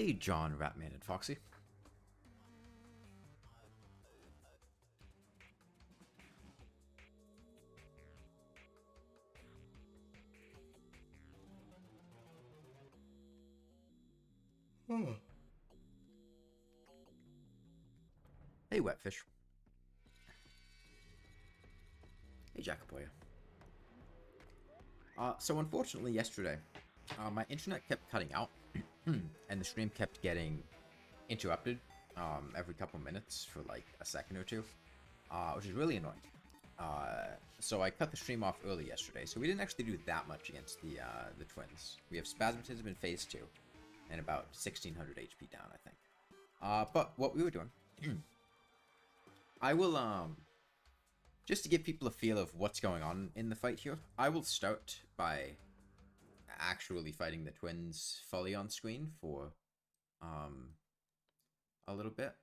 Hey, John, Ratman, and Foxy. Hey, Wetfish. Hey, Jacoboya. So unfortunately yesterday, my internet kept cutting out, and the stream kept getting interrupted every couple minutes for like a second or two, which is really annoying. So I cut the stream off early yesterday, so we didn't actually do that much against the twins. We have Spasmatism in phase 2, and about 1600 HP down, I think. But what we were doing, I will just to give people a feel of what's going on in the fight here, I will start by actually fighting the twins fully on screen for a little bit.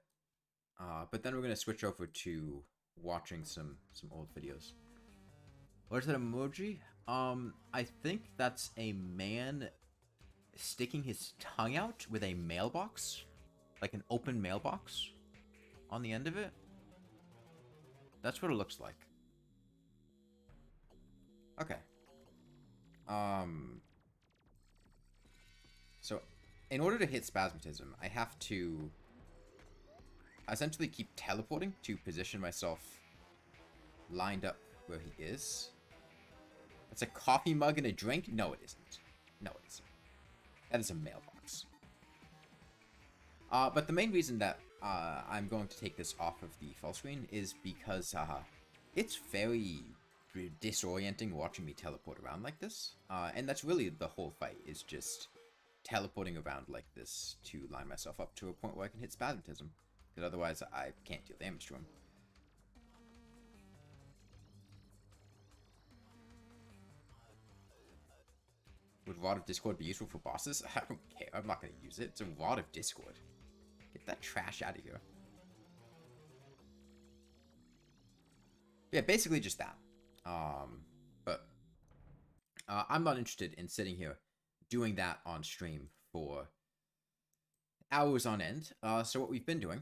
But then we're going to switch over to watching some old videos. What is that emoji? I think that's a man sticking his tongue out with a mailbox. Like an open mailbox on the end of it. That's what it looks like. Okay. So, in order to hit Spasmatism, I have to essentially keep teleporting to position myself lined up where he is. That's a coffee mug and a drink? No, it isn't. No, it isn't. That is a mailbox. But the main reason that I'm going to take this off of the full screen is because it's very disorienting watching me teleport around like this. And that's really the whole fight, is just teleporting around like this to line myself up to a point where I can hit Spasmatism. Because otherwise I can't deal damage to him. Would Rod of Discord be useful for bosses? I don't care. I'm not going to use it. It's a Rod of Discord. Get that trash out of here. Yeah, basically just that. But I'm not interested in sitting here doing that on stream for hours on end. So what we've been doing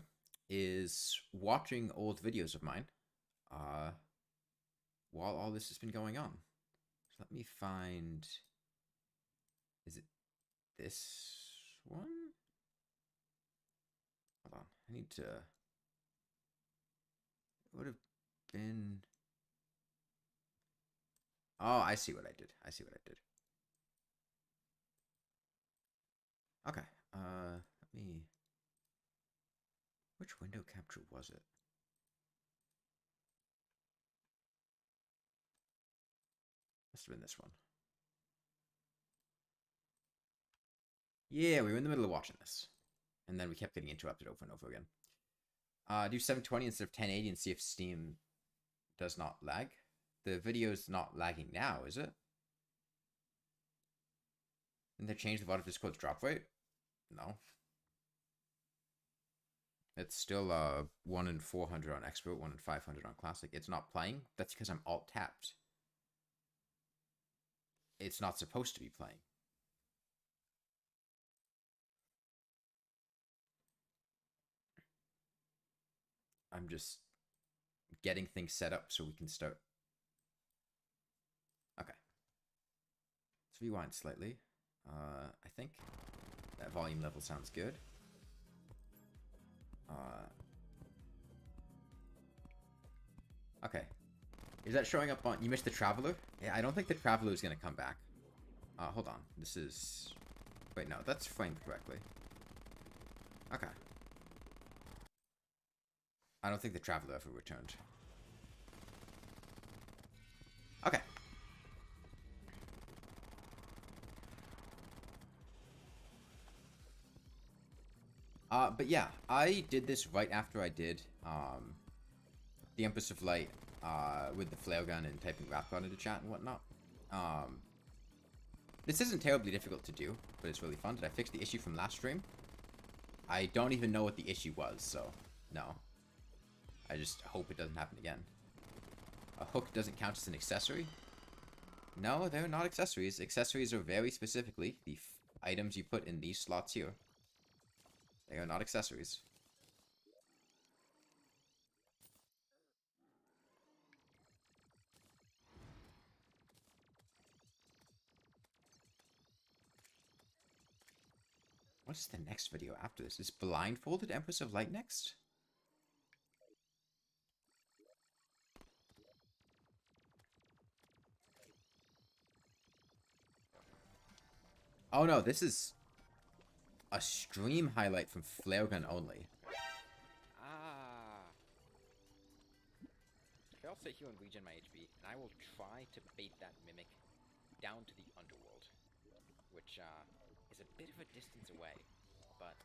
is watching old videos of mine while all this has been going on. So let me find... Is it this one? Hold on. I need to... It would have been... Oh, I see what I did. I see what I did. Okay. Let me... Which window capture was it? Must have been this one. Yeah, we were in the middle of watching this. And then we kept getting interrupted over and over again. Do 720 instead of 1080 and see if Steam does not lag. The video's not lagging now, is it? Didn't they change the VOD of Discord's drop rate? No. It's still 1 in 400 on Expert, 1 in 500 on Classic. It's not playing. That's because I'm alt-tapped. It's not supposed to be playing. I'm just getting things set up so we can start. Okay. Let's rewind slightly. I think that volume level sounds good. Okay. Is that showing up on... You missed the Traveler? Yeah, I don't think the Traveler is going to come back. Hold on. This is... Wait, no. That's framed correctly. Okay. I don't think the Traveler ever returned. Okay. But yeah, I did this right after I did the Empress of Light with the flare gun and typing rap gun into chat and whatnot. This isn't terribly difficult to do, but it's really fun. Did I fix the issue from last stream? I don't even know what the issue was, so no. I just hope it doesn't happen again. A hook doesn't count as an accessory? No, they're not accessories. Accessories are very specifically the items you put in these slots here. They are not accessories. What's the next video after this? Is Blindfolded Empress of Light next? Oh no, this is a stream highlight from Flare Gun only. Ah. Okay, I'll sit here and regen my HP, and I will try to bait that Mimic down to the underworld, which is a bit of a distance away, but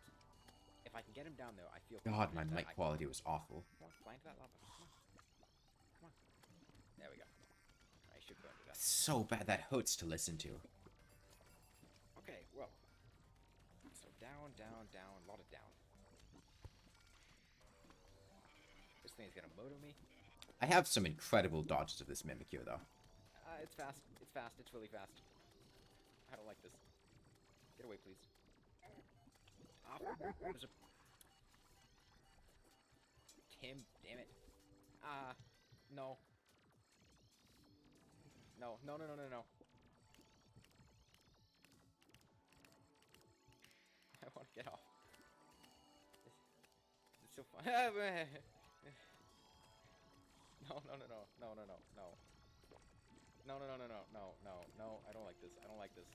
if I can get him down there, I feel God, my mic quality was awful. Come on, fly into that lava. Come on. Come on. There we go. I should go into that. It's so bad that hurts to listen to. Okay, well. So down, down, down, a lot of down. This thing's gonna moto me. I have some incredible dodges of this Mimic here, though. It's fast. It's fast. It's really fast. I don't like this. Get away, please. There's a... Tim, damn it. No. No, no, no, no, no, no. I want to get off. This is so fun. No, no, no, no, no, no, no, no. No, no, no, no, no, no, no, no. I don't like this. I don't like this.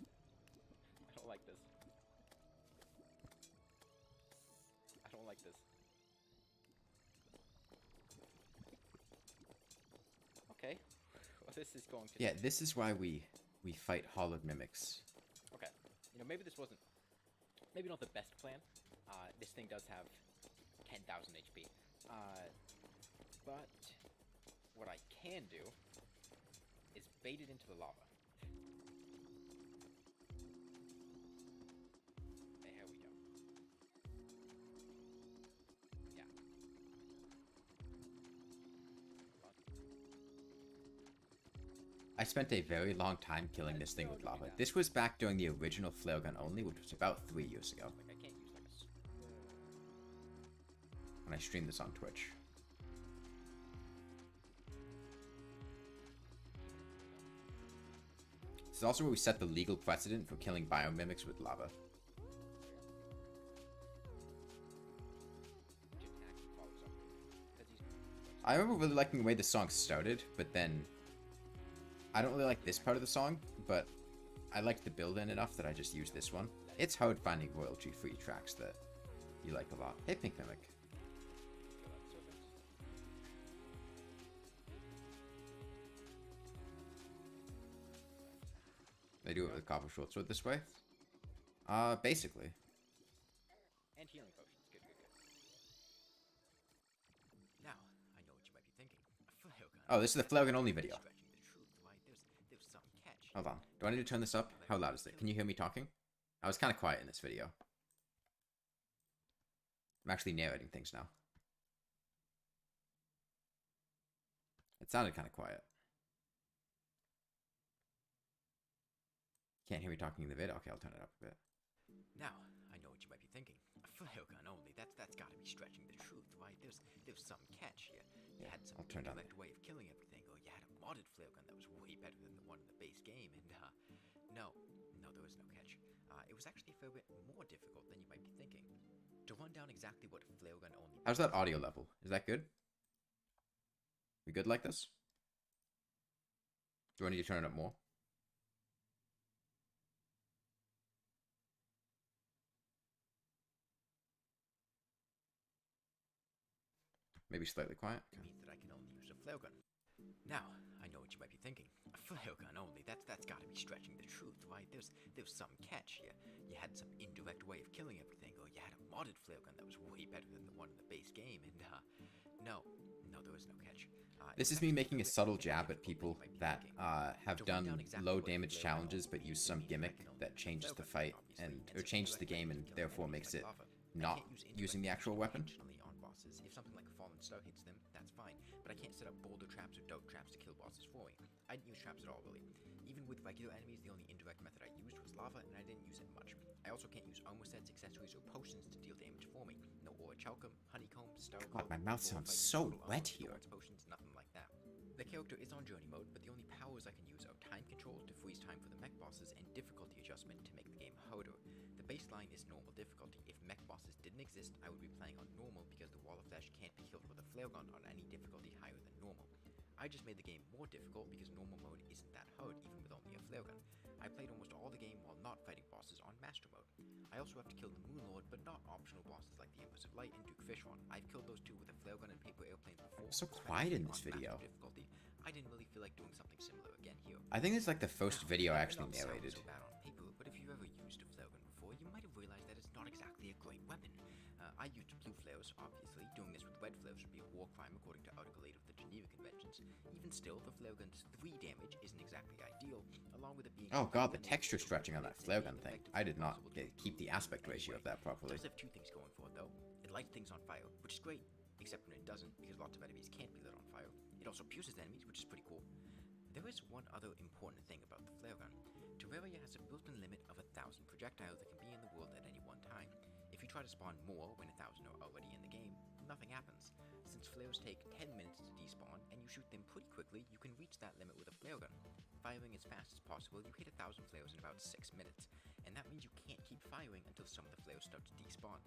I don't like this. I don't like this. Okay. Well, this is going to... Yeah, this is why we fight hollowed mimics. Okay. You know, maybe this wasn't... Maybe not the best plan. This thing does have 10,000 HP. But what I can do is bait it into the lava. There we go. Yeah. I spent a very long time killing this thing with lava. This was back during the original Flare Gun only, which was about 3 years ago. Like, I can't use like a... When I streamed this on Twitch. This is also where we set the legal precedent for killing biomimics with lava. I remember really liking the way the song started, but then I don't really like this part of the song, but I liked the build-in enough that I just used this one. It's hard finding royalty-free tracks that you like a lot. Hey, Pink Mimic. They do it with copper short sword this way? Basically. And healing potions. Good, good, good. Now, I know what you might be thinking. A flare gun. Oh, this is the Flare Gun only video. Stretching the truth, right? There's some catch. Hold on. Do I need to turn this up? How loud is it? Can you hear me talking? I was kind of quiet in this video. I'm actually narrating things now. It sounded kind of quiet. Can't hear me talking in the vid? Okay, I'll turn it up a bit. Now, I know what you might be thinking. A flare gun only. That's gotta be stretching the truth, right? There's some catch here. You had some indirect way of killing everything, or you had a modded flare gun that was way better than the one in the base game, and no, there was no catch. It was actually a fair bit more difficult than you might be thinking. To run down exactly what flare gun only... How's that audio level? Is that good? We good like this? Do I need to turn it up more? Maybe slightly quiet. Okay. Means that I can only use a flare gun. Now, I know what you might be thinking. A flare gun only. That's gotta be stretching the truth, right? There's some catch here. You had some indirect way of killing everything, or you had a modded flare gun that was way better than the one in the base game, and no, there was no catch. This is me making a subtle jab at people that have done low damage challenges but use some gimmick that changes the fight or changes the game and therefore makes it not using the actual weapon. If something like a fallen star hits them, that's fine, but I can't set up boulder traps or dart traps to kill bosses for me. I didn't use traps at all, really. Even with regular enemies, the only indirect method I used was lava, and I didn't use it much. I also can't use armor sets, accessories, or potions to deal damage for me. No orichalcum, honeycomb, styrofoam. God, my mouth sounds so wet here. Potions, nothing like that. The character is on journey mode, but the only powers I can use are time control to freeze time for the mech bosses and difficulty adjustment to make the game harder. The baseline is normal difficulty. If mech bosses didn't exist, I would be playing on normal because the wall of flesh can't be killed with a flare gun on any difficulty higher than normal. I just made the game more difficult because normal mode isn't that hard even with only a flare gun. I played almost all the game while not fighting bosses on master mode. I also have to kill the Moon Lord, but not optional bosses like the Empress of Light and Duke Fishron. I've killed those two with a flare gun and paper airplanes before. So quiet in this video. Difficulty. I didn't really feel like doing something similar again here. I think it's like the first video actually narrated. So bad on paper, but if you've ever used a flare gun before, you might have realized that it's not exactly a great weapon. I used blue flares, obviously. Doing this with red flares would be a war crime according to Article 8 of the Geneva Conventions. Even still, the flare gun's 3 damage isn't exactly ideal, along with it being... Oh god, the texture stretching on that flare gun thing. I did not keep the aspect ratio of that properly. It does have 2 things going for it, though. It lights things on fire, which is great, except when it doesn't, because lots of enemies can't be lit on fire. It also pierces enemies, which is pretty cool. There is one other important thing about the flare gun. Terraria has a built-in limit of 1,000 projectiles that can be in the world at any one time. If you try to spawn more when 1,000 are already in the game, nothing happens. Since flares take 10 minutes to despawn and you shoot them pretty quickly, you can reach that limit with a flare gun. Firing as fast as possible, you hit 1,000 flares in about 6 minutes, and that means you can't keep firing until some of the flares start to despawn.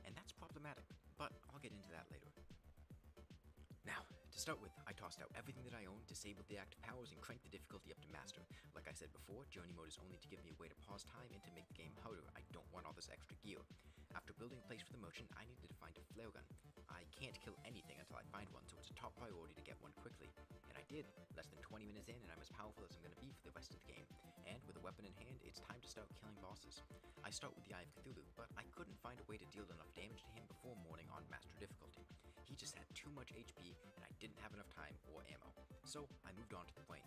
And that's problematic, but I'll get into that later. Now, to start with, I tossed out everything that I owned, disabled the active powers, and cranked the difficulty up to master. Like I said before, journey mode is only to give me a way to pause time and to make the game harder. I don't want all this extra gear. After building a place for the merchant, I needed to find a flare gun. I can't kill anything until I find one, so it's a top priority to get one quickly. And I did, less than 20 minutes in, and I'm as powerful as I'm going to be for the rest of the game. And with a weapon in hand, it's time to start killing bosses. I start with the Eye of Cthulhu, but I couldn't find a way to deal enough damage to him before morning on master difficulty. He just had too much HP, and I didn't have enough time or ammo. So I moved on to the brain.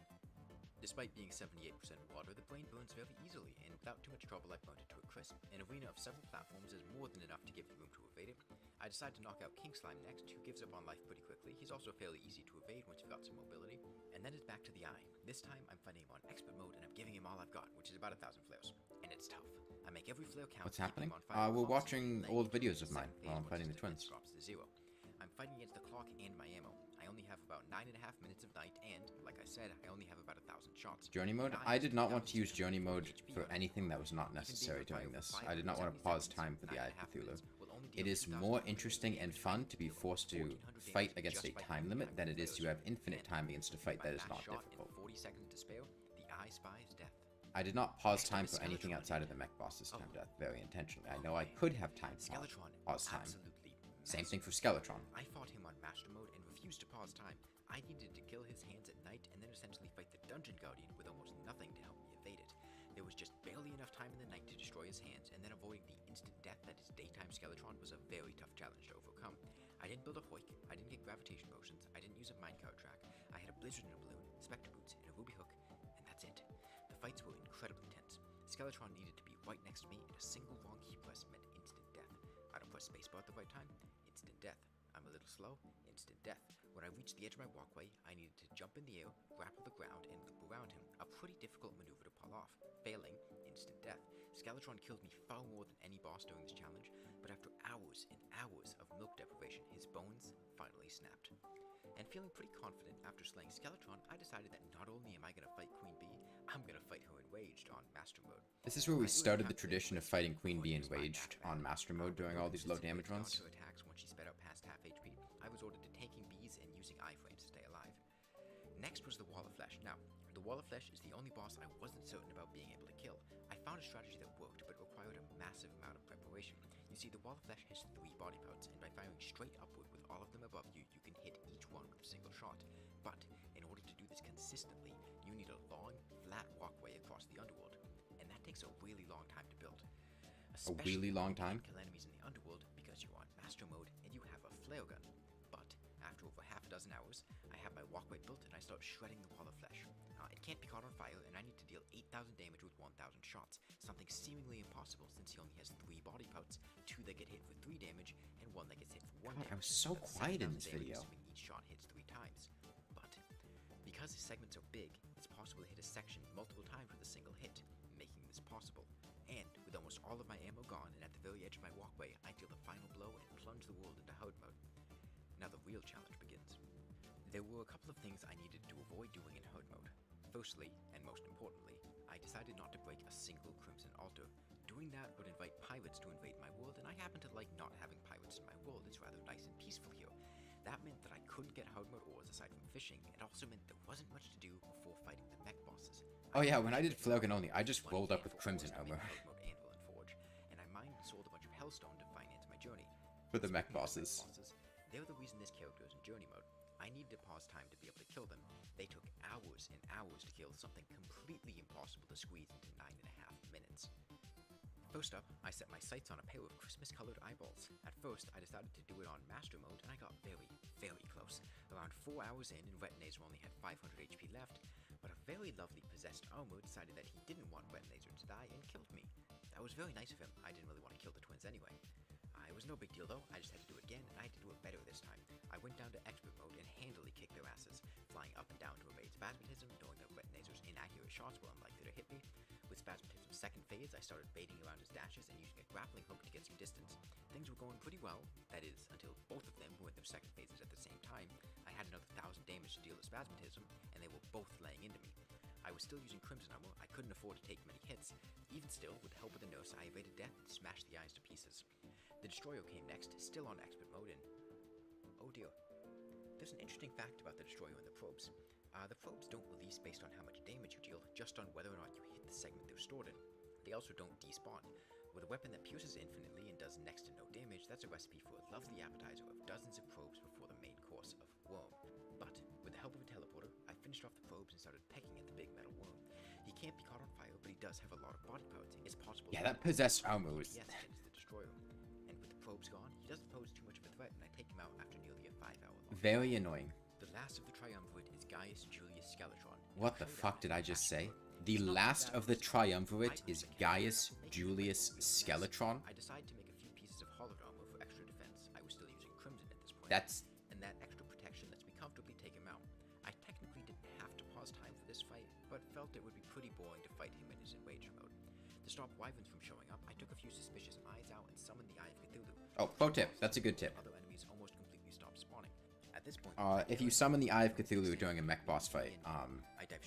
Despite being 78% water, the brain burns very easily, and without too much trouble I burnt it to a crisp. An arena of several platforms is more than enough to give you room to evade it. I decided to knock out King Slime next, who gives up on life pretty quickly. He's also fairly easy to evade once you've got some mobility. And then it's back to the Eye. This time I'm fighting him on expert mode, and I'm giving him all I've got, which is about 1,000 flares. And it's tough. I make every flare count. What's happening? We're watching old videos of mine while I'm fighting the twins. Drops to 0. I'm fighting against the clock and my ammo. I only have about 9.5 minutes of night, and, like I said, I only have about 1,000 shots. Journey mode? I did not want to use journey mode for anything that was not necessary during this. I did not want to pause time for the Eye of Cthulhu. It is more interesting and fun to be forced to fight against a time limit than it is to have infinite time against a fight that is not difficult. 40 seconds to spare, the Eye spies death. I did not pause time for anything outside of the mech boss this time death very intentionally. I know I could have time pause time. Same thing for Skeletron. I fought him on master mode and refused to pause time. I needed to kill his hands at night and then essentially fight the Dungeon Guardian with almost nothing to help me evade it. There was just barely enough time in the night to destroy his hands, and then avoiding the instant death that is daytime Skeletron was a very tough challenge to overcome. I didn't build a hoik, I didn't get gravitation potions, I didn't use a minecart track, I had a blizzard in a balloon, spectre boots, and a ruby hook, and that's it. The fights were incredibly tense. Skeletron needed to be right next to me, and a single long key press meant instant death. I don't press spacebar at the right time, instant death. I'm a little slow, instant death. When I reached the edge of my walkway, I needed to jump in the air, grapple the ground, and loop around him. A pretty difficult maneuver to pull off. Failing, instant death. Skeletron killed me far more than any boss during this challenge, but after hours and hours of milk deprivation, his bones finally snapped. And feeling pretty confident after slaying Skeletron, I decided that not only am I going to fight Queen Bee, I'm going to fight her Enraged on Master Mode. This is where we started the tradition of fighting Queen Bee Enraged on Master Mode during all these low damage runs. Her attacks when she sped up past half HP, I was ordered to tanking bees and using iframes to stay alive. Next was the Wall of Flesh. Now, the Wall of Flesh is the only boss I wasn't certain about being able to kill. I found a strategy that worked, but required a massive amount of preparation. You see, the Wall of Flesh has 3 body parts, and by firing straight upward with all of them above you, you can hit each one with a single shot. But, in order to do this consistently, you need a long, flat walkway across the underworld, and that takes a really long time to build. A really long time? Kill enemies in the underworld because you're on Master Mode and you have a flare gun. But, after over half a dozen hours, I have my walkway built and I start shredding the Wall of Flesh. It can't be caught on fire, and I need to deal 8,000 damage with 1,000 shots, something seemingly impossible since he only has 3 body parts, 2 that get hit for 3 damage, and 1 that gets hit for 1 damage. I was so quiet in this video. Each shot hits 3 times. But, Because this segment's so big, it's possible to hit a section multiple times with a single hit, making this possible. And with almost all of my ammo gone and at the very edge of my walkway, I deal the final blow and plunge the world into horde mode. Now the real challenge begins. There were a couple of things I needed to avoid doing in horde mode. Firstly, and most importantly, I decided not to break a single crimson altar. Doing that would invite pirates to invade my world, and I happen to like not having pirates in my world. It's rather nice and peaceful here. That meant that I couldn't get horde mode ores aside from fishing. It also meant there wasn't much to do before fighting the mech bosses. Oh yeah, when I did Flaregun only, I just rolled up with crimson armor. And I mined and sold a bunch of hellstone to finance my journey. For the mech bosses. They're the reason this character is in journey mode. I needed to pause time to be able to kill them. They took hours and hours to kill something completely impossible to squeeze into 9.5 minutes. First up, I set my sights on a pair of Christmas-colored eyeballs. At first, I decided to do it on Master Mode, and I got very, very close. Around 4 hours in, and Retinazer only had 500 HP left, but a very lovely possessed armor decided that he didn't want Retinazer to die and killed me. That was very nice of him. I didn't really want to kill the twins anyway. It was no big deal though, I just had to do it again, and I had to do it better this time. I went down to expert mode and handily kicked their asses, flying up and down to evade Spasmatism, knowing that Retinazer's inaccurate shots were unlikely to hit me. With Spasmatism's second phase, I started baiting around his dashes and using a grappling hook to get some distance. Things were going pretty well, that is, until both of them were in their second phases at the same time. I had another 1,000 damage to deal with Spasmatism, and they were both laying into me. I was still using Crimson armor, I couldn't afford to take many hits. Even still, with the help of the nurse, I evaded death and smashed the eyes to pieces. The Destroyer came next, still on expert mode, and oh dear. There's an interesting fact about the Destroyer and the probes. The probes don't release based on how much damage you deal, just on whether or not you hit the segment they're stored in. They also don't despawn. With a weapon that pierces infinitely and does next to no damage, that's a recipe for a lovely appetizer of dozens of probes before the main course of Worm. But, with the help of a teleporter, I finished off the probes and started pecking at the big metal worm. He can't be caught on fire, but he does have a lot of body parts. It's possible. Yeah, that possessed armor was... Yes, against the Destroyer. And with the probes gone, he doesn't pose too much of a threat, and I take him out after nearly a 5-hour long. Very annoying. The last of the Triumvirate is Gaius Julius Skeletron. What the fuck did I just say? The last of the Triumvirate is Gaius Julius Skeletron? I decided to make a few pieces of hollowed armor for extra defense. I was still using Crimson at this point. That's... And that extra protection lets me comfortably take him out. I technically didn't have to pause time for this fight, but felt it would be pretty boring to fight him in his enraged mode. To stop wyverns from showing up, I took a few suspicious eyes out and summoned the Eye of Cthulhu. Oh, pro tip. That's a good tip. Other enemies almost completely stopped spawning. At this point, If you summon the Eye of Cthulhu during a mech boss fight,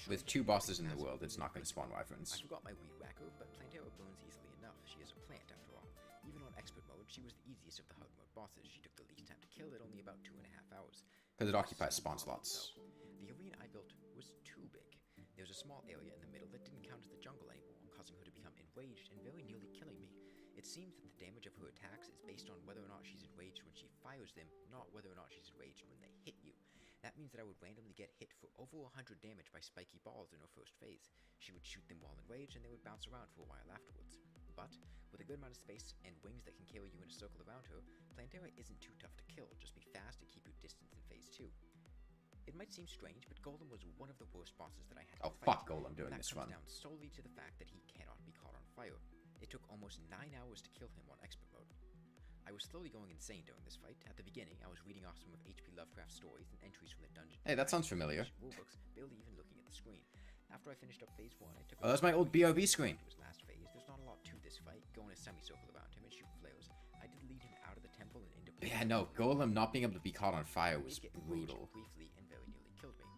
with 2 bosses in the world, it's not going to spawn wyverns. I forgot my weed whacker, but Plantera burns easily enough. She is a plant after all. Even on expert mode, she was the easiest of the hard mode bosses. She took the least time to kill at only about 2.5 hours. Because it occupies spawn slots. The arena I built was too big. There was a small area in the middle that didn't count as the jungle anymore, causing her to become enraged and very nearly killing me. It seems that the damage of her attacks is based on whether or not she's enraged when she fires them, not whether or not she's enraged when they hit you. That means that I would randomly get hit for over 100 damage by spiky balls in her first phase. She would shoot them while enraged and they would bounce around for a while afterwards. But, with a good amount of space and wings that can carry you in a circle around her, Plantera isn't too tough to kill, just be fast and keep your distance in phase 2. It might seem strange, but Golem was one of the worst bosses that I had to fight. Oh fuck Golem doing this run. That comes down solely to the fact that he cannot be caught on fire. It took almost 9 hours to kill him on expert mode. I was slowly going insane during this fight. At the beginning, I was reading off some of H.P. Lovecraft's stories and entries from the dungeon. Hey, that sounds familiar. Rulebooks, barely even looking at the screen. After I finished up phase 1, I took... Oh, that's my old BRB screen. ...to his last phase. There's not a lot to this fight. Go in a semicircle around him and shoot flares. I did lead him out of the temple and into... Yeah, no, Golem not being able to be caught on fire was brutal. ...briefly and very nearly killed me.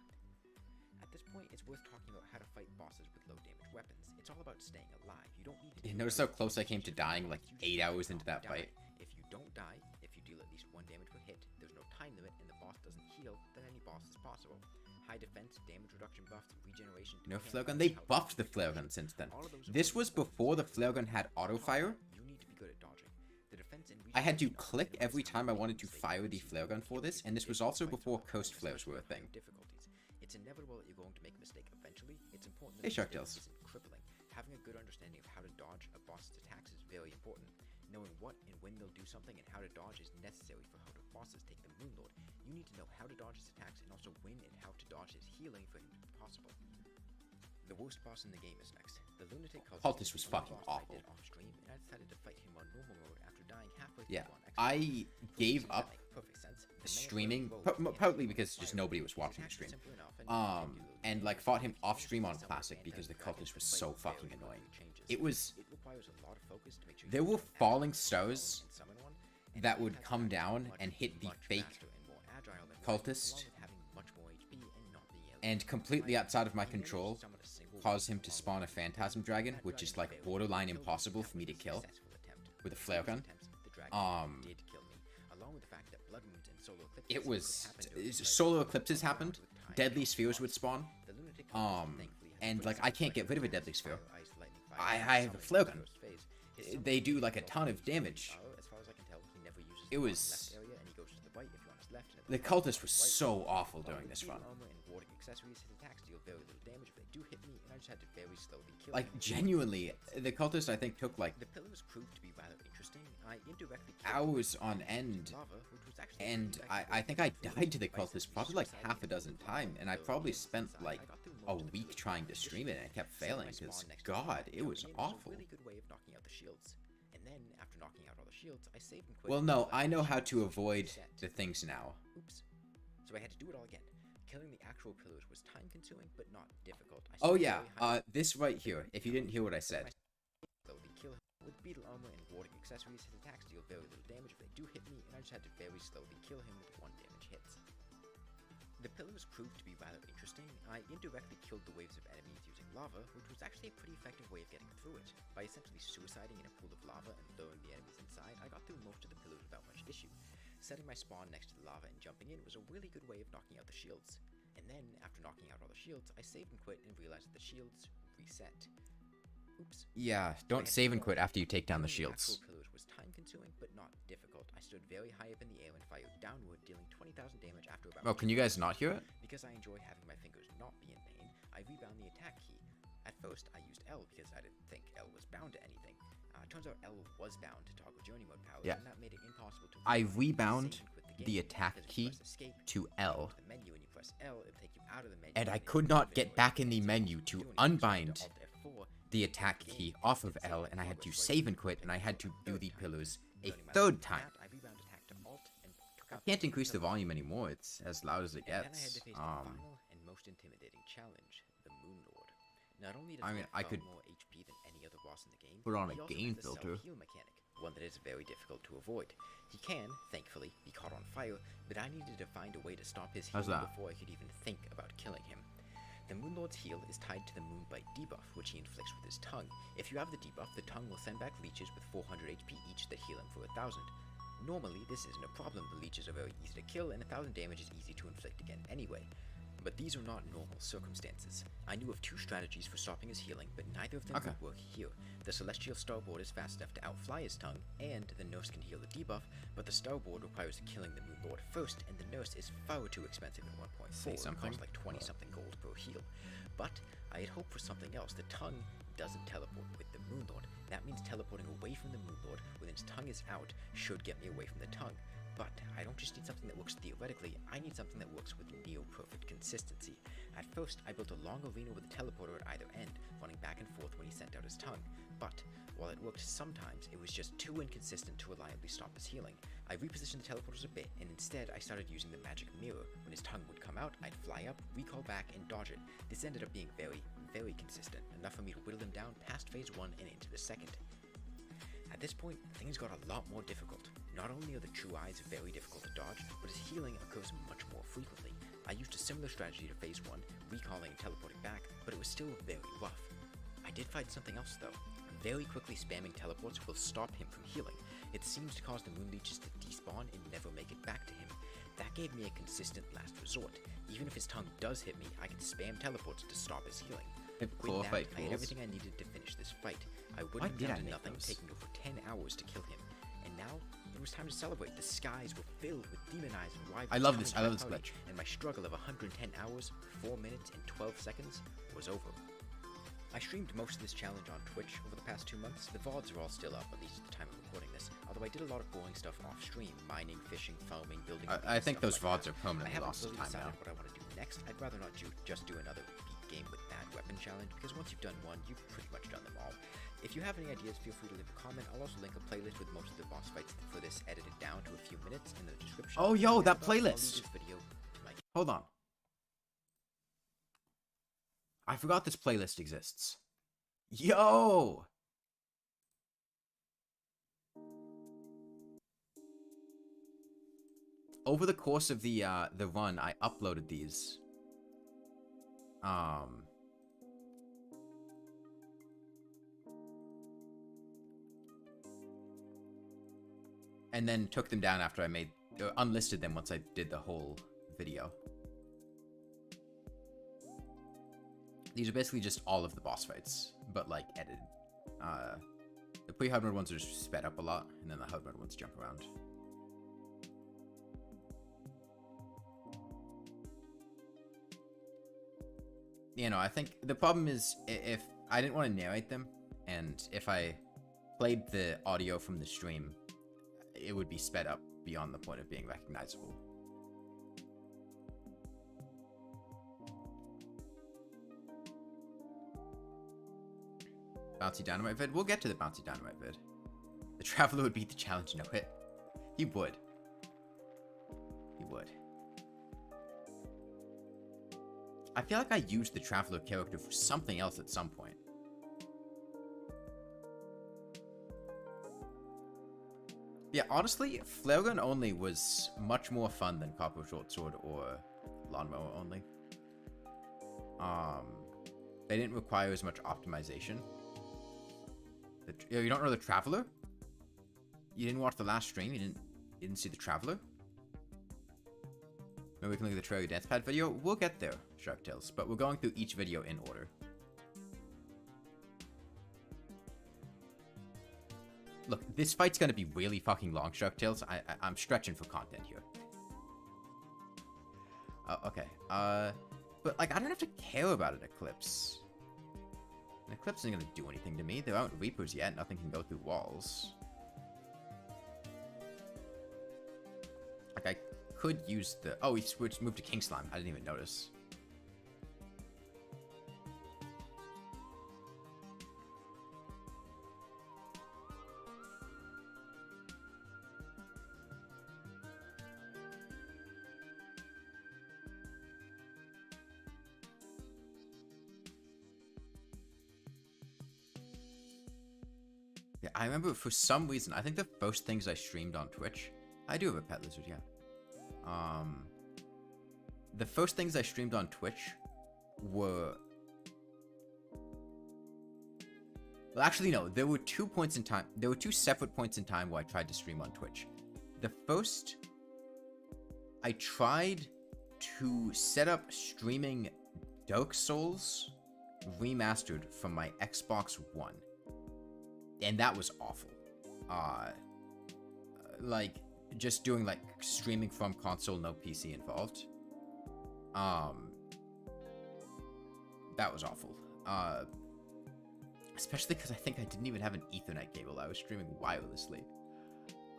At this point, it's worth talking about how to fight bosses with low damage weapons. It's all about staying alive. You don't need to... You notice how close I came to dying like 8 hours into that fight? If you don't die, if you deal at least 1 damage per hit, there's no time limit, and the boss doesn't heal, then any boss is possible. High defense, damage reduction buffs, regeneration... No flare gun? They buffed the flare gun since then. This was before the flare gun had auto fire. You need to be good at dodging. The defense and I had to click every time I wanted to fire the flare gun for this, and this was also before coast flares were a thing. Difficulties. It's inevitable that you're going to make a mistake eventually. It's important Hey, that Shark Tales. isn't crippling. Having a good understanding of how to dodge a boss's attacks is very important. Knowing what and when they'll do something and how to dodge is necessary for how the bosses take the Moon Lord. You need to know how to dodge his attacks and also when and how to dodge his healing for him to be possible. The worst boss in the game is next. The Lunatic cultist was fucking awful. off stream, and I decided to fight him on normal mode after dying halfway Yeah, through on I gave up perfect sense. streaming, partly because just nobody was watching the stream. And like fought him off stream on classic because the cultist was so fucking annoying. It was, there were falling stars that would come down and hit the fake cultist and completely outside of my control cause him to spawn a phantasm dragon, which is like borderline impossible for me to kill with a flare gun. It was solar eclipses happened, deadly spheres would spawn, and like I can't get rid of a deadly sphere. I have a flare gun. They do like a ton of damage. It was, the cultist was so awful during this run. Like genuinely, the cultist I think took like hours on end, and I think I died to the cultist probably like half a dozen times, and I probably spent like a week trying to stream it and I kept failing because god, it was awful. Well, no, I know how to avoid the things now. Oops. So I had to do it all again. Killing the actual pillars was time-consuming, but not difficult. Oh yeah, this right here, if you didn't hear what I said. With beetle armor and warding accessories, his attacks deal very little damage if they do hit me, and I just had to very slowly kill him with 1 damage hits. The pillars proved to be rather interesting. I indirectly killed the waves of enemies using lava, which was actually a pretty effective way of getting through it. By essentially suiciding in a pool of lava and throwing the enemies inside, I got through most of the pillars without much issue. Setting my spawn next to the lava and jumping in was a really good way of knocking out the shields. And then, after knocking out all the shields, I saved and quit and realized that the shields reset. Oops. Yeah, don't save and quit after you take down the shields. Pillars was time-consuming, but not difficult. I stood very high up in the air and fired downward, dealing 20,000 damage after about... Oh, can you guys not hear it? Because I enjoy having my fingers not be in pain, I rebound the attack key. At first, I used L because I didn't think L was bound to anything. Turns out L was bound to toggle journey mode powers, and that made it impossible to... I rebound the attack key to L, and I could not get back in the menu to unbind the attack key off of L, and I had to save and quit, and I had to do the pillars a third time. I can't increase the volume anymore, it's as loud as it gets. And most intimidating challenge, the Moon Lord. Not only does he have more HP than any other boss in the game, put on he a also gain has the filter. self-heal mechanic, one that is very difficult to avoid. He can, thankfully, be caught on fire, but I needed to find a way to stop his healing before I could even think about killing him. The Moon Lord's heal is tied to the Moonbite debuff, which he inflicts with his tongue. If you have the debuff, the tongue will send back leeches with 400 HP each that heal him for 1,000. Normally, this isn't a problem, the leeches are very easy to kill, and 1,000 damage is easy to inflict again anyway. But these are not normal circumstances. I knew of 2 strategies for stopping his healing, but neither of them would work here. The Celestial Starboard is fast enough to outfly his tongue, and the Nurse can heal the debuff, but the Starboard requires killing the Moon Lord first, and the Nurse is far too expensive at 1.4. It costs like 20-something gold per heal. But I had hoped for something else. The tongue doesn't teleport with the Moon Lord. That means teleporting away from the Moon Lord when his tongue is out should get me away from the tongue. But I don't just need something that works theoretically, I need something that works with near-perfect consistency. At first, I built a long arena with a teleporter at either end, running back and forth when he sent out his tongue. But, while it worked sometimes, it was just too inconsistent to reliably stop his healing. I repositioned the teleporters a bit, and instead I started using the magic mirror. When his tongue would come out, I'd fly up, recall back, and dodge it. This ended up being very, very consistent, enough for me to whittle him down past phase 1 and into the second. At this point, things got a lot more difficult. Not only are the true eyes very difficult to dodge, but his healing occurs much more frequently. I used a similar strategy to phase 1, recalling and teleporting back, but it was still very rough. I did find something else though. Very quickly spamming teleports will stop him from healing. It seems to cause the moon leeches to despawn and never make it back to him. That gave me a consistent last resort. Even if his tongue does hit me, I can spam teleports to stop his healing. With that, I had everything I needed to finish this fight. I wouldn't have done nothing, taking over 10 hours to kill him. And now, it was time to celebrate. The skies were filled with demonized rivals. I love this glitch. And my struggle of 110 hours, 4 minutes, and 12 seconds was over. I streamed most of this challenge on Twitch over the past 2 months. The VODs are all still up, at least at the time of recording this. Although I did a lot of boring stuff off stream, mining, fishing, farming, building. I think those VODs are permanently lost to time now. What I want to do next. I'd rather not just do another beat game with bad weapon challenge, because once you've done one, you've pretty much done them all. If you have any ideas, feel free to leave a comment. I'll also link a playlist with most of the boss fights for this edited down to a few minutes in the description. Oh, yo, that playlist! I'll leave this video to my... Hold on. I forgot this playlist exists. Yo! Over the course of the run, I uploaded these. And then took them down after I made... unlisted them once I did the whole video. These are basically just all of the boss fights, but, like, edited. The pre-hard mode ones are just sped up a lot, and then the hard mode ones jump around. You know, I think the problem is if I didn't want to narrate them, and if I played the audio from the stream, it would be sped up beyond the point of being recognizable. Bouncy Dynamite vid? We'll get to the Bouncy Dynamite vid. The Traveler would beat the challenge no hit. He would. He would. I feel like I used the Traveler character for something else at some point. Yeah, honestly, Flare Gun only was much more fun than Copper Short Sword or Lawnmower only. They didn't require as much optimization. You don't know the Traveler? You didn't watch the last stream? You didn't see the Traveler? Maybe we can look at the Trailer Dance Pad video. We'll get there, Shark Tales, but we're going through each video in order. Look, this fight's gonna be really fucking long, Shark Tales. I'm stretching for content here. Okay. But, like, I don't have to care about an Eclipse. An Eclipse isn't gonna do anything to me. There aren't Reapers yet. Nothing can go through walls. Like, I could use the... Oh, he switched, moved to King Slime. I didn't even notice. Yeah, I remember for some reason, I think the first things I streamed on Twitch... I do have a pet lizard, yeah. The first things I streamed on Twitch were... Well, actually, no. There were 2 points in time. There were 2 separate points in time where I tried to stream on Twitch. The first... I tried to set up streaming Dark Souls remastered from my Xbox One. And that was awful. Like, just doing, like, streaming from console, no PC involved. That was awful. Especially because I think I didn't even have an Ethernet cable. I was streaming wirelessly.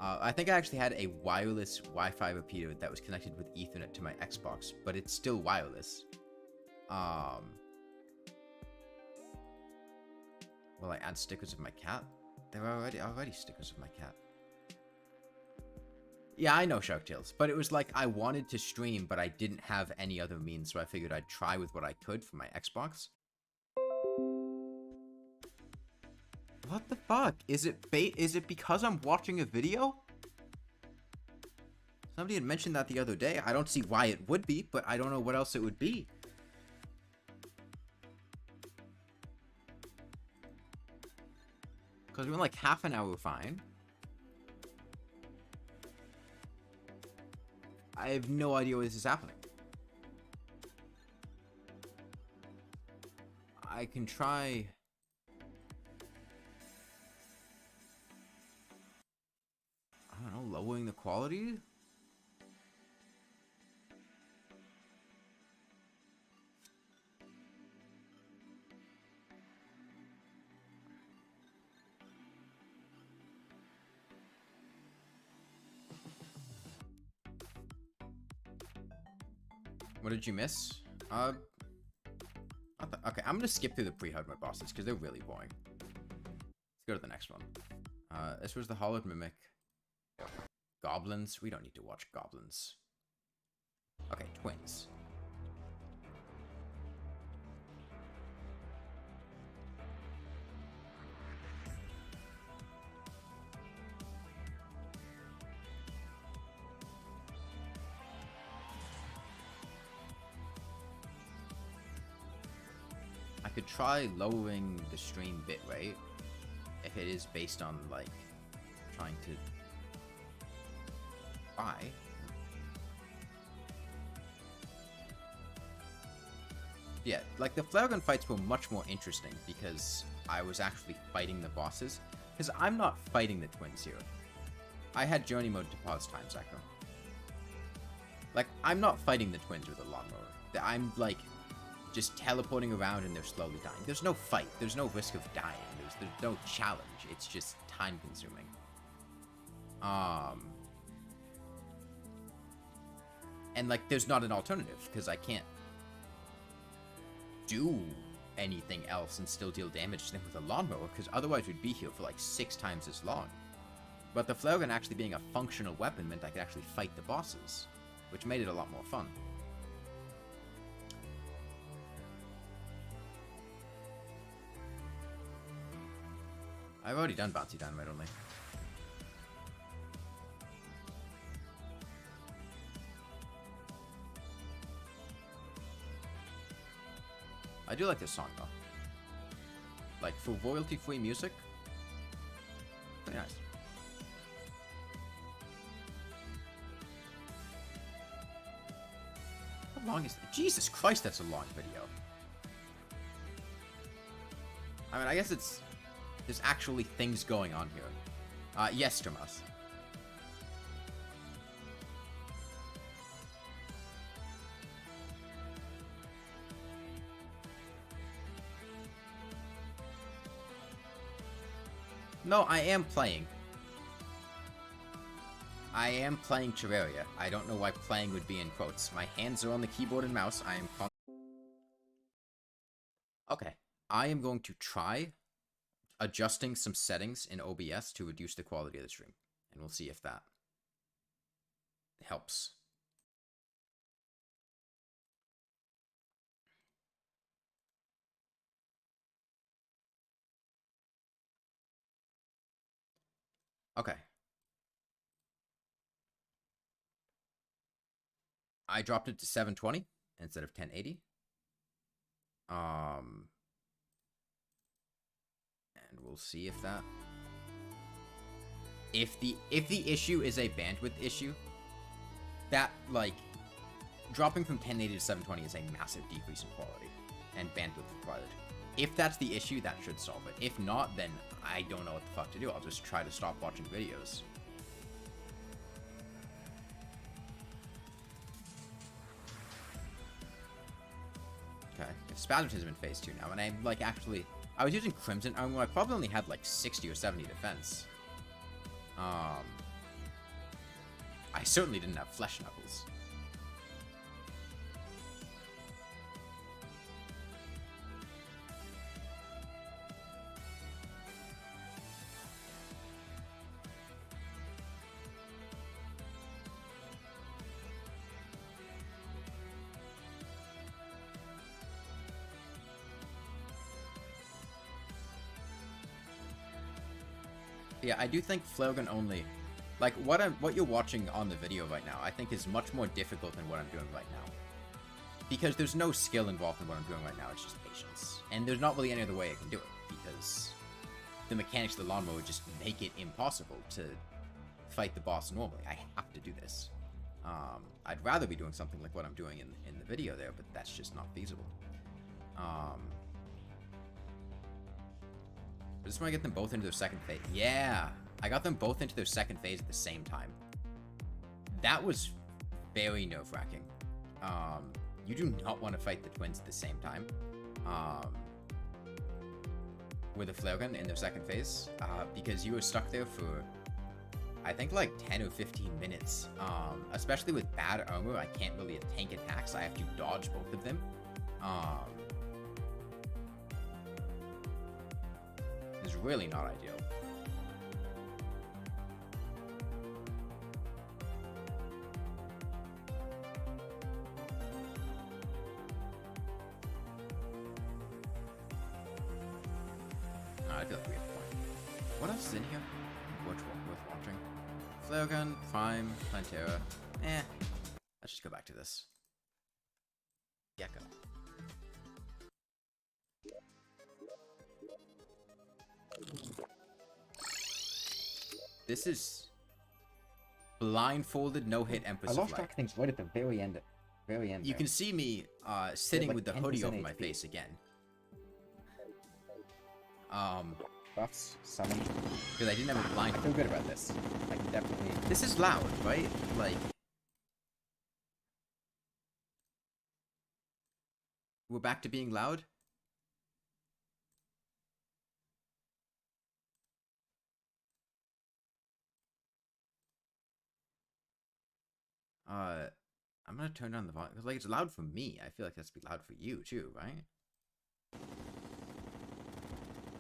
I think I actually had a wireless Wi-Fi repeater that was connected with Ethernet to my Xbox, but it's still wireless. Will I add stickers of my cat? There are already stickers of my cat. Yeah, I know Shark Tales, but it was like I wanted to stream, but I didn't have any other means, so I figured I'd try with what I could for my Xbox. What the fuck? Is it because I'm watching a video? Somebody had mentioned that the other day. I don't see why it would be, but I don't know what else it would be. Because we went like half an hour fine. I have no idea why this is happening. I can try... I don't know, lowering the quality? What did you miss? Okay, I'm gonna skip through the pre-hardware bosses because they're really boring. Let's go to the next one. This was the Hollowed Mimic. Goblins. We don't need to watch goblins. Okay, twins. I could try lowering the stream bitrate if it is based on, like, trying to buy. Yeah, like, the flare gun fights were much more interesting because I was actually fighting the bosses. Because I'm not fighting the twins here. I had journey mode to pause time, Zacro. Like, I'm not fighting the twins with a lawnmower. I'm, like, just teleporting around and they're slowly dying. There's no fight. There's no risk of dying. There's no challenge. It's just time consuming. And, like, there's not an alternative because I can't do anything else and still deal damage to them with a lawnmower because otherwise we'd be here for like 6 times as long. But the flare gun actually being a functional weapon meant I could actually fight the bosses, which made it a lot more fun. I've already done Bouncy Dynamite only. I do like this song though. Like for royalty-free music, pretty nice. How long is that? Jesus Christ, that's a long video. I mean, I guess there's actually things going on here. Yes, Dramas. No, I am playing. I am playing Terraria. I don't know why playing would be in quotes. My hands are on the keyboard and mouse. I am... Okay. I am going to try adjusting some settings in OBS to reduce the quality of the stream. And we'll see if that helps. Okay. I dropped it to 720 instead of 1080. And we'll see if that... If the issue is a bandwidth issue, that, like, dropping from 1080 to 720 is a massive decrease in quality and bandwidth required. If that's the issue, that should solve it. If not, then I don't know what the fuck to do. I'll just try to stop watching videos. Okay, Spasm has been phase 2 now, and I'm, like, actually... I was using Crimson Armor. I probably only had, like, 60 or 70 defense. I certainly didn't have Flesh Knuckles. Yeah, I do think flare gun only, like what you're watching on the video right now, I think is much more difficult than what I'm doing right now. Because there's no skill involved in what I'm doing right now, it's just patience. And there's not really any other way I can do it, because the mechanics of the lawnmower just make it impossible to fight the boss normally. I have to do this. I'd rather be doing something like what I'm doing in the video there, but that's just not feasible. I just want to get them both into their second phase. Yeah, I got them both into their second phase at the same time. That was very nerve-wracking. You do not want to fight the twins at the same time. With a flare gun in their second phase. Because you were stuck there for, I think, like 10 or 15 minutes. Especially with bad armor, I can't really tank attacks. I have to dodge both of them. really not ideal. I feel like we have a point. What else is in here? Worth watching. Flare gun, Prime, Plantera. Let's just go back to this. Gecko. This is Blindfolded, no-hit Empress I lost of track Light. of things right at the very end. You can see me sitting like with the hoodie 10% over my HP. face again. Buffs, summon. Because I didn't have a I blindfold. feel good about this. I can definitely. This is loud, right? Like, we're back to being loud? I'm gonna turn down the volume, because, like, it's loud for me. I feel like that's be loud for you, too, right?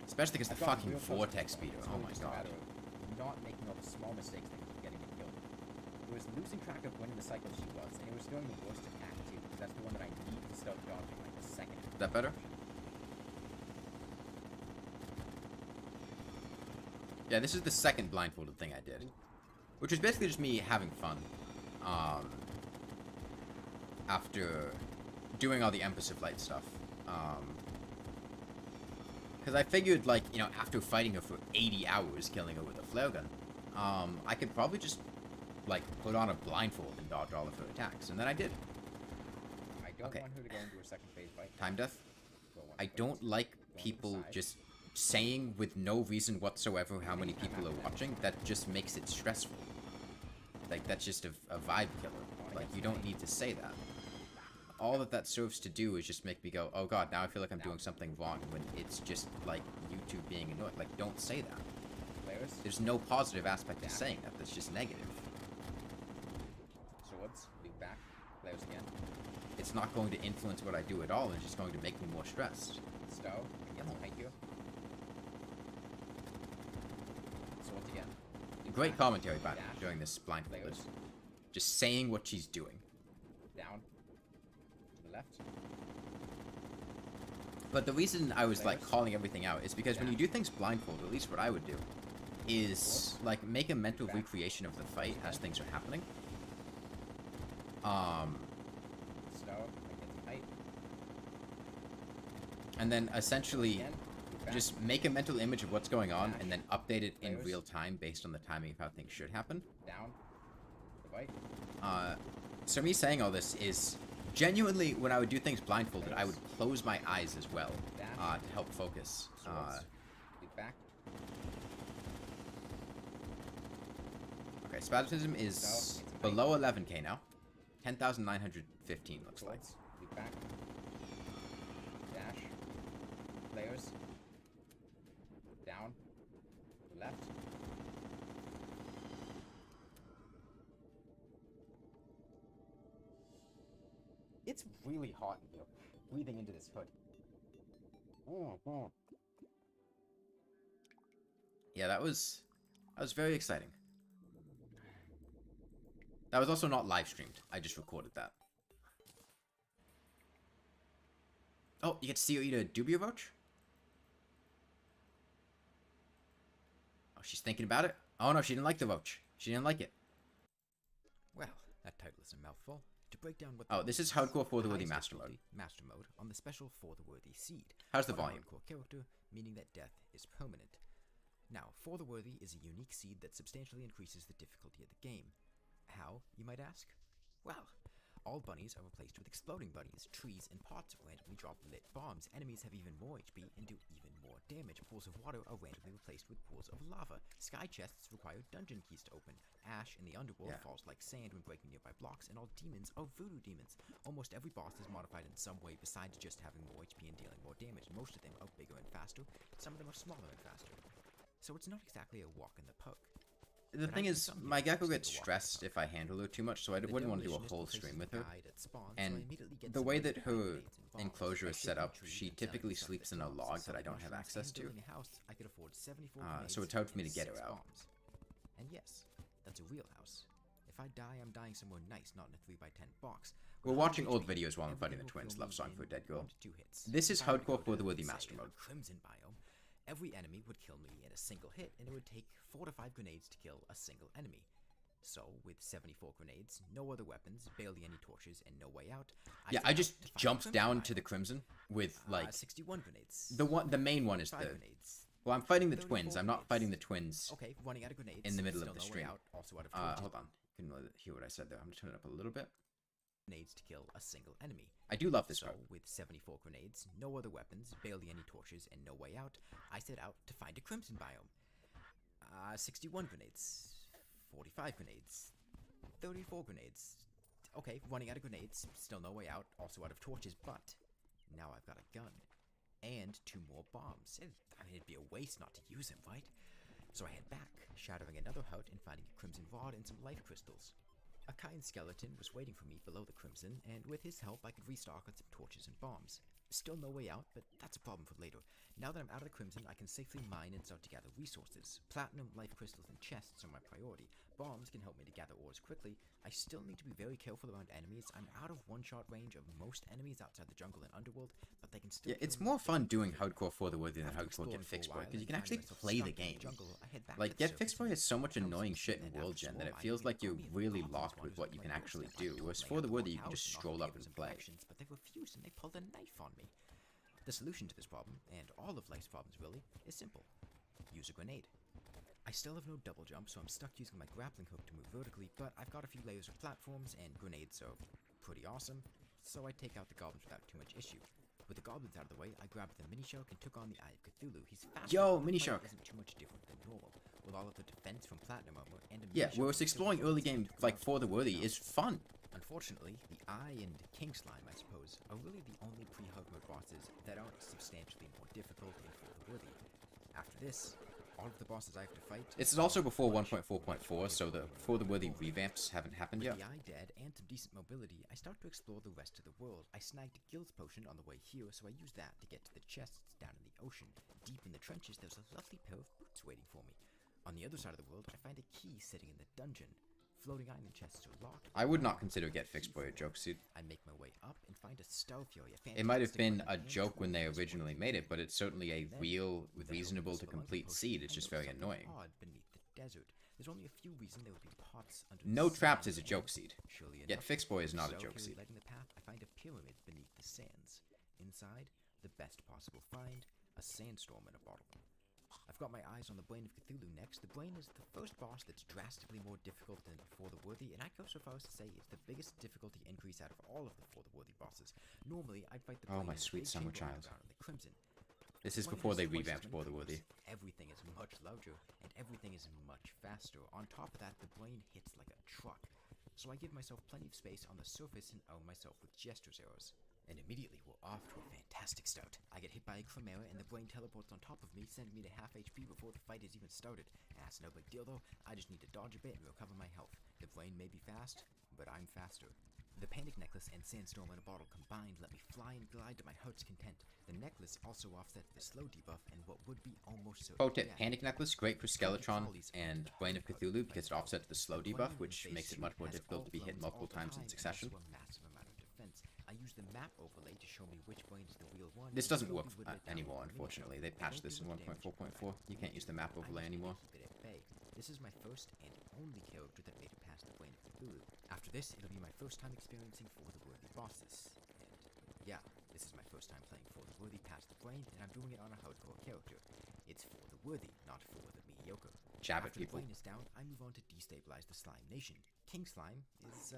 Especially because the fucking vortex speeder. Oh my god. Not making all the small mistakes that keep getting me killed. It was losing track of when in the cycle she was, and it was doing the worst attack too, because that's the one that I need to start dodging like the second. Is that better? Yeah, this is the second blindfolded thing I did. Which was basically just me having fun. After doing all the Empress of Light stuff. Because I figured, like, you know, after fighting her for 80 hours, killing her with a flare gun, I could probably just, like, put on a blindfold and dodge all of her attacks. And then I did. I don't want her to go into her second phase fight. Time death. I don't like people just saying with no reason whatsoever how many people are watching. That just makes it stressful. Like, that's just a vibe killer. Like, you don't need to say that. All that serves to do is just make me go, oh god, now I feel like I'm doing something wrong, when it's just, like, YouTube being annoyed. Like, don't say that. There's no positive aspect to saying that. That's just negative. Swords, loop back, players again. It's not going to influence what I do at all, it's just going to make me more stressed. Stow, get some height here. Swords again. Great commentary by during this blindfolded. Just saying what she's doing. Down. To the left. But the reason I was, like, calling everything out is because when you do things blindfolded, at least what I would do, is, like, make a mental recreation of the fight as things are happening. Stow, get some height. And then essentially just make a mental image of what's going on and then update it in real time based on the timing of how things should happen. Down. The bite. So me saying all this is genuinely, when I would do things blindfolded, I would close my eyes as well to help focus. Loop back. Okay, Spastism is below 11k now. 10,915 looks like. Loop back. Dash. Players. Down. Left. It's really hot in here. Breathing into this hood. Oh. Yeah, that was very exciting. That was also not live streamed. I just recorded that. Oh, you get to see her eat a Dubia Roach? Oh, she's thinking about it? Oh no, she didn't like the Roach. She didn't like it. Well, that title is a mouthful. To break down what Oh, this is hardcore for the worthy master mode. Master mode on the special For the Worthy seed. How's the volume? Hardcore character, meaning that death is permanent. Now, For the Worthy is a unique seed that substantially increases the difficulty of the game. How, you might ask? Well, all bunnies are replaced with exploding bunnies. Trees and pots randomly drop lit bombs. Enemies have even more HP and do even more damage. Pools of water are randomly replaced with pools of lava. Sky chests require dungeon keys to open. Ash in the underworld falls like sand when breaking nearby blocks, and all demons are voodoo demons. Almost every boss is modified in some way besides just having more HP and dealing more damage. Most of them are bigger and faster. Some of them are smaller and faster. So it's not exactly a walk in the park. The thing is, my Gecko gets stressed if I handle her too much, so I wouldn't want to do a whole stream with her. And the way that her enclosure is set up, she typically sleeps in a log that I don't have access to. So it's hard for me to get her out. And yes, that's a real house. If I die, I'm dying somewhere nice, not in a 3x10 box. We're watching old videos while I'm fighting the twins. Love song for a dead girl. This is hardcore for the worthy master mode. Crimson biome. Every enemy would kill me in a single hit, and it would take 4 to 5 grenades to kill a single enemy. So, with 74 grenades, no other weapons, barely any torches, and no way out, I just jumped down to the Crimson with, like... 61 grenades. The main one is the... Grenades. Well, I'm fighting the twins. I'm not fighting the twins okay, running out of grenades, in the middle of no the stream. Out, also out of hold on. Couldn't really hear what I said there. I'm gonna turn it up a little bit. Grenades to kill a single enemy. I do love this so, part. With 74 grenades, no other weapons, barely any torches, and no way out, I set out to find a Crimson biome. 61 grenades. 45 grenades. 34 grenades. Okay, running out of grenades, still no way out, also out of torches, but now I've got a gun. And 2 more bombs. It'd be a waste not to use them, right? So I head back, shadowing another hut and finding a crimson rod and some life crystals. A kind skeleton was waiting for me below the crimson, and with his help I could restock on some torches and bombs. Still no way out, but that's a problem for later. Now that I'm out of the crimson, I can safely mine and start to gather resources. Platinum, life crystals, and chests are my priority. Bombs can help me to gather ores quickly. I still need to be very careful around enemies. I'm out of one-shot range of most enemies outside the jungle and underworld, but they can still... Yeah, it's more fun doing hardcore for the worthy than hardcore Get Fixed Boy, because you can actually play the game. Like, Get Fixed Boy has so much annoying shit in World Gen that it feels like you're really locked with what you can actually do, whereas for the worthy you can just stroll up and play. But they refused and they pulled a knife on me. The solution to this problem, and all of life's problems really, is simple. Use a grenade. I still have no double jump, so I'm stuck using my grappling hook to move vertically, but I've got a few layers of platforms, and grenades are pretty awesome, so I take out the goblins without too much issue. With the goblins out of the way, I grabbed the mini shark and took on the Eye of Cthulhu. He's fast. Yo, mini shark isn't too much different than normal, with all of the defense from platinum armor and a yeah, whereas exploring early game like for the worthy is fun. Unfortunately, the Eye and King Slime, I suppose, are really the only pre-hug mode bosses that aren't substantially more difficult in For the Worthy. After this, all of the bosses I have to fight... This is also before 1.4.4, so the For the Worthy revamps haven't happened yet. With the Eye dead and some decent mobility, I start to explore the rest of the world. I snagged a Guild's Potion on the way here, so I use that to get to the chests down in the ocean. Deep in the trenches, there's a lovely pair of boots waiting for me. On the other side of the world, I find a key sitting in the dungeon. Floating iron chests are locked. I would not consider Get Fixed Boy a joke, Seed. I make my way up and find a Star Fury. It might have been a joke when they originally made it, but it's certainly a real, reasonable to complete seed. It's just very annoying. Beneath the desert. There's only a few reasons there would be pots under No traps is a joke, Seed. Get enough, Fixed Boy is not a joke, Seed. Lighting the path, I find a pyramid beneath the sands. Inside, the best possible find, a sandstorm in a bottle. I've got my eyes on the Brain of Cthulhu next. The Brain is the first boss that's drastically more difficult than For the Worthy, and I go so far as to say it's the biggest difficulty increase out of all of the For the Worthy bosses. Normally, I'd fight the Brain my in sweet big summer chamber child. around the Crimson. This is When before it they has so much revamped For the strength Worthy. boost, everything is much larger, and everything is much faster. On top of that, the Brain hits like a truck. So I give myself plenty of space on the surface and arm myself with Jester's arrows. And immediately we're off to a fantastic start. I get hit by a Chimera and the Brain teleports on top of me, sending me to half HP before the fight has even started. That's no big deal though, I just need to dodge a bit and recover my health. The Brain may be fast, but I'm faster. The Panic Necklace and Sandstorm in a bottle combined let me fly and glide to my heart's content. The necklace also offsets the slow debuff and what would be almost certain Pro tip, Panic Necklace, great for Skeletron and Brain of Cthulhu because it offsets the slow debuff, which makes it much more difficult to be hit multiple times in succession. I use the map overlay to show me which brain is the real one. This doesn't work anymore, unfortunately. They patched this in 1.4.4. You can't use the map overlay anymore. This is my first and only character that made it past the Brain of Cthulhu. After this, it'll be my first time experiencing For the Worthy bosses. And yeah, this is my first time playing For the Worthy past the Brain, and I'm doing it on a hardcore character. It's For the Worthy, not for the mediocre. Jab at After people. the Brain is down, I move on to destabilize the Slime Nation. King Slime is,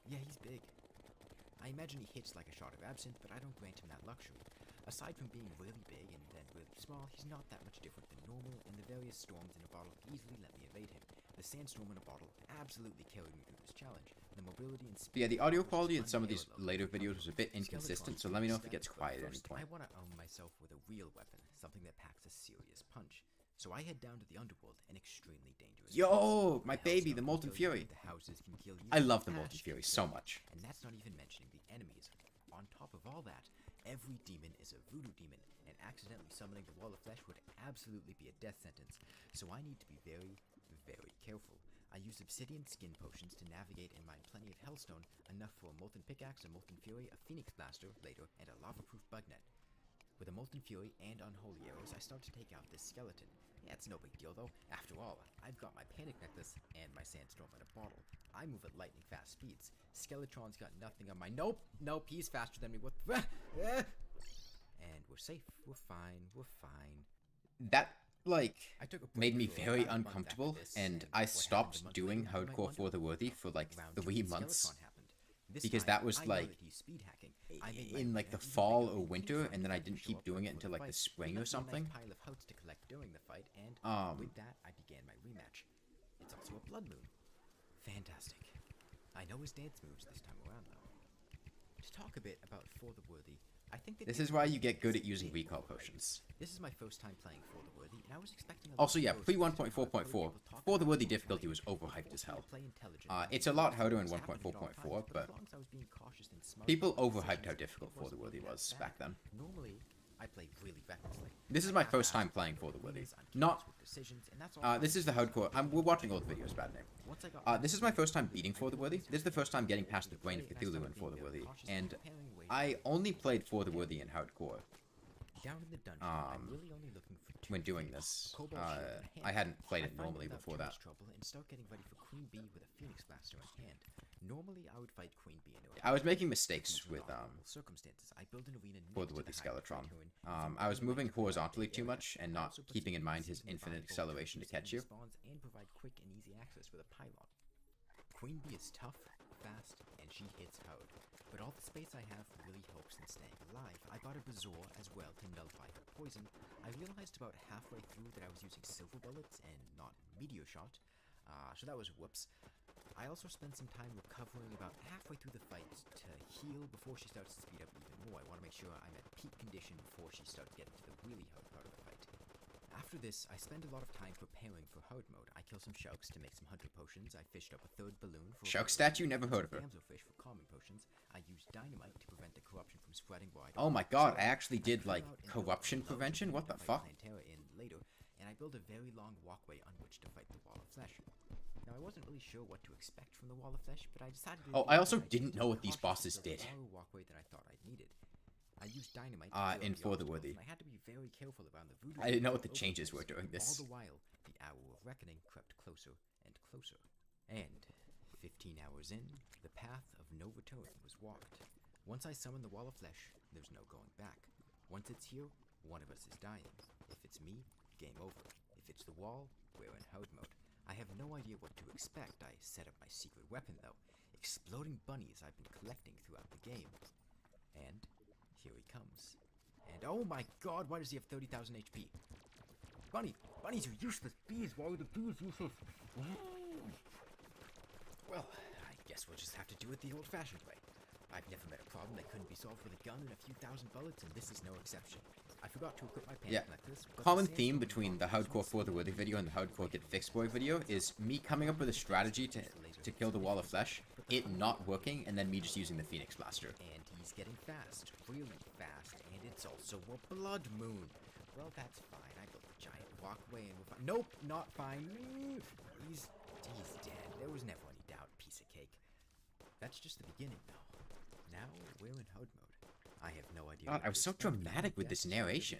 yeah, he's big. I imagine he hits like a shot of absinthe, but I don't grant him that luxury. Aside from being really big and then really small, he's not that much different than normal, and the various storms in a bottle easily let me evade him. The sandstorm in a bottle absolutely carried me through this challenge. The mobility and speed... Yeah, the audio quality in some of these later videos was a bit inconsistent, so let me know if it gets quiet at any point. I want to arm myself with a real weapon, something that packs a serious punch. So I head down to the underworld, an extremely dangerous... Yo, my baby, the Molten Fury. The houses can kill you I love the Molten Fury so much. And that's not even mentioning the enemies. on top of all that, every demon is a voodoo demon, and accidentally summoning the Wall of Flesh would absolutely be a death sentence, so I need to be very, very careful. I use obsidian skin potions to navigate and mine plenty of hellstone, enough for a molten pickaxe, a molten fury, a phoenix blaster later, and a lava-proof bug net. With a molten fury and unholy arrows, I start to take out this skeleton. Yeah, it's no big deal though. After all, I've got my panic necklace and my sandstorm in a bottle. I move at lightning fast speeds. Skeletron's got nothing on my— Nope, he's faster than me. What the— And we're safe. We're fine. That, like, I took a break made me for very about a month uncomfortable, after this, and and I what stopped happened a month doing later, you might Hardcore wonder. for the Worthy for like Round 3 two, the months. Skeletron happened. This Because time, that was, I know like, that he's speed hacking. I made my in way like the even fall bigger or than he winter, found and then I time to didn't show keep up doing it before until the like the fight. spring He or left me a something. nice pile of hearts to collect during the fight, and with that, I began my rematch. It's also a blood moon. Fantastic. I know his dance moves this time around, though. To talk a bit about For the Worthy, I think that This is why you get good at using recall potions. This is my first time playing For the Worthy, and I was expecting a Also, yeah, lot of pre growth as to how 1.4.4, people talk For the about Worthy it. difficulty was overhyped as hell. Play intelligent. It's a lot harder in This happened at all 1.4.4, times, but as long as I was being cautious and smart people about my overhyped how decisions, difficult it For the wasn't Worthy really that was bad. back then. Normally, I play really recklessly. This is I my have first to time ask playing for For the Worthy. arenas, I'm Not, careless with decisions, and that's all this is the hardcore. We're watching old videos, bad name. Once I got This is my first time beating For the Worthy. This is the first time getting past the Brain of Cthulhu in For the Worthy, and I only played For the Worthy in hardcore. down in the dungeon, I'm really only looking for two when doing things. this. Cobalt shield in hand. I hadn't played I it find normally without before too that. much trouble and start getting ready for Queen Bee with a Phoenix Blaster in hand. Normally, I would fight Queen Bee in a I was making mistakes with circumstances. I build an arena For next the to Worthy the high Skeletron. turn, I was moving horizontally too area. much and I not also put keeping in some mind his seasoned infinite Bible acceleration to to catch you. spawns and provide quick and easy access with a pylon. Queen Bee is tough, fast, and she hits hard. But all the space I have really helps in staying alive. I bought a Bazoar as well to nullify her poison. I realized about halfway through that I was using silver bullets and not meteor shot, so that was whoops. I also spent some time recovering about halfway through the fight to heal before she starts to speed up even more. I want to make sure I'm at peak condition before she starts getting to the really hard part of the fight. After this, I spend a lot of time preparing for hard mode. I kill some sharks to make some hunter potions. I fished up a third balloon for Shark statue? Never heard of her. damselfish for calming potions. I used dynamite to prevent the corruption from spreading wide. Oh my god, I actually did like corruption prevention? What the fuck? In later, and I built a very long walkway on which to fight the Wall of Flesh. Now, I wasn't really sure what to expect from the Wall of Flesh, but I decided to I also didn't know what these bosses did. Walkway that I thought I needed. I used dynamite in For the Worthy. and I had to be very careful around the voodoo. I didn't know what the over changes place. were during this. All the while, the hour of reckoning crept closer and closer. And 15 hours in, the path of no return was walked. Once I summon the Wall of Flesh, there's no going back. Once it's here, one of us is dying. If it's me, game over. If it's the wall, we're in hard mode. I have no idea what to expect. I set up my secret weapon, though. Exploding bunnies I've been collecting throughout the game. And here he comes. And oh my god, why does he have 30,000 HP? Bunnies are useless. Bees, why are the bees useless? Well, I guess we'll just have to do it the old-fashioned way. I've never met a problem that couldn't be solved with a gun and a few thousand bullets, and this is no exception. I forgot to equip my panic necklace. Common theme between the hardcore For the Worthy video and the hardcore Get Fixed Boy video is me coming up with a strategy to kill the Wall of Flesh, it not working, and then me just using the Phoenix Blaster. And he's getting fast, really fast, and it's also a blood moon. Well, that's fine. I built a giant walkway and we're fine. Nope, not fine. He's dead. There was never any doubt. Piece of cake. That's just the beginning, though. Now we're in hard mode. I have no idea. God, I was so dramatic with this narration.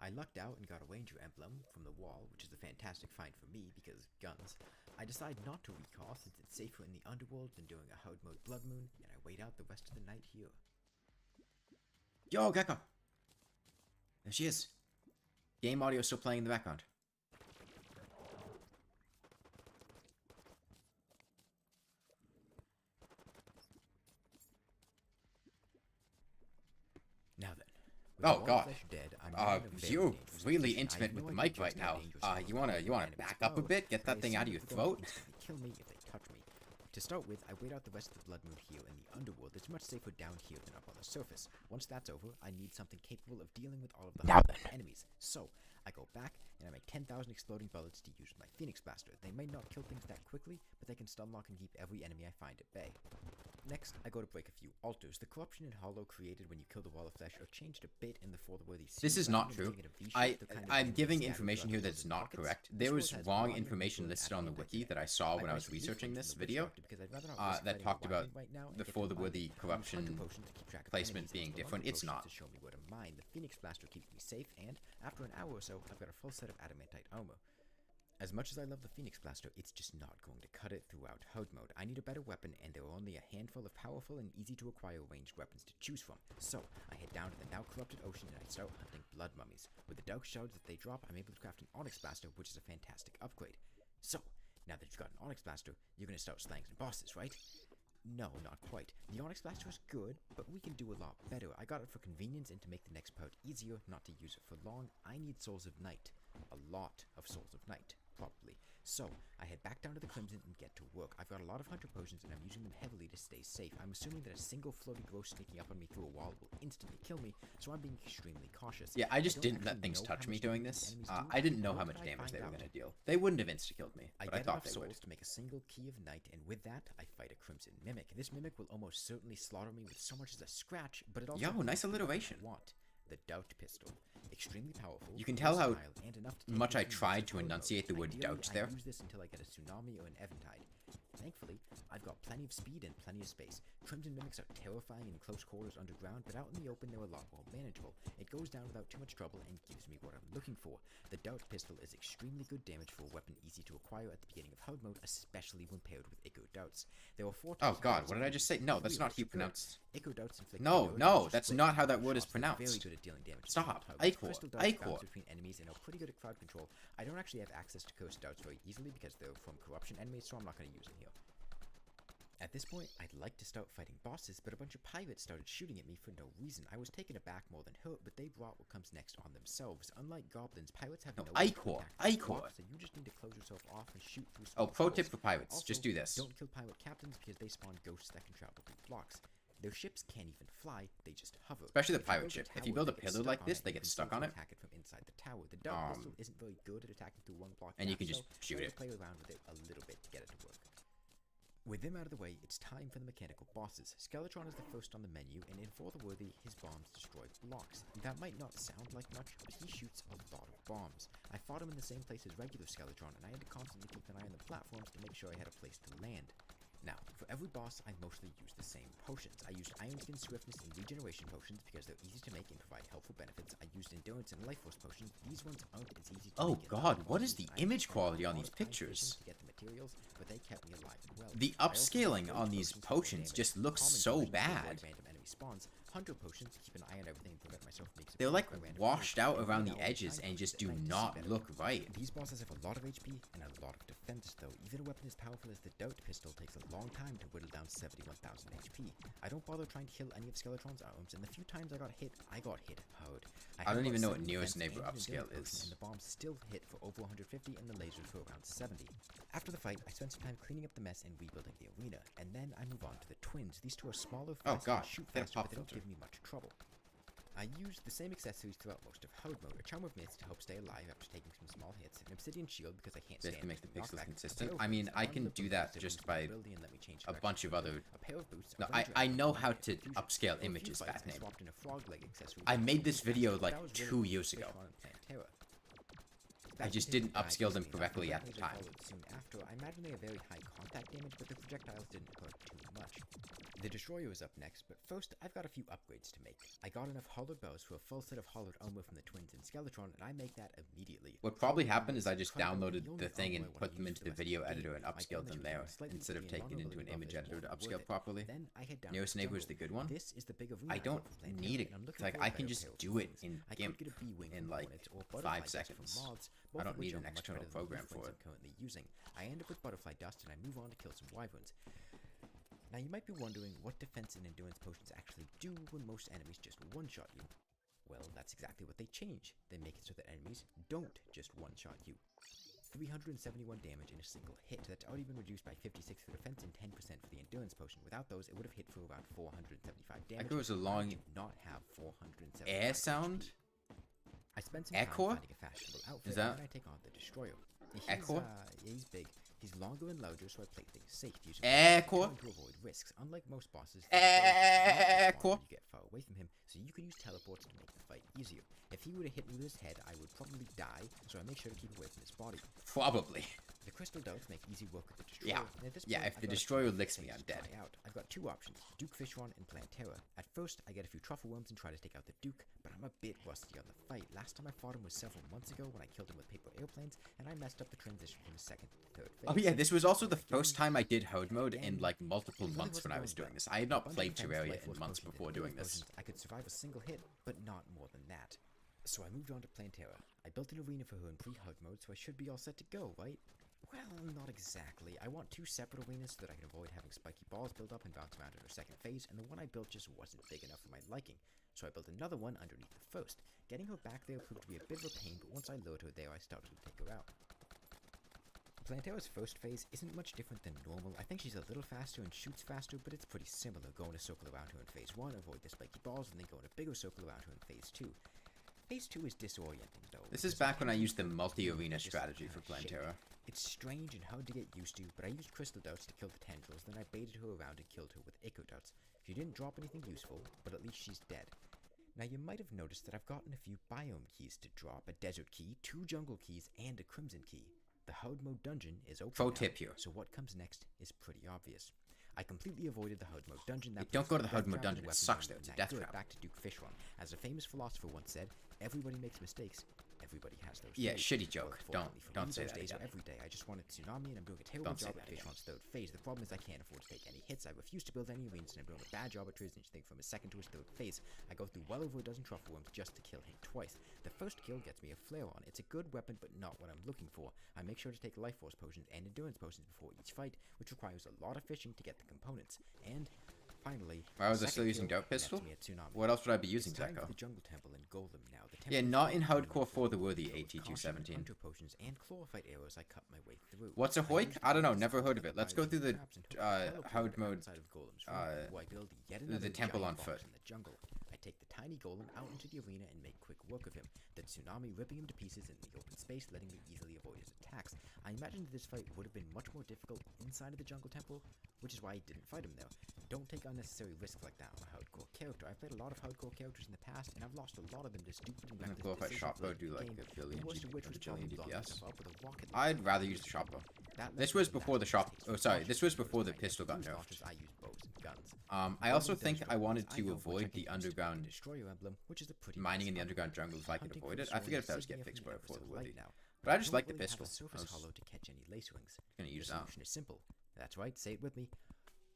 I lucked out and got a ranger emblem from the wall, which is a fantastic find for me because guns. I decide not to recall since it's safer in the underworld than doing a hard mode blood moon, and I wait out the rest of the night here. Yo, Gecko! There she is. Game audio still playing in the background. Now then. Oh god. You're really intimate with the mic right now. You wanna back up a bit? Get that thing out of your throat? Kill me if they touch me. To start with, I wait out the rest of the blood moon here in the underworld. It's much safer down here than up on the surface. Once that's over, I need something capable of dealing with all of the enemies. So, I go back and I make 10,000 exploding bullets to use with my Phoenix Blaster. They may not kill things that quickly, but they can stun lock and keep every enemy I find at bay. Next, I go to break a few altars. The corruption in Hollow created when you kill the wall of flesh are changed a bit in the Forthworthy series. This is not true. I'm giving information here that's not correct. There was wrong information listed on the wiki that I saw when I was researching this video that talked about the Forthworthy corruption placement being different. It's not. To show me where to mine. The Phoenix Blaster keeps me safe, and after an hour or so, I've got a full set of adamantite armor. As much as I love the Phoenix Blaster, it's just not going to cut it throughout HUD mode. I need a better weapon, and there are only a handful of powerful and easy to acquire ranged weapons to choose from. So, I head down to the now corrupted ocean and I start hunting blood mummies. With the dark shards that they drop, I'm able to craft an Onyx Blaster, which is a fantastic upgrade. So, now that you've got an Onyx Blaster, you're going to start slaying some bosses, right? No, not quite. The Onyx Blaster is good, but we can do a lot better. I got it for convenience and to make the next part easier, not to use it for long. I need Souls of Night. A lot of Souls of Night. Probably. So, I head back down to the Crimson and get to work. I've got a lot of Hunter Potions and I'm using them heavily to stay safe. I'm assuming that a single floaty growth sneaking up on me through a wall will instantly kill me, so I'm being extremely cautious. Yeah, I just didn't let things touch me doing this. I didn't know how much damage they were going to deal. They wouldn't have insta-killed me, but I thought they would. To make a single Key of Night, and with that, I fight a Crimson Mimic. This Mimic will almost certainly slaughter me with so much as a scratch, but it also... Yo, nice alliteration. The Doubt Pistol. Extremely powerful. You can tell how much I tried to enunciate the word doubt there. I use this until I get a tsunami or an eventide. Thankfully, I've got plenty of speed and plenty of space. Crimson Mimics are terrifying in close quarters underground, but out in the open they're a lot more manageable. It goes down without too much trouble and gives me what I'm looking for. The Doubt Pistol is extremely good damage for a weapon easy to acquire at the beginning of HUD mode, especially when paired with Ichor Doubts. There are 4 Oh god, what did I just say? No, that's not how you pronounce... Ichor Doubts inflict... No, that's not how that word is pronounced. Very good at dealing damage. Stop. Ichor. Between enemies and are pretty good at crowd control. I don't actually have access to Cursed Doubts very easily because they're from corruption enemies, so I'm not going to use them here. At this point, I'd like to start fighting bosses, but a bunch of pirates started shooting at me for no reason. I was taken aback more than hurt, but they brought what comes next on themselves. Unlike goblins, pirates have no Ichor. So you just need to close yourself off and shoot through small pro tip holes. for pirates, Also, just do this. Don't kill pirate captains because they spawn ghosts that can travel through blocks. Their ships can't even fly, they just hover. Especially the pirate ship. If you build a pillar like this, they get stuck on it. Attack it from inside the tower. The Dark Pistol isn't very good at attacking through one block. And you can just shoot it. Play around with it a little bit to get it to work. With them out of the way, it's time for the mechanical bosses. Skeletron is the first on the menu, and in Forthworthy, his bombs destroy blocks. That might not sound like much, but he shoots a lot of bombs. I fought him in the same place as regular Skeletron, and I had to constantly keep an eye on the platforms to make sure I had a place to land. Now, for every boss, I mostly use the same potions. I used Iron Skin, Swiftness, and Regeneration potions because they're easy to make and provide helpful benefits. I used Endurance and Life Force potions. These ones aren't as easy to make. Oh god, what is the image quality on these pictures? To get the materials, but they kept me alive and well. The upscaling on these potions just looks so bad. Random enemy spawns. Hunter potions to keep an eye on everything and prevent myself from being They're like washed out around the edges and just do not look right. These bosses have a lot of HP and a lot of defense though. Even a weapon as powerful as the Doubt Pistol takes a long time to whittle down 71,000 HP. I don't bother trying to kill any of Skeletron's arms, and the few times I got hit hard. I don't even know what nearest neighbor upscale is. And the bombs still hit for over 150 and the lasers for around 70. After the fight, I spent some time cleaning up the mess and rebuilding the arena, and then I move on to the twins. These two are smaller, faster, and shoot faster, but they don't give me much trouble. I used the same accessories throughout most of HUD mode, a Charm of Mist to help stay alive after taking some small hits, an Obsidian Shield because I can't stand to make the pixels knockback, consistent. I mean, I can do that just by a bunch of other... a pair of boots, No, I know how to upscale images, Batman. I made this video like 2 years ago. I just didn't upscale them correctly at the time. Soon after, I imagine they have very high contact damage, but the projectiles didn't hurt too much. The Destroyer is up next, but first, I've got a few upgrades to make. I got enough hollowed bows for a full set of hollowed armor from the twins and Skeletron, and I make that immediately. What probably happened is I just downloaded the thing and put them into the video editor and upscaled them there, instead of taking it into an image editor to upscale properly. Then I head down Nearest neighbor is the good one. This is the big arena I don't need it. It's like I can just do it in GIMP in like 5 seconds. I don't need an external program for it. Currently using. I end up with Butterfly Dust and I move on to kill some wyverns. Now you might be wondering what defense and endurance potions actually do when most enemies just one-shot you. Well, that's exactly what they change. They make it so that enemies don't just one-shot you. 371 damage in a single hit. That's already been reduced by 56 for defense and 10% for the endurance potion. Without those, it would have hit for around 475 damage. That goes a long I do not have 475 air sound. I spent some time finding a fashionable outfit, Is that and then I take on the Destroyer. Echo? He's big. He's longer and larger, so I play things safe, using Core. to avoid risks. Unlike most bosses, Core. you get far away from him, so you can use teleports to make the fight easier. If he were to hit me with his head, I would probably die, so I make sure to keep away from his body. Probably. The crystal darts make easy work with the destroyer. Yeah. And at this Yeah, point, if the destroyer licks me, I'm dead. I've got two options, Duke Fishron and Plantera. At first, I get a few truffle worms and try to take out the Duke, but I'm a bit rusty on the fight. Last time I fought him was several months ago when I killed him with paper airplanes, and I messed up the transition from his second to third phase. Oh yeah, this was also the first time I did horde mode in like multiple months when I was doing this. I had not played Terraria in months before doing this. I could survive a single hit, but not more than that. So I moved on to Plantera. I built an arena for her in pre-horde mode, so I should be all set to go, right? Well, not exactly. I want two separate arenas so that I can avoid having spiky balls build up and bounce around in her second phase, and the one I built just wasn't big enough for my liking, so I built another one underneath the first. Getting her back there proved to be a bit of a pain, but once I lured her there, I started to take her out. Plantera's first phase isn't much different than normal. I think she's a little faster and shoots faster, but it's pretty similar. Go in a circle around her in phase 1, avoid the spiky balls, and then go in a bigger circle around her in phase 2. Phase 2 is disorienting, though. This is back when I used the multi-arena strategy for Plantera. It's strange and hard to get used to, but I used crystal darts to kill the tendrils, then I baited her around and killed her with echo darts. She didn't drop anything useful, but at least she's dead. Now you might have noticed that I've gotten a few biome keys to drop, a desert key, 2 jungle keys, and a crimson key. The horde mode dungeon is open Pro now, tip here. so what comes next is pretty obvious. I completely avoided the horde mode dungeon. Hey, don't go to the horde mode dungeon, it sucks there, it's a death trap. Back to Duke Fishron. As a famous philosopher once said, everybody makes mistakes. Everybody has those. Yeah, days. shitty joke. Well, Don't say those that days again. are every day. I just wanted Tsunami, and I'm doing a terrible job at Fishron's third phase. The problem is I can't afford to take any hits. I refuse to build any arenas, and I'm doing a bad job at transitioning from his second to his third phase. I go through well over a dozen truffle worms just to kill him twice. The first kill gets me a flare on. It's a good weapon, but not what I'm looking for. I make sure to take life force potions and endurance potions before each fight, which requires a lot of fishing to get the components. And finally, why was I still using Dope Pistol? What else would I be using, Zeko? The jungle temple in Golem now. Yeah, not in Hardcore for the worthy AT-217. Potions and chlorophyte arrows I cut my way through. What's a hoik? I don't know, never heard of it. Let's go through the horde mode, the temple on foot. I take the tiny golem out into the arena and make quick work of him. The tsunami ripping him to pieces in the open space, letting me easily avoid his attacks. I imagined this fight would have been much more difficult inside of the jungle temple, which is why I didn't fight him there. Don't take unnecessary risks like that on a hardcore character. I've played a lot of hardcore characters in the past, and I've lost a lot of them to stupid and reckless Glorified decisions shotbow late do in the like game, a billion, the worst of which was billion blowing DPS. myself up with a rocket I'd rather use the shotbow. This was before the shop. Oh, sorry. This was before the pistol got nerfed. I use bows and guns. I also think I wanted to avoid the underground destroyer emblem, which is a pretty mining in the underground jungle if I could avoid it. I forget if that was get fixed by before the worthy. But I just like the pistol. I was hollow to catch any lace wings. gonna use the that. solution is simple. That's right. Say it with me.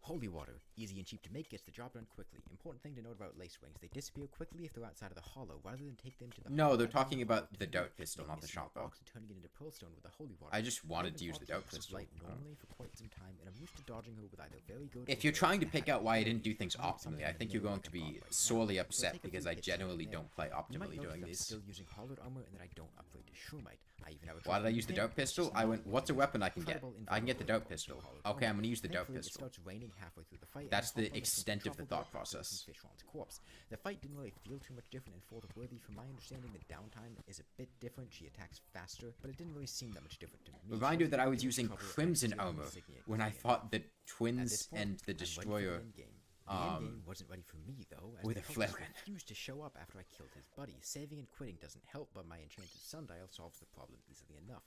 Holy water, easy and cheap to make, gets the job done quickly. Important thing to note about lace wings, they disappear quickly if they're outside of the hollow, rather than take them to the No, they're talking about the Dope Pistol, not the shotbow. Turning it into pearlstone with the holy water. I just wanted to use the Dope Pistol. Normally for quite some time, and I'm used to dodging her with either very good. If you're trying to pick out why I didn't do things optimally, I think you're going to be sorely upset because I generally don't play optimally doing these. Still using hollowed armor, and that I don't upgrade to Shroomite. I even have a Why did I use the Dope Pistol? I went, what's a weapon I can get? I can get the Dope Pistol. Okay, I'm gonna use the Dope Pistol. It starts raining halfway through the fight. That's the extent of the thought process. The fight didn't really feel too much different in Fourth Worthy. From my understanding, the downtime is a bit different. She attacks faster, but it didn't really seem that much different to me. Reminder that I was using Crimson armor when I fought the twins and the destroyer. The endgame wasn't ready for me though, as with the a flare gun. refused to show up after I killed his buddy. Saving and quitting doesn't help, but my enchanted sundial solves the problem easily enough.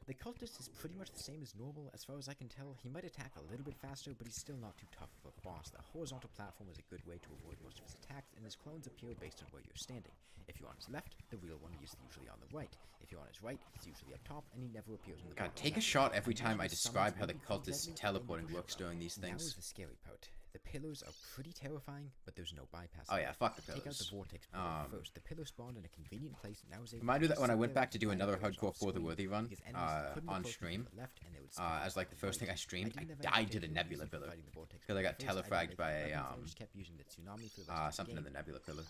The cultist is pretty much the same as normal, as far as I can tell. He might attack a little bit faster, but he's still not too tough of a boss. The horizontal platform is a good way to avoid most of his attacks, and his clones appear based on where you're standing. If you're on his left, the real one is usually on the right. If you're on his right, he's usually up top, and he never appears on the God, bottom take a left. shot every time I Usually describe how the summons cultist deadly, teleporting and works during these Now is things. the scary part. The pillars are pretty terrifying, but there's no bypass. Oh yeah, fuck the Take out the pillars. vortex pillar first. The pillar spawned in a convenient place, and I was able Reminder to that when I sit went there back to do and another fire hardcore off for the screen, worthy run because enemies couldn't on approach me stream, from the left, and they would spam as like the first thing I streamed, I didn't have died any to the difficulty Nebula pillar fighting the vortex because I got pillar first. I telefragged didn't by make a weapons, I just kept using the tsunami for the rest of the something in game. the Nebula pillar.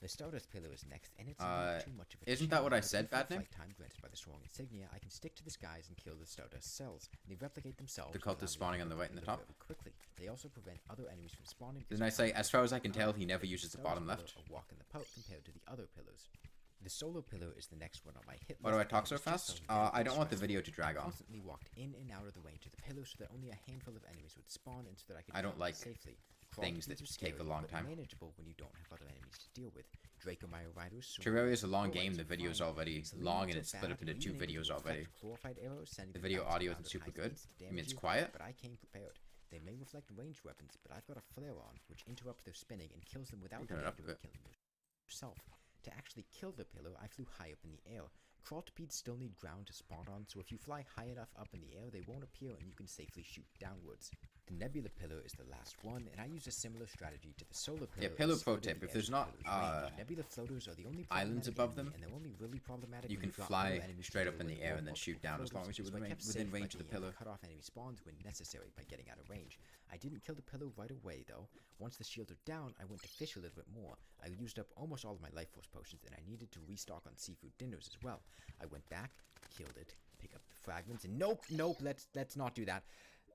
The Stardust pillar is next, and it's not too much of a Isn't that what I challenge, said, but Badnik? with fight time granted by the strong insignia, I can stick to the skies and kill the Stardust cells. They replicate themselves. The but allow me cultist to spawning on the recover right and the top. very quickly. They also prevent other enemies from spawning. Didn't I say, as far as I can tell, he never uses the bottom left? A walk in the park compared to the other pillars. The solo pillar is the next one on my hit list. Why do I talk so and it was fast? just so I don't want the stressful. video to drag I on. constantly walked in and out of the range of the pillar so that only a handful of enemies would spawn and so that I could I don't kill them like safely. things that take a long time. Manageable when you don't have other enemies to deal with. Draco Mayo Riders. Terraria is a long game. The video's already long and it's split up into 2 videos already. The video audio isn't super good. You mean it's quiet? But I came prepared. They may reflect ranged weapons, but I've got a flare on, which interrupts their spinning and kills them without the Turn it up a danger of bit. killing yourself. To actually kill the pillar, I flew high up in the air. Crawltipedes still need ground to spawn on, so if you fly high enough up in the air, they won't appear and you can safely shoot downwards. The nebula pillar is the last one, and I use a similar strategy to the solar pillar. Yeah, pillar and pro splitting tip, the if there's edge of not, the pillar's range. Nebula floaters are the only islands problematic above enemy, them, and they're only really problematic you when can you've got fly other enemies to straight deal up in with the air or and then multiple shoot down as long as floaters, you're so I kept within safe by range of the being able pillar. to cut off enemy spawns when necessary by getting out of range. I didn't kill the pillar right away though. Once the shields are down, I went to fish a little bit more. I used up almost all of my life force potions and I needed to restock on seafood dinners as well. I went back, killed it, pick up the fragments, and nope, let's not do that.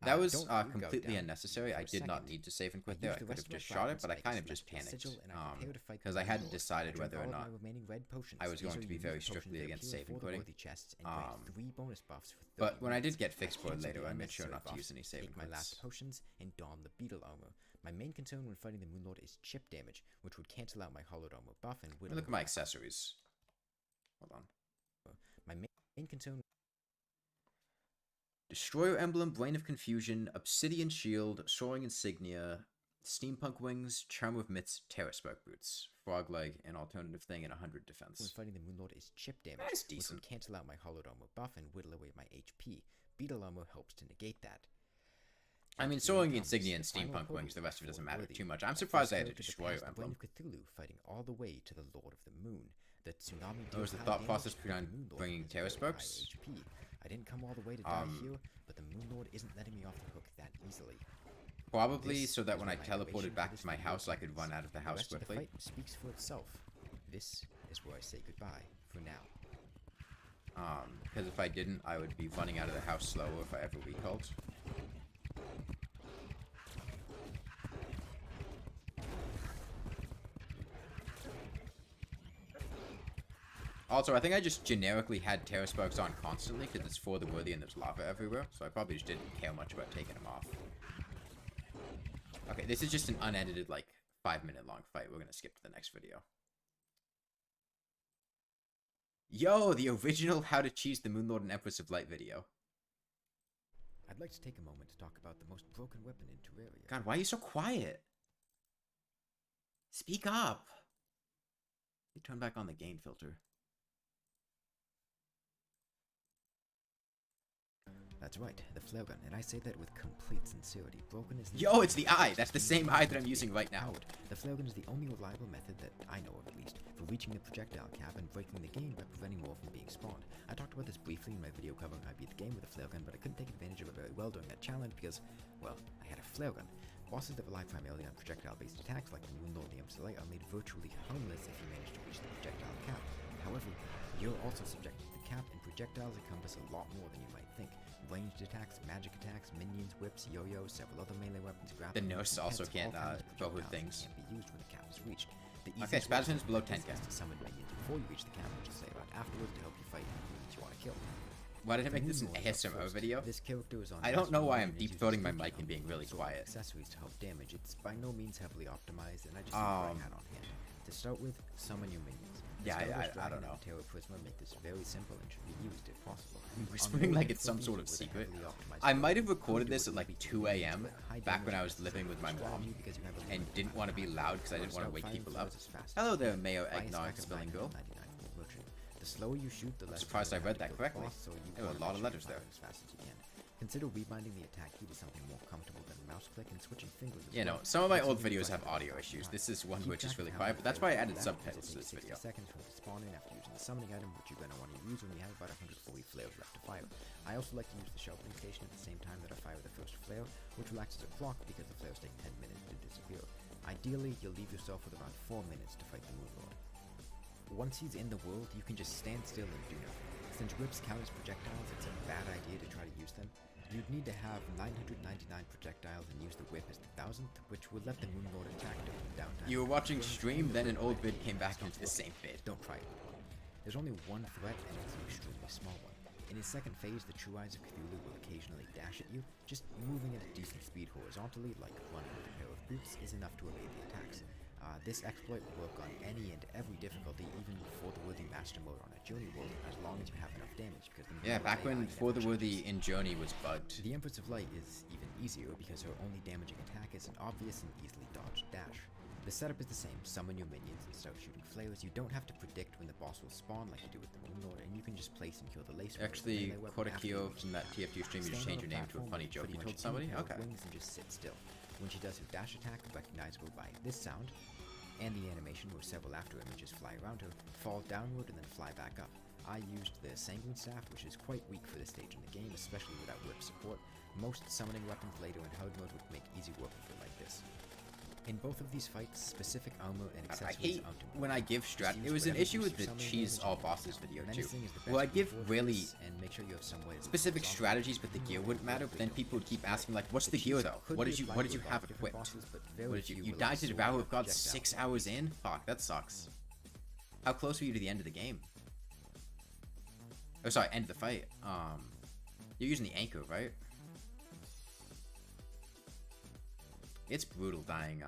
That was Don't you go completely down unnecessary. for I a did not second. need to save and quit I there. I used the could rest have of just my shot it, fragments but I to make kind a of just celestial panicked. sigil, and I prepared to fight Because the I hadn't Lord. decided I drank whether or all of not my remaining red potions. I was going These to are be very unique potions strictly that against appear save and for the quitting. worthy chests and grant 3 bonus buffs for 30 But when I did minutes. get fixed for it canceled later, the I made sure unnecessary not to buffs, use any save and take my quits. last potions, and don the beetle armor. My main concern when fighting the Moonlord is chip damage, which would cancel out my hollowed armor buff and would. Look at my accessories. Hold on. My main concern. Destroyer Emblem, Brain of Confusion, Obsidian Shield, Soaring Insignia, Steampunk Wings, Charm of Mitts, Terraspark Boots, Frog Leg, an alternative thing, and 100 When defense. fighting the Moonlord is chip damage, That's which decent. would cancel out my hollowed armor buff and whittle away my HP. Beetle armor helps to negate that. I mean, And Soaring here comes Insignia and the final Steampunk hurdle Wings, the rest of it doesn't matter worthy. too much. I'm I surprised first I had a failed to Destroyer pass the Brain Emblem. of Cthulhu, fighting all the way to the Lord of the Moon. The tsunami What was the deals thought high process damage, but behind the Moonlord bringing has very Terrasparks? high HP. I didn't come all the way to die here, but the Moonlord isn't letting me off the hook that easily. Probably This so that is when I where my narration teleported for back this to my video house, I could ends. run out of the The house rest of the quickly. fight speaks for itself. This is where I say goodbye for now. Because if I didn't, I would be running out of the house slower if I ever recalled. Also, I think I just generically had Terrasparks on constantly because it's for the worthy and there's lava everywhere, so I probably just didn't care much about taking them off. Okay, this is just an unedited, like, 5-minute long fight. We're gonna skip to the next video. Yo, the original How to Cheese the Moonlord and Empress of Light video. I'd like to take a moment to talk about the most broken weapon in Terraria. God, why are you so quiet? Speak up. You turn back on the gain filter. That's right, the flare gun, and I say that with complete sincerity. Broken is the Yo, it's the eye. That's the same eye that I'm using right now. The flare gun is the only reliable method that I know of, at least, for reaching the projectile cap and breaking the game by preventing more from being spawned. I talked about this briefly in my video covering how I beat the game with a flare gun, but I couldn't take advantage of it very well during that challenge because, well, I had a flare gun. Bosses that rely primarily on projectile-based attacks like the Moonlord and the Empress of Light are made virtually harmless if you manage to reach the projectile cap. However, you're also subjected to the cap, and projectiles encompass a lot more than you might think. Ranged attacks, magic attacks, minions, whips, yo-yos, several other melee weapons, grappling. The nurse also can't go with things. Can be used when the cap is reached. The Okay, easiest way Spazzin's to below fight 10k. is to summon minions before you reach the cap, which I'll say about afterwards to help you fight enemies you want to kill. Why did I The make this an Moonlord up ASMR first. video? This character is on I don't know why I'm Master deep Minions, throating my uses mic and being really sorts of quiet. accessories to help damage. It's by no means heavily optimized, and I just use what I had on hand. To start with, summon your minions. The Yeah, Stardust I Dragon don't know. and the Terror Prisma make this very simple and should be used if possible. Whispering On like low it's some sort of difficulty secret. with a heavily optimized I might have build, recorded you this at would like be 2 a.m. high back when I damage was living with my mom strategy because you have a and limited didn't time. want to be loud because I didn't want to Start wake firing people up. flares as fast as Hello you there, can. Mayo Buy a Eggnog stack of Spilling Girl. 999 from the merchant. The slower you shoot, the less surprised time I read you have that to kill the correctly. boss, so you There were a wanna lot make of sure letters you fire there. as fast as you can. Consider rebinding the attack key to something more comfortable than mouse click and switching fingers as You know, well. some of my That's old easy to videos fight have with audio the issues. time. This is one Keep which is track really of how quiet, many but that's why I players added you have, subtitles because to it this takes video. 60 seconds from the spawn in after using the summoning item, which you're going to want to use when you have about 140 flares left to fire. I also like to use the sharpening station at the same time that I fire the first flare, which will act as a clock because the flares take 10 minutes to disappear. Ideally, you'll leave yourself with around 4 minutes to fight the Moonlord. Once he's in the world, you can just stand still and do nothing. Since whips count as projectiles, it's a bad idea to try to use them. You'd need to have 999 projectiles and use the whip as the 1000th, which would let the Moonlord attack during downtime. You were watching stream, then an old vid came back into the same vid. Don't try it. There's only one threat, and it's an extremely small one. In his second phase, the True Eyes of Cthulhu will occasionally dash at you. Just moving at a decent speed horizontally, like running with a pair of boots, is enough to evade the attacks. This exploit will work on any and every difficulty, even before the Worthy Master mode on a Journey world, as long as you have enough damage. Because yeah, back when For the Worthy in Journey was bugged. The Empress of Light is even easier because her only damaging attack is an obvious and easily dodged dash. The setup is the same: summon your minions and start shooting flares. You don't have to predict when the boss will spawn like you do with the Moon Lord, and you can just place and kill the laser. Actually, Kodakio from that TF2 stream, you just changed your name to a funny joke you told somebody? Okay. Wings and just sit still. When she does her dash attack, recognizable by this sound, and the animation where several after images fly around her, fall downward and then fly back up. I used the Sanguine Staff, which is quite weak for this stage in the game, especially without whip support. Most summoning weapons later in hard mode would make easy work of her like this. In both of these fights, specific armor and accessories I hate when I give strat. It was an issue with the Cheese All Bosses video too. Well, I give really specific strategies, but the gear wouldn't matter. But then people would keep asking like, "What's the gear though? What did you have equipped? What did you died to Devour of God 6 hours in? Fuck, that sucks. How close were you to the end of the game? Oh, sorry, end of the fight. You're using the anchor, right? It's brutal dying.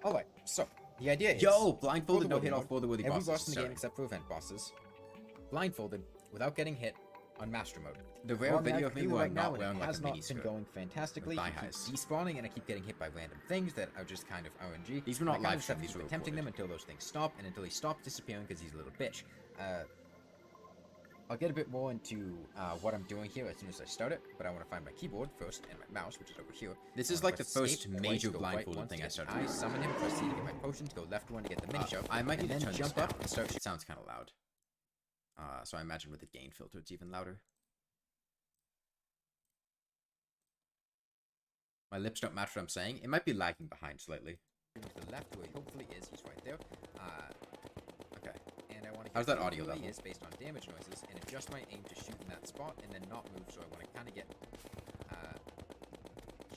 Alright, so the idea is, yo, blindfolded, no hit all For the Worthy every bosses. boss in the game except for event bosses, blindfolded without getting hit on Master Mode. The rare video of me where I'm not wearing like has a not mini been skirt. going fantastically. Thigh I keep highs. despawning and I keep getting hit by random things that are just kind of RNG. These were not And I kind live of streamed, keep these were attempting them recorded. until those things stop, and until he stops disappearing because he's a little bitch. I'll get a bit more into what I'm doing here as soon as I start it, but I want to find my keyboard first and my mouse, which is over here. This is like the first major blindfolded thing I started I doing. summon him, press C to get my potion, to go left one to get the mini shove. I might need to and then turn this jump down. up and start It sounds kind of loud. So I imagine with the gain filter, it's even louder. My lips don't match what I'm saying. It might be lagging behind slightly. to the left where he hopefully is. He's right there. Okay. And I want to How's that audio where level? he is based on damage noises and adjust my aim to shoot in that spot and then not move. So I want to kind of get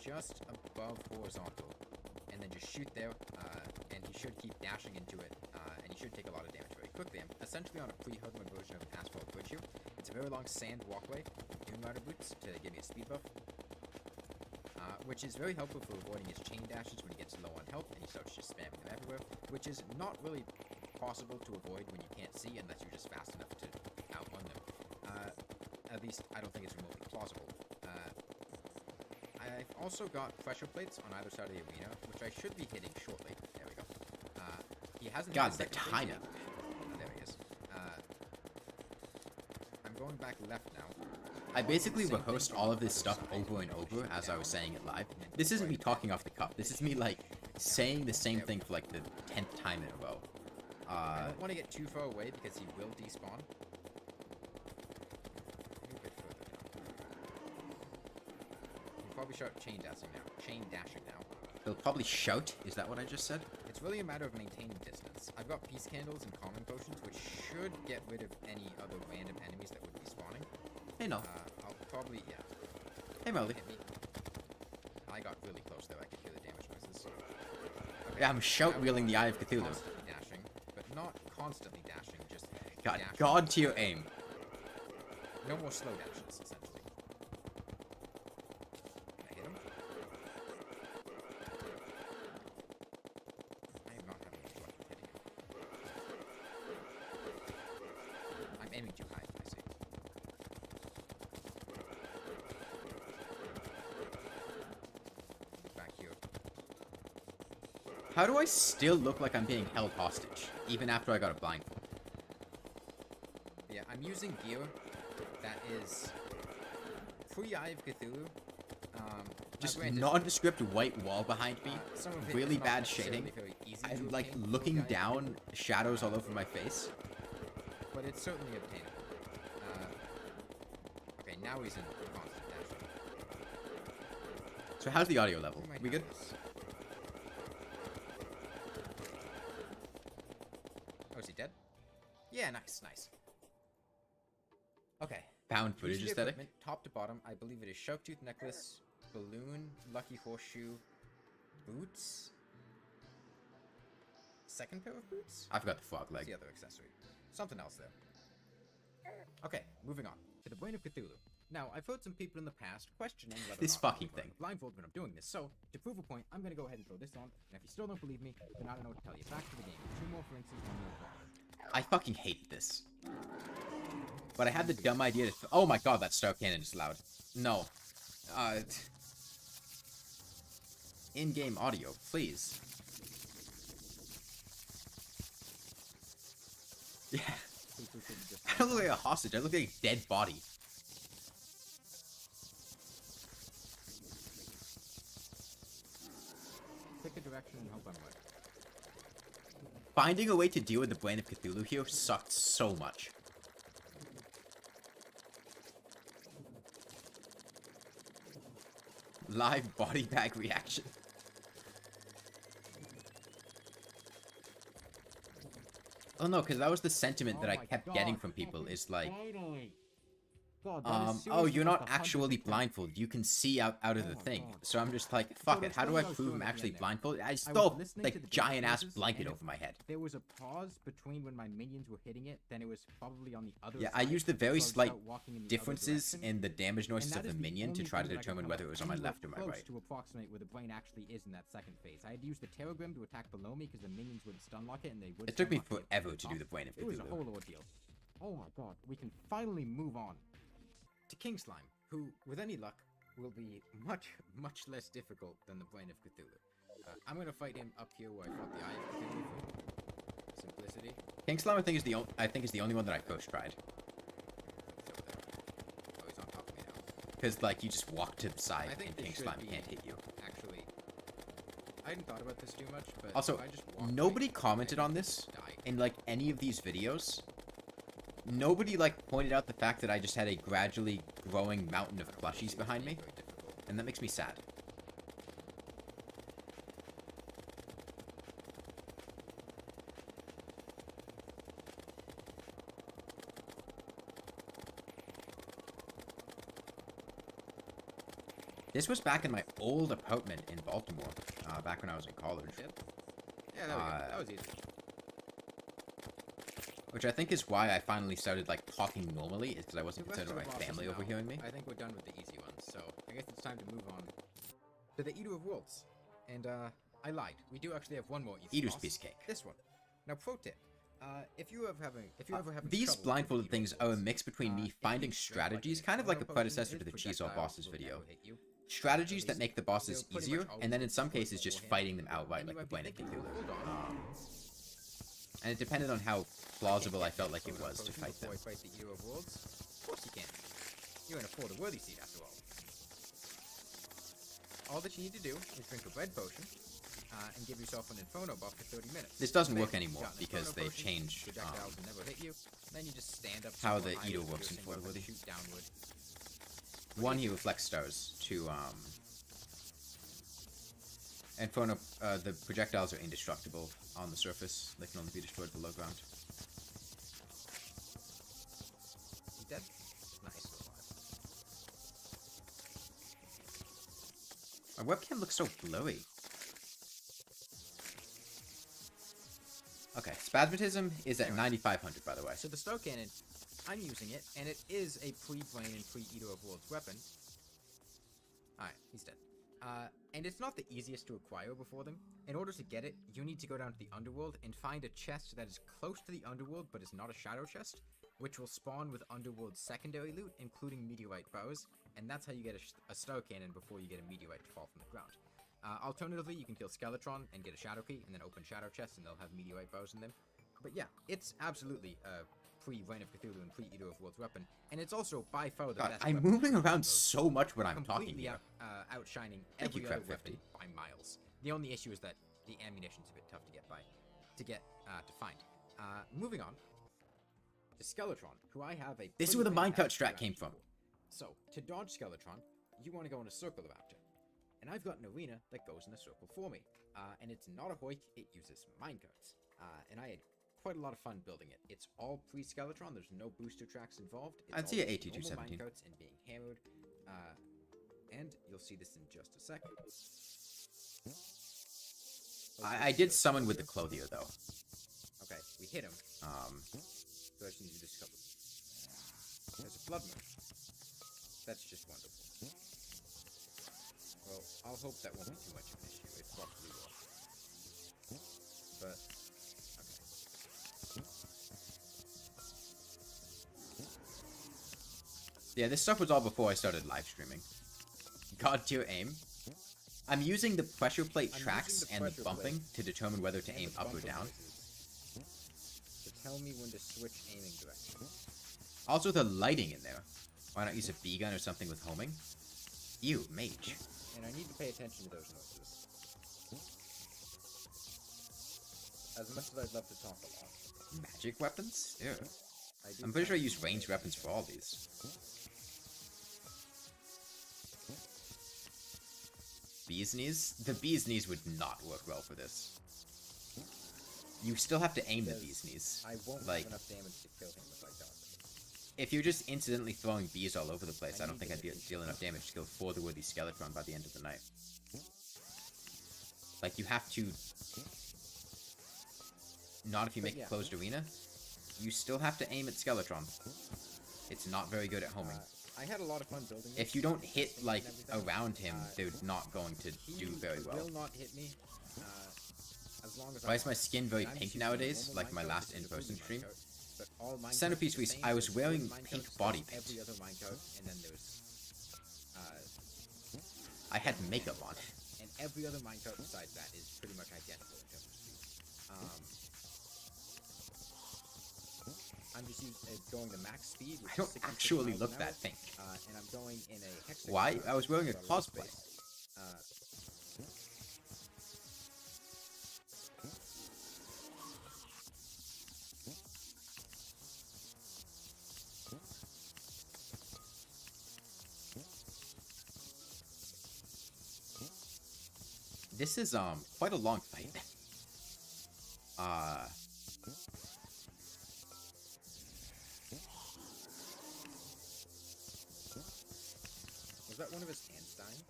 just above horizontal and then just shoot there. And he should keep dashing into it. And he should take a lot of damage very quickly. I'm essentially on a pre-hard mode version of an asphalt bridge here. It's a very long sand walkway. Doom Rider boots to give me a speed buff. Which is very helpful for avoiding his chain dashes when he gets low on health and he starts just spamming them everywhere, which is not really possible to avoid when you can't see unless you're just fast enough to outrun them. At least I don't think it's remotely plausible. I've also got pressure plates on either side of the arena, which I should be hitting shortly. There we go. He hasn't God, hit the second timing. plate yet. There he is. I'm going back left now. I basically rehearsed all of this stuff over and over as I was saying it live. This isn't me talking off the cuff. This is me, like, saying the same thing for, like, the 10th time in a row. I don't want to get too far away because he will despawn. A bit further down. He'll probably start chain dashing now. He'll probably shout. Is that what I just said? It's really a matter of maintaining distance. I've got peace candles and calming potions, which should get rid of any other random enemies that would be spawning. Hey, no. I'll probably, yeah. Hey, Melody. Hit me. I got really close there. I could hear the damage noises. Okay. Yeah, I'm shout wheeling the Eye of Cthulhu. Constantly dashing, but not constantly dashing, just God, dashing. God to your aim. No more slow dashes, essentially. Can I hit him? I am not having much luck hitting him. I'm aiming too high, I see. Back here. How do I still look like I'm being held hostage, even after I got a blindfold? Yeah, I'm using gear that is pre-Eye of Cthulhu. Just granted, nondescript white wall behind me, some of it really is not bad necessarily shading. very easy to I'm like obtain looking pre-Eye of down, shadows all over my face. Cthulhu, but it's certainly obtainable. Okay, now he's in constant dashing. So how's the audio level? might We have good? this. Oh, is he dead? Yeah, nice, nice. Okay. Found footage Usually aesthetic? equipment, top to bottom, I believe it is shark tooth necklace, balloon, lucky horseshoe, boots. Second pair of boots? I forgot the frog What's leg. the other accessory? Something else there. Okay, moving on to the Brain of Cthulhu. Now, I've heard some people in the past questioning whether This or not fucking I'm wearing thing. a blindfold when I'm doing this. So, to prove a point, I'm gonna go ahead and throw this on. And if you still don't believe me, then I don't know what to tell you. Back to the game. 2 more, for instance, 1 more. I fucking hate this. But I had the dumb idea to... Oh my god, that star cannon is loud. No. In-game audio, please. Yeah. I don't look like a hostage, I look like a dead body. Pick a direction and hope I'm right. Finding a way to deal with the Brain of Cthulhu here sucked so much. Live body bag reaction. Oh no, because that was the sentiment that I kept getting from people, is like, oh, you're not actually blindfolded, you can see out of the thing. So I'm just like, fuck it, how do I prove I'm actually blindfolded? I still have, like, giant-ass blanket over my head. There was a pause between when my minions were hitting it, then it was probably on the other Yeah, side. I used the very so I would slight start walking in the other differences direction. in the damage noises And of that the is minion to only try to thing that I could determine come whether up it was on my anywhere left or my close right. to approximate where the brain actually is in that second phase. I had to use the Terragrim to attack below me because the minions would stun lock it and they would. It took me stun lock forever it to do the Brain of It was a Cthulhu. whole ordeal. Oh my god, we can finally move on to King Slime, who, with any luck, will be much less difficult than the Brain of Cthulhu. I'm gonna fight him up here where I fought the Eye of Cthulhu for simplicity. King Slime, I think is the only one that I first tried. He's over there. Oh, he's on top of me now. Because, like, you just walk to the side I think and this King should Slime be- can't hit you. Actually, I hadn't thought about this too much, but Also, if I just walk nobody right, commented I on this die. in, like, any of these videos. Nobody, like, pointed out the fact that I just had a gradually growing mountain of plushies behind me. Very difficult. And that makes me sad. This was back in my old apartment in Baltimore, back when I was in college. Yep. Yeah, there we go. That was easy. Which I think is why I finally started, like, talking normally, is because I wasn't The rest concerned of about the my bosses family now, overhearing me. I think we're done with the easy ones, so I guess it's time to move on to the Eater of Worlds. And I lied. We do actually have one more easy Eater's boss. piece cake. This one. Now, pro tip: if you ever having These trouble with blindfolded the Eater things of are a Worlds, mix between me if you finding drink strategies, like kind of an like a Inferno predecessor potion, to the its Cheese All projectiles Bosses will video. never hit you. Strategies that least make the bosses they'll pretty easier, much and then in always some destroy cases just beforehand. fighting them outright And like you the might be Brain of thinking, Cthulhu. hold on. And it depended on how plausible I felt like it Photo was to potion fight them. before I fight the Eater of Worlds? Of course you can. You're in a Ford-worthy seat after all. All that you need to do is drink a red potion and give yourself an Inferno buff for 30 minutes. This doesn't Then work you've anymore got an because Inferno they've potion, changed projectiles will never hit you. Then you just stand up how super the high Eater with works in piercing weapon, Ford-worthy. shoot downward. One, he reflects stars. Two, Inferno, the projectiles are indestructible on the surface. They can only be destroyed below ground. He's dead? Nice, still alive. My webcam looks so blurry. Okay, Spasmatism is at 9,500, by the way. So the Star Cannon, I'm using it, and it is a pre-Brain and pre-Eater of Worlds weapon. Alright, he's dead. And it's not the easiest to acquire before them. In order to get it, you need to go down to the Underworld and find a chest that is close to the Underworld but is not a shadow chest, which will spawn with Underworld's secondary loot, including meteorite bows, and that's how you get a Star Cannon before you get a meteorite to fall from the ground. Alternatively, you can kill Skeletron and get a shadow key, and then open shadow chests, and they'll have meteorite bows in them. But yeah, it's absolutely a pre-Reign of Cthulhu and pre-Eater of Worlds weapon, and it's also by far the God, best I'm weapon moving in around mode. so much when I'm talking Completely here. Outshining Thank you, every other Crab 50. weapon by miles. The only issue is that the ammunition's a bit tough to get to find. Moving on to Skeletron, who I have a. This is pretty where the minecart fantastic strat came strategy from. for. So to dodge Skeletron, you want to go in a circle about it, and I've got an arena that goes in a circle for me. And it's not a hoik; it uses minecarts. And I had quite a lot of fun building it. It's all pre-Skeletron. There's no booster tracks involved. It's I'd see all a just normal 8217. minecarts and being hammered. And you'll see this in just a second. I did summon with the clothier, though. Okay, we hit him. So I just need to do this a couple. There's a blood moon. That's just wonderful. Well, I'll hope that won't be too much of an issue. It probably will. But, okay. Yeah, this stuff was all before I started live streaming. God tier aim. I'm using the pressure plate tracks and the bumping to determine whether to aim up or down. To tell me when to switch aiming direction. Also, the lighting in there. Why not use a B gun or something with homing? Ew, mage. And I need to pay attention to those noises. As much as I'd love to talk a lot. Magic weapons? Ew. I do I'm pretty sure I find use ranged weapons for all these. Bee's knees? The bee's knees would not work well for this. You still have to aim the bee's knees. I won't like, have enough damage to kill him if I don't. If you're just incidentally throwing bees all over the place, I don't think I'd deal enough damage to kill 4 the worthy Skeletron by the end of the night. Like, you have to... Not if you make a closed arena. You still have to aim at Skeletron. It's not very good at homing. I had a lot of fun building this. If you don't hit, like, around him, they're not going to do very well. He will not hit me, as long as Why is my skin very pink nowadays, like my last in-person stream? Centerpiece Reese, I was wearing pink body paint. Every other minecart, and then there's I had makeup on. and every other minecart besides that is pretty much identical in terms of speed. I'm just going to max speed. Which I don't is 66 actually miles look an that hour, pink. And I'm going in a hexagon. Why? I was wearing a so I lose cosplay. space. This is quite a long fight. Was that one of his hands dying?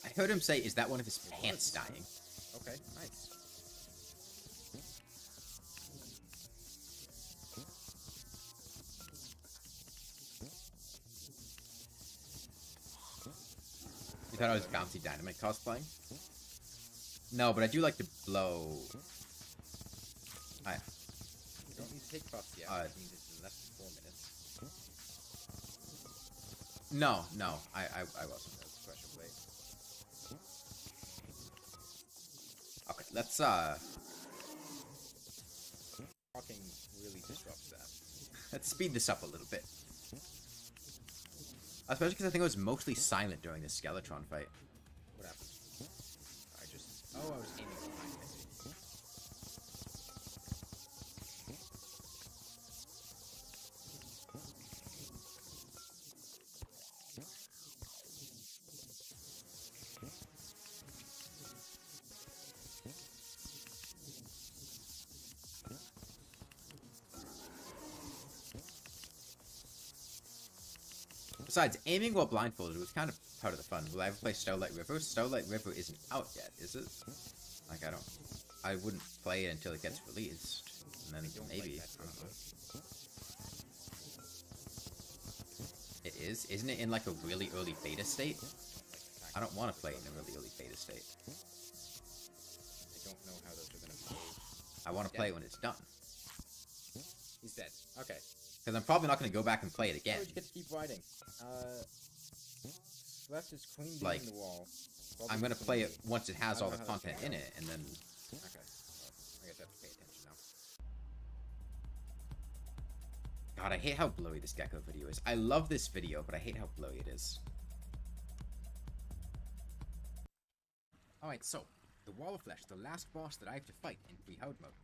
I heard him say, "Is that one of his pants dying?" Okay, nice. You thought I was bouncy dynamite cosplaying? No, but I do like to blow. You don't need to take buffs yet. That means it's in less than 4 minutes. No, I wasn't. That's special plate. Okay, let's Talking really disrupts that. let's speed this up a little bit. Especially because I think it was mostly silent during the Skeletron fight. What happened? I was aiming behind it. Besides, aiming while blindfolded was kind of part of the fun. Will I ever play Starlight River? Starlight River isn't out yet, is it? Like, I wouldn't play it until it gets released. And then maybe, I don't know. It is? Isn't it in like a really early beta state? I don't want to play it in a really early beta state. I don't know how those are gonna behave. I want to play it when it's done. He's dead. Okay. Because I'm probably not going to go back and play it again. Oh, you get to keep riding. Left is clean beating Like, the wall. I'm going to play it once it has all the content in it, and then... Okay. Well, I guess I have to pay attention now. God, I hate how blurry this gecko video is. I love this video, but I hate how blurry it is. Alright, so, the Wall of Flesh, the last boss that I have to fight in free held mode.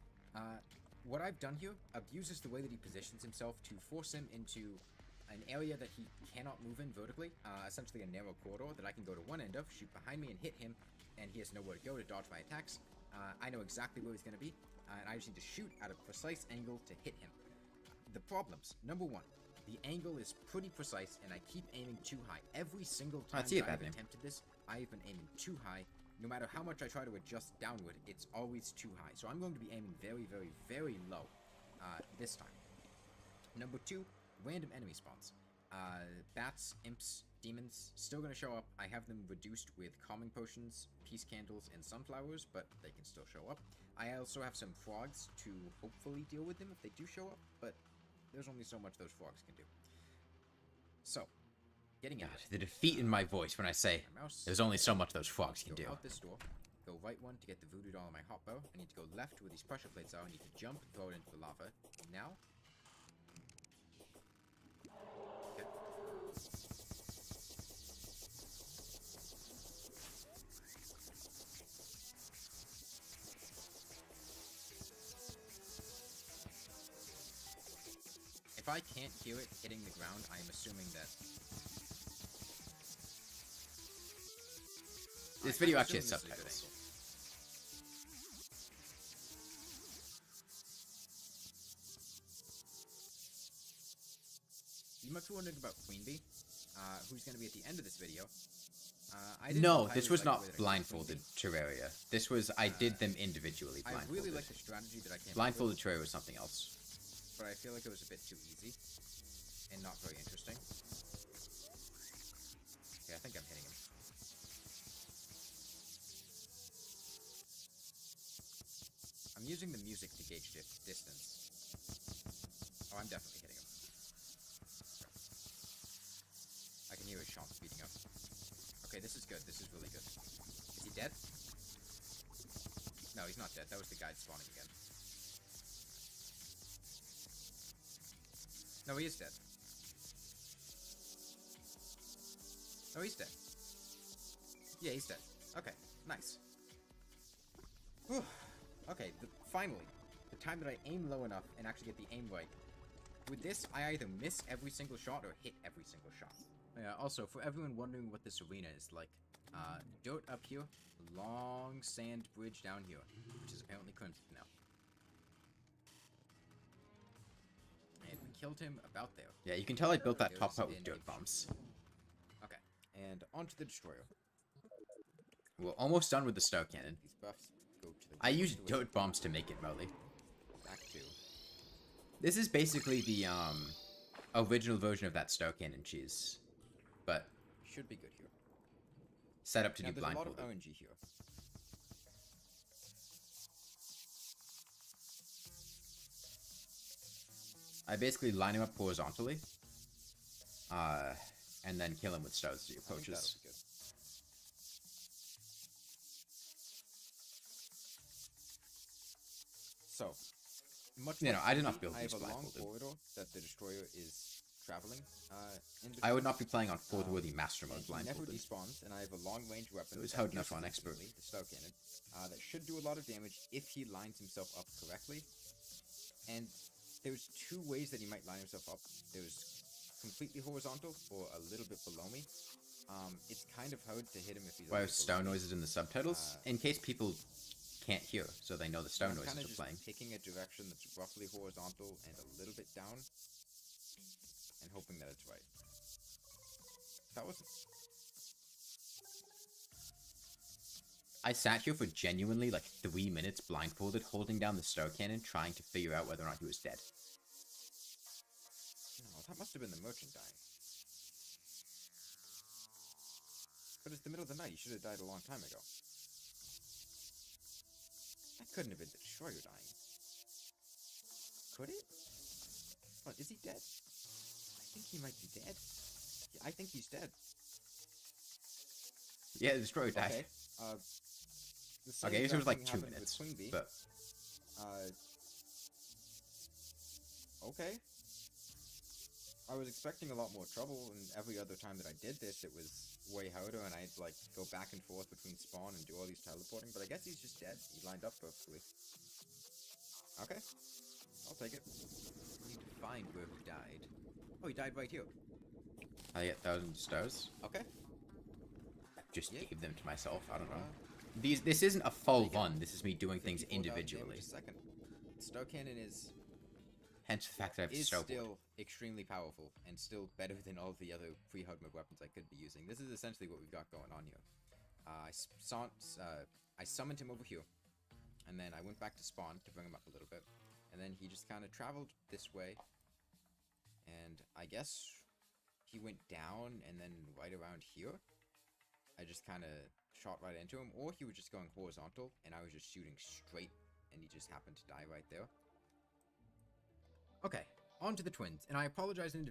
What I've done here abuses the way that he positions himself to force him into an area that he cannot move in vertically, essentially a narrow corridor that I can go to one end of, shoot behind me and hit him, and he has nowhere to go to dodge my attacks. I know exactly where he's going to be, and I just need to shoot at a precise angle to hit him. The problems. Number one, the angle is pretty precise, and I keep aiming too high. Every single time I've attempted this, I've been aiming too high. No matter how much I try to adjust downward, it's always too high. So I'm going to be aiming very, very, very low this time. Number two, random enemy spawns. Bats, imps, demons, still gonna show up. I have them reduced with calming potions, peace candles, and sunflowers, but they can still show up. I also have some frogs to hopefully deal with them if they do show up, but there's only so much those frogs can do. So, getting out. The defeat in my voice when I say there's only so much those frogs can do. Go out this door. Go right one to get the voodoo doll on my hot bow. I need to go left where these pressure plates are. I need to jump and throw it into the lava. Now. Okay. If I can't hear it hitting the ground, I am assuming that... This video actually has subtitles. You might be wondering about Queen Bee, who's going to be at the end of this video. No, this was not Blindfolded Terraria. This was, I did them individually, Blindfolded. I really like the strategy that I came Blindfolded Terraria was something else. But I feel like it was a bit too easy, and not very interesting. Okay, I think I'm hitting him. I'm using the music to gauge distance. Oh, I'm definitely hitting him. I can hear his chomp speeding up. Okay, this is good. This is really good. Is he dead? No, he's not dead. That was the guide spawning again. No, he is dead. Oh, he's dead. Yeah, he's dead. Okay, nice. Whew. Okay, finally, the time that I aim low enough and actually get the aim right. With this, I either miss every single shot or hit every single shot. Also, for everyone wondering what this arena is like, dirt up here, long sand bridge down here, which is apparently crimson now. And we killed him about there. Yeah, you can tell I built that top part with dirt bombs. Okay, and onto the destroyer. We're almost done with the star cannon. These buffs go to the... I used dirt bombs to make it melee. Back to... This is basically the original version of that star cannon cheese, but should be good here. Set up to now, do there's blindfolded. A lot of RNG here. I basically line him up horizontally, and then kill him with stars as he approaches. So, much I did not build I these have a long blindfolded. corridor that the destroyer is traveling. I would not be playing on full worthy master mode He never blindfolded. despawns, and I have a long range weapon. It was hard enough on expert. The star cannon, that should do a lot of damage if he lines himself up correctly. And there's two ways that he might line himself up. There's completely horizontal or a little bit below me. It's kind of hard to hit him if he's. Why are stone noises in the subtitles? In case people can't hear, so they know the stone noises are playing. Picking a direction that's roughly horizontal and a little bit down, and hoping that it's right. That was. I sat here for genuinely like 3 minutes blindfolded, holding down the star cannon, trying to figure out whether or not he was dead. No, that must have been the merchant dying. But it's the middle of the night. You should have died a long time ago. That couldn't have been the destroyer dying. Could it? What, is he dead? I think he might be dead. Yeah, I think he's dead. Yeah, the destroyer died. Okay. Okay, I guess it was like 2 minutes, but... Okay. I was expecting a lot more trouble, and every other time that I did this, it was way harder, and I'd, like, go back and forth between spawn and do all these teleporting, but I guess he's just dead. He lined up perfectly. Okay. I'll take it. I need to find where he died. Oh, he died right here. I get 1,000 stars. Okay. Just gave them to myself, I don't know. This isn't a full run, this is me doing things individually. Second. Star Cannon is... Hence the fact that I have is Starboard. still extremely powerful, and still better than all the other pre-hard mode weapons I could be using. This is essentially what we've got going on here. I summoned him over here, and then I went back to spawn to bring him up a little bit, and then he just kind of traveled this way, And I guess he went down and then right around here, I just kind of shot right into him. Or he was just going horizontal and I was just shooting straight and he just happened to die right there. Okay, on to the twins. And I apologize in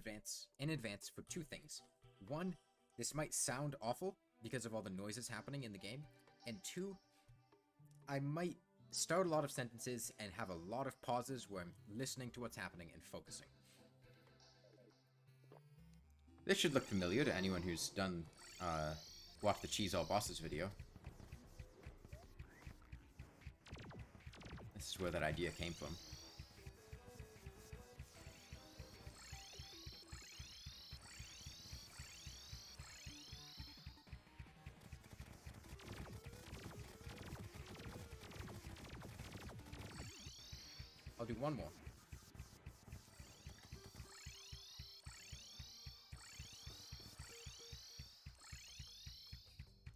advance for two things. One, this might sound awful because of all the noises happening in the game. And two, I might start a lot of sentences and have a lot of pauses where I'm listening to what's happening and focusing. This should look familiar to anyone who's done, watched the Cheese All Bosses video. This is where that idea came from. I'll do one more.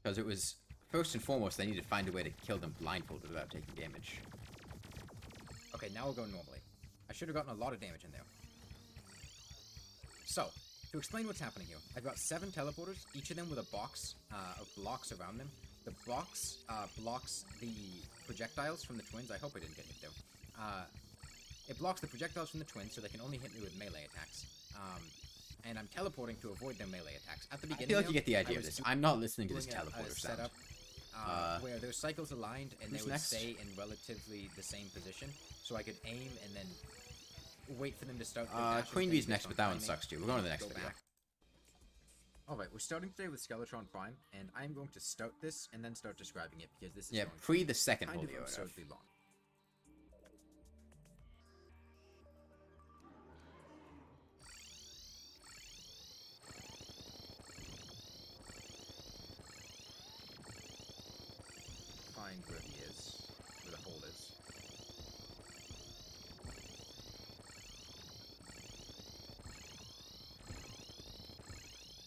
Because it was, first and foremost, I needed to find a way to kill them blindfolded without taking damage. Okay, now we'll go normally. I should have gotten a lot of damage in there. So, to explain what's happening here, I've got 7 teleporters, each of them with a box of blocks around them. The box blocks the projectiles from the twins. I hope I didn't get hit there. It blocks the projectiles from the twins, so they can only hit me with melee attacks. And I'm teleporting to avoid their melee attacks. At the beginning, I feel like you get the idea of this. I'm not listening to this teleporter setup. Where their cycles aligned and they would stay in relatively the same position, so I could aim and then wait for them to start. Queen Bee's next, but that one sucks too. We're going to the next video. Alright, we're starting today with Skeletron Prime, and I'm going to start this and then start describing it because this is pre the second kind of absurdly long. Find where he is, where the hole is.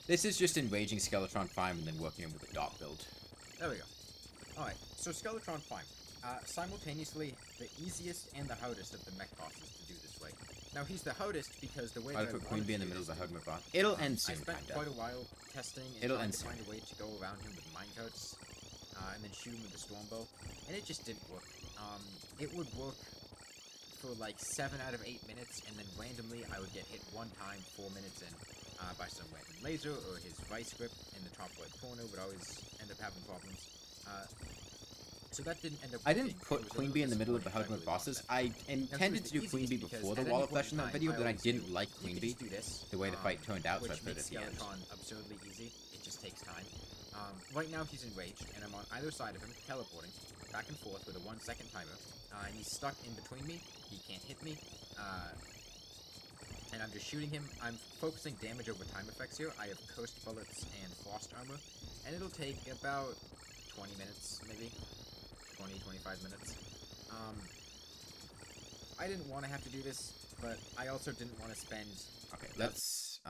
This is just enraging Skeletron Prime and then working him with a dot build. There we go. Alright, so Skeletron Prime. Simultaneously, the easiest and the hardest of the mech bosses to do this way. Now, he's the hardest because the way that I put Queen Bee in the middle of the hard mode boss. It'll end soon, I spent quite a while testing and trying to find a way to go around him with minecarts. And then shoot him with the storm bow, and it just didn't work. It would work for like 7 out of 8 minutes, and then randomly I would get hit one time 4 minutes in by some random laser, or his vice grip in the top right corner would always end up having problems. So that didn't end up working. I didn't put Queen Bee in the middle of the hard mode bosses. I intended to do Queen Bee before the Wall of Flesh in that video, but I didn't like Queen Bee, the way the fight turned out, so I put it at the end. Absurdly easy. It just takes time. Right now he's enraged, and I'm on either side of him, teleporting back and forth with a 1-second timer, and he's stuck in between me. He can't hit me, and I'm just shooting him. I'm focusing damage over time effects here. I have cursed bullets and frost armor, and it'll take about 20 minutes, maybe 20-25 minutes. I didn't want to have to do this, but I also didn't want to spend. Okay, let's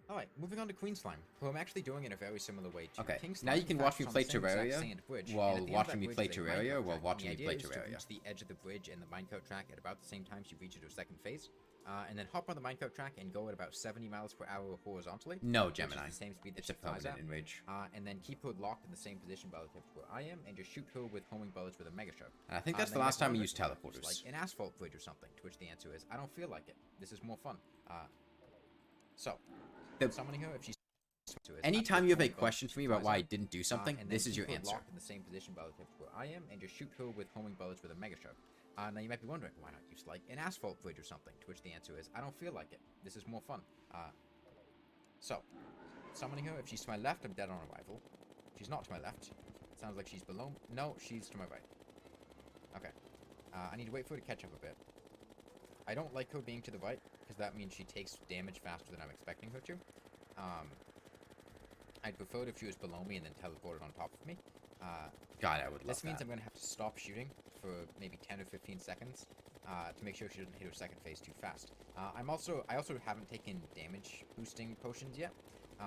Alright, moving on to Queen Slime, who I'm actually doing in a very similar way to King Slime. Now you can watch me play Terraria while watching me play Terraria while watching me play Terraria. Reach the edge of the bridge and the minecart track at about the same time she reaches her second phase, and then hop on the minecart track and go at about 70 miles per hour horizontally. No, Gemini. The same speed that she flies at. Enrage. And then keep her locked in the same position relative to where I am, and just shoot her with homing bullets with a mega shark. And I think that's the last time we used teleporters. Like an asphalt bridge or something, to which the answer is, I don't feel like it. This is more fun. Summoning her if she's anytime you have a question for me about why I didn't do something, this is your answer. In the same position relative to where I am, and just shoot her with homing bullets with a mega shark. Now you might be wondering, why not use like an asphalt bridge or something? To which the answer is, I don't feel like it. This is more fun. Summoning her if she's to my left, I'm dead on arrival. If she's not to my left, it sounds like she's below. No, she's to my right. Okay. I need to wait for her to catch up a bit. I don't like her being to the right, because that means she takes damage faster than I'm expecting her to. I'd prefer it if she was below me and then teleported on top of me. God, I would love that. This means I'm going to have to stop shooting for maybe 10 or 15 seconds to make sure she doesn't hit her second phase too fast. I also haven't taken damage boosting potions yet,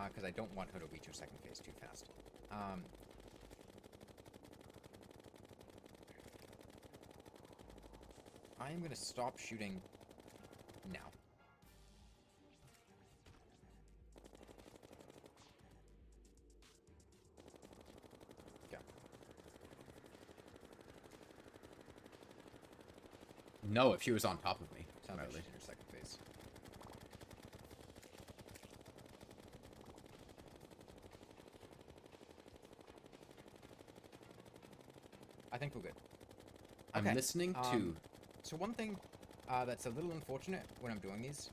because I don't want her to reach her second phase too fast. I'm going to stop shooting No, if she was on top of me. Sounds like she's Apparently. in her second phase. I think we're good. I'm Okay, listening to... So one thing that's a little unfortunate when I'm doing these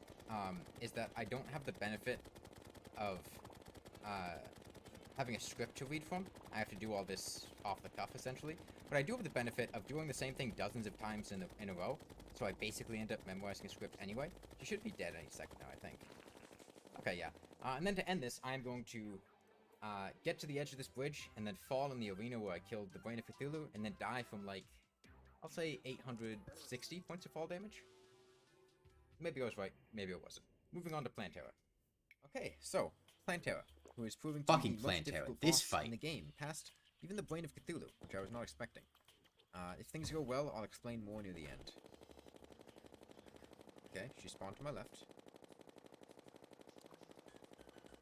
is that I don't have the benefit of having a script to read from. I have to do all this off the cuff, essentially. But I do have the benefit of doing the same thing dozens of times in a row, so I basically end up memorizing a script anyway. She should be dead any second now, I think. Okay, yeah. And then to end this, I am going to get to the edge of this bridge, and then fall in the arena where I killed the Brain of Cthulhu, and then die from, like, I'll say 860 points of fall damage. Maybe I was right, maybe I wasn't. Moving on to Plantera. Okay, so, Plantera, who is proving to Fucking be the most Plantera, difficult this boss in fight. the game, past even the Brain of Cthulhu, which I was not expecting. If things go well, I'll explain more near the end. Okay, she spawned to my left.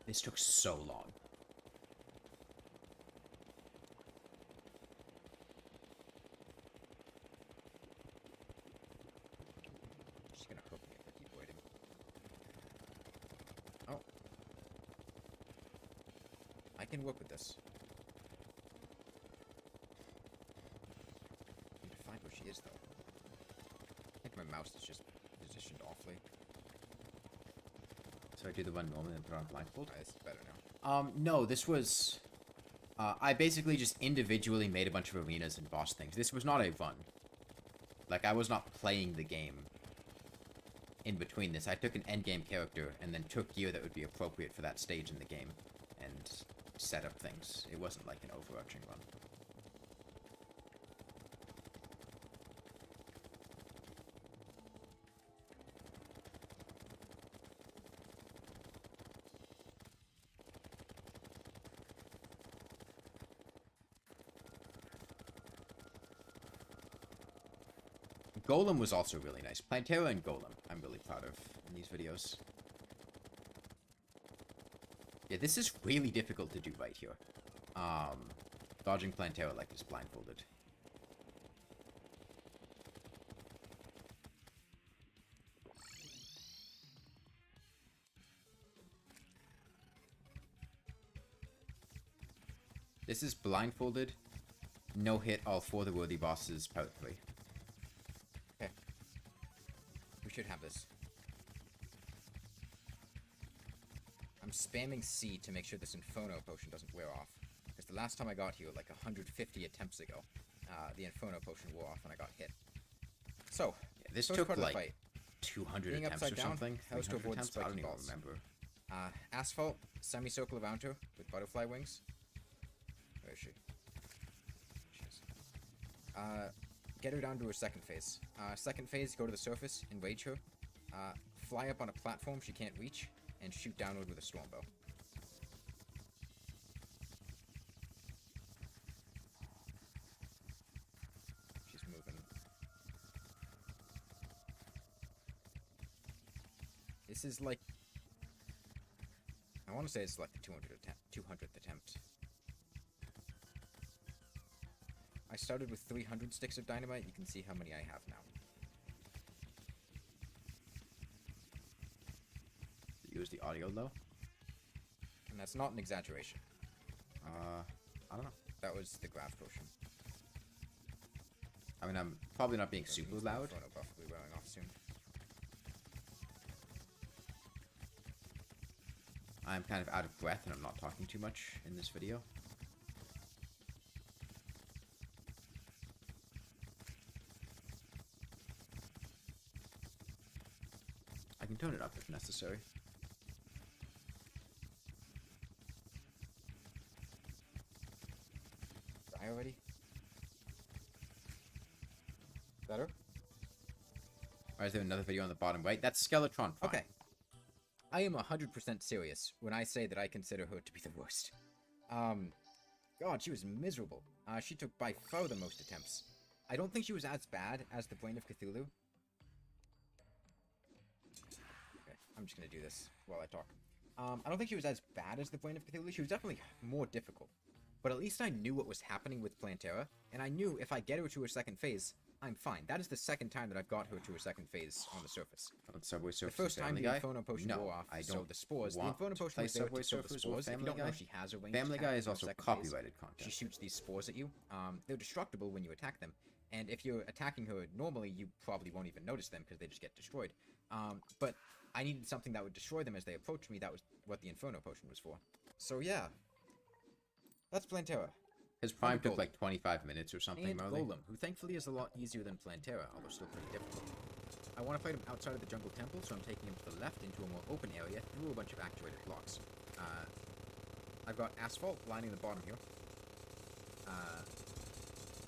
This took so long. She's gonna hook me if I keep waiting. Oh. I can work with this. Need to find where she is, though. I think my mouse is just positioned awfully. So I do the one normally and put on blindfold? This is better now. No, this was... I basically just individually made a bunch of arenas and boss things. This was not a run. Like, I was not playing the game in between this. I took an endgame character and then took gear that would be appropriate for that stage in the game and set up things. It wasn't like an overarching run. Golem was also really nice. Plantera and Golem, I'm really proud of in these videos. Yeah, this is really difficult to do right here. Dodging Plantera like this blindfolded. This is blindfolded. No hit all four of the worthy bosses, part 3. Okay. We should have this. I'm spamming C to make sure this Inferno potion doesn't wear off. Because the last time I got here, like 150 attempts ago, the Inferno potion wore off when I got hit. So, Yeah, this first took part of the like fight. 200 Being attempts upside or down something. helps to 300 avoid attempts? I don't spiky even balls. remember. Asphalt, semicircle around her with butterfly wings. Where is she? She is. Get her down to her second phase. Second phase, go to the surface, enrage her. Fly up on a platform she can't reach, and shoot downward with a stormbow. She's moving. This is like... I want to say it's like the 200th attempt. I started with 300 sticks of dynamite. You can see how many I have now. Use the audio low. And that's not an exaggeration. I don't know. That was the graph potion. I mean, I'm probably not being That super means the loud. Inferno buff will be wearing off soon. I'm kind of out of breath and I'm not talking too much in this video. I can tone it up if necessary. Die already? Better? Or is there another video on the bottom right? That's Skeletron. Fine. Okay. I am 100% serious when I say that I consider her to be the worst. God, she was miserable. She took by far the most attempts. I don't think she was as bad as the Brain of Cthulhu. Okay, I'm just gonna do this while I talk. I don't think she was as bad as the Brain of Cthulhu. She was definitely more difficult. But at least I knew what was happening with Plantera, and I knew if I get her to her second phase, I'm fine. That is the second time that I've got her to a second phase on the surface. On Subway The Surfers first time Family the Guy? Inferno Potion No, wore off, I so don't the spores. The want Inferno to Potion play was there Subway to kill the Surfers or spores. If you Family don't know, Guy. she has a range Family attack Guy is in her also second phase. copyrighted She content. shoots these spores at you. They're destructible when you attack them, and if you're attacking her normally, you probably won't even notice them because they just get destroyed. But I needed something that would destroy them as they approached me. That was what the Inferno Potion was for. So yeah, that's Plantera. His prime took Golem. like 25 minutes or something, And Marley. Golem, who thankfully is a lot easier than Plantera, although still pretty difficult. I want to fight him outside of the jungle temple, so I'm taking him to the left into a more open area through a bunch of actuated blocks. I've got asphalt lining the bottom here.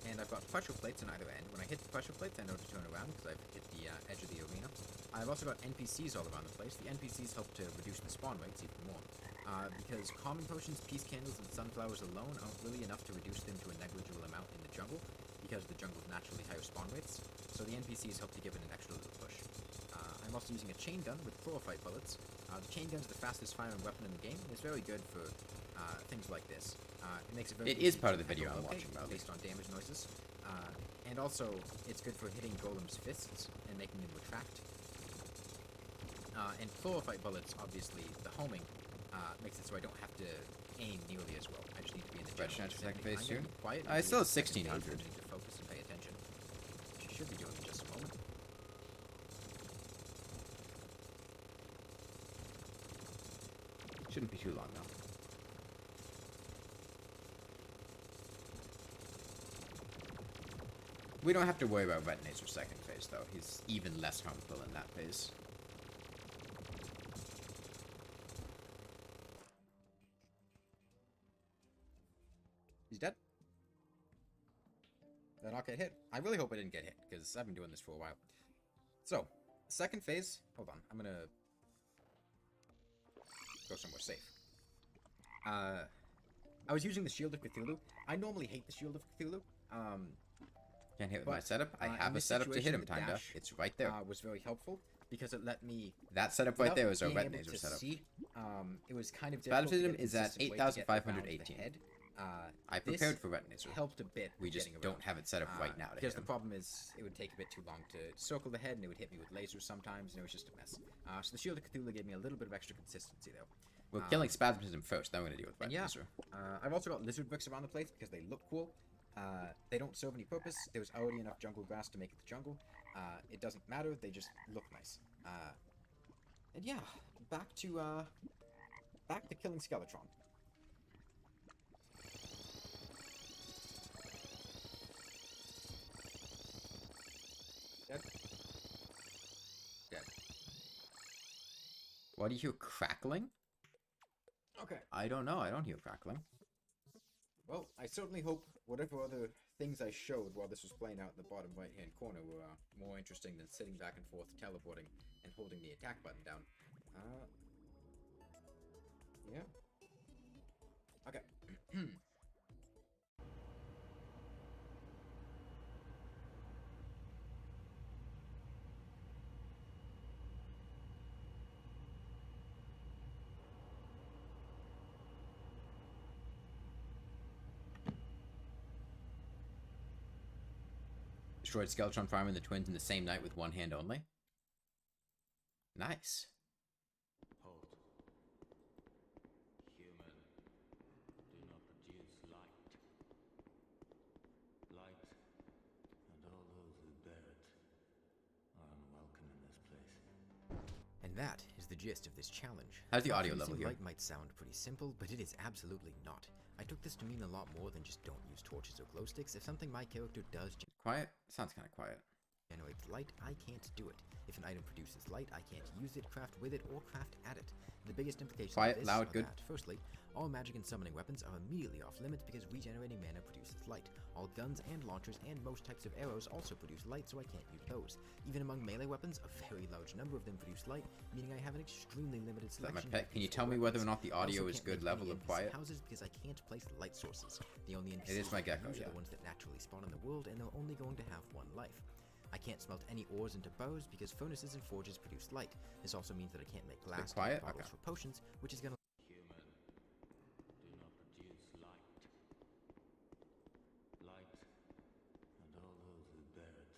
And I've got pressure plates on either end. When I hit the pressure plates, I know to turn around because I've hit the edge of the arena. I've also got NPCs all around the place. The NPCs help to reduce the spawn rates even more. Because calming potions, peace candles, and sunflowers alone aren't really enough to reduce them to a negligible amount in the jungle, because the jungle's naturally higher spawn rates, so the NPCs help to give it an extra little push. I'm also using a chain gun with chlorophyte bullets. The chain gun's the fastest firing weapon in the game, and it's very good for things like this. It makes it very It is easy part of to the video handle I'm watching, okay, Marley. based on damage noises. And also, it's good for hitting Golem's fists and making them retract. And chlorophyte bullets, obviously, the homing makes it so I don't have to aim nearly as well. I just need to be in the Fresh general chance for second vicinity. phase I'm gonna soon? be quiet I until still the have second phase, 1600. I need to focus and pay attention. Which you should be doing in just a moment. Shouldn't be too long though. We don't have to worry about Retinator second phase though. He's even less harmful in that phase. He's dead. Did I not get hit? I really hope I didn't get hit, because I've been doing this for a while. So, second phase. Hold on, I'm gonna go somewhere safe. I was using the Shield of Cthulhu. I normally hate the Shield of Cthulhu. Can't hit with my But, setup. I in have a this setup to hit him, situation, the kinda. dash, It's right there. Was very helpful because it let me. That setup right without there is our being able Retinator to setup. see, it was kind of difficult. Baptism to get a is at consistent way to get around the 8,518. head. I This prepared for Retinator. helped a bit. We just getting don't around. have it set up right now to Because hit the him. problem is, it would take a bit too long to circle the head, and it would hit me with lasers sometimes, and it was just a mess. So the Shield of Cthulhu gave me a little bit of extra consistency, though. We're killing Spasmism first, then we're gonna deal with And yeah, Retinator. I've also got lizard bricks around the place because they look cool. They don't serve any purpose. There's already enough jungle grass to make it the jungle. It doesn't matter. They just look nice. And yeah, back to killing Skeletron. Dead. Dead. Why do you hear crackling? Okay. I don't know. I don't hear crackling. Well, I certainly hope whatever other things I showed while this was playing out in the bottom right-hand corner were more interesting than sitting back and forth, teleporting, and holding the attack button down. Yeah. Okay. Destroyed Skeletron Farm and the twins in the same night with one hand only. Nice. Hold. Human, do not produce light. Light, and all those who bear it, are unwelcome in this place. And that is the gist of this challenge. How's the audio Producing level here? light might sound pretty simple, but it is absolutely not. I took this to mean a lot more than just don't use torches or glow sticks. If something my character does Quiet? Sounds kind of quiet. generates light, I can't do it. If an item produces light, I can't use it, craft with it, or craft at it. The biggest implications Quiet, of this loud, are good. that, firstly, all magic and summoning weapons are immediately off limits because regenerating mana produces light. All guns and launchers and most types of arrows also produce light, so I can't use those. Even among melee weapons, a very large number of them produce light, meaning I have an extremely limited Is that my selection. pet? of Can you useful tell me whether or weapons. not the I also audio is can't good make level any of NPC quiet? houses because I can't place light sources. The only NPCs It is my I can gecko, use are yeah. the ones that naturally spawn in the world, and they're only going to have one life. I can't smelt any ores into bows because furnaces and forges produce light. This also means that I can't make glass quiet? bottles Okay. for potions, which is gonna. Human, do not produce light. Light, and all those who bear it,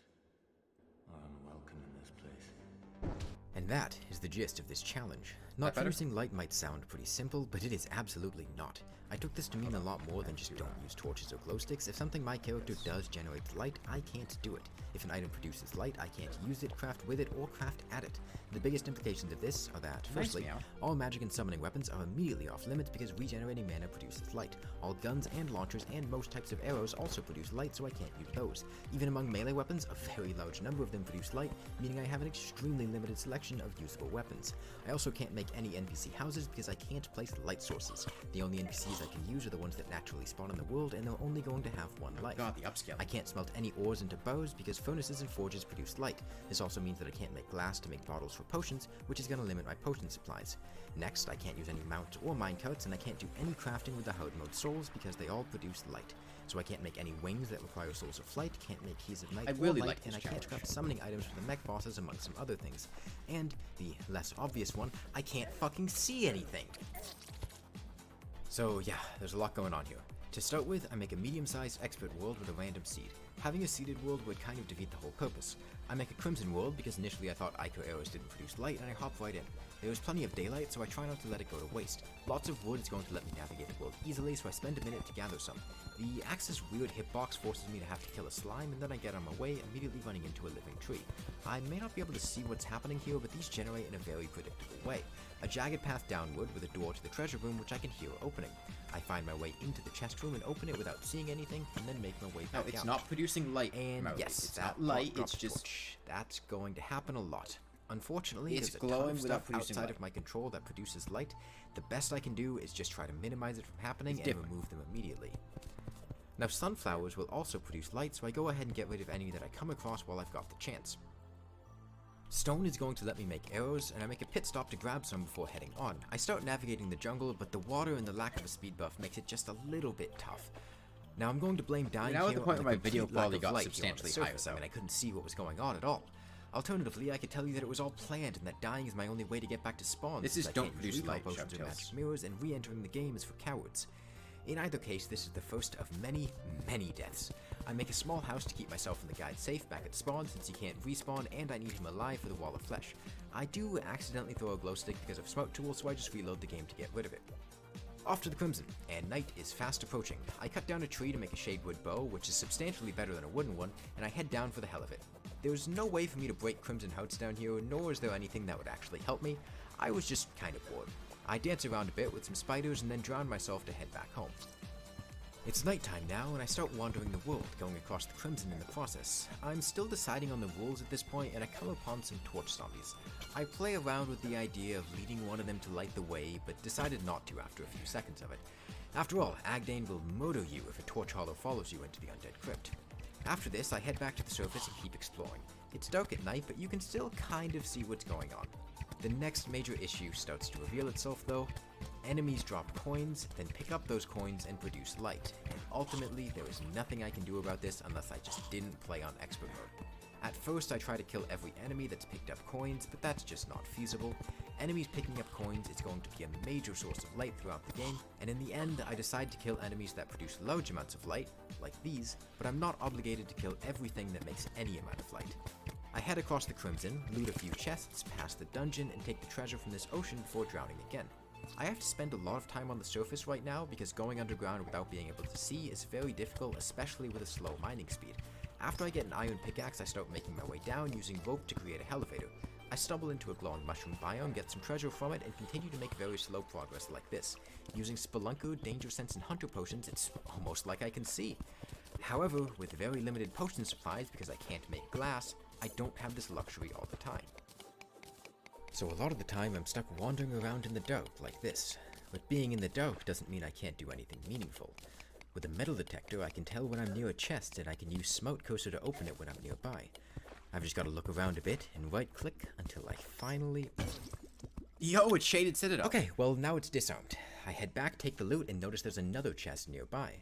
that is the gist of this challenge. Not producing light might sound pretty simple, but it is absolutely not. I took this to mean a lot more than just don't use torches or glow sticks. If something my character does generate light, I can't do it. If an item produces light, I can't use it, craft with it, or craft at it. The biggest implications of this are that, firstly, all magic and summoning weapons are immediately off limits because regenerating mana produces light. All guns and launchers and most types of arrows also produce light, so I can't use those. Even among melee weapons, a very large number of them produce light, meaning I have an extremely limited selection of usable weapons. I also can't make any NPC houses because I can't place light sources. The only NPCs I can use are the ones that naturally spawn in the world, and they're only going to have one life. God, the upscale. I can't smelt any ores into bows because furnaces and forges produce light. This also means that I can't make glass to make bottles for potions, which is going to limit my potion supplies. Next, I can't use any mounts or minecarts, and I can't do any crafting with the hard mode souls because they all produce light. So I can't make any wings that require souls of flight, can't make keys of night or light, and I can't craft summoning items for the mech bosses among some other things. And the less obvious one, I can't fucking see anything! So yeah, there's a lot going on here. To start with, I make a medium-sized expert world with a random seed. Having a seeded world would kind of defeat the whole purpose. I make a crimson world because initially I thought Ico arrows didn't produce light, and I hop right in. There is plenty of daylight, so I try not to let it go to waste. Lots of wood is going to let me navigate the world easily, so I spend a minute to gather some. The axe's weird hitbox forces me to have to kill a slime, and then I get on my way, immediately running into a living tree. I may not be able to see what's happening here, but these generate in a very predictable way. A jagged path downward with a door to the treasure room which I can hear opening. I find my way into the chest room and open it without seeing anything, and then make my way back out. No, it's not producing light. And yes, it's not light, it's just... That's going to happen a lot. Unfortunately, it's there's a ton of stuff producing outside light. of my control that produces light. The best I can do is just try to minimize it from happening and remove them immediately. Now, sunflowers will also produce light, so I go ahead and get rid of any that I come across while I've got the chance. Stone is going to let me make arrows, and I make a pit stop to grab some before heading on. I start navigating the jungle, but the water and the lack of a speed buff makes it just a little bit tough. Now I'm going to blame dying now at the point where my video quality got light substantially here on the higher, surface. I mean, I couldn't see what was going on at all. Alternatively, I could tell you that it was all planned and that dying is my only way to get back to spawn. This is don't produce light, potions or magic mirrors, and re-entering the game is for cowards. In either case, this is the first of many, many deaths. I make a small house to keep myself and the guide safe back at spawn since he can't respawn, and I need him alive for the wall of flesh. I do accidentally throw a glow stick because of smoke tools, so I just reload the game to get rid of it. Off to the Crimson, and night is fast approaching. I cut down a tree to make a shadewood bow, which is substantially better than a wooden one, and I head down for the hell of it. There's no way for me to break Crimson hearts down here, nor is there anything that would actually help me. I was just kind of bored. I dance around a bit with some spiders and then drown myself to head back home. It's nighttime now, and I start wandering the world, going across the Crimson in the process. I'm still deciding on the rules at this point, and I come upon some torch zombies. I play around with the idea of leading one of them to light the way, but decided not to after a few seconds of it. After all, Agdane will murder you if a torch hollow follows you into the undead crypt. After this, I head back to the surface and keep exploring. It's dark at night, but you can still kind of see what's going on. The next major issue starts to reveal itself though. Enemies drop coins, then pick up those coins and produce light, and ultimately there is nothing I can do about this unless I just didn't play on expert mode. At first I try to kill every enemy that's picked up coins, but that's just not feasible. Enemies picking up coins is going to be a major source of light throughout the game, and in the end I decide to kill enemies that produce large amounts of light, like these, but I'm not obligated to kill everything that makes any amount of light. I head across the Crimson, loot a few chests, pass the dungeon, and take the treasure from this ocean before drowning again. I have to spend a lot of time on the surface right now because going underground without being able to see is very difficult, especially with a slow mining speed. After I get an iron pickaxe, I start making my way down using rope to create a elevator. I stumble into a glowing mushroom biome, get some treasure from it, and continue to make very slow progress like this. Using Spelunker, Danger Sense, and Hunter potions, it's almost like I can see. However, with very limited potion supplies because I can't make glass, I don't have this luxury all the time. So a lot of the time I'm stuck wandering around in the dark like this. But being in the dark doesn't mean I can't do anything meaningful. With a metal detector I can tell when I'm near a chest and I can use Smote Cursor to open it when I'm nearby. I've just got to look around a bit and right click until I finally... Yo, it's Shaded Citadel! Okay, well now it's disarmed. I head back, take the loot, and notice there's another chest nearby.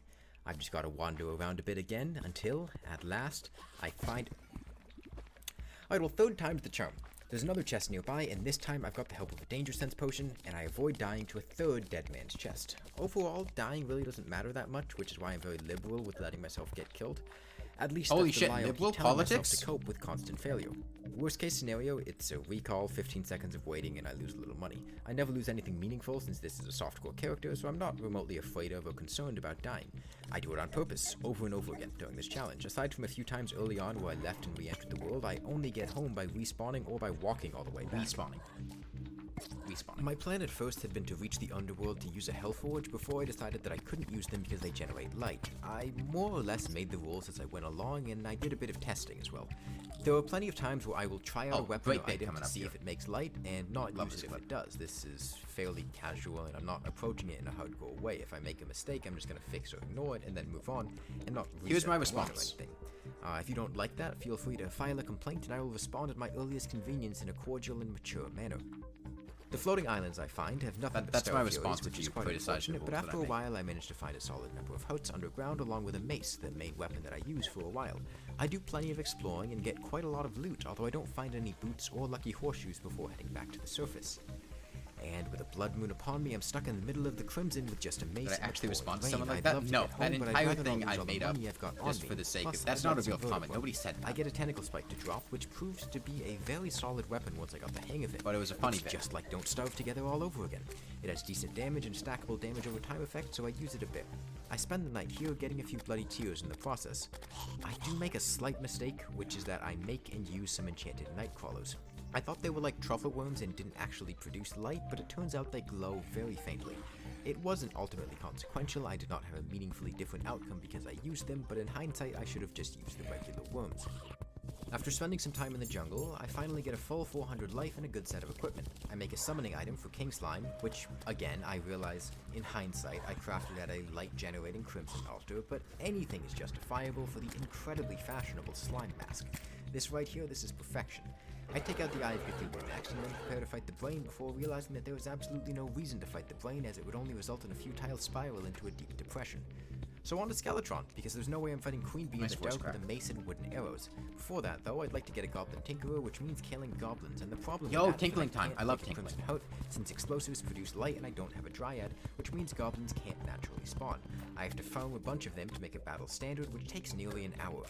I've just got to wander around a bit again until, at last, I find... Alright, well, third time's the charm. There's another chest nearby, and this time I've got the help of a Danger Sense potion, and I avoid dying to a third dead man's chest. Overall, dying really doesn't matter that much, which is why I'm very liberal with letting myself get killed. At least Holy that's the shit, lie I'll liberal keep telling myself politics? to cope with constant failure. Worst case scenario, it's a recall, 15 seconds of waiting, and I lose a little money. I never lose anything meaningful since this is a softcore character, so I'm not remotely afraid of or concerned about dying. I do it on purpose, over and over again during this challenge. Aside from a few times early on where I left and re-entered the world, I only get home by respawning or by walking all the way back. Respawning. My plan at first had been to reach the underworld to use a Hellforge before I decided that I couldn't use them because they generate light. I more or less made the rules as I went along, and I did a bit of testing as well. There are plenty of times where I will try out a weapon or item to see if it makes light, and not use it if it does. This is fairly casual, and I'm not approaching it in a hardcore way. If I make a mistake, I'm just going to fix or ignore it, and then move on, and not Here's my response. If you don't like that, feel free to file a complaint, and I will respond at my earliest convenience in a cordial and mature manner. The floating islands I find have nothing but that's my furies, response which if is you quite criticize the unfortunate, but rules after that I a while I managed to find a solid number of huts underground along with a mace, the main weapon that I use for a while. I do plenty of exploring and get quite a lot of loot, although I don't find any boots or lucky horseshoes before heading back to the surface. And with a blood moon upon me, I'm stuck in the middle of the Crimson with just a mace. Did I actually respond to rain. someone like I'd that? love to No, get that home, but I'd entire rather thing not lose I all the made up money I've got on just me. for the sake Plus, of... That's I've not got a real some comment. vertigo. Nobody said that. I get a tentacle spike to drop, which proved to be a very solid weapon once I got the hang of it. But it was a funny It's bit. just like Don't Starve Together all over again. It has decent damage and stackable damage over time effect, so I use it a bit. I spend the night here getting a few bloody tears in the process. I do make a slight mistake, which is that I make and use some enchanted night crawlers. I thought they were like truffle worms and didn't actually produce light, but it turns out they glow very faintly. It wasn't ultimately consequential, I did not have a meaningfully different outcome because I used them, but in hindsight I should have just used the regular worms. After spending some time in the jungle, I finally get a full 400 life and a good set of equipment. I make a summoning item for King Slime, which, again, I realize, in hindsight, I crafted at a light-generating Crimson altar, but anything is justifiable for the incredibly fashionable slime mask. This right here, this is perfection. I take out the Eye of Cthulhu next, and then prepare to fight the brain before realizing that there was absolutely no reason to fight the brain, as it would only result in a futile spiral into a deep depression. So on to Skeletron, because there's no way I'm fighting Queen Bee in the dark with a mace and wooden arrows. Before that, though, I'd like to get a Goblin Tinkerer, which means killing goblins, and the problem Yo, with that tinkling is that I time. can't I love take tinkling. Crimson Heart, since explosives produce light and I don't have a Dryad, which means goblins can't naturally spawn. I have to farm a bunch of them to make a battle standard, which takes nearly an hour.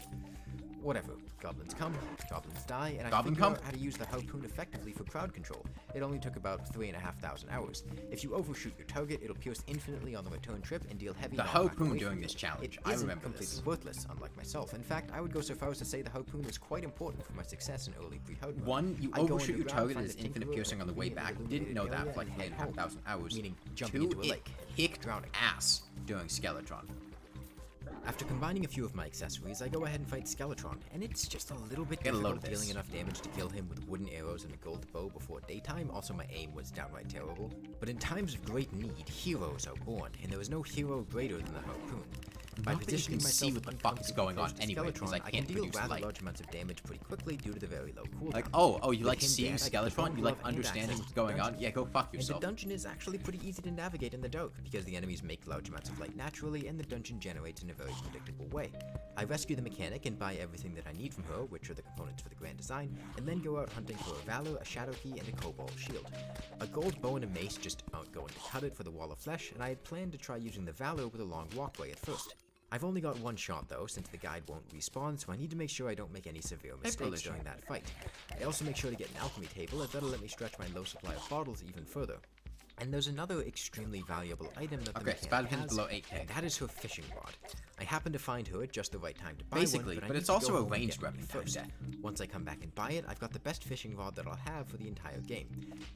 Whatever. Goblins come, goblins die, and I figured out how to use the harpoon effectively for crowd control. It only took about 3,500 hours. If you overshoot your target, it'll pierce infinitely on the return trip and deal heavy The knockback harpoon away during from this you. challenge, It I isn't remember completely this. worthless, unlike myself. In fact, I would go so far as to say the harpoon was quite important for my success in early pre-hard mode. One, you I go overshoot your underground, target find is the infinite Tinkerer, piercing on the way back. illuminated Didn't know that area, for like and head out. 3,500 hours. Meaning jumping Two, into a it lake, kicked drowning. ass during Skeletron. After combining a few of my accessories, I go ahead and fight Skeletron, and it's just a little bit Get a load difficult of this. dealing enough damage to kill him with wooden arrows and a gold bow before daytime. Also, my aim was downright terrible. But in times of great need, heroes are born, and there is no hero greater than the harpoon. By Not that you positioning can see myself what the fuck is going on uncomfortably close to anyway, because I Skeletron, can't can deal produce rather light. large amounts of damage pretty quickly due to the very low cooldown. Like, oh, you With like him seeing dead, I get the Skeletron? bone You like glove and understanding access what's to the going on? dungeon. Yeah, go fuck And yourself. the dungeon is actually pretty easy to navigate in the dark, because the enemies make large amounts of light naturally, and the dungeon generates in a very predictable way. I rescue the mechanic and buy everything that I need from her, which are the components for the grand design, and then go out hunting for a Valor, a Shadow Key, and a Cobalt Shield. A gold bow and a mace just aren't going to cut it for the Wall of Flesh, and I had planned to try using the Valor with a long walkway at first. I've only got one shot though, since the guide won't respawn, so I need to make sure I don't make any severe mistakes during that fight. I also make sure to get an alchemy table, as that'll let me stretch my low supply of bottles even further. And there's another extremely valuable item that the Okay, mechanic Spadpin's has, below 8k. and that is her fishing rod. I happen to find her at just the right time to buy Basically, one, but I it's need to also go a home and ranged get one weapon first. type. Once I come back and buy it, I've got the best fishing rod that I'll have for the entire game.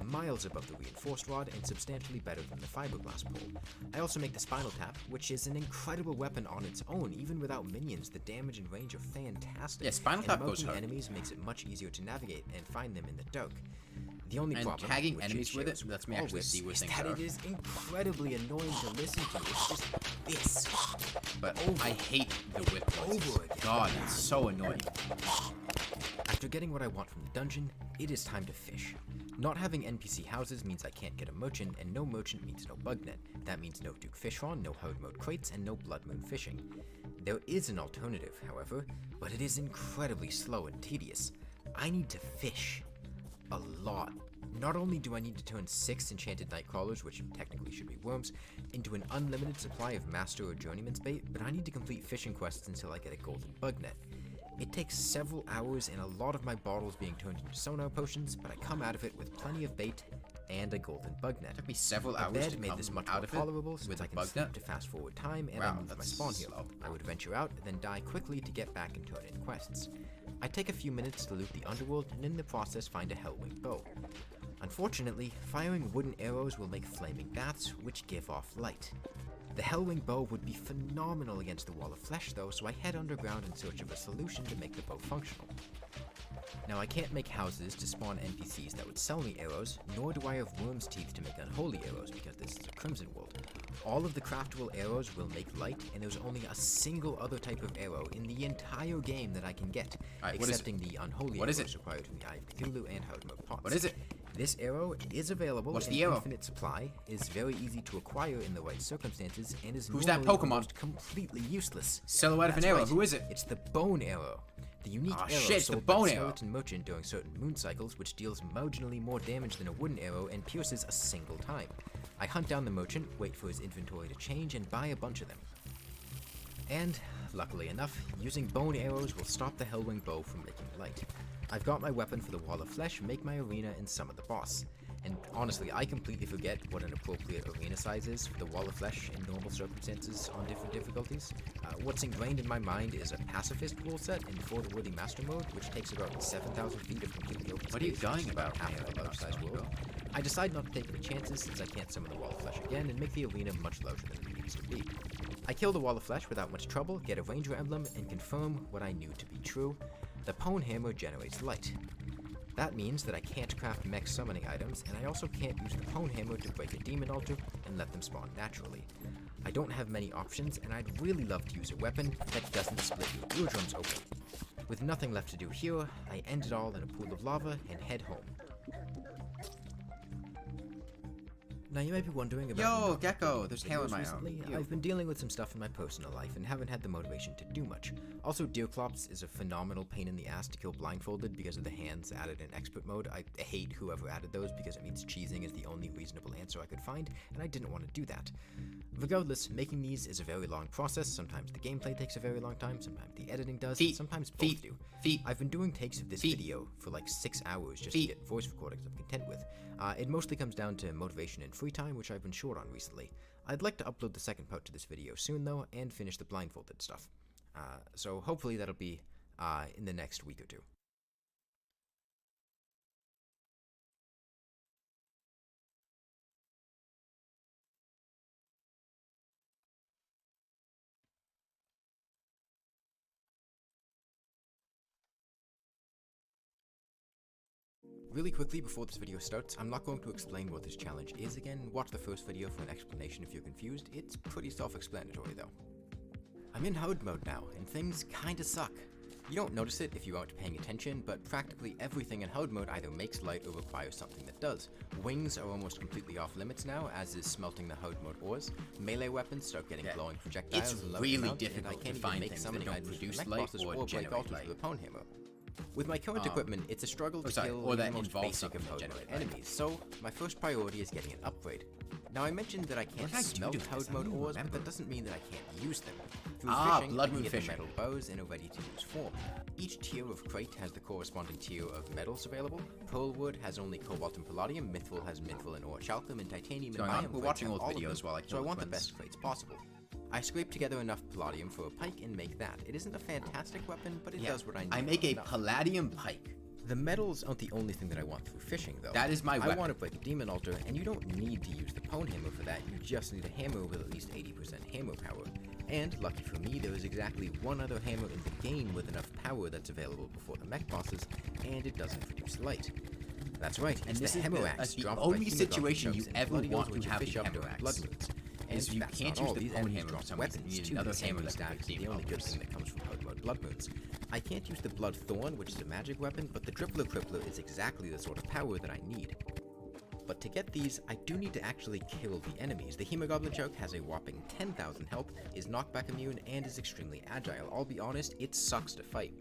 Miles above the reinforced rod and substantially better than the fiberglass pole. I also make the Spinal Tap, which is an incredible weapon on its own. Even without minions, the damage and range are fantastic. Yeah, Spinal and Tap goes mocking hard. enemies makes it much easier to navigate and find them in the dark. The only And problem, tagging which enemies it with it shares lets me all actually whips, see where is things that are. it is incredibly annoying to listen to. It's just this. But over I hate the whip noises. over again. God, it's so annoying. After getting what I want from the dungeon, it is time to fish. Not having NPC houses means I can't get a merchant, and no merchant means no bug net. That means no Duke Fishron, no hard mode crates, and no Blood Moon fishing. There is an alternative, however, but it is incredibly slow and tedious. I need to fish. A lot. Not only do I need to turn 6 enchanted nightcrawlers, which technically should be worms, into an unlimited supply of master or journeyman's bait, but I need to complete fishing quests until I get a golden bug net. It takes several hours and a lot of my bottles being turned into sonar potions, but I come out of it with plenty of bait and a golden bug net. It took me several I hours to made come this much out more of it tolerable since with I a can bug sleep net. to fast forward time and Wow, I move my that's spawn here. slow. I would venture out, then die quickly to get back and turn in quests. I take a few minutes to loot the underworld and in the process find a Hellwing bow. Unfortunately, firing wooden arrows will make flaming bats, which give off light. The Hellwing bow would be phenomenal against the wall of flesh though, so I head underground in search of a solution to make the bow functional. Now I can't make houses to spawn NPCs that would sell me arrows, nor do I have worm's teeth to make unholy arrows because this is a crimson world. All of the craftable arrows will make light, and there's only a single other type of arrow in the entire game that I can get, excepting the unholy arrows required from the Eye of Cthulhu and Hard Mode pots. What is it? This arrow is available What's in the arrow? infinite supply, is very easy to acquire in the right circumstances, and is Who's that normally Pokemon? almost completely useless. Silhouette of an That's arrow. right, Who is it? It's the bone arrow. The unique Ah, arrow shit, it's the sold by bone the arrow. skeleton merchant during certain moon cycles, which deals marginally more damage than a wooden arrow and pierces a single time. I hunt down the merchant, wait for his inventory to change, and buy a bunch of them. And, luckily enough, using bone arrows will stop the Hellwing bow from making light. I've got my weapon for the Wall of Flesh, make my arena, and summon the boss. And honestly, I completely forget what an appropriate arena size is for the Wall of Flesh in normal circumstances on different difficulties. What's ingrained in my mind is a pacifist rule set in For the Worthy Master mode, which takes about 7,000 feet of completely open space. What are you dying about? Half of a large-sized world. I decide not to take any chances since I can't summon the Wall of Flesh again and make the arena much larger than it needs to be. I kill the Wall of Flesh without much trouble, get a Ranger emblem, and confirm what I knew to be true. The Pwn Hammer generates light. That means that I can't craft mech summoning items, and I also can't use the Pwn Hammer to break a demon altar and let them spawn naturally. I don't have many options, and I'd really love to use a weapon that doesn't split your eardrums open. With nothing left to do here, I end it all in a pool of lava and head home. Now you might be wondering about Yo, Gecko, there's hair in my recently. own. I've been dealing with some stuff in my personal life and haven't had the motivation to do much. Also, Deerclops is a phenomenal pain in the ass to kill blindfolded because of the hands added in expert mode. I hate whoever added those because it means cheesing is the only reasonable answer I could find, and I didn't want to do that. Regardless, making these is a very long process. Sometimes the gameplay takes a very long time, sometimes the editing does, and sometimes both do. I've been doing takes of this video for like 6 hours just to get voice recordings I'm content with. It mostly comes down to motivation and free time, which I've been short on recently. I'd like to upload the second part to this video soon though, and finish the blindfolded stuff. So hopefully that'll be in the next week or two. Really quickly before this video starts, I'm not going to explain what this challenge is again. Watch the first video for an explanation if you're confused. It's pretty self-explanatory though. I'm in hard mode now, and things kinda suck. You don't notice it if you aren't paying attention, but practically everything in hard mode either makes light or requires something that does. Wings are almost completely off limits now, as is smelting the hard mode ores. Melee weapons start getting glowing projectiles. It's and really amounts, difficult and I can't to find even make things summoning that don't items produce from light mech bosses or break generate altars light. with a Pwn Hammer. With my current equipment, it's a struggle to kill or that the most involves basic of something to hard mode generate light. enemies, so my first priority is getting an upgrade. Now I mentioned that I can't did I do smelt to this? hard I mode don't ores, but remember. that doesn't mean that I can't use them. Through Blood fishing, I moon can get the fishing. metal bows in a ready-to-use form. Each tier of crate has the corresponding tier of metals available. Pearlwood has only cobalt and palladium, Mithril has mithril and orichalcum, and titanium and Going on? iron We're crates watching have old all of videos them, while I so kill I the want the twins. best crates possible. I scrape together enough palladium for a pike and make that. It isn't a fantastic weapon, but it does what I need. I make a enough. palladium pike. The metals aren't the only thing that I want through fishing, though. That is my I weapon. want to break a demon altar, and you don't need to use the Pwn Hammer for that. You just need a hammer with at least 80% hammer power. And, lucky for me, there is exactly one other hammer in the game with enough power that's available before the mech bosses, and it doesn't produce light. That's right, And it's this the is hammer the- axe that's the dropped by only Humagon situation Chugs you in ever Blood Eagles, want to which you have fish the up hammer during axe. Blood Moons. And Is you that's can't not use all. the These Pwn enemies Hammer drop for some weapons reason. You need too. another These hammer enemy that can staves do is the only good demon thing that comes from hard mode Blood Moons. I can't use the Blood Thorn, which is a magic weapon, but the Drippler Crippler is exactly the sort of power that I need. But to get these, I do need to actually kill the enemies. The Hemogoblin Chug has a whopping 10,000 health, is knockback immune, and is extremely agile. I'll be honest, it sucks to fight.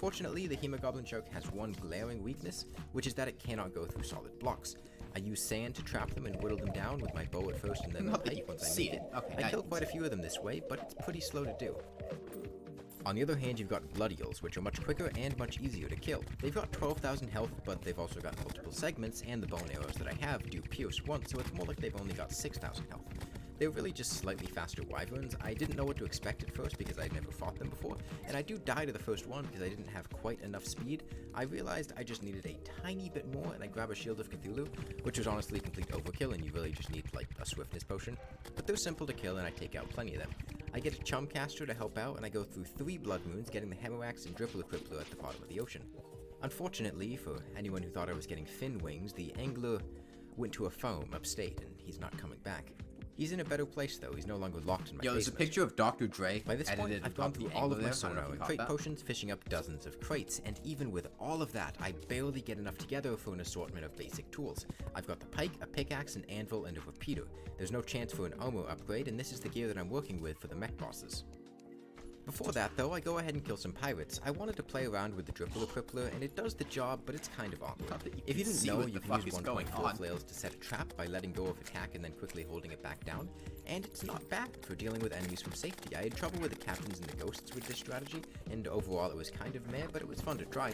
Unfortunately, the Hemogoblin Choke has one glaring weakness, which is that it cannot go through solid blocks. I use sand to trap them and whittle them down with my bow at first and then the pike once I make it. I kill quite a few of them this way, but it's pretty slow to do. On the other hand, you've got blood eels, which are much quicker and much easier to kill. They've got 12,000 health, but they've also got multiple segments, and the bone arrows that I have do pierce once, so it's more like they've only got 6,000 health. They're really just slightly faster wyverns. I didn't know what to expect at first because I'd never fought them before, and I do die to the first one because I didn't have quite enough speed. I realized I just needed a tiny bit more, and I grab a Shield of Cthulhu, which was honestly complete overkill, and you really just need, like, a swiftness potion. But they're simple to kill, and I take out plenty of them. I get a Chumcaster to help out, and I go through 3 Blood Moons, getting the Hammeraxe and Dripple Crippler at the bottom of the ocean. Unfortunately, for anyone who thought I was getting fin wings, the angler went to a foam upstate, and he's not coming back. He's in a better place, though. He's no longer locked in my Yo, there's a basement. picture of Dr. Dre. By this point, I've gone through all of my sonar and crate that. potions, fishing up dozens of crates, and even with all of that, I barely get enough together for an assortment of basic tools. I've got the pike, a pickaxe, an anvil, and a repeater. There's no chance for an armor upgrade, and this is the gear that I'm working with for the mech bosses. Before that, though, I go ahead and kill some pirates. I wanted to play around with the Dripple Crippler, and it does the job, but it's kind of awkward. If you didn't know, you can use 1.4 flails to set a trap by letting go of attack and then quickly holding it back down, and it's not bad for dealing with enemies from safety. I had trouble with the captains and the ghosts with this strategy, and overall it was kind of meh, but it was fun to try.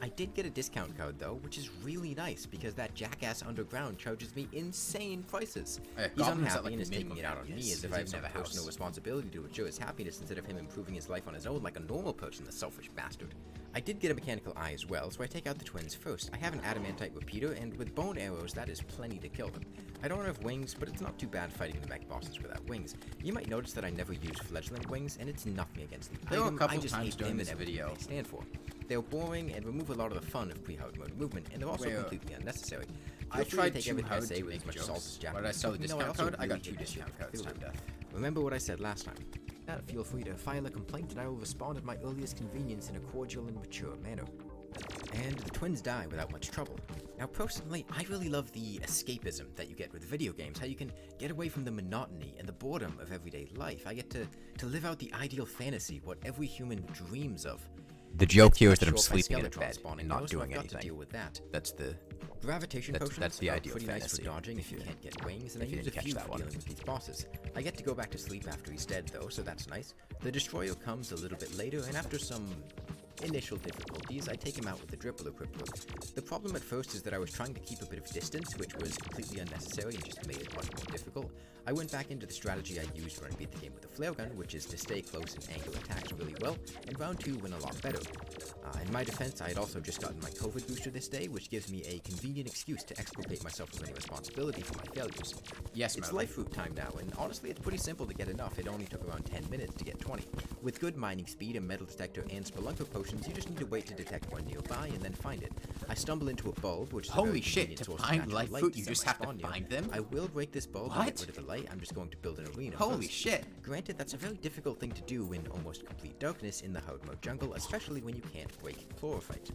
I did get a discount code though, which is really nice because that jackass underground charges me insane prices. He's unhappy and is taking it out on me as if I have some personal responsibility to ensure his happiness instead of him improving his life on his own like a normal person, the selfish bastard. I did get a mechanical eye as well, so I take out the twins first. I have an adamantite repeater, and with bone arrows, that is plenty to kill them. I don't have wings, but it's not too bad fighting the mech bosses without wings. You might notice that I never use fledgling wings, and it's nothing against them. There were a couple times during this video. They stand for. They're boring and remove a lot of the fun of pre-hard mode movement, and they're also completely unnecessary. I tried to take everything I say with as much salt as Japanese. But I saw the discount code, I got 2 really discount codes. Time death. Remember what I said last time. Feel free to file a complaint and I will respond at my earliest convenience in a cordial and mature manner. And the twins die without much trouble. Now personally, I really love the escapism that you get with video games, how you can get away from the monotony and the boredom of everyday life. I get to live out the ideal fantasy, what every human dreams of. The joke here is that I'm sleeping in a bed and not doing To anything. deal with that. That's the gravitation potions. That's the are ideal pretty fantasy. nice for dodging if you can't get wings, and I if you use a didn't few catch that for one. dealing with these bosses. I get to go back to sleep after he's dead though, so that's nice. The destroyer comes a little bit later, and after some initial difficulties, I take him out with the Dripple Crippler. The problem at first is that I was trying to keep a bit of distance, which was completely unnecessary and just made it much more difficult. I went back into the strategy I used when I beat the game with the flare gun, which is to stay close and angle attacks really well, and round 2 went a lot better. In my defense, I had also just gotten my COVID booster this day, which gives me a convenient excuse to exculpate myself from any responsibility for my failures. Yes, It's Merlin. life root time now, and honestly it's pretty simple to get enough. It only took around 10 minutes to get 20. With good mining speed, a metal detector, and spelunker potions, you just need to wait to detect one nearby and then find it. I stumble into a bulb, which is a Holy very shit, convenient to source of find natural life light fruit, to you set just my have to spawn near. find them? I will break this bulb and What? get rid of the light. I'm just going to build an arena Holy first. shit. Granted, that's a very difficult thing to do in almost complete darkness in the hard mode jungle, especially when you can't break chlorophyte.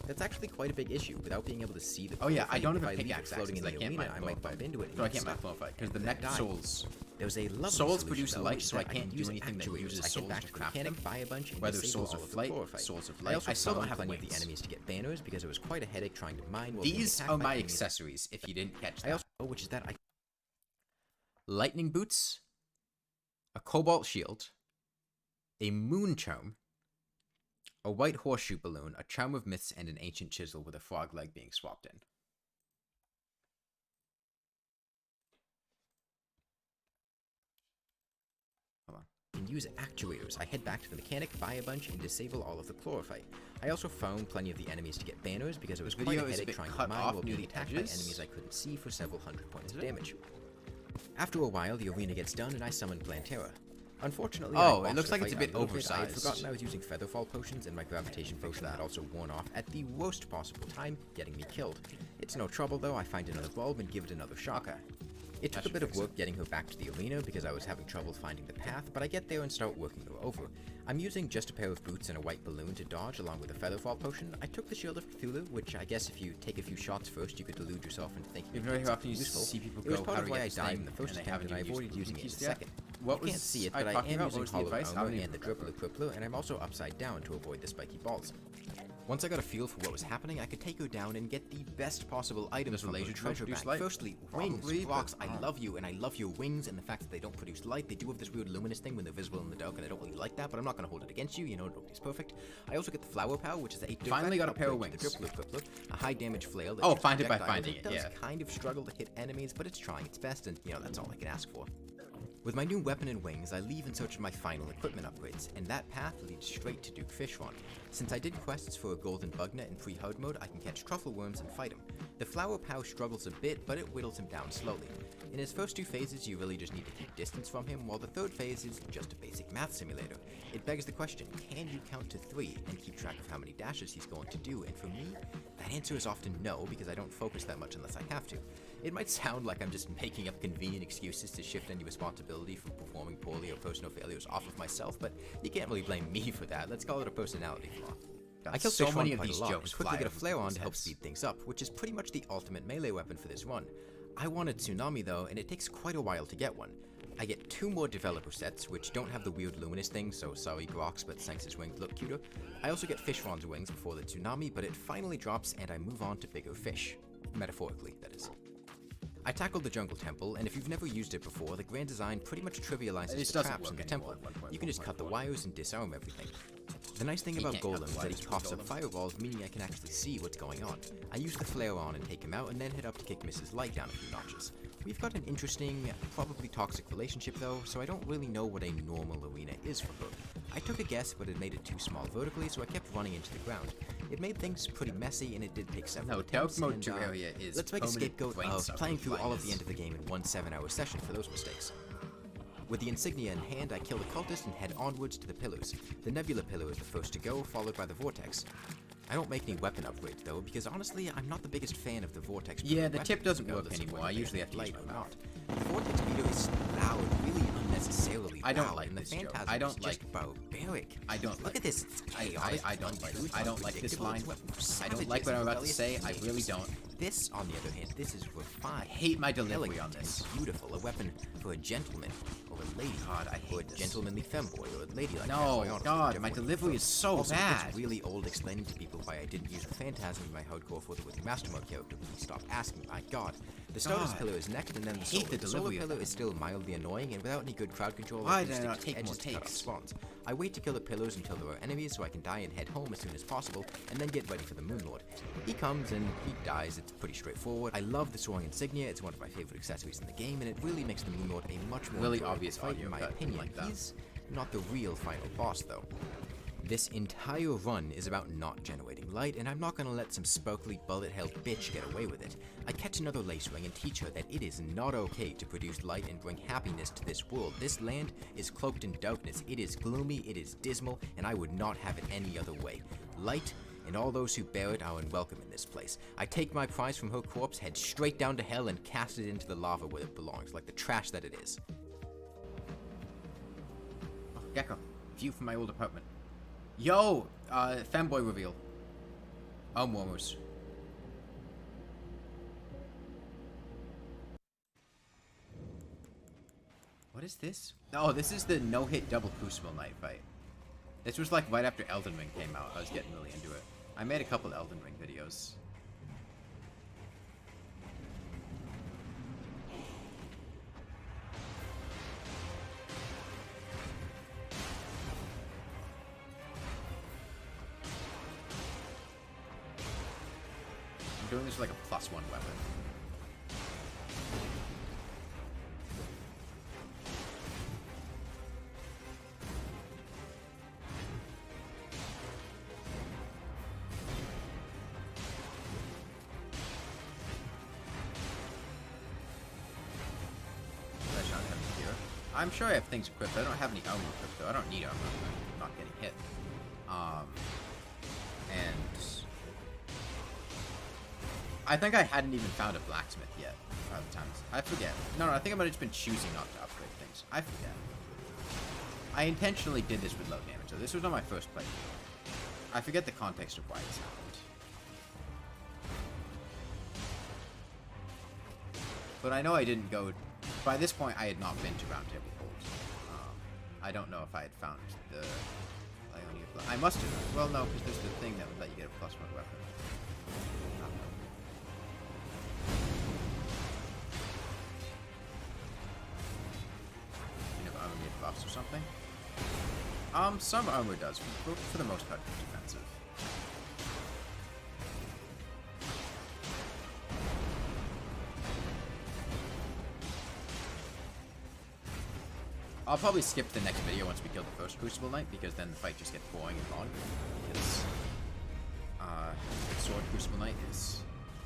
That's actually quite a big issue. Without being able to see the Oh yeah, I chlorophyte, don't have if a I leave it pickaxe floating in I the can't arena, mine I might bump into it. So I and can't get mine stuck. qualify because the Then mech die. souls. There's a lovely Souls solution, produce though, light, which is so I that can't can do use anything that actuators. uses I head souls back to to the craft mechanic, them. buy a bunch, and Whether disable souls all of of the light, chlorophyte. souls of I light. also I still don't found have plenty of wings. the enemies to get banners because it was quite a headache trying to mine while being These attacked are by my enemies. accessories, if you didn't catch I that. also, which is that I Lightning boots, a cobalt shield, a moon chome, a white horseshoe balloon, a charm of myths, and an ancient chisel with a frog leg being swapped in. Hold on. can use actuators. I head back to the mechanic, buy a bunch, and disable all of the chlorophyte. I also found plenty of the enemies to get banners because it was quite a video is a headache bit trying to cut mine off while near being the attacked by edges. enemies I couldn't see for several hundred points of damage. After a while, the arena gets done and I summon Plantera. Unfortunately, Oh, I it looks lost like the it's a fight bit a little I had oversized. forgotten I was using Featherfall potions and my gravitation potion had also worn off at the worst possible time, getting me killed. It's no trouble though, I find another bulb and give it another shot. Okay. It took a should bit of fix it. work getting her back to the arena because I was having trouble finding the path, but I get there and start working her over. I'm using just a pair of boots and a white balloon to dodge along with a Featherfall potion. I took the Shield of Cthulhu, which I guess if you take a few shots first, you could delude yourself into thinking You've noticed how often you useful. see people It was go, part how of to why get I this died thing, in the first and they attempt, haven't and I even avoided used using the it in the keys yet? second. What You can't was see it, I but I talking am about? What using was the hollow advice? I armor don't and the even remember. dribbler crippler, and I'm also upside down to avoid the spiky balls. Once I got a feel for what was happening, I could take her down and get the best possible items from her treasure bag. Firstly, wings. Probably, Rocks, but, I love you, and I love your wings, and the fact that they don't produce light. They do have this weird luminous thing when they're visible in the dark, and I don't really like that, but I'm not going to hold it against you, you know, nobody's perfect. I also get the flower power, which is a Finally got a pair of upgrade to wings. the dribbler crippler, a high damage flail. That Oh, shoots find it by projectiles. finding it, does yeah. kind of struggle to hit enemies, but it's trying its best, and, you know, that's all I can ask for. With my new weapon and wings, I leave in search of my final equipment upgrades, and that path leads straight to Duke Fishron. Since I did quests for a golden bugnet in pre-herd mode, I can catch truffle worms and fight him. The flower pow struggles a bit, but it whittles him down slowly. In his first 2 phases, you really just need to keep distance from him, while the third phase is just a basic math simulator. It begs the question, can you count to 3 and keep track of how many dashes he's going to do? And for me, that answer is often no, because I don't focus that much unless I have to. It might sound like I'm just making up convenient excuses to shift any responsibility for performing poorly or personal failures off of myself, but you can't really blame me for that. Let's call it a personality flaw. I kill so Fishron many of quite these a lot, jokes and quickly fly get a over flare on people's to help heads. speed things up, which is pretty much the ultimate melee weapon for this run. I wanted Tsunami though, and it takes quite a while to get one. I get 2 more developer sets, which don't have the weird luminous thing, so sorry Grox, but Sanx's wings look cuter. I also get Fishron's wings before the Tsunami, but it finally drops and I move on to bigger fish. Metaphorically, that is. I tackled the Jungle Temple, and if you've never used it before, the grand design pretty much trivializes It just the doesn't traps in work the anymore temple. at 1.1.1. You can just cut the wires and disarm everything. The nice thing You about can't cut the Golem is that wires he with coughs up Golem. fireballs, meaning I can actually see what's going on. I use the flare on and take him out, and then head up to kick Mrs. Light down a few notches. We've got an interesting, probably toxic relationship though, so I don't really know what a normal arena is for her. I took a guess, but it made it too small vertically, so I kept running into the ground. It made things pretty messy, and it did take several No, attempts. Dark Mode and, 2 area is let's make a permanent scapegoat brain of sucker playing through all of the blindness. end of the game in one 7-hour session for those mistakes. With the insignia in hand, I kill the cultist and head onwards to the pillars. The nebula pillar is the first to go, followed by the vortex. I don't make any weapon upgrades though, because honestly, I'm not the biggest fan of the vortex. Yeah, the tip doesn't work regardless of anymore. whether I they usually have to use light my or mouth. not. The vortex meter is loud, really unnecessarily I don't loud, like and the this joke. phantasm I don't is like- just barbaric. I don't Look like at this. It's chaotic, I don't like uncouth, I don't like this unpredictable, line. it's I don't like what I'm about to say. I really don't. This, on the other hand, this is refined. I hate my delivery elegant, on this. and beautiful, a weapon for a gentleman or a lady. God, I or a hate this. gentlemanly femboy or a lady like No, that. God, my delivery is so also, bad. It's really old explaining to people why I didn't use the phantasm in my hardcore photo with the master mode character. Please stop asking. My God. The Stardust God. pillar is next, and then the hate solar. the The solar delivery of pillar that. is still mildly annoying, and without any good crowd control, Why I can did I stick not to take edges more to cut off takes? spawns. I wait to kill the pillars until there are enemies so I can die and head home as soon as possible, and then get ready for the Moon Lord. He comes and he dies. It's pretty straightforward. I love the soaring insignia. It's one of my favorite accessories in the game, and it really makes the Moon Lord a much more Really enjoyable obvious fight, audio in my cut, opinion. like that. He's not the real final boss though. This entire run is about not generating light, and I'm not gonna let some sparkly bullet-held bitch get away with it. I catch another lace ring and teach her that it is not okay to produce light and bring happiness to this world. This land is cloaked in darkness. It is gloomy, it is dismal, and I would not have it any other way. Light and all those who bear it are unwelcome in this place. I take my prize from her corpse, head straight down to hell, and cast it into the lava where it belongs, like the trash that it is. Oh, Gecko, view from my old apartment. Yo, femboy reveal. Warmers. What is this? Oh, this is the no-hit double crucible knight fight. This was like right after Elden Ring came out. I was getting really into it. I made a couple Elden Ring videos. I'm doing this with like a +1 weapon. That's not having gear. I'm sure I have things equipped. I don't have any armor equipped though. I don't need armor. I'm not getting hit. And I think I hadn't even found a blacksmith yet by the time. I forget. No, I think I might have just been choosing not to upgrade things. I forget. I intentionally did this with low damage, so this was not my first playthrough. I forget the context of why this happened. But I know I didn't go... By this point, I had not been to Round Table Hold. I don't know if I had found the Ionia. I must have. Well, no, because there's the thing that would let you get a +1 weapon. You know, armor get buffs or something. Some armor does, but for the most part, it's defensive. I'll probably skip the next video once we kill the first Crucible Knight, because then the fight just gets boring and long. Because, Sword Crucible Knight is,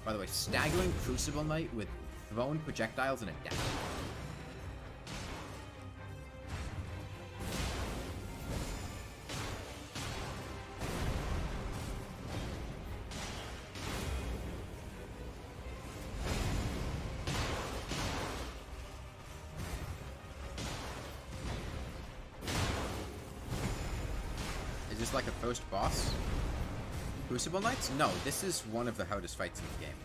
by the way, staggering Crucible Knight with thrown projectiles and a dash. Is this like a first boss? Crucible Knights? No, this is one of the hardest fights in the game.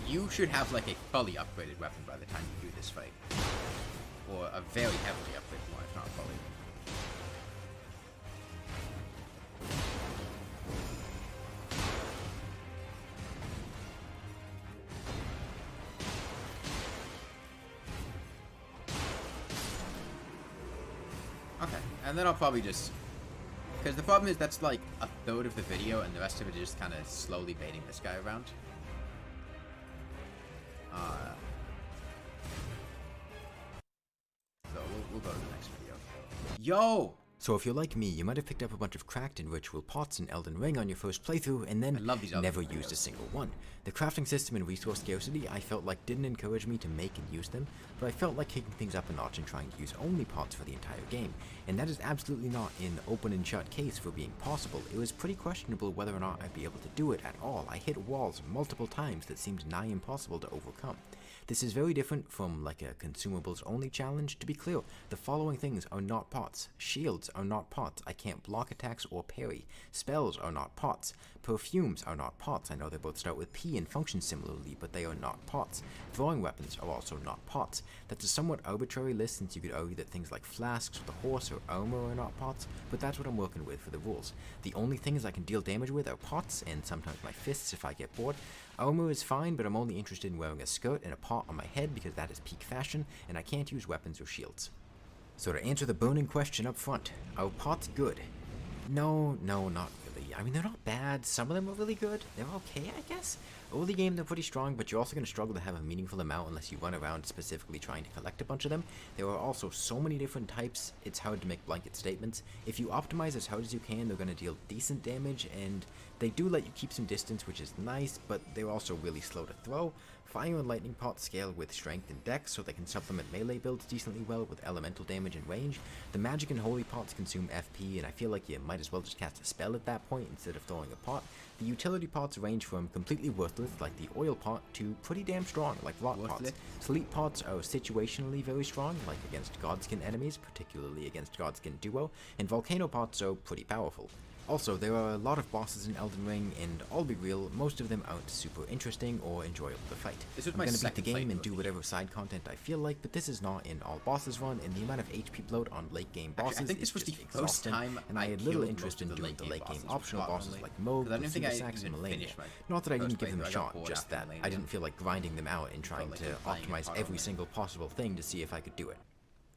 You should have like a fully upgraded weapon by the time you do this fight. Or a very heavily upgraded one, if not fully. Okay, and then I'll probably just... Because the problem is that's like a third of the video, and the rest of it is just kind of slowly baiting this guy around. So we'll go to the next video. Yo! So if you're like me, you might have picked up a bunch of cracked and ritual pots in Elden Ring on your first playthrough, and then never used a single one. The crafting system and resource scarcity I felt like didn't encourage me to make and use them, but I felt like kicking things up a notch and trying to use only pots for the entire game, and that is absolutely not an open and shut case for being possible. It was pretty questionable whether or not I'd be able to do it at all. I hit walls multiple times that seemed nigh impossible to overcome. This is very different from like a consumables only challenge. To be clear, the following things are not pots. Shields are not pots. I can't block attacks or parry. Spells are not pots. Perfumes are not pots. I know they both start with P and function similarly, but they are not pots. Throwing weapons are also not pots. That's a somewhat arbitrary list, since you could argue that things like flasks or the horse or armor are not pots, but that's what I'm working with for the rules. The only things I can deal damage with are pots, and sometimes my fists if I get bored. Armor is fine, but I'm only interested in wearing a skirt and a pot on my head because that is peak fashion, and I can't use weapons or shields. So to answer the burning question up front, are pots good? No, not really. I mean, they're not bad. Some of them are really good. They're okay, I guess. Early game, they're pretty strong, but you're also going to struggle to have a meaningful amount unless you run around specifically trying to collect a bunch of them. There are also so many different types, it's hard to make blanket statements. If you optimize as hard as you can, they're going to deal decent damage, and they do let you keep some distance, which is nice, but they're also really slow to throw. Fire and lightning pots scale with strength and dex, so they can supplement melee builds decently well with elemental damage and range. The magic and holy pots consume FP, and I feel like you might as well just cast a spell at that point instead of throwing a pot. The utility pots range from completely worthless, like the oil pot, to pretty damn strong, like rot pots. Sleep pots are situationally very strong, like against Godskin enemies, particularly against Godskin Duo, and volcano pots are pretty powerful. Also, there are a lot of bosses in Elden Ring, and I'll be real, most of them aren't super interesting or enjoyable to fight. I'm gonna beat the game and do whatever side content I feel like, but this is not an all bosses run, and the amount of HP bloat on late game bosses is just exhausting, and I had little interest in doing the late game optional bosses like Moog, Sax, and Malenia. Not that I didn't give them a shot, just that I didn't feel like grinding them out and trying to optimize every single possible thing to see if I could do it.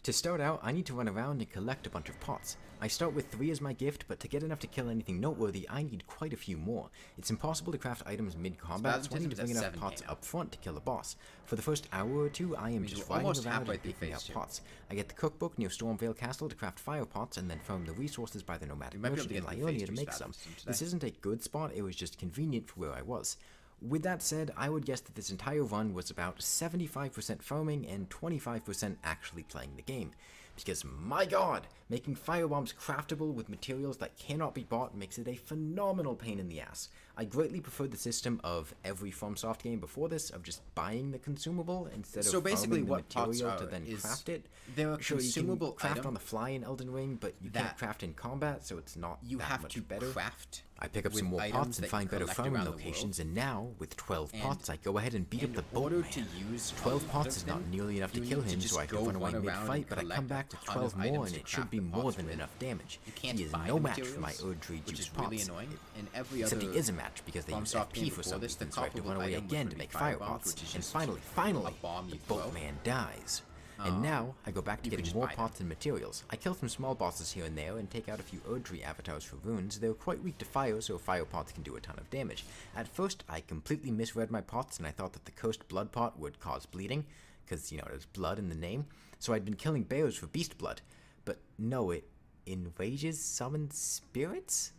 To start out, I need to run around and collect a bunch of pots. I start with 3 as my gift, but to get enough to kill anything noteworthy, I need quite a few more. It's impossible to craft items mid-combat, so I need to bring enough pots up front to kill a boss. For the first hour or two, I am just riding around and picking up pots. I get the cookbook near Stormvale Castle to craft fire pots, and then farm the resources by the nomadic merchant in Laonia to make some. This isn't a good spot, it was just convenient for where I was. With that said, I would guess that this entire run was about 75% farming and 25% actually playing the game. Because, my god, making firebombs craftable with materials that cannot be bought makes it a phenomenal pain in the ass. I greatly preferred the system of every FromSoft game before this, of just buying the consumable instead of farming the material to then craft it. There are consumable you can craft on the fly in Elden Ring, but you can't craft in combat, so it's not that much better. You have to craft I pick up with some more items pots and that find you better collect farming around the locations, world. and now, with 12 And pots, I go ahead and beat up in the order boat to man. use a 12 lot pots of is not them, nearly enough to you kill need to him, just so I go can run away run around mid-fight, and but I come collect a back to ton 12 of more, items and to it should craft be the more pots than with. enough damage. You can't He is buy no the match for my materials, Erdtree which juice is really pots. annoying. In every Except other he is a match because they use FromSoft game FP for before something, this, the so I have to run comparable away item again would to be make fire Fire pots, Bombs, which is and just finally, a bomb you the throw. boatman dies. And now, I go back to you could getting just more buy them. pots and materials. I kill some small bosses here and there, and take out a few Erdtree avatars for runes. They're quite weak to fire, so fire pots can do a ton of damage. At first, I completely misread my pots, and I thought that the cursed blood pot would cause bleeding, because, you know, there's blood in the name. So I'd been killing bears for beast blood. But no, it enrages summon spirits?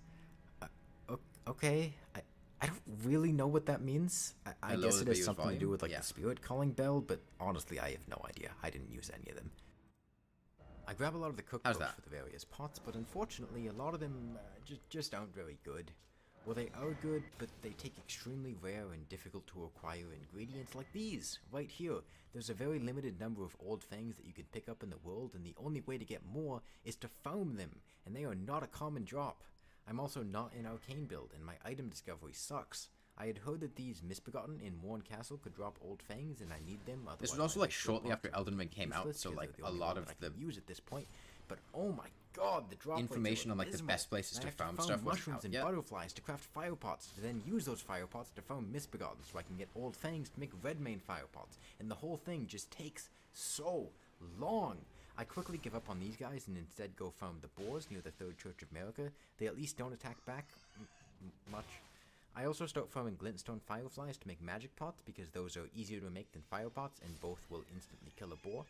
Okay, I don't really know what that means. I guess it has something to do with, like, the spirit calling bell, but honestly, I have no idea. I didn't use any of them. I grab a lot of the cookbooks for the various pots, but unfortunately, a lot of them just aren't very good. Well, they are good, but they take extremely rare and difficult to acquire ingredients like these, right here. There's a very limited number of old fangs that you can pick up in the world, and the only way to get more is to farm them, and they are not a common drop. I'm also not in Arcane build, and my item discovery sucks. I had heard that these Misbegotten in Warren Castle could drop old fangs, and I need them. This was also like shortly after Elden Ring came out, so like a lot of the use at this point. But oh my god, the drop information on like the best places to farm stuff wasn't mushrooms out and yet. butterflies to craft fire pots, to then use those fire pots to farm Misbegotten, so I can get old fangs to make red main fire pots. And the whole thing just takes so long. I quickly give up on these guys and instead go farm the boars near the Third Church of America. They at least don't attack back much. I also start farming glintstone fireflies to make magic pots because those are easier to make than fire pots and both will instantly kill a boar.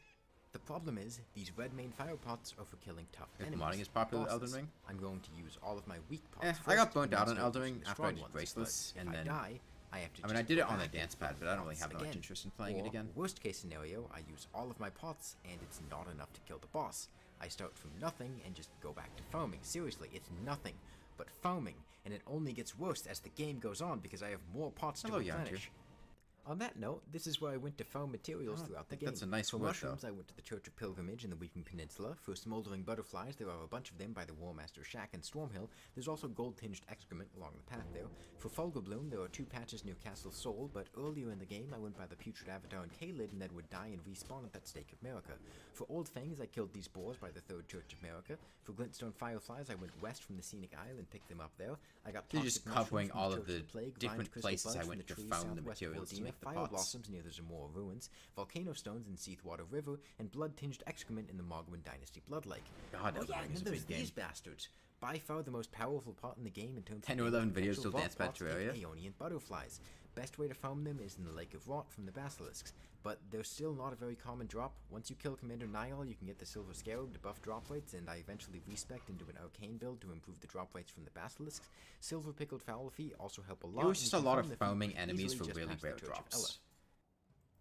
The problem is, these red main fire pots are for killing tough enemies. Modding is popular in bosses. Elden Ring. I'm going to use all of my weak pots. I got first, burnt and out then on Elden start Ring using after strong I did ones, Graceless, but and if then I die, I have to I mean, I just did go it on back advanced and pad, but I don't really farm have that much again. interest in playing it Or, again. worst case scenario, I use all of my pots and it's not enough to kill the boss. I start from nothing and just go back to farming. Seriously, it's nothing but farming, and it only gets worse as the game goes on because I have more pots to replenish. On that note, this is where I went to farm materials throughout the game. That's a nice For word, mushrooms, though. I went to the Church of Pilgrimage in the Weeping Peninsula. For smoldering butterflies, there are a bunch of them by the Warmaster Shack in Stormhill. There's also gold-tinged excrement along the path there. For Fulgerbloom, there are 2 patches near Castle Sol, but earlier in the game, I went by the Putrid Avatar in Caelid and then would die and respawn at that Stake of America. For Old Fangs, I killed these boars by the Third Church of America. For Glintstone Fireflies, I went west from the Scenic Isle and picked them up there. I got You're just toxic covering mushrooms from all the of Church the Plague, different vine crystal places buds I from went the to trees farm the southwest of materials to Valdina, make the fire pots. blossoms near the Zamora ruins, volcano stones in Seathwater River, and blood-tinged excrement in the Mogwin Dynasty Blood Lake. God, Oh yeah, Elden Ring and is then a there's big these game. bastards. By far the most powerful pot in the game in terms 10 of or 11 potential, videos till rock Dance Pad pots and Terraria. Aeonian butterflies. Best way to farm them is in the Lake of Rot from the basilisks, but they're still not a very common drop. Once you kill Commander Niall, you can get the Silver Scarab to buff drop rates, and I eventually respec'd into an arcane build to improve the drop rates from the basilisks. Silver Pickled Fowl Feet also help a lot. It was and just you a can lot farm of the feet foaming enemies easily for just really past the rare Church of drops. Ella.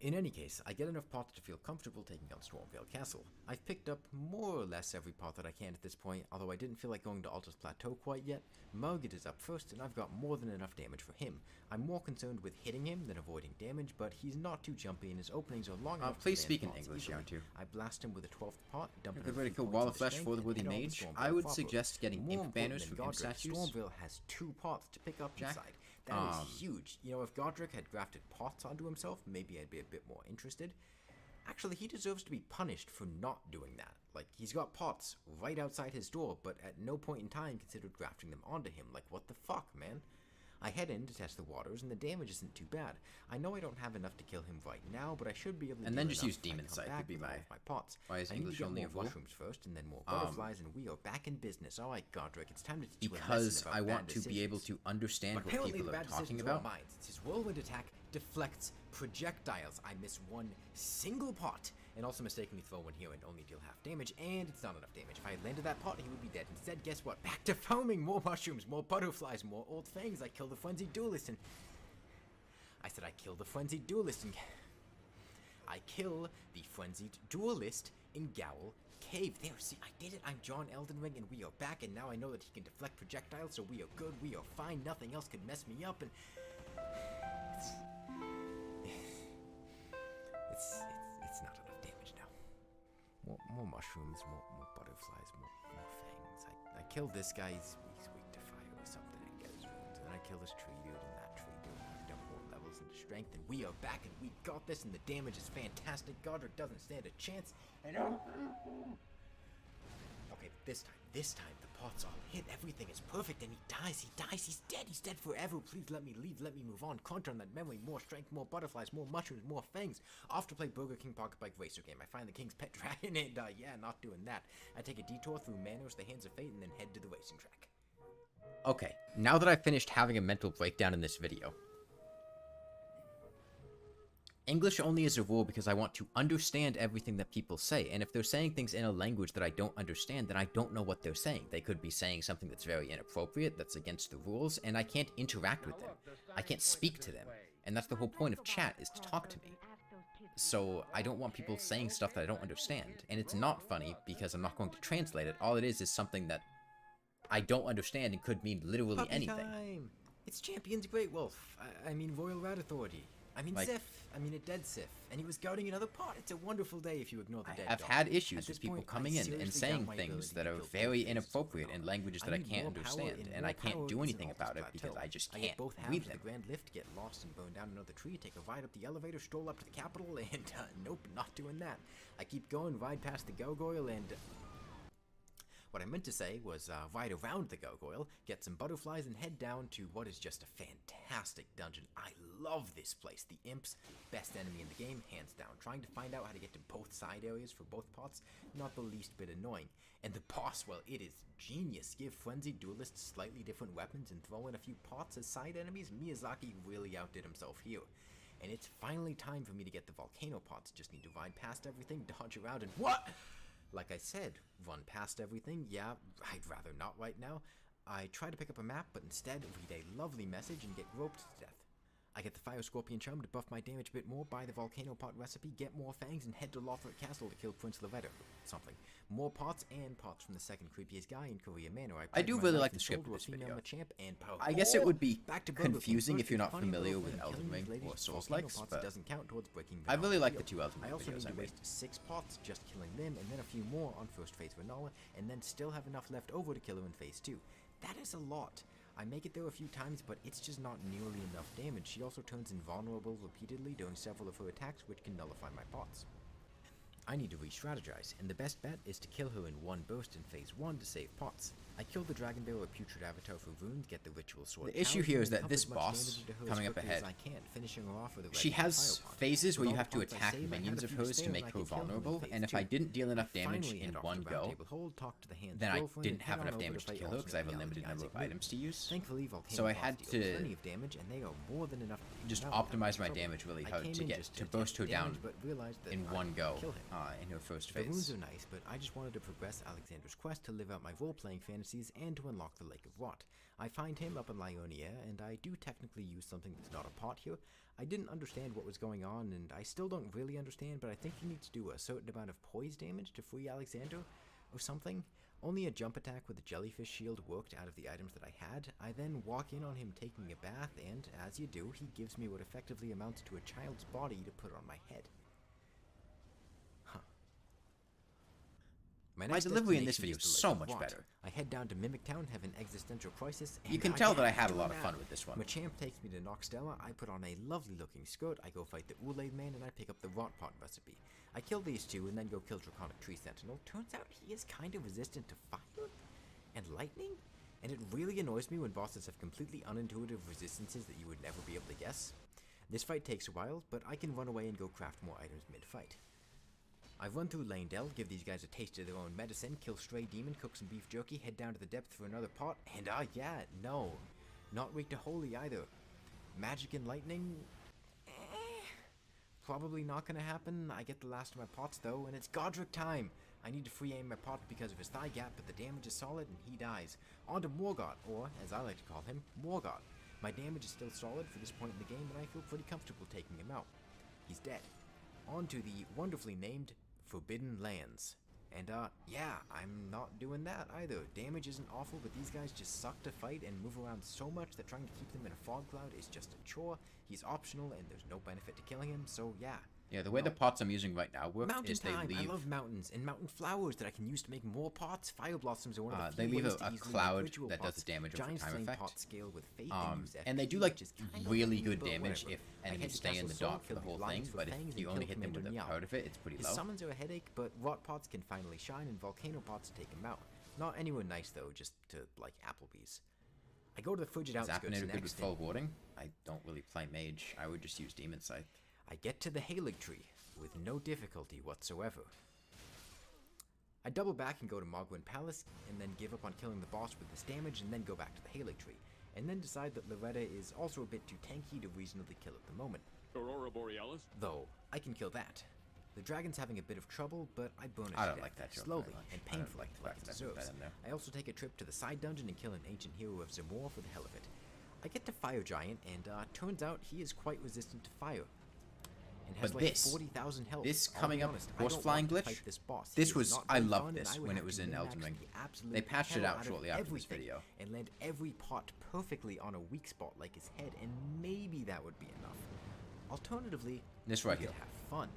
In any case, I get enough pots to feel comfortable taking on Stormvale Castle. I've picked up more or less every pot that I can at this point, although I didn't feel like going to Alta's Plateau quite yet. Margit is up first, and I've got more than enough damage for him. I'm more concerned with hitting him than avoiding damage, but he's not too jumpy and his openings are long enough to Please land speak in pots English, easily. aren't you? I blast him with a 12th pot, dump A it good in way to kill Wall of Flesh for the Worthy Mage. I would suggest getting Imp Banners from Imp statues. Stormvale has 2 pots to pick up Jack? inside. That is huge. You know, if Godric had grafted pots onto himself, maybe I'd be a bit more interested. Actually, he deserves to be punished for not doing that. Like, he's got pots right outside his door, but at no point in time considered grafting them onto him. Like, what the fuck, man? I head in to test the waters, and the damage isn't too bad. I know I don't have enough to kill him right now, but I should be able to. And do then just enough use when I Demon come Sight back would be with all my- of my pots. why is I need English to get only more a rule? mushrooms first, and then more butterflies, and we are back in business. All right, Godric, it's time to teach you a lesson Because about I bad want to be able decisions. to understand what Apparently people the are bad talking decisions are all about. mine, since his whirlwind attack deflects projectiles. I miss one single pot, and also mistakenly throw one here and only deal half damage, and it's not enough damage. If I had landed that pot, he would be dead. Instead, guess what? Back to foaming! More mushrooms, more butterflies, more old fangs. I kill the frenzied duelist, and I said I kill the frenzied duelist, and I kill the frenzied duelist in Gowl Cave. There, see, I did it. I'm John Elden Ring, and we are back, and now I know that he can deflect projectiles, so we are good, we are fine, nothing else can mess me up, and it's not enough damage now. More mushrooms, more butterflies, more fangs. I killed this guy, he's weak to fire or something, I guess. kill this tree dude, and that tree dude knocked up 4 levels into strength, and we are back, and we got this, and the damage is fantastic. Godric doesn't stand a chance, and okay, this time, the pots all hit, everything is perfect, and he dies, he's dead forever. Please let me leave, let me move on. Contra on that memory, more strength, more butterflies, more mushrooms, more fangs. Off to play Burger King Pocket Bike Racer game. I find the King's Pet Dragon, and yeah, not doing that. I take a detour through Manos, the Hands of Fate, and then head to the racing track. Okay, now that I've finished having a mental breakdown in this video, English only is a rule because I want to understand everything that people say, and if they're saying things in a language that I don't understand, then I don't know what they're saying. They could be saying something that's very inappropriate, that's against the rules, and I can't interact with them. I can't speak to them, and that's the whole point of chat, is to talk to me. So I don't want people saying stuff that I don't understand, and it's not funny because I'm not going to translate it. All it is something that I don't understand and could mean literally Puppy anything. Time. It's Champion's Great Wolf. I mean Royal Rat Authority. I mean like, Sif. I mean a dead Sif. And he was guarding another pot. It's a wonderful day if you ignore the dead I've dog. had issues with At this people point, coming I in and seriously saying doubt my things ability that to are kill very Two-Faces inappropriate phenomenon. in languages that I need can't more power understand, and and more I can't power do is anything an about it ultimate because plateau. I just I can't get both read halves of them. the grand lift, get lost and burn down another tree, take a ride up the elevator, stroll up to the Capitol, and nope, not doing that. I keep going, ride past the gargoyle, and what I meant to say was ride around the gargoyle, get some butterflies, and head down to what is just a fantastic dungeon. I love this place. The imps, best enemy in the game, hands down. Trying to find out how to get to both side areas for both pots, not the least bit annoying. And the boss, well, it is genius. Give frenzied duelists slightly different weapons and throw in a few pots as side enemies. Miyazaki really outdid himself here. And it's finally time for me to get the volcano pots. Just need to ride past everything, dodge around, and what? Like I said, run past everything. Yeah, I'd rather not right now. I try to pick up a map, but instead read a lovely message and get roped to death. I get the Fire Scorpion Charm to buff my damage a bit more, buy the Volcano Pot recipe, get more fangs, and head to Lothric Castle to kill Prince Loretta. Something. More pots and pots from the second creepiest guy in Korea Manor. I do really like the script of this video. And I guess it would be back to confusing if you're not funny familiar little with thing, Elden killing Ring these or ladies Souls volcano likes, pots but doesn't count towards breaking I really like the Vanilla 2 Elden Ring I also videos need I to made. waste 6 pots just killing them, and then a few more on first phase Vanilla, and then still have enough left over to kill her in phase 2. That is a lot. I make it there a few times, but it's just not nearly enough damage. She also turns invulnerable repeatedly during several of her attacks, which can nullify my pots. I need to re-strategize, and the best bet is to kill her in one burst in phase 1 to save pots. I kill the Dragon Bear or Putrid Avatar for runes, get the Ritual Sword. The issue Towers, here and is then that pump this as much boss, damage into her as coming up quickly ahead, as I can, finishing her off with a she regular has fire pot. phases where With you all have the to pots I attack save, I had minions a of few hers to spare, make and I her could kill them in vulnerable, phase and if 2. I didn't deal enough damage Finally in head off to one the Round go, Table Hold, talk to the Hands then I girlfriend, didn't and have head enough on over damage to play kill her because I have a alternate limited reality number of Isaac items to use. Thankfully, Volcano So I pots had deal to plenty of damage, and they are more than enough to just keep me out of optimize my trouble. damage really I hard came to in get just to test burst her down damage, but realized that in I one could go kill him. in her first The runes phase. are nice, but I just wanted to progress Alexander's quest to live out my role-playing fantasies and to unlock the Lake of Rot. I find him up in Lyonia, and I do technically use something that's not a pot here. I didn't understand what was going on, and I still don't really understand, but I think you need to do a certain amount of poise damage to free Alexander, or something. Only a jump attack with a jellyfish shield worked out of the items that I had. I then walk in on him taking a bath, and as you do, he gives me what effectively amounts to a child's body to put on my head. My delivery in this video is so much better. I head down to Mimic Town, have an existential crisis, and You can I tell that I can't had a do lot of that. fun with this one. Machamp takes me to Noxtella, I put on a lovely looking skirt, I go fight the Oolade Man, and I pick up the Rot Pot recipe. I kill these two and then go kill Draconic Tree Sentinel. Turns out he is kind of resistant to fire and lightning, and it really annoys me when bosses have completely unintuitive resistances that you would never be able to guess. This fight takes a while, but I can run away and go craft more items mid-fight. I run through Lanedell, give these guys a taste of their own medicine, kill Stray Demon, cook some beef jerky, head down to the depth for another pot, and no. Not weak to holy either. Magic and lightning? Probably not gonna happen. I get the last of my pots though, and it's Godric time! I need to free aim my pot because of his thigh gap, but the damage is solid and he dies. On to Morgoth, or as I like to call him, Morgoth. My damage is still solid for this point in the game, and I feel pretty comfortable taking him out. He's dead. On to the wonderfully named Forbidden Lands. And yeah, I'm not doing that either. Damage isn't awful, but these guys just suck to fight and move around so much that trying to keep them in a fog cloud is just a chore. He's optional and there's no benefit to killing him, so yeah, Yeah, the way the pots I'm using right now work Mountain is they time! leave... I love mountains and mountain flowers that I can use to make more pots. Fire blossoms are one of the they few leave ways a to easily cloud make ritual that does pots. the damage over Giant time flame effect. pots scale with faith And they do FP, like which is kind of really lame, good but damage whatever. if I head enemies to stay in Castle the Sol, dark for kill the the whole lions thing, for but if fangs, you and only kill hit them with Commander a Meow. part of it, it's pretty His low. summons are a headache, but rot pots can finally shine, and volcano pots take him out. Not anywhere nice though, just to like Applebee's. I go to the frigid outskirts Zapinator good with next. full warding? I don't really play mage. I would just use Demon Scythe. I get to the Halig Tree with no difficulty whatsoever. I double back and go to Mogwin Palace, and then give up on killing the boss with this damage, and then go back to the Halig Tree, and then decide that Loretta is also a bit too tanky to reasonably kill at the moment. Aurora Borealis? Though, I can kill that. The dragon's having a bit of trouble, but I burn it I to don't death, like that joke slowly very much. and I don't painfully, like the like fact it that I put deserves. that in there. I also take a trip to the side dungeon and kill an ancient hero of Zamor for the hell of it. I get to Fire Giant, and turns out he is quite resistant to fire. And has But like this- 40,000 health. this I'll coming be up honest, I horse don't flying want to glitch, fight this boss. He this is was- not I very loved fun, and this I would when have it was to in min-max Elden Ring. the absolute They patched it hell out of shortly after this everything video. and land every pot perfectly on a weak spot like his head, and maybe that would be enough. Alternatively, This right we here. could have fun.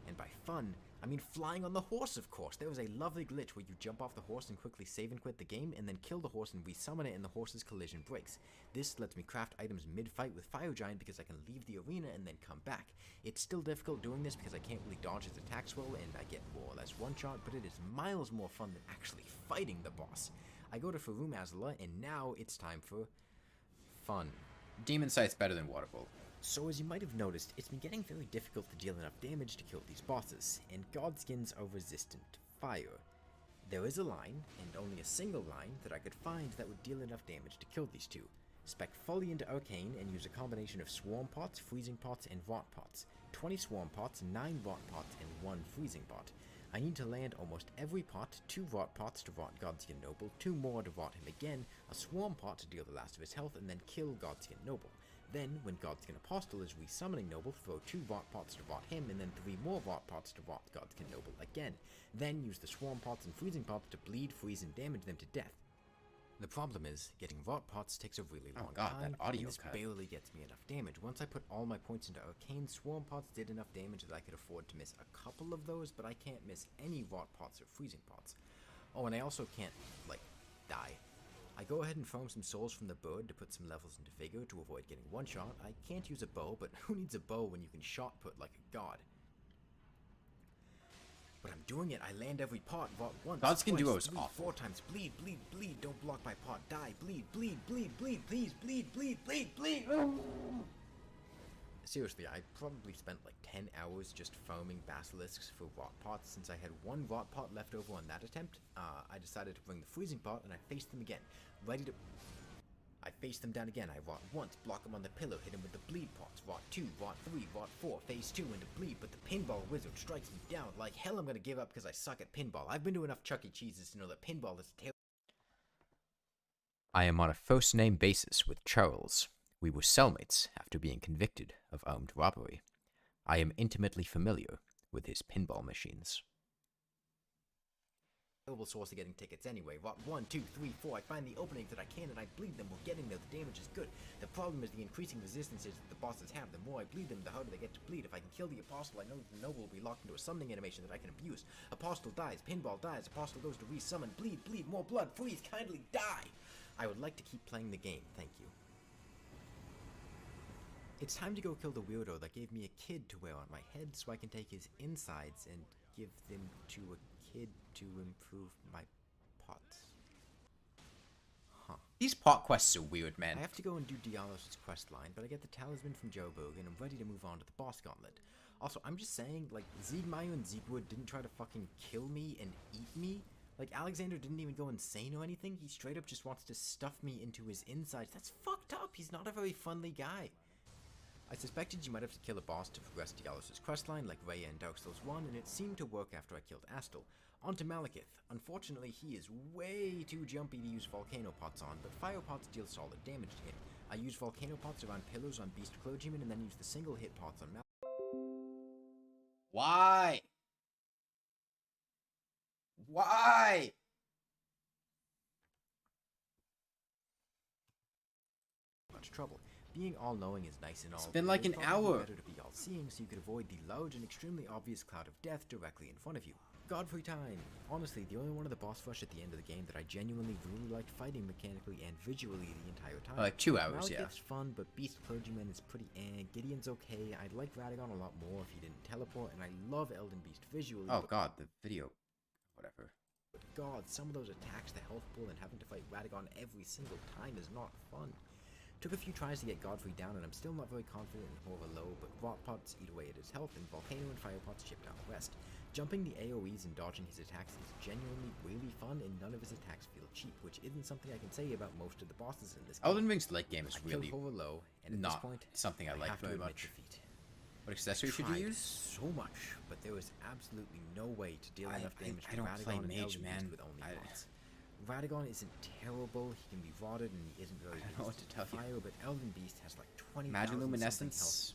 And by fun, I mean flying on the horse, of course. There was a lovely glitch where you jump off the horse and quickly save and quit the game, and then kill the horse and resummon it, and the horse's collision breaks. This lets me craft items mid-fight with Fire Giant because I can leave the arena and then come back. It's still difficult doing this because I can't really dodge his attacks well, and I get more or less one-shot, but it is miles more fun than actually fighting the boss. I go to Farum Azula, and now it's time for fun. Demon Scythe's better than Water Bolt. So as you might have noticed, it's been getting very difficult to deal enough damage to kill these bosses, and Godskins are resistant to fire. There is a line, and only a single line, that I could find that would deal enough damage to kill these two. Spec fully into Arcane and use a combination of Swarm Pots, Freezing Pots, and Rot Pots. 20 Swarm Pots, 9 Rot Pots, and 1 Freezing Pot. I need to land almost every pot, 2 Rot Pots to rot Godskin Noble, 2 more to rot him again, a Swarm Pot to deal the last of his health, and then kill Godskin Noble. Then, when Godskin Apostle is resummoning Noble, throw 2 Rot Pots to rot him, and then 3 more Rot Pots to rot Godskin Noble again. Then use the Swarm Pots and Freezing Pots to bleed, freeze, and damage them to death. The problem is, getting Rot Pots takes a really long God, time, that audio and this cut. barely gets me enough damage. Once I put all my points into Arcane, Swarm Pots did enough damage that I could afford to miss a couple of those, but I can't miss any Rot Pots or Freezing Pots. Oh, and I also can't, like, die. I go ahead and farm some souls from the bird to put some levels into Vigor to avoid getting one shot. I can't use a bow, but who needs a bow when you can shot put like a god? But I'm doing it. I land every pot, rot once, Godskin twice, Duo is 3, awful. 4 times. Bleed, bleed, bleed. Don't block my pot. Die. Bleed, bleed, bleed, bleed. Please, bleed, bleed, bleed, bleed. Seriously, I probably spent like 10 hours just farming basilisks for rot pots. Since I had 1 rot pot left over on that attempt, I decided to bring the freezing pot, and I faced them again. Ready to... I face them down again. I rot once, block him on the pillow, hit him with the bleed pots. Rot 2, rot 3, rot 4, phase 2 into bleed, but the pinball wizard strikes me down. Like hell I'm gonna give up because I suck at pinball. I've been to enough Chuck E. Cheeses to know that pinball is a terrible... I am on a first-name basis with Charles. We were cellmates after being convicted of armed robbery. I am intimately familiar with his pinball machines. source of getting tickets anyway. Rot 1, 2, 3, 4. I find the openings that I can and I bleed them. We're getting there. The damage is good. The problem is the increasing resistances that the bosses have. The more I bleed them, the harder they get to bleed. If I can kill the Apostle, I know the Noble will be locked into a summoning animation that I can abuse. Apostle dies. Pinball dies. Apostle goes to resummon. Bleed, bleed. More blood. Freeze. Kindly die. I would like to keep playing the game. Thank you. It's time to go kill the weirdo that gave me a kid to wear on my head so I can take his insides and give them to a kid to improve my pots. These pot quests are weird, man. I have to go and do Dialos' quest line, but I get the talisman from Joburg and I'm ready to move on to the boss gauntlet. Also, I'm just saying, like, Ziegmeyer and Siegwood didn't try to fucking kill me and eat me. Like, Alexander didn't even go insane or anything. He straight up just wants to stuff me into his insides. That's fucked up. He's not a very friendly guy. I suspected you might have to kill a boss to progress Dialos' questline, like Rhea in Dark Souls 1, and it seemed to work after I killed Astel. On to Malekith. Unfortunately, he is way too jumpy to use Volcano Pots on, but Fire Pots deal solid damage to him. I use Volcano Pots around pillars on Beast Clergyman, and then use the single hit pots on Malekith. Why? Why? Much trouble. Being all-knowing is nice and all. It's been but like it an would probably be hour. better to be all-seeing so you could avoid the large and extremely obvious cloud of death directly in front of you. Godfrey time! Honestly, the only one of the boss rush at the end of the game that I genuinely really liked fighting mechanically and visually the entire time. Like 2 hours, Malik yeah. gets fun, but Beast Clergyman is pretty Gideon's okay. I'd like Radagon a lot more if he didn't teleport, and I love Elden Beast visually. Oh god, the video. Whatever. But god, some of those attacks, the health pool, and having to fight Radagon every single time is not fun. Took a few tries to get Godfrey down, and I'm still not very confident in Horror Low, but Rock Pots eat away at his health, and Volcano and Fire Pots chip down the rest. Jumping the AoEs and dodging his attacks is genuinely really fun, and none of his attacks feel cheap, which isn't something I can say about most of the bosses in this game. Elden Ring's late game is I really killed Horror Low, and at not this point, something I like have to very admit much. defeat. What accessory should you Tried use? so much, but there was absolutely no way to deal enough damage I to don't Radagon play and mage, Elden man. Beast with only pots. Radagon isn't terrible, he can be rotted and he isn't very I don't know what to tell you. fire, but Elden Beast has like 20,000 Magic something Luminescence. health,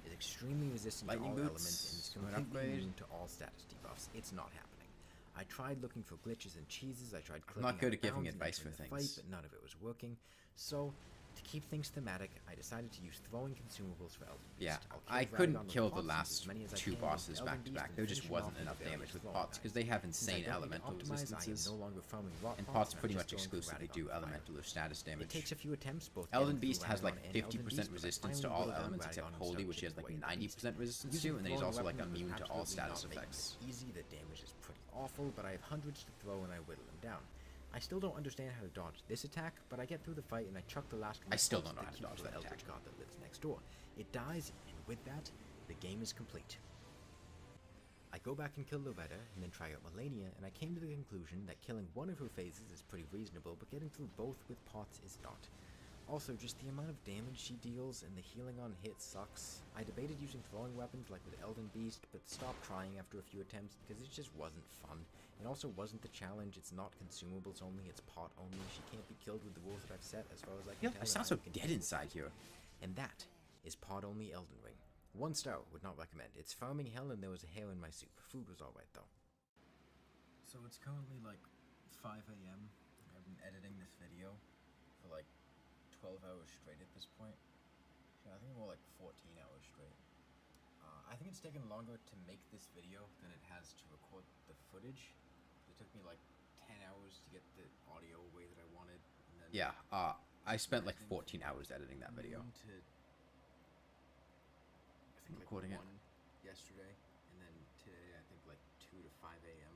is extremely resistant Lightning to all boots, elements, and is an completely upgrade. immune to all status debuffs. It's not happening. I tried looking for glitches and cheeses, I tried I'm not clipping good out at giving bounds and advice for entering the things. fight, but none of it was working. So, to keep things thematic, I decided to use throwing consumables for Elden Beast. Yeah, I'll I kill couldn't Radagon with kill the pots, last as many as I 2 can with bosses Elden back to Beast, back. and There just finish him off wasn't with enough various damage with throwing pots because they have Since I insane don't need to elemental optimize, I am resistances. no longer farming rock And pots, pots I'm pretty just much going for exclusively Radagon do fire. elemental or status It damage. takes a few attempts both Elden getting Beast through has like Radagon and Elden 50% Beast, but I resistance to finally all whittled down elements except Radagon and Holy, started which he has chipping like away at the beast. 90% resistance to, Using and then he's throwing also like weapons is immune to all absolutely status not making effects. it easy, the damage is pretty awful, but I have hundreds to throw and I whittle them down. I still don't understand how to dodge this attack, but I get through the fight and I chuck the last of my I still pots don't know at how to the dodge cute that little attack. eldritch god that lives next door. It dies, and with that, the game is complete. I go back and kill Loretta, and then try out Melania, and I came to the conclusion that killing one of her phases is pretty reasonable, but getting through both with pots is not. Also, just the amount of damage she deals and the healing on hit sucks. I debated using throwing weapons like with Elden Beast, but stopped trying after a few attempts because it just wasn't fun. It also wasn't the challenge, it's not consumables only, it's pot only. She can't be killed with the rules that I've set as far as I can tell. I sound so dead inside here. And that is pot only Elden Ring. 1 star, would not recommend. It's farming hell and there was a hair in my soup. Food was alright though. So it's currently like 5 a.m. I've been editing this video for like 12 hours straight at this point. I think more like 14 hours straight. I think it's taken longer to make this video than it has to record the footage. It took me like 10 hours to get the audio way that I wanted. And then Yeah, I spent like 14 hours editing that video. noon to, I think Recording it. like 1 yesterday, and then today I think like 2 to 5 a.m.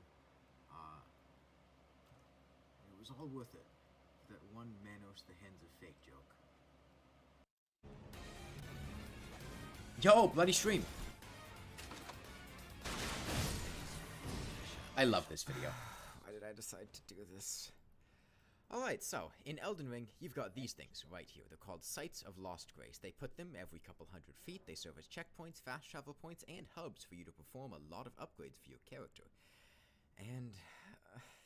It was all worth it. That one Manos the Hands of Fate joke. Yo, bloody stream! I love this video. Why did I decide to do this? Alright, so, in Elden Ring, you've got these things right here. They're called Sites of Lost Grace. They put them every couple hundred feet. They serve as checkpoints, fast travel points, and hubs for you to perform a lot of upgrades for your character. And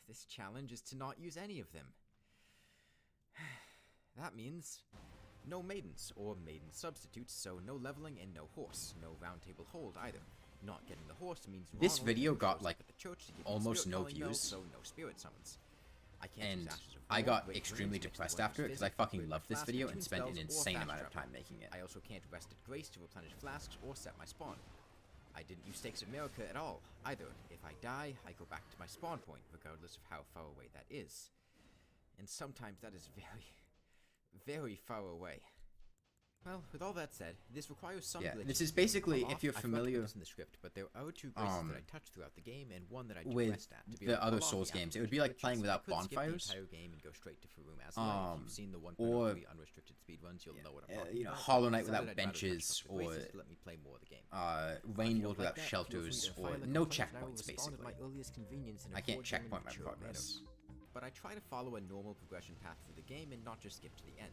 this challenge is to not use any of them. That means no maidens or maiden substitutes, so no leveling and no horse. No round table hold either. Not getting the horse means This Ronald video shows got, up like, at the church to give you the almost spirit no calling bell, views. so no spirit summons. I can't And use Ashes of I War, got Great extremely Ruins, mix the depressed Wondrous after it because I Physics, fucking upgrade my loved this flask, video attune and spent an spells, or insane fast amount of travel. time making it. I also can't rest at Grace to replenish flasks or set my spawn. I didn't use Stakes of America at all, either. If I die, I go back to my spawn point, regardless of how far away that is. And sometimes that is very, very far away. Well, with all that said, this requires some Yeah, glitches this is to be able to basically, pull if off. you're I forgot to put familiar this in the script, but there are 2 graces that I touched throughout the game, and one that I do with rest at. To be the able to other pull off Souls the games, it would aforementioned be like glitches. playing without I could skip bonfires. the entire game and go straight to Farum Azula. If you've seen the 1.03 or, unrestricted speedruns, you'll know what I'm talking you know, about. Hollow Knight Decided without I'd rather touch benches, up the or graces to let me play more of the game. Rain If you World don't like without that, feel free shelters, to or fire like a no rocket, and I will checkpoints, respond at basically. my earliest convenience in a I can't forged checkpoint and my mature manner. progress. But I try to follow a normal progression path through the game and not just skip to the end.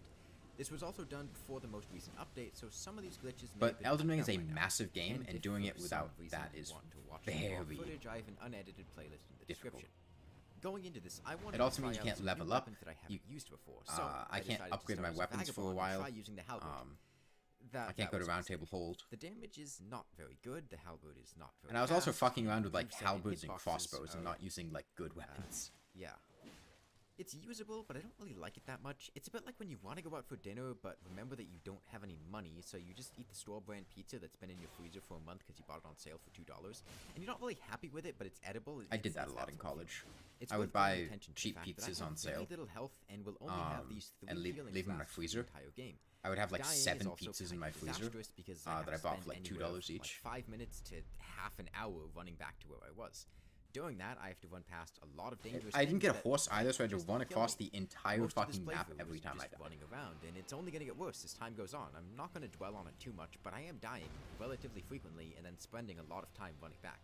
This was also done before the most recent update, so some of these glitches may But have been Elden Ring is knocked a out by now. massive game, and if doing for it some without reason that you is want to watch some more very footage, I have an unedited playlist in the difficult. description. Going into this, I wanted It also to try means you out can't some level new up. weapons that I You- haven't used before. So I can't decided to upgrade start my as weapons for a Vagabond and while. try using the halberd. I can't That go to was round easy. table hold. The damage is not very good. The halberd is not very And I was also fast, fucking around with like moveset and halberds and hitboxes crossbows and are, not using like good weapons. yeah. It's usable, but I don't really like it that much. It's a bit like when you want to go out for dinner, but remember that you don't have any money, so you just eat the store-brand pizza that's been in your freezer for a month because you bought it on sale for $2, and you're not really happy with it, but it's edible. I did that a lot in college. It's I would worth drawing buy attention to the cheap fact that I pizzas have on very sale, little health and will only have these and three leave healing them in my flasks for the freezer. entire game. I would have like Dying 7 is also pizzas in kinda my freezer disastrous because that I bought for like spend anywhere $2 from, each. Like 5 minutes to half an hour running back to where I was. Doing that, I have to run past a lot of dangerous I didn't things get a that horse either, so I had to just run kill across me. the entire Most of this fucking map playthrough every was time I just died. running around, and it's only going to get worse as time goes on. I'm not going to dwell on it too much, but I am dying relatively frequently and then spending a lot of time running back.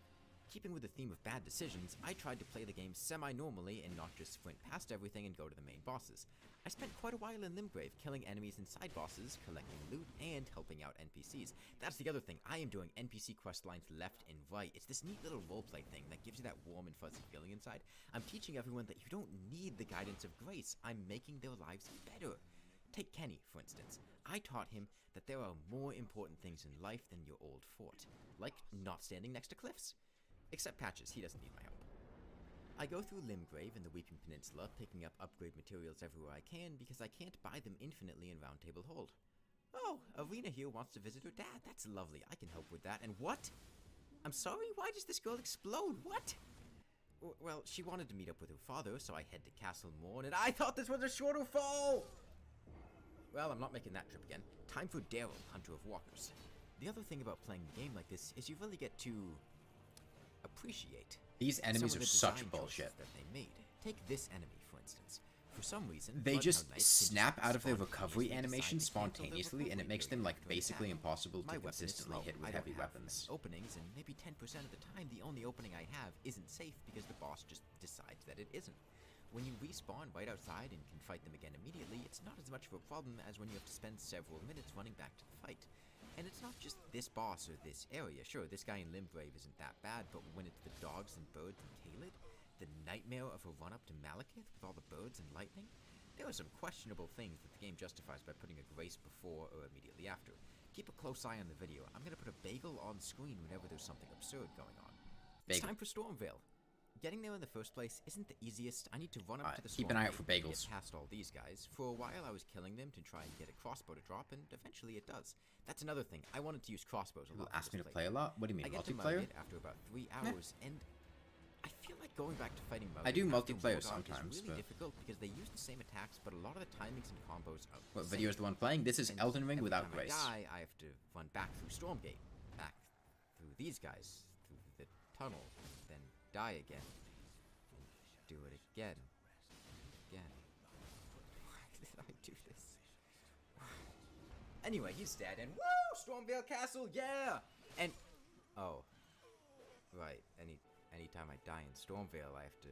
Keeping with the theme of bad decisions, I tried to play the game semi-normally and not just sprint past everything and go to the main bosses. I spent quite a while in Limgrave, killing enemies and side bosses, collecting loot, and helping out NPCs. That's the other thing, I am doing NPC quest lines left and right. It's this neat little roleplay thing that gives you that warm and fuzzy feeling inside. I'm teaching everyone that you don't need the guidance of grace, I'm making their lives better. Take Kenny, for instance. I taught him that there are more important things in life than your old fort, like not standing next to cliffs. Except Patches, he doesn't need my help. I go through Limgrave and the Weeping Peninsula, picking up upgrade materials everywhere I can because I can't buy them infinitely in Round Table Hold. Oh, Arena here wants to visit her dad. That's lovely. I can help with that. And what? I'm sorry? Why does this girl explode? What? Well, she wanted to meet up with her father, so I head to Castle Morn, and I thought this was a shorter fall! Well, I'm not making that trip again. Time for Daryl, Hunter of Walkers. The other thing about playing a game like this is you really get to appreciate These enemies some are of the such design bullshit. choices that they made. Take this enemy, for instance. For some reason, They Bloodhound just Knights can snap out of their spontaneously recovery decide animation to cancel their spontaneously, and it recovery makes them like period during basically battle. impossible My to weapon is consistently slow. hit with I don't heavy have weapons. many openings, and maybe 10% of the time, the only opening I have isn't safe because the boss just decides that it isn't. When you respawn right outside and can fight them again immediately, it's not as much of a problem as when you have to spend several minutes running back to the fight. And it's not just this boss or this area. Sure, this guy in Limgrave isn't that bad, but when it's the dogs and birds in Caelid, the nightmare of a run-up to Malekith with all the birds and lightning, there are some questionable things that the game justifies by putting a grace before or immediately after. Keep a close eye on the video. I'm going to put a bagel on screen whenever there's something absurd going on. It's time for Stormvale. Getting there in the first place isn't the easiest. I need to run up to the keep an eye out for Stormgate and bagels. get past all these guys. For a while I was killing them to try and get a crossbow to drop, and eventually it does. That's another thing. I wanted to use crossbows a People lot. ask me to play a lot? What do you mean, I get to multiplayer? Margit after about 3 hours, and I feel like going back to fighting Margit I do after multiplayer Warlock sometimes, is really but- difficult because they use the same attacks, but a lot of the timings and combos are What the video same. is the one playing? This is And Elden Ring every without time grace. I die, I have to run back through Stormgate, back through these guys, through the tunnel, then die again, and do it again, again. Why did I do this? Anyway, he's dead, and woo! Stormvale Castle, yeah! And oh, right. Anytime I die in Stormvale, I have to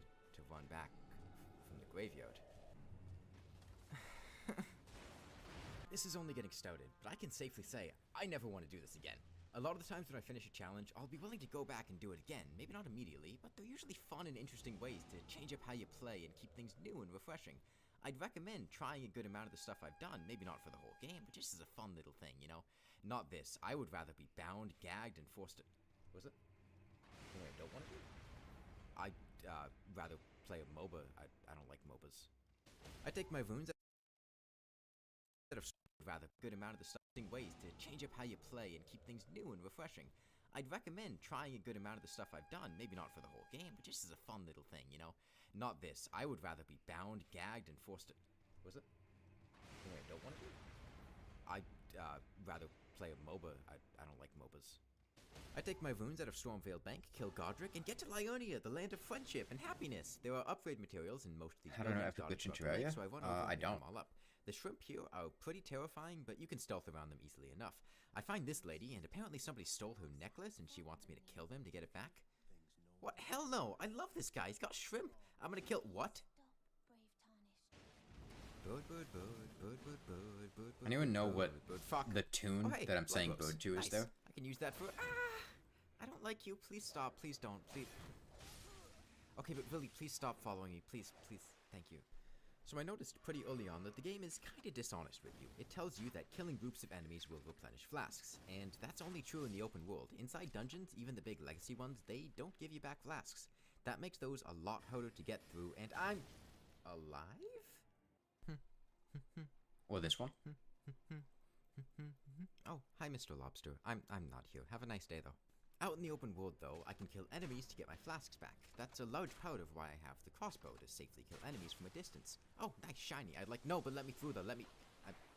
run back from the graveyard. This is only getting started, but I can safely say I never want to do this again. A lot of the times when I finish a challenge, I'll be willing to go back and do it again. Maybe not immediately, but they're usually fun and interesting ways to change up how you play and keep things new and refreshing. I'd recommend trying a good amount of the stuff I've done, maybe not for the whole game, but just as a fun little thing, you know? Not this. I would rather be bound, gagged, and forced to... Was it? Something I don't want to do? I'd rather play a MOBA. I don't like MOBAs. I take my runes instead of rather good amount of the stuff ways to change up how you play and keep things new and refreshing. I'd recommend trying a good amount of the stuff I've done, maybe not for the whole game, but just as a fun little thing, you know? Not this. I would rather be bound, gagged, and forced to... Was it? Something I don't want to do? I'd rather play a MOBA. I don't like MOBAs. I take my runes out of Stormvale Bank, kill Godric, and get to Liurnia, the land of friendship and happiness. There are upgrade materials in most of these I don't know buildings if the dotted glitch in throughout the lake, Terraria? so I run over I and pick them don't. all up. The shrimp here are pretty terrifying, but you can stealth around them easily enough. I find this lady, and apparently somebody stole her necklace, and she wants me to kill them to get it back. What? Hell no! I love this guy. He's got shrimp. I'm gonna kill... What? Bird. Anyone know what Fuck. the tune Oh, hey, that I'm saying Blood bird to is Nice. there? I can use that for... I don't like you. Please stop. Please don't. Please. Okay, but really, please stop following me. Please. Thank you. So I noticed pretty early on that the game is kinda dishonest with you. It tells you that killing groups of enemies will replenish flasks, and that's only true in the open world. Inside dungeons, even the big legacy ones, they don't give you back flasks. That makes those a lot harder to get through, and I'm... alive? Or this one. Oh, hi, Mr. Lobster. I'm not here. Have a nice day, though. Out in the open world, though, I can kill enemies to get my flasks back. That's a large part of why I have the crossbow, to safely kill enemies from a distance. Oh, nice, shiny. I'd like, no, but let me through, though. Let me...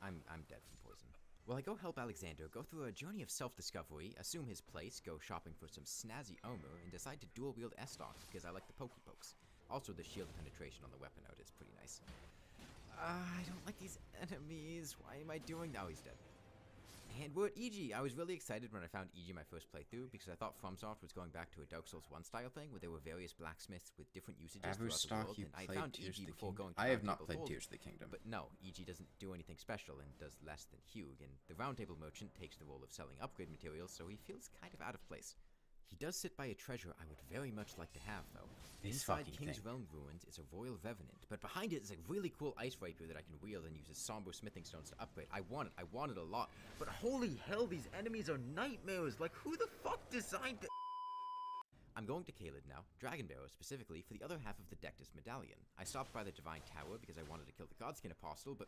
I'm dead from poison. Well, I go help Alexander go through a journey of self-discovery, assume his place, go shopping for some snazzy armor, and decide to dual-wield S-Stock because I like the pokey-pokes. Also, the shield penetration on the weapon out is pretty nice. I don't like these enemies. Why am I doing... Oh, he's dead. And we're at EG. I was really excited when I found EG my first playthrough because I thought FromSoft was going back to a Dark Souls 1 style thing where there were various blacksmiths with different usages throughout the world, and I found EG before going to I have not Roundtable played Hold. Tears of the Kingdom. But no, EG doesn't do anything special and does less than Hugh, and the Roundtable Merchant takes the role of selling upgrade materials, so he feels kind of out of place. He does sit by a treasure I would very much like to have, though. This Inside fucking King's thing. Realm ruins is a Royal Revenant, but behind it is a really cool ice rapier that I can wield and use as somber smithing stones to upgrade. I want it a lot. But holy hell, these enemies are nightmares! Like, who the fuck designed this? I'm going to Caelid now, Dragonbearer specifically, for the other half of the Dectus Medallion. I stopped by the Divine Tower because I wanted to kill the Godskin Apostle, but...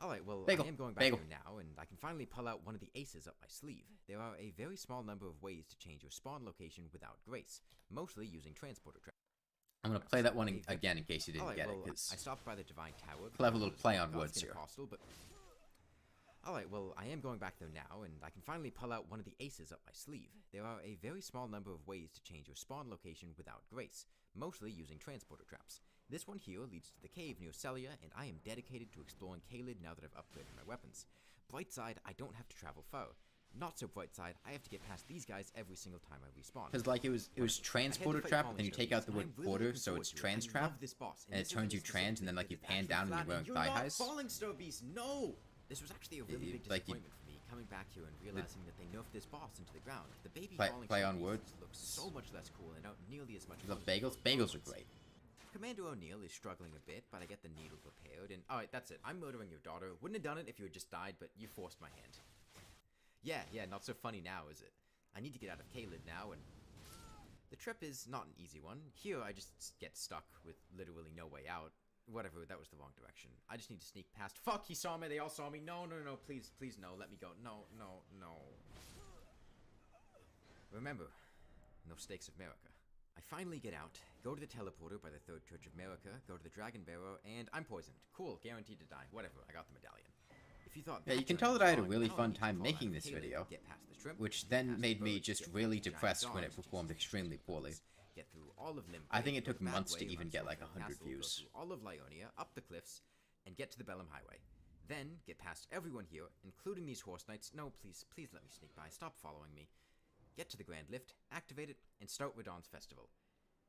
Alright, well, Bagel. I am going back Bagel. there now, and I can finally pull out one of the aces up my sleeve. There are a very small number of ways to change your spawn location without grace, mostly using transporter traps. I'm gonna play that one again in case you didn't Alright, get well, it, because I stopped by the Divine Tower. clever little play on Godskin words here. Apostle, but... Alright, well, I am going back there now, and I can finally pull out one of the aces up my sleeve. There are a very small number of ways to change your spawn location without grace, mostly using transporter traps. This one here leads to the cave near Celia, and I am dedicated to exploring Caelid now that I've upgraded my weapons. Bright side, I don't have to travel far. Not so bright side, I have to get past these guys every single time I respawn. Because like it was transporter trap, and then you take out the word quarter, so it's trans trap, and it turns you trans, and then like you pan down and you're wearing thigh highs. Falling Star Beast, no! This was actually a really big like you- disappointment for me, coming back here and realizing that they nerfed this boss into the ground. The baby Play- falling play Star on Beasts words. look so much less cool and not nearly as much The fun as bagels, those bagels are ones. great. Commander O'Neill is struggling a bit, but I get the needle prepared, and alright, that's it. I'm murdering your daughter. Wouldn't have done it if you had just died, but you forced my hand. Yeah, not so funny now, is it? I need to get out of Caelid now, and... The trip is not an easy one. Here, I just get stuck with literally no way out. Whatever, that was the wrong direction. I just need to sneak past. Fuck, he saw me, they all saw me. No, please, no, let me go. No. Remember, no stakes of America. I finally get out, go to the teleporter by the Third Church of America, go to the Dragon Bearer, and I'm poisoned. Cool, guaranteed to die. Whatever, I got the medallion. If you thought Yeah, you can tell that I had a really fun time making this video, which then made me just really depressed when it performed extremely poorly. Get through all of Limgrave, I think it took go the back months to way even around get like Stormvale 100 Castle, go views. through all of Lyonia, up the cliffs, and get to the Bellum Highway. Then get past everyone here, including these horse knights. No, please let me sneak by. Stop following me. Get to the Grand Lift, activate it, and start Radon's Festival.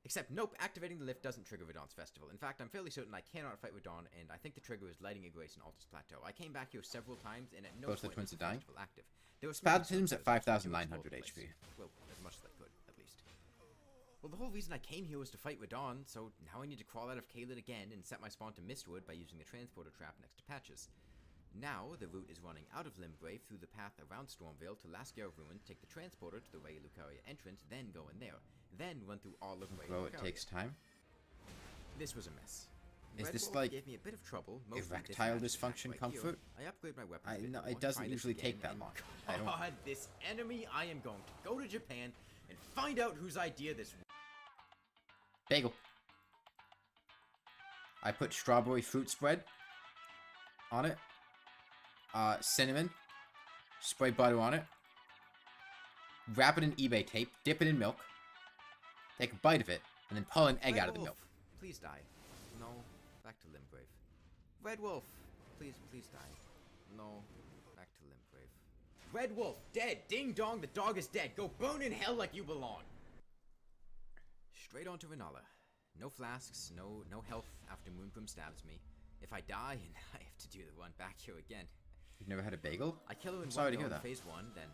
Except, nope, activating the lift doesn't trigger Radon's Festival. In fact, I'm fairly certain I cannot fight Radon, and I think the trigger is Lighting a Grace in Altus Plateau. I came back here several times, and at no Both the point twins was are dying? the festival active. There was Baptism's at 5,900 HP. Well, as much as I could, at least. Well, the whole reason I came here was to fight Radon, so now I need to crawl out of Caelid again and set my spawn to Mistwood by using the transporter trap next to Patches. Now, the route is running out of Limgrave through the path around Stormvale to Lasgar Ruin, take the transporter to the Ray Lucaria entrance, then go in there. Then run through all of Ray Bro, Lucaria. it takes time. This was a mess. Is Red this Wolf like gave me a bit of trouble, mostly erectile this match dysfunction right comfort? Here. I upgrade my weapons I a bit no, more, it doesn't try this usually take again, that and long. I don't. God, this enemy, I am going to go to Japan and find out whose idea this was. Bagel. I put strawberry fruit spread on it. Cinnamon. Spray butter on it. Wrap it in eBay tape. Dip it in milk. Take a bite of it. And then pull an egg Red out of the Wolf, milk. Please die. No, back to Limgrave. Red Wolf, please die. No, back to Limgrave. Red Wolf, dead! Ding dong, the dog is dead! Go burn in hell like you belong! Straight on to Renala. No flasks, no health after Moongrim stabs me. If I die, and I have to do the run back here again. You've never had a bagel? I kill her in sorry to one hear go in that. phase 1, then...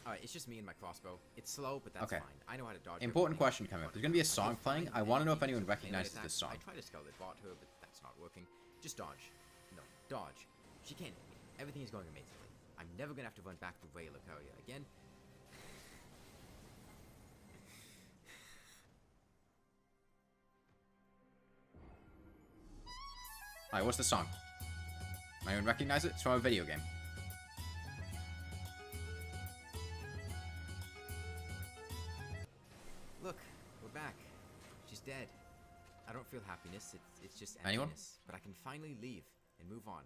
Alright, it's just me and my crossbow. It's slow, but that's Okay. fine. I know how to dodge. Important everything. question coming up. There's gonna be a song playing. I want to know if anyone recognizes this song. I try to skull it bot her, but that's not working. Just dodge. No, dodge. She can't hit me. Everything is going amazingly. I'm never gonna have to run back through Ray Lucaria again. Alright, what's the song? I don't recognize it. It's from a video game. Look, we're back. She's dead. I don't feel happiness. It's just Anyone? emptiness. But I can finally leave and move on.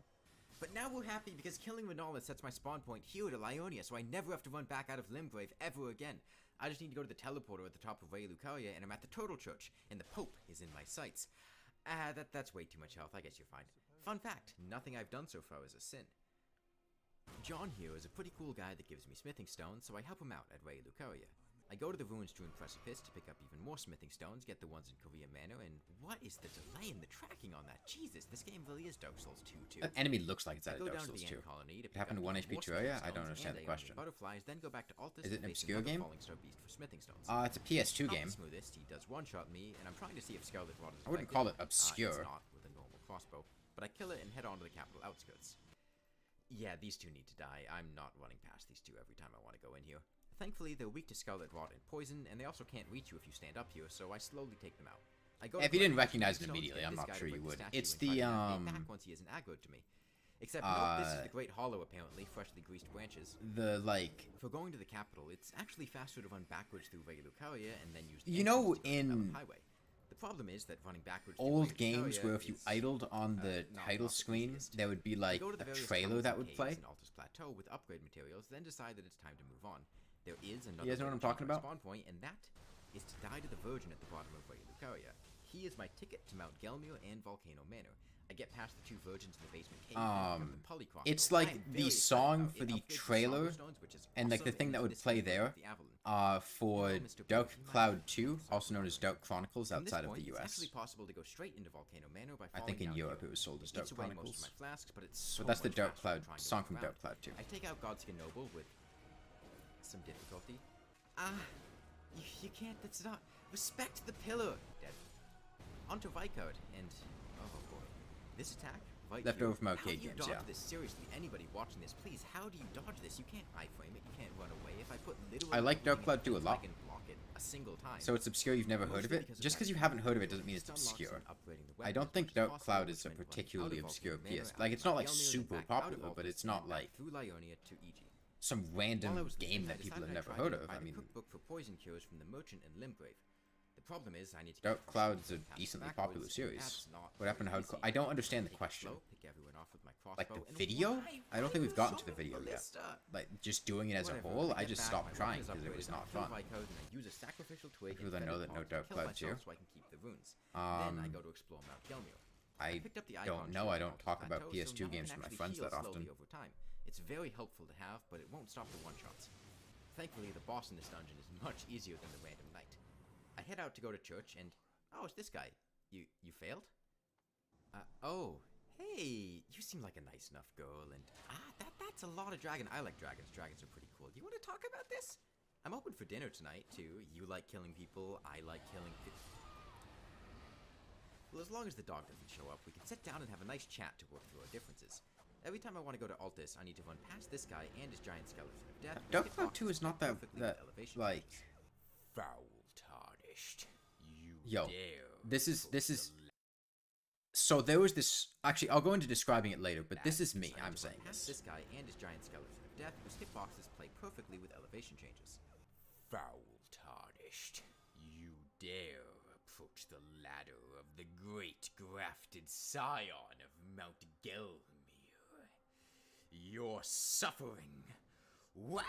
But now we're happy because killing Renala sets my spawn point here to Lyonia, so I never have to run back out of Limgrave ever again. I just need to go to the teleporter at the top of Ray Lucaria, and I'm at the Turtle Church, and the Pope is in my sights. That's way too much health. I guess you're fine. Fun fact, nothing I've done so far is a sin. John here is a pretty cool guy that gives me smithing stones, so I help him out at Ray Lucaria. I go to the ruins-strewn precipice to pick up even more smithing stones, get the ones in Korea Manor, and what is the delay in the tracking on that? Jesus, this game really is Dark Souls 2 too. That enemy looks like it's out of Go Dark down Souls to the 2. Ant Colony to It pick happened to up 1 even HP more to area? smithing I don't stones understand and the question. butterflies, then go back to Altus Is it and an face obscure another game? Falling Star Beast for smithing stones. It's a PS2 game. Not the smoothest, he does one-shot me, and I'm trying to see if Scarlet Rot is I wouldn't effective. call it obscure. It's not with a normal crossbow, but I kill it and head on to the capital outskirts. Yeah, these two need to die. I'm not running past these two every time I want to go in here. Thankfully, they're weak to Scarlet Rot and poison, and they also can't reach you if you stand up here, so I slowly take them out. I go If you didn't recognize it stones, immediately, get I'm this not guy to sure you break would. statue It's and the, try to get me back once he isn't aggroed to me. Except nope, this is the Great Hollow apparently, freshly greased branches. The, like... For going to the capital, it's actually faster to run backwards through Ray Lucaria and then use the You know, entrance to go to in Valley Highway. The problem is that running backwards through old Ray games Lucaria where if you is, idled on the not title the screen, easiest. there would be, I like, go to the a various trailer tunnels that and would caves play. in Altus Plateau with upgrade materials, then decide that it's time to move on. There is another You guys know what I'm talking about? spawn point, and that is to die to the Virgin at the bottom of Ray Lucaria. He is my ticket to Mount Gelmir and Volcano Manor. I get past the two virgins in the basement cave. The polycross It's bow. like I am the very song excited for about the it. Upgrades trailer Somber Stones, which is and like the awesome, thing that and would this play game there the Avalon. for You know, Mr. Dark Blue, you might Cloud have 2, something also known as Dark Chronicles From this outside of point, the It's US. actually possible to go straight into Volcano Manor by I falling think in down Europe here. it was sold as It Dark eats away most Chronicles. of my flasks, but it's so But that's the much Dark faster Cloud than trying to song move from Dark around. Cloud 2. I take out Godskin Noble with some difficulty. You can't, that's not... Respect the pillar! Dead. Onto Vikard, and... Oh boy. This attack, right Left here. over from How arcade do you games, dodge yeah. this? Seriously, anybody watching this, please, how do you dodge this? You can't iframe it, you can't run away. If I put literally... I like Dark Cloud 2 a lot. I can block it a single time. So it's obscure, you've never heard of it? Just because you haven't heard of it doesn't mean it's obscure. I don't think Dark Cloud is a particularly obscure PS. Like, it's not like super popular, but it's not like some random game that people have never heard of. I mean, cookbook for poison cures from the merchant in Limgrave. The problem is I need to Dark Cloud's a decently popular series. What happened to Hardcore? I don't understand the question. Like the video? I don't think we've gotten to the video yet. Like, just doing it as a whole, I just stopped trying because it was not fun. People that know that know Dark Cloud too. I don't know, I don't talk about PS2 games with my friends that often. It's very helpful to have, but it won't stop the one-shots. Thankfully, the boss in this dungeon is much easier than the random knight. I head out to go to church, and... Oh, it's this guy. You failed? Oh, hey, you seem like a nice enough girl, and... that's a lot of dragon. I like dragons. Dragons are pretty cool. You want to talk about this? I'm open for dinner tonight, too. You like killing people, I like killing... Well, as long as the dog doesn't show up, we can sit down and have a nice chat to work through our differences. Every time I want to go to Altus, I need to run past this guy and his giant skeleton of death. Dark Cloud 2 is not that like... Foul tarnished. You Yo, dare this is... So there was this... Actually, I'll go into describing it later, but this is me, I'm saying this. This guy and his giant skeleton of death, whose hitboxes play perfectly with elevation changes. Foul tarnished. You dare approach the ladder of the great grafted scion of Mount Gelmir. You're suffering. Wah!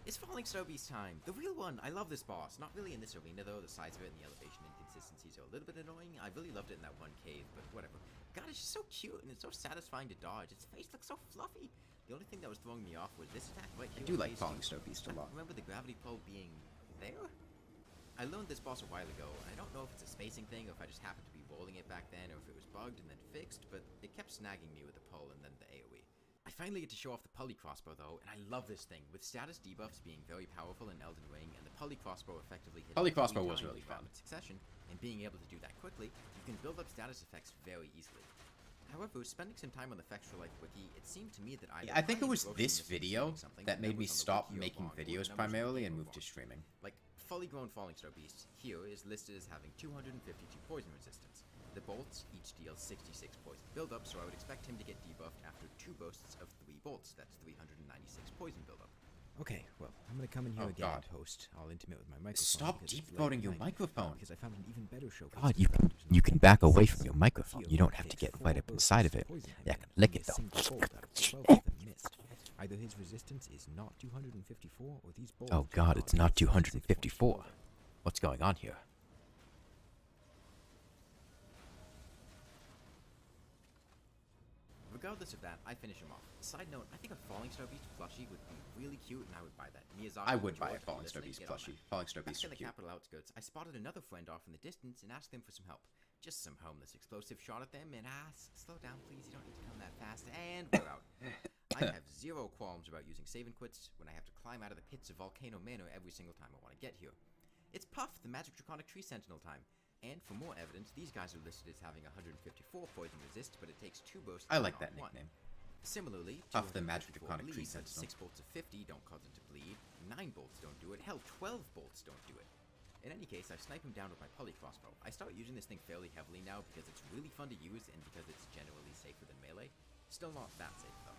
It's Falling Star Beast time. The real one. I love this boss. Not really in this arena, though. The size of it and the elevation inconsistencies are a little bit annoying. I really loved it in that one cave, but whatever. God, it's just so cute, and it's so satisfying to dodge. Its face looks so fluffy. The only thing that was throwing me off was this attack right here. I do like Falling Star Beast a lot. Remember the gravity pull being there? I learned this boss a while ago, and I don't know if it's a spacing thing, or if I just happened to be rolling it back then, or if it was bugged and then fixed, but it kept snagging me with the pull and then the AoE. I finally get to show off the Poly Crossbow, though, and I love this thing, with status debuffs being very powerful in Elden Ring, and the Poly Crossbow effectively hitting Poly Crossbow 3 was times really each fun. round in succession, and being able to do that quickly, you can build up status effects very easily. However, spending some time on the Fextra Life Wiki, it seemed to me that I think it was this video that made me stop making videos primarily and move to streaming. Like, fully grown Falling Star Beast here is listed as having 252 poison resistance. The bolts each deal 66 poison buildup, so I would expect him to get debuffed after 2 bursts of 3 bolts. That's 396 poison buildup. Okay, well, I'm gonna come in here again and post. I'll intimate with my microphone. Stop deep throating your microphone. Because I found an even better show. God, you can back away from your microphone. You don't have to get right up inside of it. Yeah, I can lick it though. Either his resistance is not 254 or these bolts. Oh God, it's not 254. What's going on here? Regardless of that, I finish him off. Side note, I think a Falling Star Beast plushie would be really cute, and I would buy that. Miyazaki, I would buy a George, Falling Star Beast plushie. Falling Star Beast Back in are the cute. capital outskirts, I spotted another friend off in the distance and asked them for some help. Just some homeless explosive shot at them, and slow down please, you don't need to come that fast, and we're out. I have zero qualms about using save and quits when I have to climb out of the pits of Volcano Manor every single time I want to get here. It's Puff, the Magic Draconic Tree Sentinel time. And for more evidence, these guys are listed as having 154 poison resist, but it takes 2 bursts. I like that nickname. Similarly, Puff, the Magic Draconic Tree bleed, Sentinel. 6 bolts of 50 don't cause it to bleed, 9 bolts don't do it, hell, 12 bolts don't do it. In any case, I snipe him down with my poly crossbow. I start using this thing fairly heavily now because it's really fun to use and because it's generally safer than melee. Still not that safe though.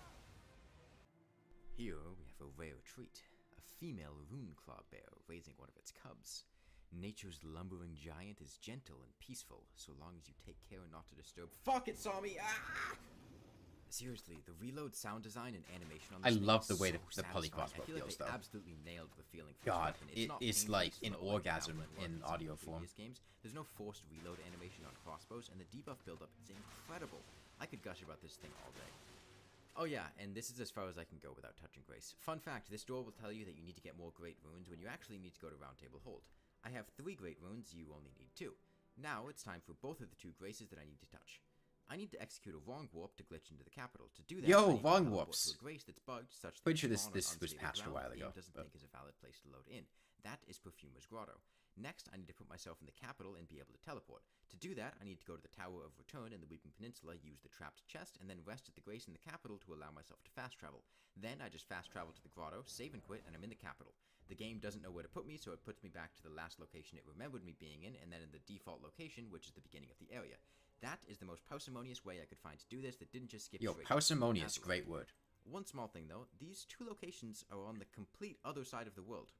Here we have a rare treat. A female Runeclaw bear raising one of its cubs. Nature's lumbering giant is gentle and peaceful, so long as you take care not to disturb— Fuck, it saw me! Ah! Seriously, the reload sound design and animation on this thing love is the way so the poly satisfying. crossbow I feel like feels, they though. absolutely nailed the feeling for God, this weapon. It's it not is painfully like an slow orgasm Outland in weapons audio the form. previous games. There's no forced reload animation on crossbows, and the debuff buildup is incredible. I could gush about this thing all day. Oh yeah, and this is as far as I can go without touching Grace. Fun fact, this door will tell you that you need to get more Great Runes when you actually need to go to Round Table Hold. I have 3 Great Runes, you only need 2. Now it's time for both of the 2 Graces that I need to touch. I need to execute a wrong warp to glitch into the capital. To do that, Yo, I need to wrong teleport warps. to a Grace that's bugged such that Pretty sure it's this on an was unstable patched a ground while the ago, game doesn't but- think is a valid place to load in. That is Perfumer's Grotto. Next, I need to put myself in the capital and be able to teleport. To do that, I need to go to the Tower of Return in the Weeping Peninsula, use the trapped chest, and then rest at the Grace in the capital to allow myself to fast travel. Then I just fast travel to the grotto, save and quit, and I'm in the capital. The game doesn't know where to put me, so it puts me back to the last location it remembered me being in, and then in the default location, which is the beginning of the area. That is the most parsimonious way I could find to do this that didn't just skip Yo, straight. parsimonious, Absolutely. great word. One small thing though, these 2 locations are on the complete other side of the world.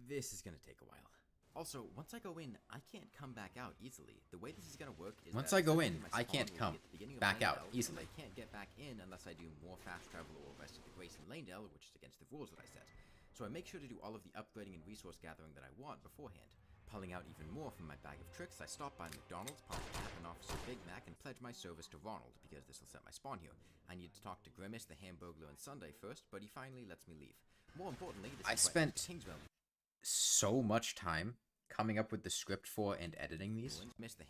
This is gonna take a while. Also, once I go in, I can't come back out easily. The way this is gonna work is Once that I go essentially in, my I spawn can't will come be at the beginning of back out Landell, easily. and I can't get back in unless I do more fast travel or rest at the Grace in Landell, which is against the rules that I set. So I make sure to do all of the upgrading and resource gathering that I want beforehand. Pulling out even more from my bag of tricks, I stop by McDonald's, pop a cap and Officer Big Mac, and pledge my service to Ronald, because this will set my spawn here. I need to talk to Grimace, the Hamburglar, and Sunday first, but he finally lets me leave. More importantly, this I is spent Kingsville. so much time coming up with the script for and editing these. Miss the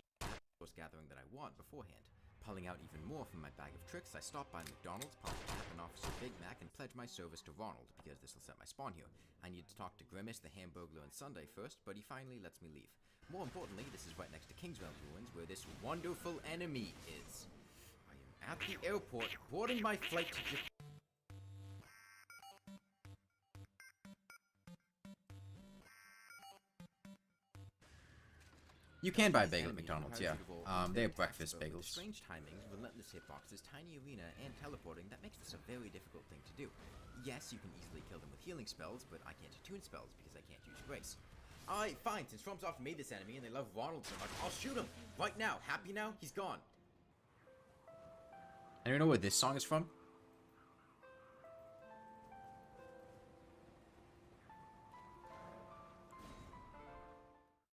resource gathering that I want beforehand. Pulling out even more from my bag of tricks, I stop by McDonald's, pop a cap and Officer Big Mac, and pledge my service to Ronald, because this will set my spawn here. I need to talk to Grimace, the Hamburglar, and Sunday first, but he finally lets me leave. More importantly, this is right next to Kingsville Ruins, where this wonderful enemy is. I am at the airport, boarding my flight to Japan. You can buy a bagel at McDonald's, yeah. They have breakfast With bagels. strange timings, relentless hitboxes, tiny arena, and teleporting, that makes this a very difficult thing to do. Yes, you can easily kill them with healing spells, but I can't attune spells because I can't use Grace. Alright, fine, since FromSoft made this enemy and they love Ronald so much, I'll shoot him! Right now! Happy now? He's gone! And you know where this song is from?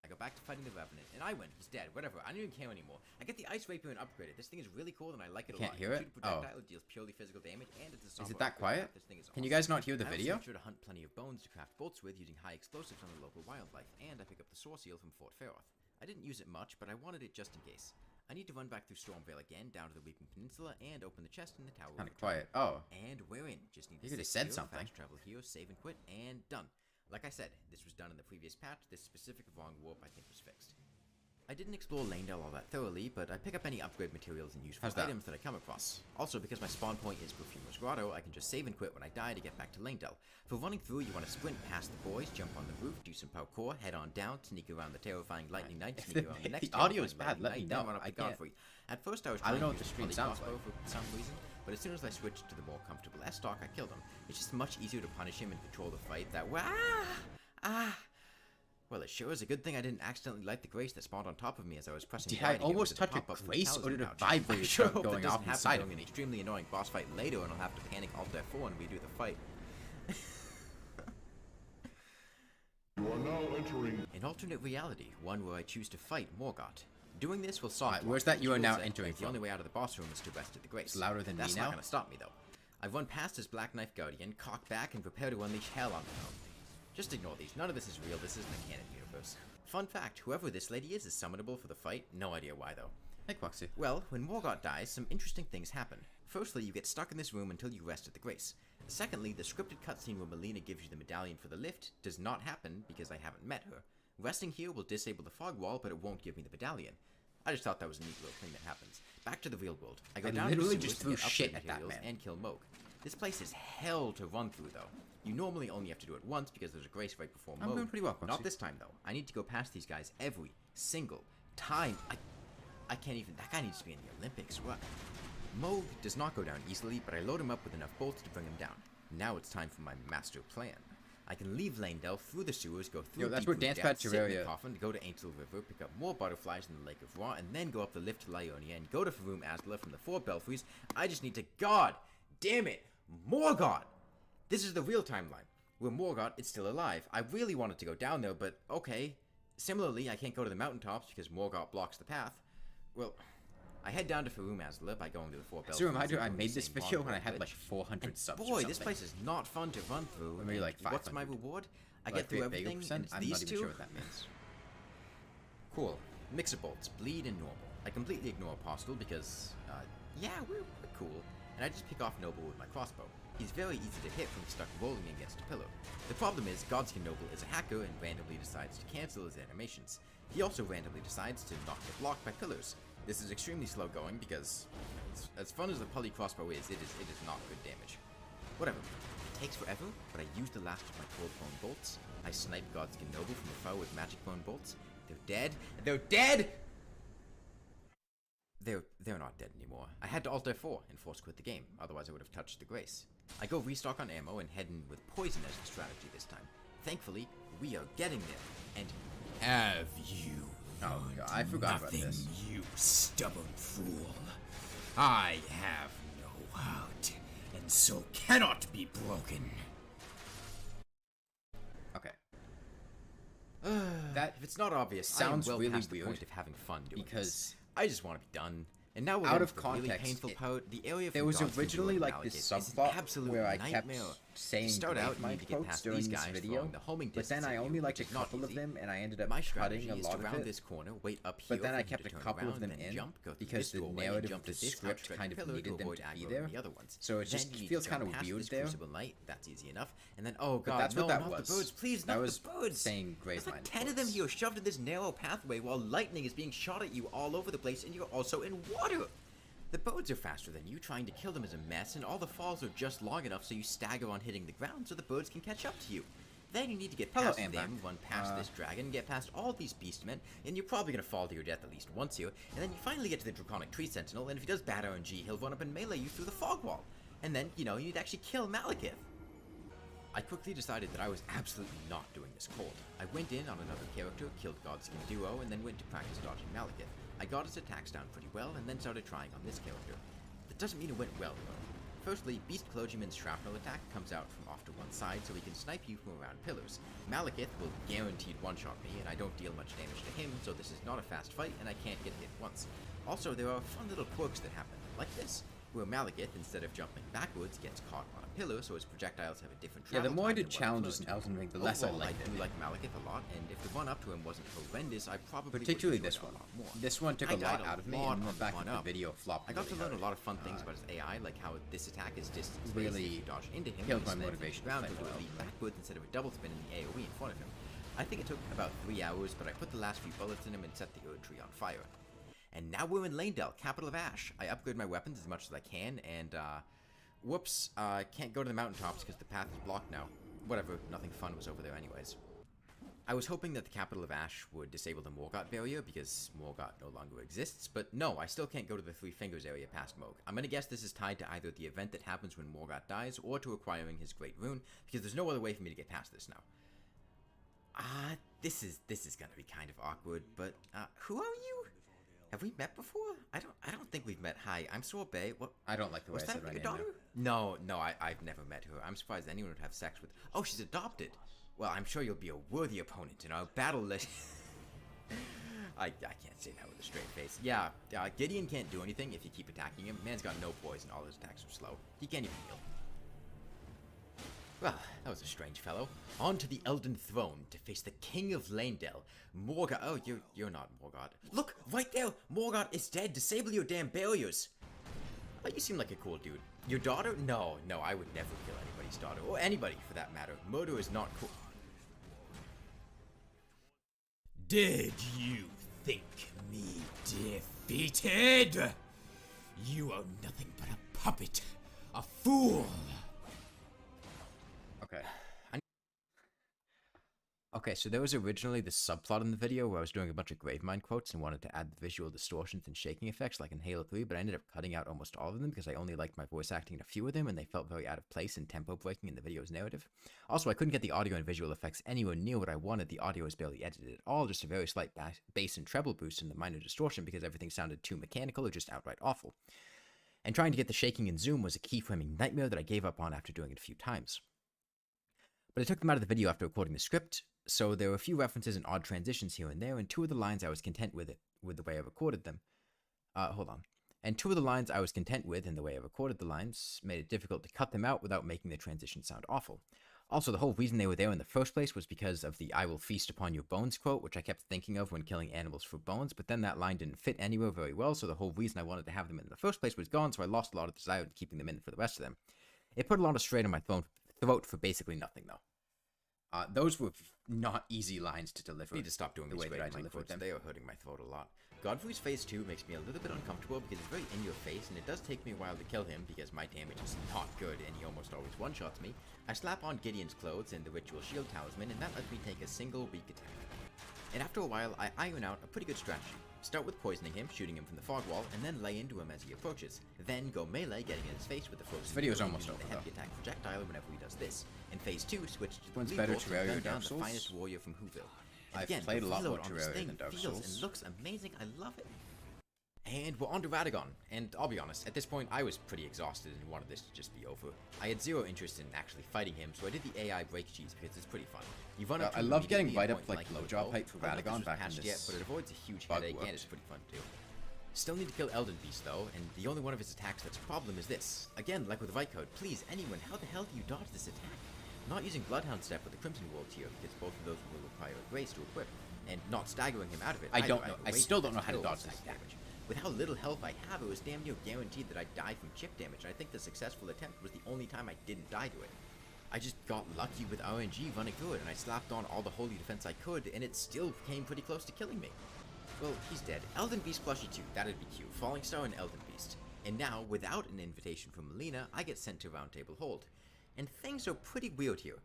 I go back to fighting the Revenant, and I win. He's dead. Whatever. I don't even care anymore. I get the Ice Rapier and upgraded. This thing is really cool, and I like it a lot. Can't hear it? Shoot a projectile, it deals purely physical damage, and it's a Is software it that upgrade. quiet? This thing is Can you awesome. guys not hear the I also video? make sure to hunt plenty of bones to craft bolts with using high explosives on the local wildlife, and I pick up the Source Eel from Fort Faroth. I didn't use it much, but I wanted it just in case. I need to run back through Stormvale again, down to the Weeping Peninsula, and open the chest in the Tower. Kind of of Return. quiet. Oh. And we're in. Just need to You could've sit said here, something. fast travel here, save and quit, and done. Like I said, this was done in the previous patch. This specific wrong warp I think was fixed. I didn't explore Lanedale all that thoroughly, but I pick up any upgrade materials and useful items that I come across. Also, because my spawn point is Perfumer's Grotto, I can just save and quit when I die to get back to Lanedale. For running through, you want to sprint past the boys, jump on the roof, do some parkour, head on down, sneak around the terrifying lightning knight, sneak around the next the audio is bad, let me know. I can't. At first I was trying I don't know to what use the stream a sounds crossbow like. for some reason, but as soon as I switched to the more comfortable S-Stock, I killed him. It's just much easier to punish him and control the fight that Well, it sure is a good thing I didn't accidentally light the grace that spawned on top of me as I was pressing. Did I almost touch a grace, or did a vibrator start going off inside of me? An extremely annoying boss fight later, and I'll have to panic Alt F4 and redo the fight. You are now entering An alternate reality, one where I choose to fight Morgott. Doing this will solve. Alright, where's that you are now entering The from? only way out of the boss room is to rest at the grace. It's louder than That's me not now? gonna stop me though. I run past his Black Knife Guardian, cock back, and prepare to unleash hell on the home. Just ignore these. None of this is real. This isn't a canon universe. Fun fact: whoever this lady is summonable for the fight. No idea why though. Hey, Quaxy. Well, when Morgott dies, some interesting things happen. Firstly, you get stuck in this room until you rest at the grace. Secondly, the scripted cutscene where Melina gives you the medallion for the lift does not happen because I haven't met her. Resting here will disable the fog wall, but it won't give me the medallion. I just thought that was a neat little thing that happens. Back to the real world. I go down to the literally sewers just to threw get shit upgrade at that materials man. and kill Moog. This place is hell to run through though. You normally only have to do it once because there's a grace right before Moog. I'm doing pretty well, Quaxy. Not this time though. I need to go past these guys every single time. I can't even. That guy needs to be in the Olympics. What? Moog does not go down easily, but I load him up with enough bolts to bring him down. Now it's time for my master plan. I can leave Lanedale through the sewers, go through that's deep where root Dance depths, Pad sit in the Terraria- coffin, go to Angel River, pick up more butterflies in the Lake of Ra, and then go up the lift to Lyonia and go to Farum Azula from the 4 belfries. I just need to. God damn it! Morgott! This is the real timeline, where Morgott is still alive. I really wanted to go down there, but okay. Similarly, I can't go to the mountaintops because Morgott blocks the path. Well, I head down to Farum Azula by going to the 4 belfries. As a reminder, I and made this same video Bond when I had Bridge. like 400 And subs. or boy, this something. place is not fun to run through. Or maybe like and what's my 500. reward? I Like get through Bagel everything, percent? and it's I'm these not even two. sure what that means. Cool. Mixer bolts, bleed and normal. I completely ignore Apostle because, yeah, we're cool. And I just pick off Noble with my crossbow. He's very easy to hit when stuck rolling against a pillar. The problem is, Godskin Noble is a hacker and randomly decides to cancel his animations. He also randomly decides to not get blocked by pillars. This is extremely slow going because, as fun as the Poly crossbow is, it is not good damage. Whatever. It takes forever, but I use the last of my cold bone bolts. I snipe Godskin Noble from afar with magic bone bolts. They're dead. They're dead! They're not dead anymore. I had to Alt F4 and force quit the game, otherwise I would have touched the grace. I go restock on ammo and head in with poison as the strategy this time. Thankfully, we are getting there, and Have you Oh, God, I forgot about nothing, this. you stubborn fool? I have no heart, and so cannot be broken. Okay. that if it's not obvious, sounds I am well really past the weird point of having fun doing because this. I just want to be done. And now we're out getting of to the really context, painful part. The area There from was Godskin originally to like Malekith this is an subplot absolute where I kept nightmare. saying To start out, you my need to get quotes past during these this guys video, throwing the homing but then distance I at you, only liked which a is not couple of easy. them, and I ended up My cutting strategy a is lot to of round it. this corner, wait up here But then for I him kept to a turn couple around, of them then in jump, go through because this the doorway, narrative jump of the to this script outstretched kind of pillar needed to them avoid to be aggro there. on the other ones. So it Then just you need feels to kind jump of past weird this there. Crucible Knight, that's easy enough. And then, oh But god, that's no, what that not was. the birds, please, That not was the birds! saying There's Grave like Mine 10 of them quotes. here shoved in this narrow pathway while lightning is being shot at you all over the place and you're also in water! The birds are faster than you, trying to kill them is a mess, and all the falls are just long enough so you stagger on hitting the ground so the birds can catch up to you. Then you need to get Hello, past Amber. them, run past this dragon, get past all these beastmen, and you're probably gonna fall to your death at least once here, and then you finally get to the Draconic Tree Sentinel, and if he does bad RNG, he'll run up and melee you through the fog wall. And then, you know, you need to actually kill Malekith. I quickly decided that I was absolutely not doing this cold. I went in on another character, killed Godskin Duo, and then went to practice dodging Malekith. I got his attacks down pretty well, and then started trying on this character. That doesn't mean it went well, though. Firstly, Beast Clergyman's shrapnel attack comes out from off to one side so he can snipe you from around pillars. Malekith will guaranteed one-shot me, and I don't deal much damage to him, so this is not a fast fight, and I can't get hit once. Also, there are fun little quirks that happen, like this, where Malekith, instead of jumping backwards, gets caught on a pillar, so his projectiles have a different Yeah, travel the more I time did than what challenges in floats. Elden Ring, the less I Overall, liked it. do like Malekith a lot, and if the run up to him wasn't horrendous, I probably would Particularly enjoy this it a one. lot more. This one took I a lot died out of me, lot and on the fact run that the up. video flopped I got to really learn a hard. lot of fun things about his AI, like how this attack is distance really based. If you dodge into him, killed you my slam motivation into the ground to to do play a leap well. backwards instead of a double spin in the AoE in front of him. I think it took about 3 hours, but I put the last few bullets in him and set the Erd tree on fire. And now we're in Lanedale, capital of Ash. I upgrade my weapons as much as I can, and whoops, can't go to the mountaintops because the path is blocked now. Whatever, nothing fun was over there anyways. I was hoping that the capital of Ash would disable the Morgott barrier because Morgott no longer exists, but no, I still can't go to the Three Fingers area past Moog. I'm gonna guess this is tied to either the event that happens when Morgott dies or to acquiring his Great Rune, because there's no other way for me to get past this now. This is gonna be kind of awkward, but who are you? Have we met before? I don't think we've met. Hi, I'm Sorbet. What? I don't like the way I said that right your now. daughter? No, I've never met her. I'm surprised anyone would have sex with. Oh, she's adopted. Well, I'm sure you'll be a worthy opponent in our battle. I can't say that with a straight face. Yeah, Gideon can't do anything if you keep attacking him. Man's got no poison. All his attacks are slow. He can't even heal. Well, that was a strange fellow. On to the Elden Throne to face the King of Lanedale, Morgott. Oh, you're not Morgott. Look, right there! Morgott is dead. Disable your damn barriers. Oh, you seem like a cool dude. Your daughter? No, I would never kill anybody's daughter. Or anybody, for that matter. Murder is not cool. Did you think me defeated? You are nothing but a puppet, a fool. Okay, so there was originally this subplot in the video where I was doing a bunch of Gravemind quotes and wanted to add the visual distortions and shaking effects like in Halo 3, but I ended up cutting out almost all of them because I only liked my voice acting in a few of them and they felt very out of place and tempo breaking in the video's narrative. Also, I couldn't get the audio and visual effects anywhere near what I wanted. The audio was barely edited at all, just a very slight bass and treble boost and the minor distortion because everything sounded too mechanical or just outright awful. And trying to get the shaking and zoom was a keyframing nightmare that I gave up on after doing it a few times. But I took them out of the video after recording the script, so there were a few references and odd transitions here and there, and two of the lines I was content with the way I recorded them. And two of the lines I was content with in the way I recorded the lines made it difficult to cut them out without making the transition sound awful. Also, the whole reason they were there in the first place was because of the "I will feast upon your bones" quote, which I kept thinking of when killing animals for bones, but then that line didn't fit anywhere very well, so the whole reason I wanted to have them in the first place was gone, so I lost a lot of desire to keeping them in for the rest of them. It put a lot of strain on my throat for basically nothing, though. Those were not easy lines to deliver. I need to stop doing the way that I delivered them. They are hurting my throat a lot. Godfrey's phase 2 makes me a little bit uncomfortable because it's very in your face, and it does take me a while to kill him because my damage is not good and he almost always one-shots me. I slap on Gideon's clothes and the ritual shield talisman, and that lets me take a single weak attack. And after a while, I iron out a pretty good strategy. Start with poisoning him, shooting him from the fog wall, and then lay into him as he approaches. Then go melee, getting in his face with the frozen. This video's almost over, the heavy attack projectile whenever he does this. In phase 2, switch to One's the better Bolt Terraria and gun or Dark down Souls? the finest warrior from Whoville. And I've again, played the a lot more reload on this Terraria thing than Dark feels Souls. and looks amazing. I love it. And we're on to Radagon, and I'll be honest, at this point I was pretty exhausted and wanted this to just be over. I had zero interest in actually fighting him, so I did the AI break cheese because it's pretty fun. You run up to I him love getting immediately right and up point like blank blowjob low. height for I don't know if Radagon this was back in patched this yet, but it avoids a huge bug headache and worked. it's pretty fun too. Still need to kill Elden Beast though, and the only one of his attacks that's a problem is this. Again, like with Vicode, please, anyone, how the hell do you dodge this attack? Not using Bloodhound Step with the Crimson World here, because both of those will require a grace to equip, and not staggering him out of it. I don't either. know. I wait still don't know how to kill dodge attack this attack. damage. With how little health I have, it was damn near guaranteed that I'd die from chip damage, and I think the successful attempt was the only time I didn't die to it. I just got lucky with RNG running through it, and I slapped on all the holy defense I could, and it still came pretty close to killing me. Well, he's dead. Elden Beast plushie 2, that'd be cute. Falling Star and Elden Beast. And now, without an invitation from Melina, I get sent to Roundtable Hold. And things are pretty weird here.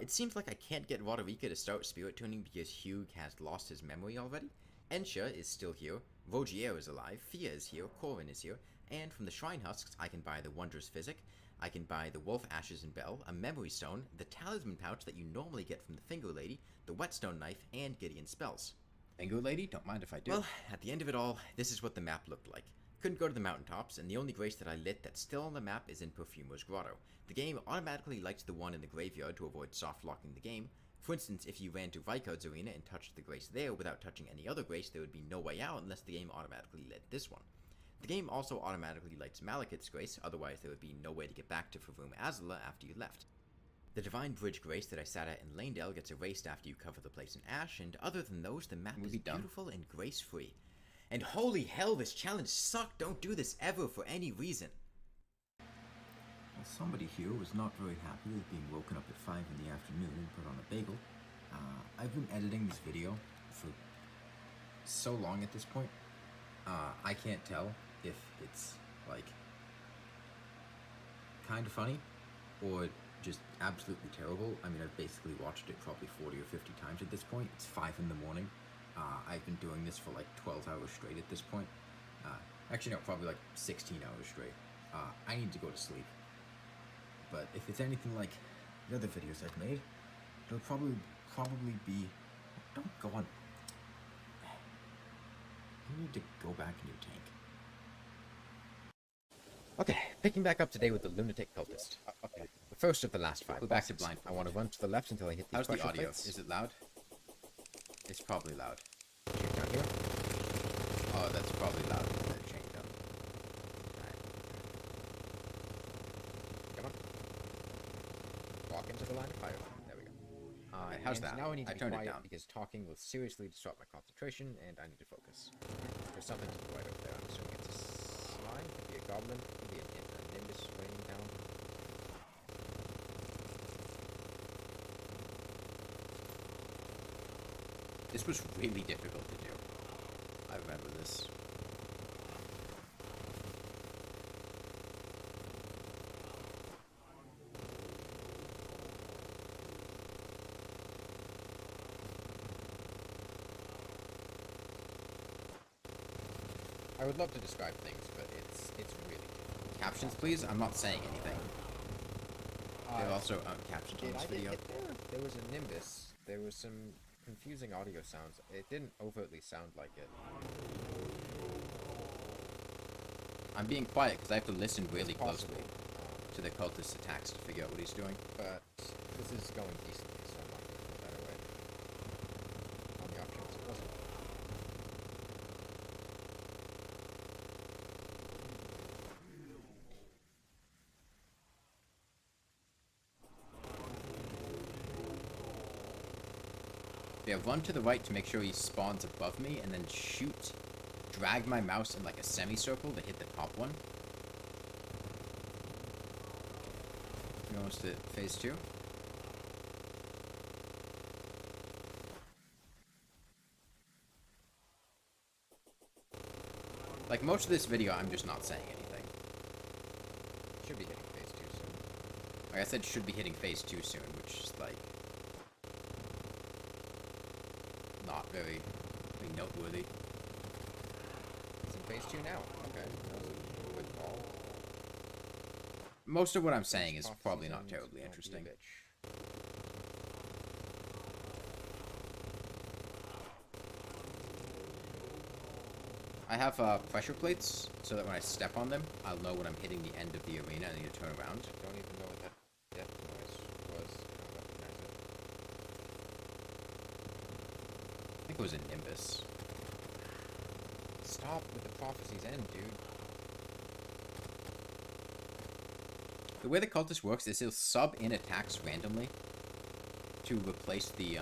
It seems like I can't get Roderica to start spirit tuning because Hugh has lost his memory already. Ensha is still here, Rogier is alive, Fia is here, Corvin is here, and from the Shrine Husks I can buy the Wondrous Physic, I can buy the Wolf Ashes and Bell, a Memory Stone, the Talisman Pouch that you normally get from the Finger Lady, the Whetstone Knife, and Gideon Spells. Finger Lady? Don't mind if I do. Well, at the end of it all, this is what the map looked like. Couldn't go to the mountaintops, and the only grace that I lit that's still on the map is in Perfumer's Grotto. The game automatically lights the one in the graveyard to avoid soft locking the game. For instance, if you ran to Vicode's arena and touched the grace there without touching any other grace, there would be no way out unless the game automatically lit this one. The game also automatically lights Malekith's grace, otherwise there would be no way to get back to Farum Azula after you left. The Divine Bridge grace that I sat at in Lanedale gets erased after you cover the place in ash, and other than those, the map is beautiful and grace-free. And holy hell, this challenge sucked! Don't do this ever for any reason! Well, somebody here was not very happy with being woken up at 5 in the afternoon and put on a bagel. I've been editing this video for so long at this point. I can't tell if it's like kind of funny or just absolutely terrible. I mean, I've basically watched it probably 40 or 50 times at this point. It's 5 in the morning. I've been doing this for like 12 hours straight at this point. Actually, no, probably like 16 hours straight. I need to go to sleep. But if it's anything like the other videos I've made, it'll probably be... Don't go on... You need to go back in your tank. Okay, picking back up today with the Lunatic cultist. Okay, the first of the last 5. We're back to bosses. Blindfolded. I want to run to the left until I hit these How's the pressure audio? plates. Is it loud? It's probably loud. Check down here. Oh, that's probably loud. Chain down. Alright. Come on. Walk into the line of fire. There we go. how's and that? Now I need to I be turned it quiet down. because talking will seriously disrupt my concentration, and I need to focus. There's something to the right over there. I'm assuming it's a slime, could be a goblin, could be a nimbus raining down. This was really difficult to do. I remember this. I would love to describe things, but it's really difficult. Captions, please? I'm not saying anything. There are also captions on Did this I get video. hit there? There was a nimbus. There was some confusing audio sounds. It didn't overtly sound like it. I'm being quiet because I have to listen really Possibly. closely to the cultist attacks to figure out what he's doing. But this is going decently, so I'm not going to throw that away. On the off chance it wasn't. Yeah, run to the right to make sure he spawns above me, and then shoot. Drag my mouse in like a semicircle to hit the top one. You're almost at phase 2. Like most of this video, I'm just not saying anything. Should be hitting phase 2 soon. Like I said, should be hitting phase 2 soon, which is like not very noteworthy. It's in phase 2 now. Okay. That was a good call. Most of what I'm saying is Prophecies probably not and terribly don't be a interesting. bitch. I have pressure plates, so that when I step on them, I'll know when I'm hitting the end of the arena and I need to turn around. Don't even know what that death noise was. I don't recognize it. I think it was a Nimbus. Stop with the prophecy's end, dude. The way the cultist works is he'll sub in attacks randomly to replace the You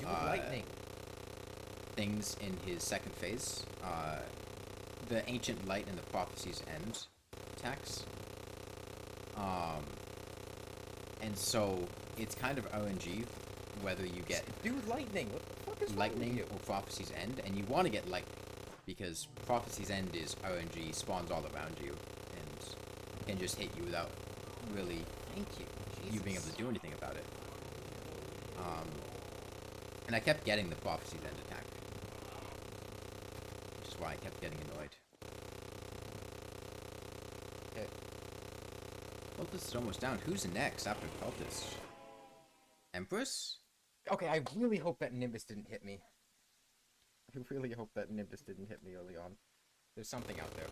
have lightning. things in his second phase. The Ancient Light and the Prophecy's End attacks. And so it's kind of RNG whether you get Dude, lightning! What the fuck is wrong Lightning with you? or Prophecy's End, and you want to get Lightning because Prophecy's End is RNG, spawns all around you, and can just hit you without really Thank you. you being able to do anything about it. And I kept getting the Prophecy's End attack, which is why I kept getting annoyed. Okay. Cultist is almost down. Who's next after Cultist? Empress? Okay, I really hope that Nimbus didn't hit me. I really hope that Nimbus didn't hit me early on. There's something out there.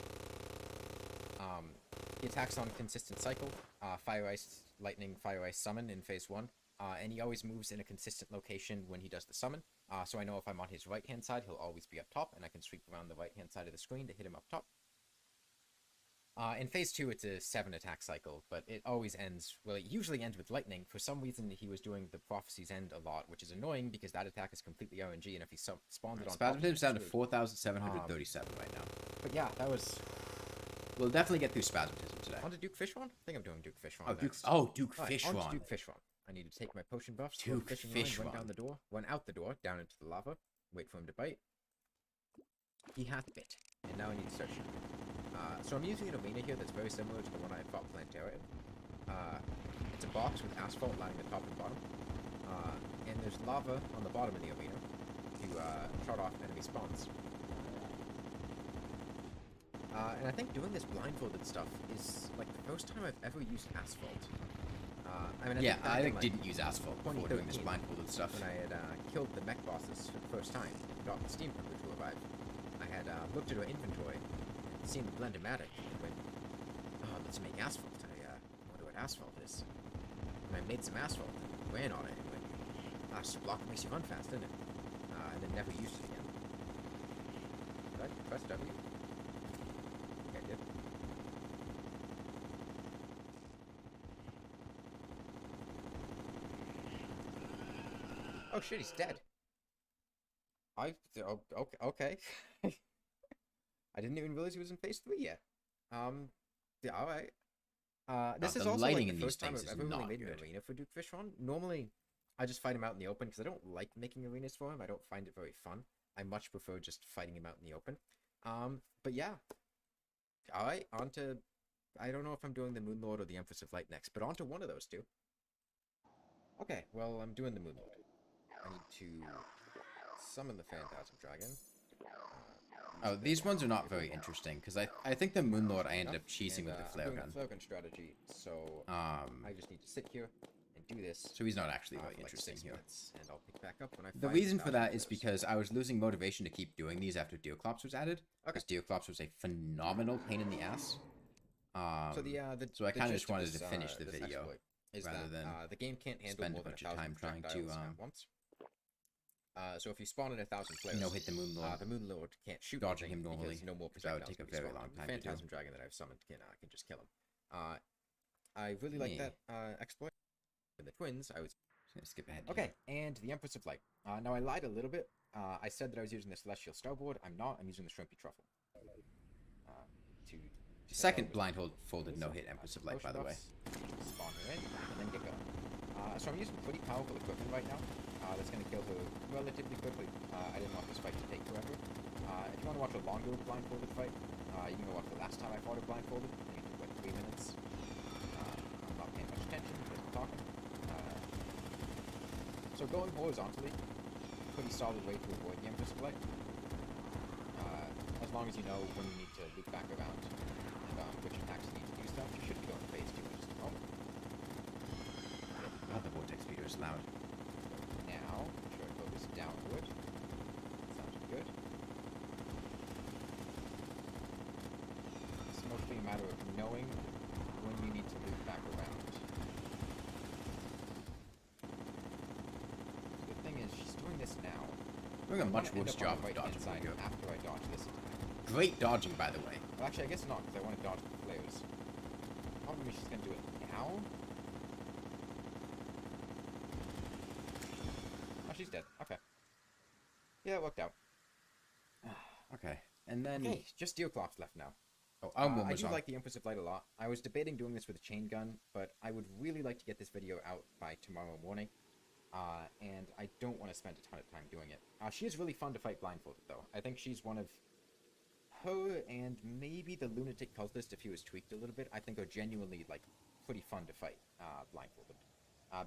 He attacks on consistent cycle. Fire Ice, Lightning, Fire Ice Summon in phase 1. And he always moves in a consistent location when he does the summon. So I know if I'm on his right-hand side, he'll always be up top, and I can sweep around the right-hand side of the screen to hit him up top. In phase 2, it's a 7 attack cycle, but it always ends, well, it usually ends with lightning. For some reason, he was doing the Prophecy's End a lot, which is annoying because that attack is completely RNG, and if he spawns it on top, Spasmodism's down to it's 4,737 right now. But yeah, that was... We'll definitely get through Spasmodism today. On to Duke Fishron? I think I'm doing Duke Fishron Oh, Duke, next. oh, Duke Alright, on to Fishron. Duke Fishron. I need to take my potion buffs, Duke throw the fishing line, Fishron. run out the door, down into the lava, wait for him to bite. He hath bit, and now I need to start shooting. So I'm using an arena here that's very similar to the one I fought Plantera in. It's a box with asphalt lining the top and bottom, and there's lava on the bottom of the arena to shut off enemy spawns. And I think doing this blindfolded stuff is like the first time I've ever used asphalt. I Yeah, think back I in, like, like, didn't use asphalt before doing this 2013, blindfolded stuff. when I had killed the mech bosses for the first time and got the steam privilege to revive, I had looked at our inventory and seen the Blendomatic and went, oh, let's make asphalt. I wonder what asphalt is. And I made some asphalt and ran on it and went, this block makes you run fast, doesn't it? And then never used it again. Did I press W? Okay, I did. Oh shit, he's dead. Okay. I didn't even realize he was in phase 3 yet. Yeah, alright. This is the also lighting like in the these first time things I've is ever really not made an good. arena for Duke Fishron. Normally, I just fight him out in the open because I don't like making arenas for him. I don't find it very fun. I much prefer just fighting him out in the open. But yeah. Alright, on to... I don't know if I'm doing the Moonlord or the Empress of Light next, but on to one of those two. Okay, well, I'm doing the Moonlord. I need to summon the Phantasm Dragon. Oh, these ones are not very interesting, because I think the Moonlord I ended up cheesing with the flare I'm doing gun. the flare gun strategy, so I just need to sit here and do this. So he's not actually for very like interesting 6 here. minutes, and I'll pick back up when I The find reason for 1,000 that is flares. because I was losing motivation to keep doing these after Deoclops was added. Because Deoclops was a phenomenal pain in the ass. So I kind of just wanted to finish the video rather than the game can't handle spend a more than bunch of time 1,000 trying to projectiles at once. So if you spawn in 1,000 flares, hit the Moonlord. the Moonlord can't shoot Dodging anything him normally, because no more because that would projectiles take a can be very spawned. long The time to do. Phantasm Dragon that I've summoned can just kill him. I really like Yeah. that exploit. In the twins, I was Just gonna skip ahead. okay, and the Empress of Light. Now I lied a little bit. I said that I was using the Celestial Starboard. I'm not. I'm using the Shrimpy Truffle. Second blindfolded no-hit Empress of Light, by the way. Spawn her in, and then get going. So I'm using pretty powerful equipment right now. That's going to kill her relatively quickly. I didn't want this fight to take forever. If you want to watch a longer blindfolded fight, you can go watch the last time I fought her blindfolded. I think it took like 3 minutes. I'm not paying much attention because I'm talking. So going horizontally, pretty solid way to avoid the Empress of Light. As long as you know when you need to loop back around and which attacks you need to do stuff, you should be going phase 2 in just a moment. God, the vortex speeder is loud. Now, try to focus downward. Sounds good. It's mostly a matter of knowing when you need to loop back around. The thing is, she's doing this now. Doing a I wanna much end worse up on job the of right dodging hand side than you. after I dodge this attack. Great dodging, by the way. Well, actually, I guess not, because I want to dodge the flares. Problem is she's going to do it now? Oh, she's dead. Okay. Yeah, it worked out. Okay, and then... Okay, just Deoclops left now. Oh, I was do on. like the Empress of Light a lot. I was debating doing this with a chain gun, but I would really like to get this video out by tomorrow morning. And I don't want to spend a ton of time doing it. She is really fun to fight blindfolded, though. I think she's one of... Her and maybe the Lunatic cultist, if he was tweaked a little bit, I think are genuinely, like, pretty fun to fight blindfolded.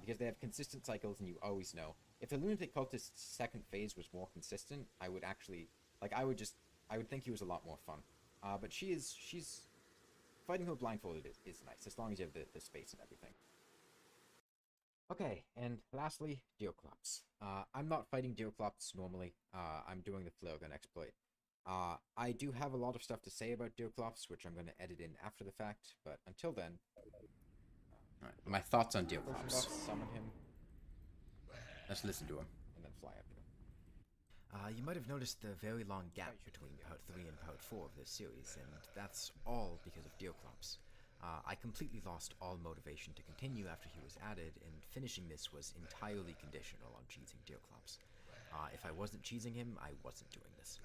Because they have consistent cycles, and you always know. If the Lunatic cultist's second phase was more consistent, I would actually... Like, I would think he was a lot more fun. But she's... Fighting her blindfolded is nice, as long as you have the space and everything. Okay, and lastly, Deoclops. I'm not fighting Deoclops normally. I'm doing the flare gun exploit. I do have a lot of stuff to say about Deoclops, which I'm going to edit in after the fact, but until then... Alright, my thoughts on Potion Deoclops. buff, summon him, Let's listen to him. and then fly up here. You might have noticed the very long gap between Part 3 and Part 4 of this series, and that's all because of Deoclops. I completely lost all motivation to continue after he was added, and finishing this was entirely conditional on cheesing Deoclops. If I wasn't cheesing him, I wasn't doing this.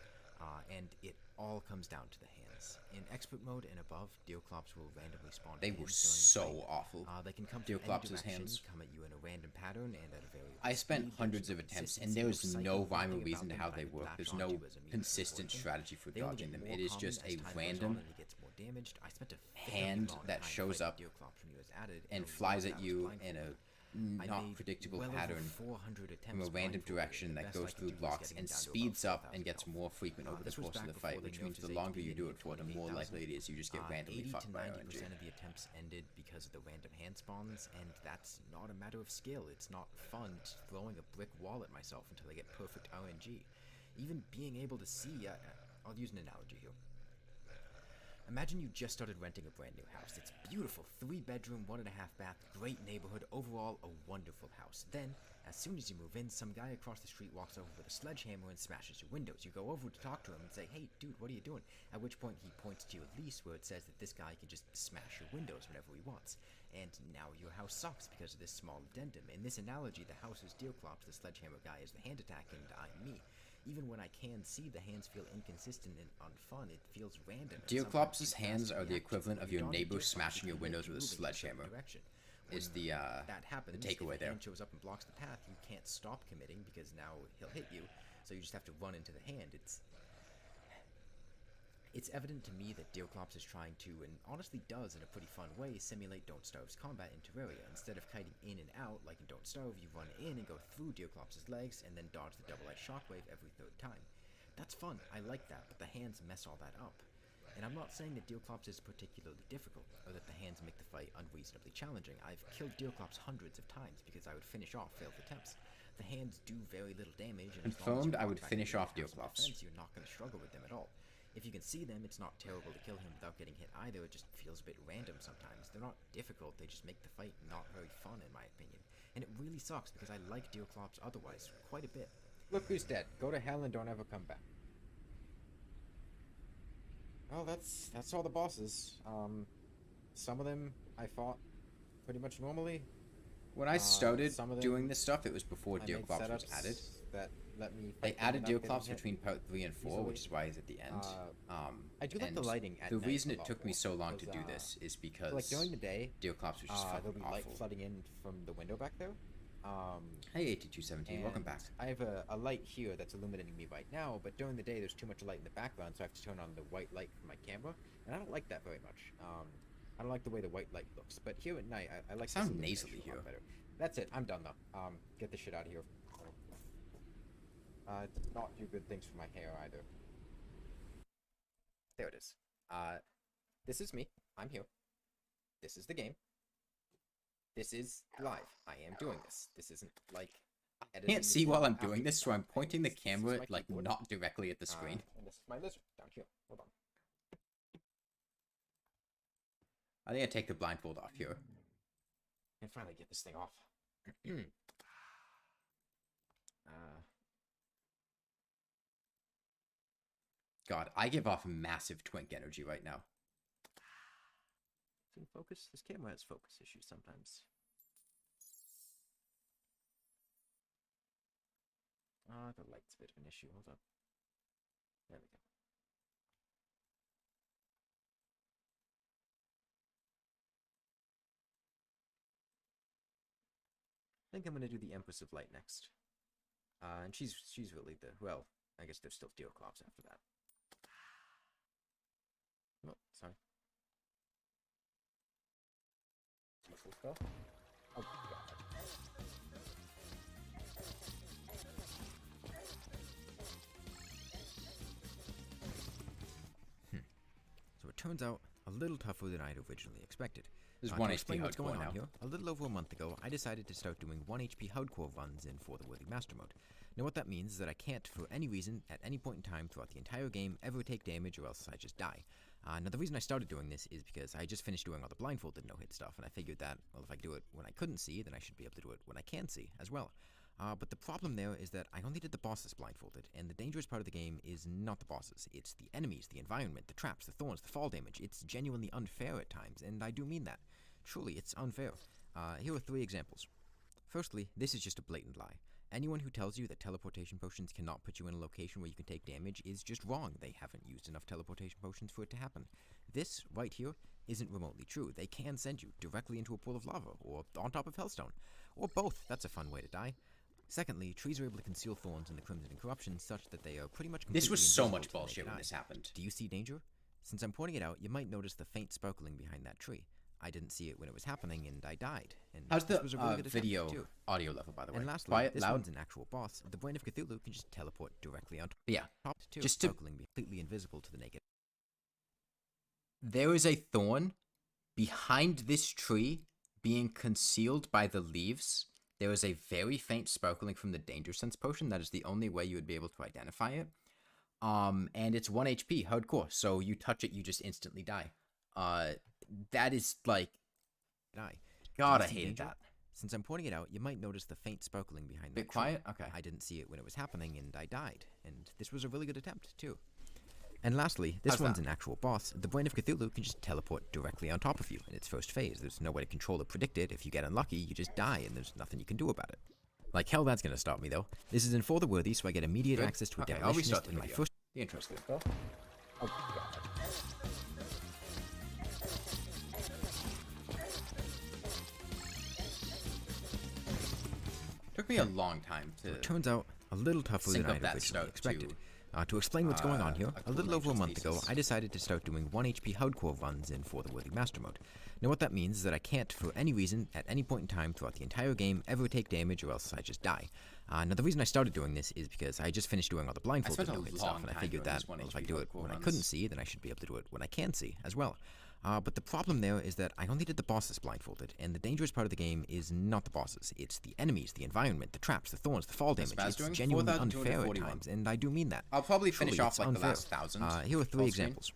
and it all comes down to the hands. In expert mode and above, Deoclops will randomly spawn. They were so awful. They can come from any Deoclops' direction, hands. come at you in a random pattern, and at a very. I spent hundreds of attempts, and there is no rhyme or reason to how they work. There's no consistent strategy for dodging them. It is just a random hand that shows up and flies at you in a not predictable pattern from a random direction that goes through blocks and speeds up and gets more frequent over the course of the fight, which means the longer you do it for, the more likely it is you just get randomly fucked by RNG. 80 to 90% of the attempts ended because of the random hand spawns, and that's not a matter of skill. It's not fun throwing a brick wall at myself until I get perfect RNG. Even being able to see, I'll use an analogy here. Imagine you just started renting a brand new house. It's beautiful, 3-bedroom, 1.5 bath, great neighborhood, overall a wonderful house. Then, as soon as you move in, some guy across the street walks over with a sledgehammer and smashes your windows. You go over to talk to him and say, "Hey, dude, what are you doing?" At which point he points to your lease where it says that this guy can just smash your windows whenever he wants. And now your house sucks because of this small addendum. In this analogy, the house is Deoclops, the sledgehammer guy is the hand attack, and I'm me. Even when I can see, the hands feel inconsistent and unfun. It feels random. Deoclops' hands are the equivalent of your neighbor smashing your windows with a sledgehammer. Is the that happens, takeaway there. If a hand shows up and blocks the path, you can't stop committing because now he'll hit you. So you just have to run into the hand. It's evident to me that Deoclops is trying to, and honestly does in a pretty fun way, simulate Don't Starve's combat in Terraria. Instead of kiting in and out like in Don't Starve, you run in and go through Deoclops' legs and then dodge the double-edged shockwave every third time. That's fun, I like that, but the hands mess all that up. And I'm not saying that Deoclops is particularly difficult, or that the hands make the fight unreasonably challenging. I've killed Deoclops hundreds of times because I would finish off failed attempts. The hands do very little damage, and confirmed I would finish off Deoclops. You're not going to struggle with them at all. If you can see them, it's not terrible to kill him without getting hit either. It just feels a bit random sometimes. They're not difficult, they just make the fight not very fun in my opinion. And it really sucks because I like Deoclops otherwise quite a bit. Look who's dead. Go to hell and don't ever come back. Well, that's all the bosses. Some of them I fought pretty much normally. When I started doing this stuff, it was before Deoclops was added. That let me. They added Deoclops between part 3 and 4, which is why he's at the end. I do like the lighting at the night reason a it lot took me more, so long to because, do this is because like during the day, Deoclops was just there'll fucking be light awful. flooding in from the window back there. Hey, 8217, welcome back. I have a light here that's illuminating me right now, but during the day there's too much light in the background, so I have to turn on the white light from my camera, and I don't like that very much. I don't like the way the white light looks, but here at night, I like. Sound nasally here. Better. That's it. I'm done though. Get this shit out of here. It does not do good things for my hair either. There it is. This is me. I'm here. This is the game. This is live. I am doing this. This isn't like. I can't see while I'm doing this, so I'm pointing the camera like not directly at the screen. And this is my lizard down here. Hold on. I think I take the blindfold off here. And finally get this thing off. God, I give off massive twink energy right now. It's in focus. This camera has focus issues sometimes. The light's a bit of an issue. Hold up. There we go. I think I'm gonna do the Empress of Light next. And she's really the, well, I guess there's still Deoclops after that. Oh, sorry. Full spell? Oh god. So it turns out a little tougher than I'd originally expected. There's To 1 HP explain what's going hardcore on now. here, a little over a month ago, I decided to start doing 1 HP hardcore runs in For the Worthy Master mode. Now what that means is that I can't, for any reason, at any point in time throughout the entire game, ever take damage or else I just die. Now the reason I started doing this is because I just finished doing all the blindfolded no-hit stuff, and I figured that, well, if I do it when I couldn't see, then I should be able to do it when I can see as well. But the problem there is that I only did the bosses blindfolded, and the dangerous part of the game is not the bosses. It's the enemies, the environment, the traps, the thorns, the fall damage. It's genuinely unfair at times, and I do mean that. Truly, it's unfair. Here are 3 examples. Firstly, this is just a blatant lie. Anyone who tells you that teleportation potions cannot put you in a location where you can take damage is just wrong. They haven't used enough teleportation potions for it to happen. This, right here, isn't remotely true. They can send you directly into a pool of lava, or on top of Hellstone, or both. That's a fun way to die. Secondly, trees are able to conceal thorns in the Crimson and Corruption such that they are pretty much completely This was so invisible much to the naked bullshit when eye. this happened. Do you see danger? Since I'm pointing it out, you might notice the faint sparkling behind that tree. I didn't see it when it was happening, and I died. And How's this the was a really good attempt, video too. audio level, by the way? And lastly, Quiet, this loud? one's an actual boss. The Brain of Cthulhu can just teleport directly on Yeah. top too. Just to- Sparkling, completely invisible to the naked. There is a thorn behind this tree being concealed by the leaves. There is a very faint sparkling from the danger sense potion. That is the only way you would be able to identify it. And it's 1 HP, hardcore. So you touch it, you just instantly die. That is like, Die. God, Do I you see hated danger? that. Since I'm pointing it out, you might notice the faint sparkling behind Bit that tree. quiet? Okay. I didn't see it when it was happening, and I died. And this was a really good attempt, too. And lastly, this How's one's that? an actual boss. The Brain of Cthulhu can just teleport directly on top of you in its first phase. There's no way to control or predict it. If you get unlucky, you just die, and there's nothing you can do about it. Like hell, that's gonna stop me, though. This is in For the Worthy, so I get immediate Good. access to a Okay, I'll restart demolitionist the in my video. first... The intro's good. Took me a long time to. Turns out a little tougher Sync than I up had that originally start expected. To explain what's going on here, a little over a month ago, I decided to start doing 1 HP hardcore runs in For the Worthy Master Mode. Now what that means is that I can't, for any reason, at any point in time throughout the entire game, ever take damage or else I just die. Now the reason I started doing this is because I just finished doing all the blindfolded spent a no-hit stuff, long and I time figured doing that this 1 well, if I HP do it hardcore when I runs. couldn't see, then I should be able to do it when I can see as well. But the problem there is that I only did the bosses blindfolded, and the dangerous part of the game is not the bosses. It's the enemies, the environment, the traps, the thorns, the fall damage. Spaz It's doing genuinely unfair at 4,241. times, and I do mean that. I'll probably finish Truly, off it's like unfair. the last 1,000. Here are 3 full screen. examples.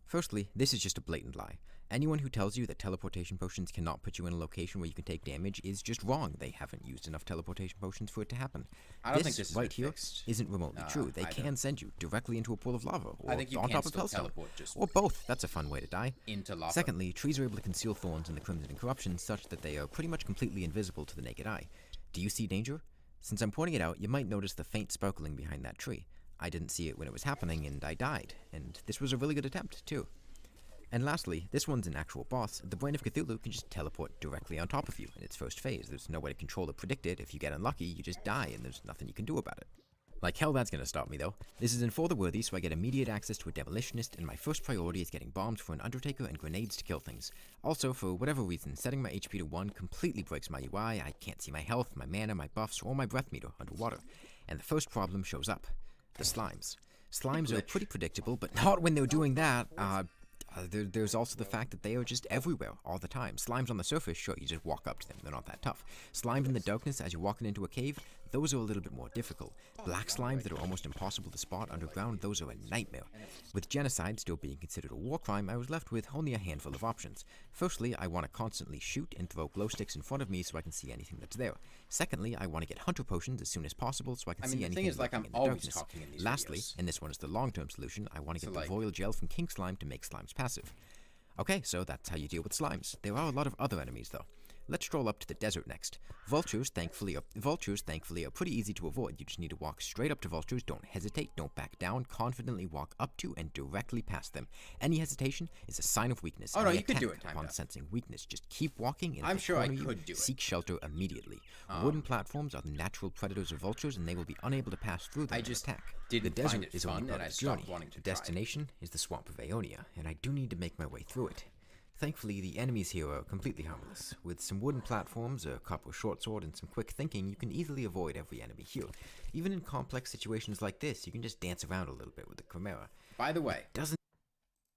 Firstly, this is just a blatant lie. Anyone who tells you that teleportation potions cannot put you in a location where you can take damage is just wrong. They haven't used enough teleportation potions for it to happen. I don't think this is right been here fixed. isn't remotely true. They either. can send you directly into a pool of lava, or I think you on can top of still Hellstone, teleport just or both. That's a fun way to die. into lava. Secondly, trees are able to conceal thorns in the Crimson and Corruption such that they are pretty much completely invisible to the naked eye. Do you see danger? Since I'm pointing it out, you might notice the faint sparkling behind that tree. I didn't see it when it was happening, and I died. And this was a really good attempt, too. And lastly, this one's an actual boss. The Brain of Cthulhu can just teleport directly on top of you in its first phase. There's no way to control or predict it. If you get unlucky, you just die, and there's nothing you can do about it. Like hell, that's gonna stop me, though. This is in For the Worthy, so I get immediate access to a demolitionist, and my first priority is getting bombs for an undertaker and grenades to kill things. Also, for whatever reason, setting my HP to 1 completely breaks my UI. I can't see my health, my mana, my buffs, or my breath meter underwater. And the first problem shows up. The slimes. Slimes are pretty predictable, but not when they're doing that. There's also the fact that they are just everywhere all the time. Slimes on the surface, sure, you just walk up to them. They're not that tough. Slimes in the darkness as you're walking into a cave, those are a little bit more difficult. Black slimes that are almost impossible to spot underground, those are a nightmare. With genocide still being considered a war crime, I was left with only a handful of options. Firstly, I want to constantly shoot and throw glow sticks in front of me so I can see anything that's there. Secondly, I want to get hunter potions as soon as possible so I can I see mean, the anything thing is, like, lurking I'm in the always darkness. talking in these Lastly, videos. and this one is the long-term solution, I want to So, get like- the royal gel from King Slime to make slimes passive. Okay, so that's how you deal with slimes. There are a lot of other enemies, though. Let's stroll up to the desert next. Vultures, thankfully, are pretty easy to avoid. You just need to walk straight up to vultures, don't hesitate, don't back down, confidently walk up to and directly past them. Any hesitation is a sign of weakness. Oh, no, Any you could do attack it, timed upon up. sensing weakness. Just keep walking, and if I'm they sure I corner you, could do it. seek shelter immediately. Wooden platforms are the natural predators of vultures, and they will be unable to pass through them I and just attack. didn't The desert find it is fun, only part and I of the stopped journey. wanting to The try it. destination is the swamp of Aeonia, and I do need to make my way through it. Thankfully, the enemies here are completely harmless. With some wooden platforms, a copper short sword, and some quick thinking, you can easily avoid every enemy here. Even in complex situations like this, you can just dance around a little bit with the Chimera. By the way, Doesn't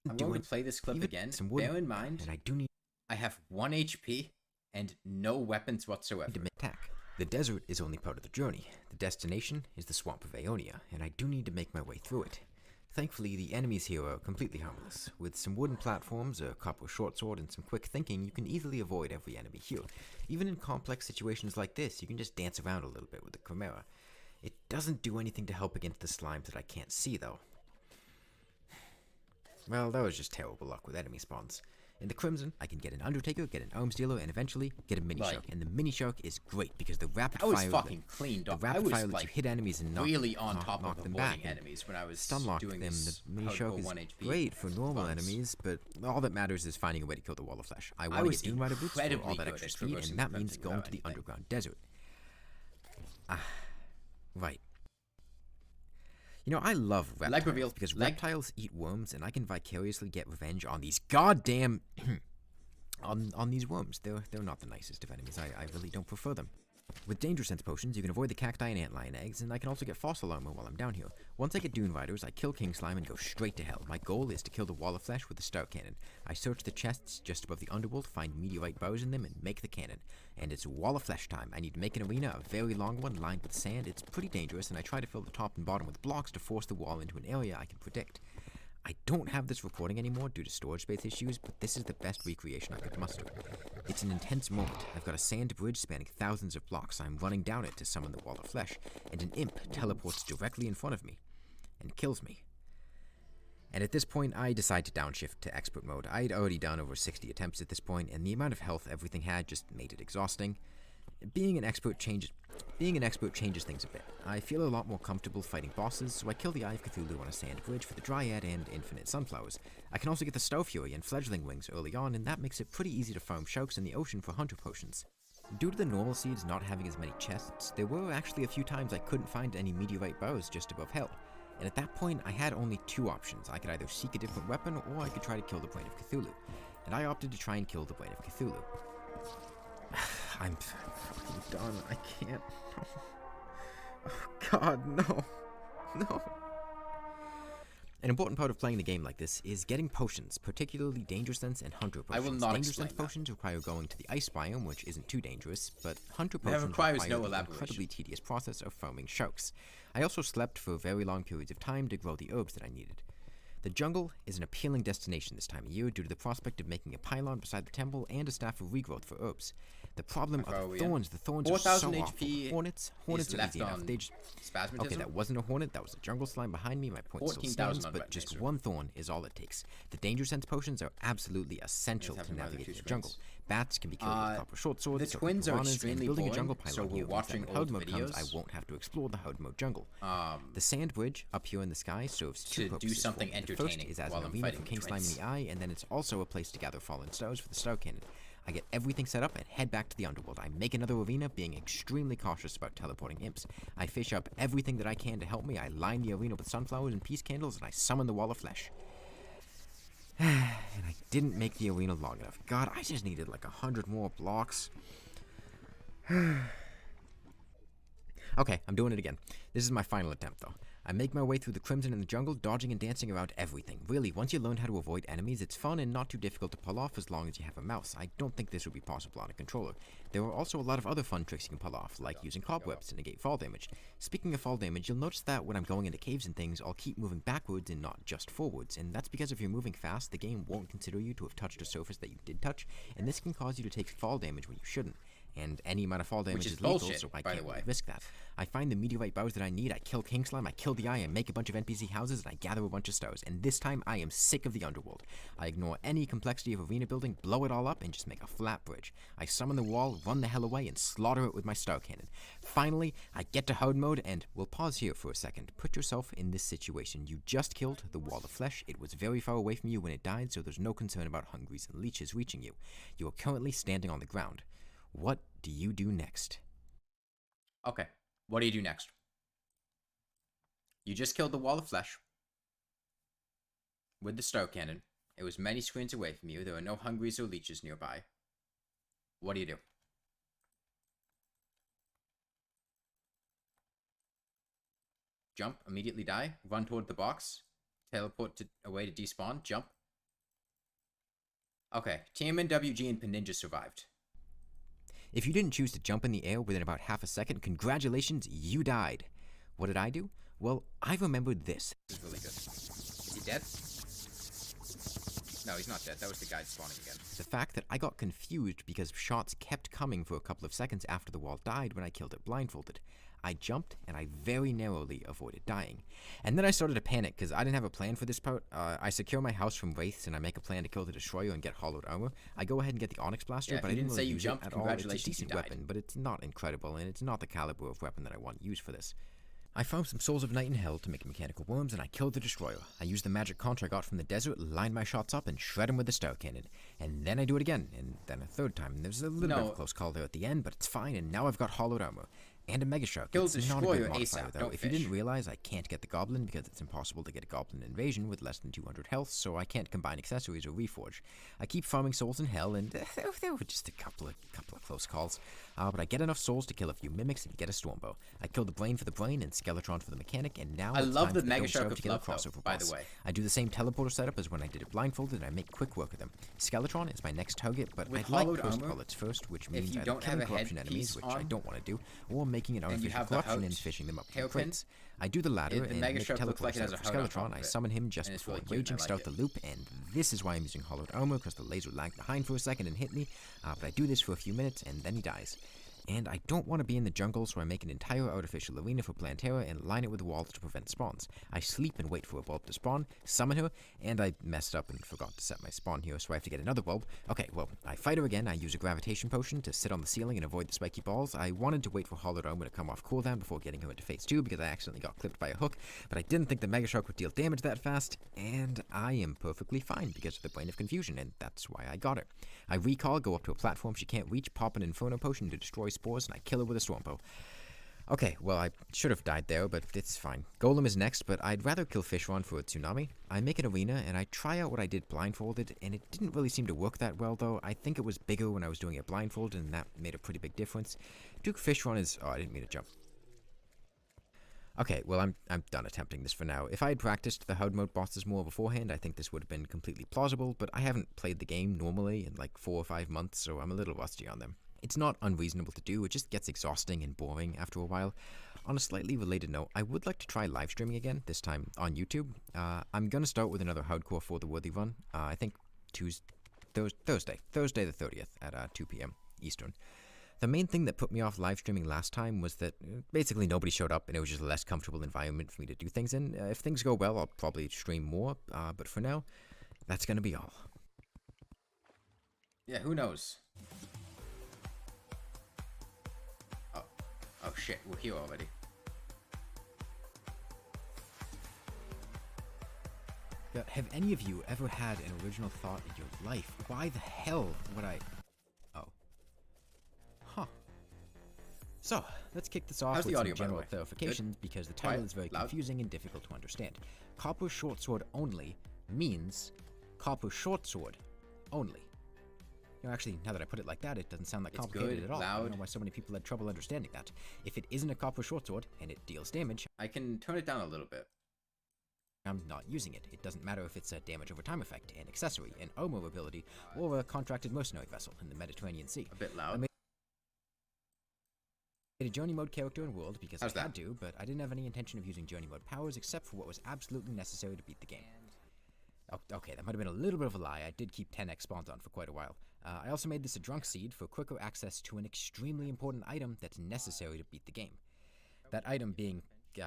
I'm do going it. to play this clip Even again. some wooden- Bear in mind, and I do need I have 1 HP and no weapons whatsoever. to attack. The desert is only part of the journey. The destination is the swamp of Aeonia, and I do need to make my way through it. Thankfully, the enemies here are completely harmless. With some wooden platforms, a copper short sword, and some quick thinking, you can easily avoid every enemy here. Even in complex situations like this, you can just dance around a little bit with the Chimera. It doesn't do anything to help against the slimes that I can't see, though. Well, that was just terrible luck with enemy spawns. In the Crimson, I can get an Undertaker, get an Arms Dealer, and eventually get a Mini Like- Shark. And the Mini Shark is great because the rapid I was fire fucking clean, the dog. I rapid was fire lets like you hit enemies and really on top knock of them avoiding back. and enemies when I was Stunlock doing them. The these Mini Shark hardcore is 1 HP great for normal runs. enemies, but all that matters is finding a way to kill the Wall of Flesh. I I want to was get Dune Rider boots for all incredibly that good extra at speed, traversing and that the means Crimson going without to the anything. underground desert. Right. You know, I love reptiles reveal. because Leg. reptiles eat worms, and I can vicariously get revenge on these goddamn on these worms. They're not the nicest of enemies. I really don't prefer them. With Danger Sense potions, you can avoid the cacti and antlion eggs, and I can also get fossil armor while I'm down here. Once I get Dune Riders, I kill King Slime and go straight to hell. My goal is to kill the Wall of Flesh with the Star Cannon. I search the chests just above the underworld, find meteorite bows in them, and make the cannon. And it's Wall of Flesh time. I need to make an arena, a very long one, lined with sand. It's pretty dangerous, and I try to fill the top and bottom with blocks to force the wall into an area I can predict. I don't have this recording anymore due to storage space issues, but this is the best recreation I could muster. It's an intense moment. I've got a sand bridge spanning thousands of blocks. I'm running down it to summon the Wall of Flesh, and an imp teleports directly in front of me and kills me. And at this point, I decide to downshift to expert mode. I'd already done over 60 attempts at this point, and the amount of health everything had just made it exhausting. Being an expert changes things a bit. I feel a lot more comfortable fighting bosses, so I kill the Eye of Cthulhu on a sand bridge for the Dryad and Infinite Sunflowers. I can also get the Star Fury and Fledgling Wings early on, and that makes it pretty easy to farm sharks in the ocean for hunter potions. Due to the normal seeds not having as many chests, there were actually a few times I couldn't find any meteorite bows just above hell. And at that point, I had only two options. I could either seek a different weapon, or I could try to kill the Brain of Cthulhu. And I opted to try and kill the Brain of Cthulhu. I'm fucking done. I can't. Oh God, no. No. An important part of playing the game like this is getting potions, particularly Danger Sense and Hunter I potions. will not Danger explain Sense that. potions require going to the ice biome, which isn't too dangerous, but Hunter That potions requires require no the elaboration. incredibly tedious process of farming sharks. I also slept for very long periods of time to grow the herbs that I needed. The jungle is an appealing destination this time of year due to the prospect of making a pylon beside the temple and a staff of regrowth for herbs. The problem How far are are the we in? thorns. The thorns are 4,000 so awful. HP Hornets is are left easy enough. on They just Spasmatism? Okay, that wasn't a hornet, that was a jungle slime behind me. My point still 14,000 stands, on but Red just Mazer. one thorn is all it takes. The Danger Sense potions are absolutely essential Let's to have another navigating two the jungle. screens. Bats can be killed with copper short swords, the so twins can are piranhas, extremely and building a boring, jungle so pylon we're here means that watching when hard old mode comes, I videos. won't have to explore the hard mode jungle. Um, The sand bridge up here in the sky serves two to do purposes. something for me. The entertaining first is as while an I'm arena fighting for the King Slime in twins. the Eye, and then it's also a place to gather fallen stars for the Star Cannon. I get everything set up and head back to the underworld. I make another arena, being extremely cautious about teleporting imps. I fish up everything that I can to help me. I line the arena with sunflowers and peace candles, and I summon the Wall of Flesh. And I didn't make the arena long enough. God, I just needed like 100 more blocks. Okay, I'm doing it again. This is my final attempt, though. I make my way through the Crimson in the jungle, dodging and dancing around everything. Really, once you learn how to avoid enemies, it's fun and not too difficult to pull off as long as you have a mouse. I don't think this would be possible on a controller. There are also a lot of other fun tricks you can pull off, like using cobwebs to negate fall damage. Speaking of fall damage, you'll notice that when I'm going into caves and things, I'll keep moving backwards and not just forwards, and that's because if you're moving fast, the game won't consider you to have touched a surface that you did touch, and this can cause you to take fall damage when you shouldn't. And any amount of fall damage is is lethal, bullshit, so I by the can't really way. risk that. I find the meteorite bows that I need, I kill King Slime, I kill the Eye, I make a bunch of NPC houses, and I gather a bunch of stars. And this time, I am sick of the underworld. I ignore any complexity of arena building, blow it all up, and just make a flat bridge. I summon the wall, run the hell away, and slaughter it with my Star Cannon. Finally, I get to hard mode, and we'll pause here for a second. Put yourself in this situation. You just killed the Wall of Flesh. It was very far away from you when it died, so there's no concern about hungries and leeches reaching you. You are currently standing on the ground. What do you do next? Okay, what do you do next? You just killed the Wall of Flesh with the Star Cannon. It was many screens away from you. There are no hungries or leeches nearby. What do you do? Jump, immediately die, run toward the box, teleport away to despawn, jump. Okay, TMN, WG, and Peninja survived. If you didn't choose to jump in the air within about half a second, congratulations, you died. What did I do? Well, I remembered this. This is really good. Is he dead? No, he's not dead. That was the guy spawning again. The fact that I got confused because shots kept coming for a couple of seconds after the wall died when I killed it blindfolded. I jumped, and I very narrowly avoided dying. And then I started to panic, because I didn't have a plan for this part. I secure my house from wraiths, and I make a plan to kill the destroyer and get hollowed armor. I go ahead and get the onyx blaster, Yeah, but if I you didn't didn't really say you use jumped, it at all. It's a congratulations, you decent died. weapon, but it's not incredible, and it's not the caliber of weapon that I want to use for this. I found some Souls of Night and Hell to make mechanical worms, and I killed the destroyer. I used the magic conch I got from the desert, lined my shots up, and shred him with the star cannon. And then I do it again, and then a third time. And there's a little bit of a close call there at the end, but it's fine, and now I've got hollowed armor. And a Mega Shark. Kill It's not a destroyer good modifier, ASAP, though. don't If you fish. didn't realize, I can't get the Goblin because it's impossible to get a Goblin invasion with less than 200 health, so I can't combine accessories or reforge. I keep farming souls in hell, and there were just a couple of close calls. But I get enough souls to kill a few mimics and get a Stormbow. I kill the brain for the brain and Skeletron for the mechanic, and now I it's love time the for Mega Dome Shark Shark of to kill a Fluff, though, crossover by boss. the way. I do the same teleporter setup as when I did it blindfolded, and I make quick work of them. Skeletron is my next target, but With I'd like hollowed Cursed armor, Bullets first, which if means you either don't have killing a corruption enemies, headpiece which I on, don't want to do, or making an and you artificial have the corruption hout and fishing them up from hairpin, crates. I do the latter the and Mega make Shark looks teleport like it has setup a for hout on top Skeletron. of I it, summon him just and it's before really cute, and I raging like start it. the loop, and this is why I'm using hollowed armor, because the laser lagged behind for a second and hit me, but I do this for a few minutes, and then he dies. And I don't want to be in the jungle, so I make an entire artificial arena for Plantera and line it with walls to prevent spawns. I sleep and wait for a bulb to spawn, summon her, and I messed up and forgot to set my spawn here, so I have to get another bulb. Okay, well, I fight her again. I use a gravitation potion to sit on the ceiling and avoid the spiky balls. I wanted to wait for hollowed armor to come off cooldown before getting her into phase 2 because I accidentally got clipped by a hook, but I didn't think the Mega Shark would deal damage that fast, and I am perfectly fine because of the Brain of Confusion, and that's why I got it. I recall, go up to a platform she can't reach, pop an Inferno Potion to destroy spores, and I kill her with a Stormbow. Okay, well, I should have died there, but it's fine. Golem is next, but I'd rather kill Fishron for a Tsunami. I make an arena, and I try out what I did blindfolded, and it didn't really seem to work that well, though. I think it was bigger when I was doing it blindfolded, and that made a pretty big difference. Duke Fishron is... Oh, I didn't mean to jump. Okay, well, I'm done attempting this for now. If I had practiced the hard mode bosses more beforehand, I think this would have been completely plausible, but I haven't played the game normally in like 4 or 5 months, so I'm a little rusty on them. It's not unreasonable to do, it just gets exhausting and boring after a while. On a slightly related note, I would like to try live streaming again, this time on YouTube. I'm gonna start with another hardcore for the worthy run, I think Thursday the 30th at 2 p.m. Eastern. The main thing that put me off live streaming last time was that basically nobody showed up and it was just a less comfortable environment for me to do things in. If things go well, I'll probably stream more, but for now, that's gonna be all. Yeah, who knows? Oh shit, we're here already. Have any of you ever had an original thought in your life? Why the hell would I... Oh. Huh. So, let's kick this off How's with the audio, some by the general way? clarifications because the title Quiet? is very Loud? confusing and difficult to understand. Copper short sword only means copper short sword only. You know, actually, now that I put it like that, it doesn't sound that It's complicated good, at all. I don't loud. know why so many people had trouble understanding that. If it isn't a copper short sword and it deals damage, I can turn it down a little bit. I'm not using it. It doesn't matter if it's a damage over time effect, an accessory, an armor ability, or a contracted mercenary vessel in the Mediterranean Sea. A bit I loud. made a journey mode character and world because How's I had that? to, but I didn't have any intention of using journey mode powers except for what was absolutely necessary to beat the game. Okay, that might have been a little bit of a lie. I did keep 10x spawns on for quite a while. I also made this a drunk seed for quicker access to an extremely important item that's necessary to beat the game. That item being the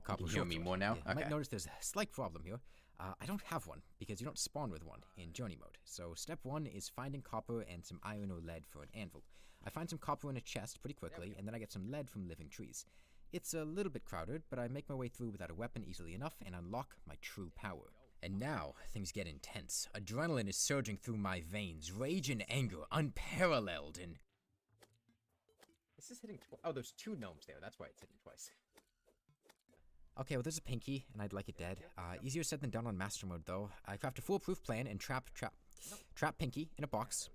copper You can hear short me sword. more now? You might Okay. notice there's a slight problem here. I don't have one because you don't spawn with one in journey mode. So step 1 is finding copper and some iron or lead for an anvil. I find some copper in a chest pretty quickly, and then I get some lead from living trees. It's a little bit crowded, but I make my way through without a weapon easily enough and unlock my true power. And now, things get intense. Adrenaline is surging through my veins, rage and anger, unparalleled, and... This is hitting oh, there's 2 gnomes there, that's why it's hitting twice. Okay, well there's a pinky, and I'd like it dead. Easier said than done on master mode, though. I craft a foolproof plan and trap pinky in a box.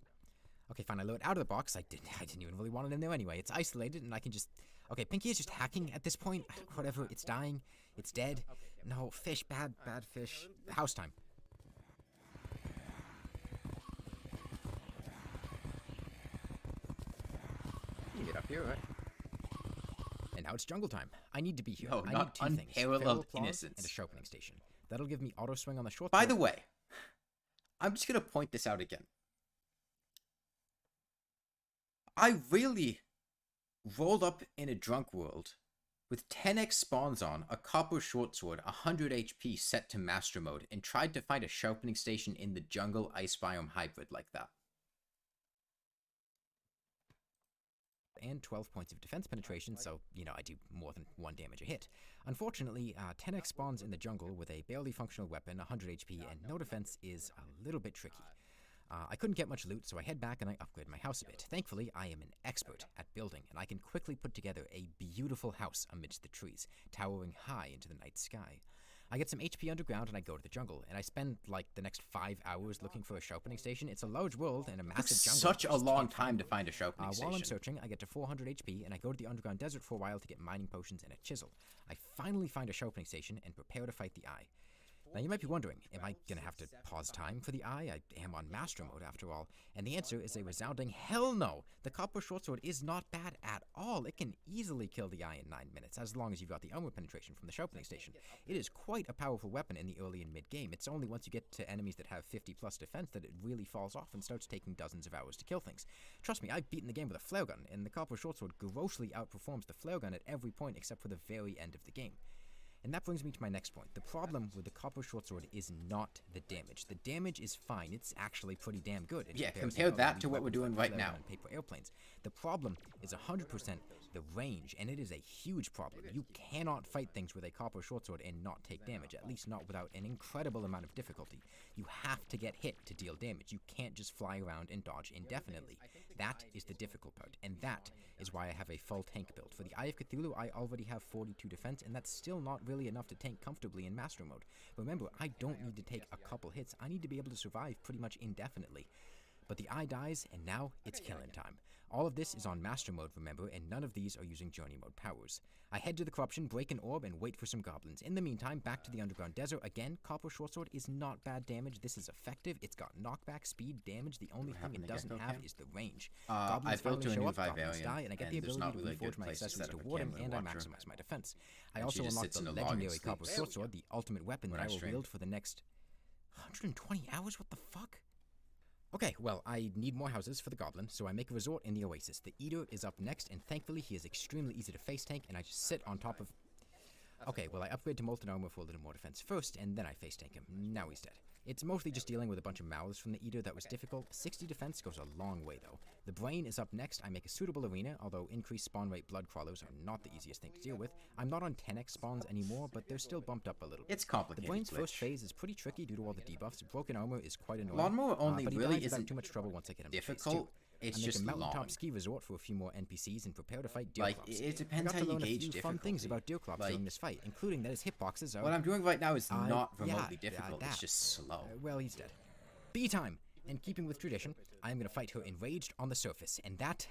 Okay, fine, I load it out of the box. I didn't even really want it in there anyway. It's isolated, and I can just... Okay, pinky is just hacking at this point. Whatever, it's dying. It's dead. No, fish, bad fish. House time. You can get up here, right? And now it's jungle time. I need to be here. No, I not need 2 things. unparalleled Feral claws innocence. and a sharpening station. That'll give me auto swing on the short By sword. the way, I'm just gonna point this out again. I really rolled up in a drunk world with 10x spawns on, a copper shortsword, 100 HP set to master mode, and tried to find a sharpening station in the jungle ice biome hybrid like that. And 12 points of defense penetration, so, you know, I do more than 1 damage a hit. Unfortunately, 10x spawns in the jungle with a barely functional weapon, 100 HP, and no defense is a little bit tricky. I couldn't get much loot, so I head back and I upgrade my house a bit. Thankfully, I am an expert at building, and I can quickly put together a beautiful house amidst the trees, towering high into the night sky. I get some HP underground and I go to the jungle, and I spend like the next 5 hours looking for a sharpening station. It's a large world and a massive jungle. Such a long time to find a sharpening station. While I'm searching, I get to 400 HP, and I go to the underground desert for a while to get mining potions and a chisel. I finally find a sharpening station and prepare to fight the eye. Now you might be wondering, am I gonna have to pause time for the eye? I am on master mode after all, and the answer is a resounding hell no! The copper shortsword is not bad at all. It can easily kill the eye in 9 minutes, as long as you've got the armor penetration from the sharpening station. It is quite a powerful weapon in the early and mid game. It's only once you get to enemies that have 50 plus defense that it really falls off and starts taking dozens of hours to kill things. Trust me, I've beaten the game with a flare gun, and the copper shortsword grossly outperforms the flare gun at every point except for the very end of the game. And that brings me to my next point. The problem with the copper shortsword is not the damage. The damage is fine. It's actually pretty damn good. Yeah, compare that to what we're doing right now. Paper airplanes. The problem is 100% the range, and it is a huge problem. You cannot fight things with a copper shortsword and not take damage, at least not without an incredible amount of difficulty. You have to get hit to deal damage. You can't just fly around and dodge indefinitely. That is the difficult part, and that is why I have a full tank build. For the Eye of Cthulhu, I already have 42 defense, and that's still not really enough to tank comfortably in master mode. Remember, I don't need to take a couple hits. I need to be able to survive pretty much indefinitely. But the eye dies, and now it's killing time. All of this is on master mode, remember, and none of these are using journey mode powers. I head to the corruption, break an orb, and wait for some goblins. In the meantime, back to the underground desert. Again, copper shortsword is not bad damage. This is effective. It's got knockback, speed, damage. The only thing it doesn't have is the range. Goblins finally show up, goblins die, and I get the ability to reforge my accessories to ward him, and I maximize my defense. I also unlock the legendary copper shortsword, the ultimate weapon that I will wield for the next 120 hours? What the fuck? Okay, well, I need more houses for the goblin, so I make a resort in the oasis. The eater is up next, and thankfully he is extremely easy to face tank, and I just sit on top of... Okay, well, I upgrade to molten armor for a little more defense first, and then I face tank him. Now he's dead. It's mostly just dealing with a bunch of mouths from the eater that was difficult. 60 defense goes a long way, though. The brain is up next. I make a suitable arena, although increased spawn rate blood crawlers are not the easiest thing to deal with. I'm not on 10x spawns anymore, but they're still bumped up a little bit. It's complicated. The brain's first phase is pretty tricky due to all the debuffs. Broken armor is quite annoying. Lawnmower only but he really dies without isn't too much trouble once I get him difficult. It's I make just a mountaintop long. ski resort for a few more NPCs and prepare to fight deer Like, clops. it depends I got how to you learn a gauge few fun things difficulty. about deer clops Like, during this fight, including that his hitboxes are... What I'm doing right now is not yeah, remotely difficult. It's just slow. well, he's dead. B time! In keeping with tradition, I am going to fight her enraged on the surface, and that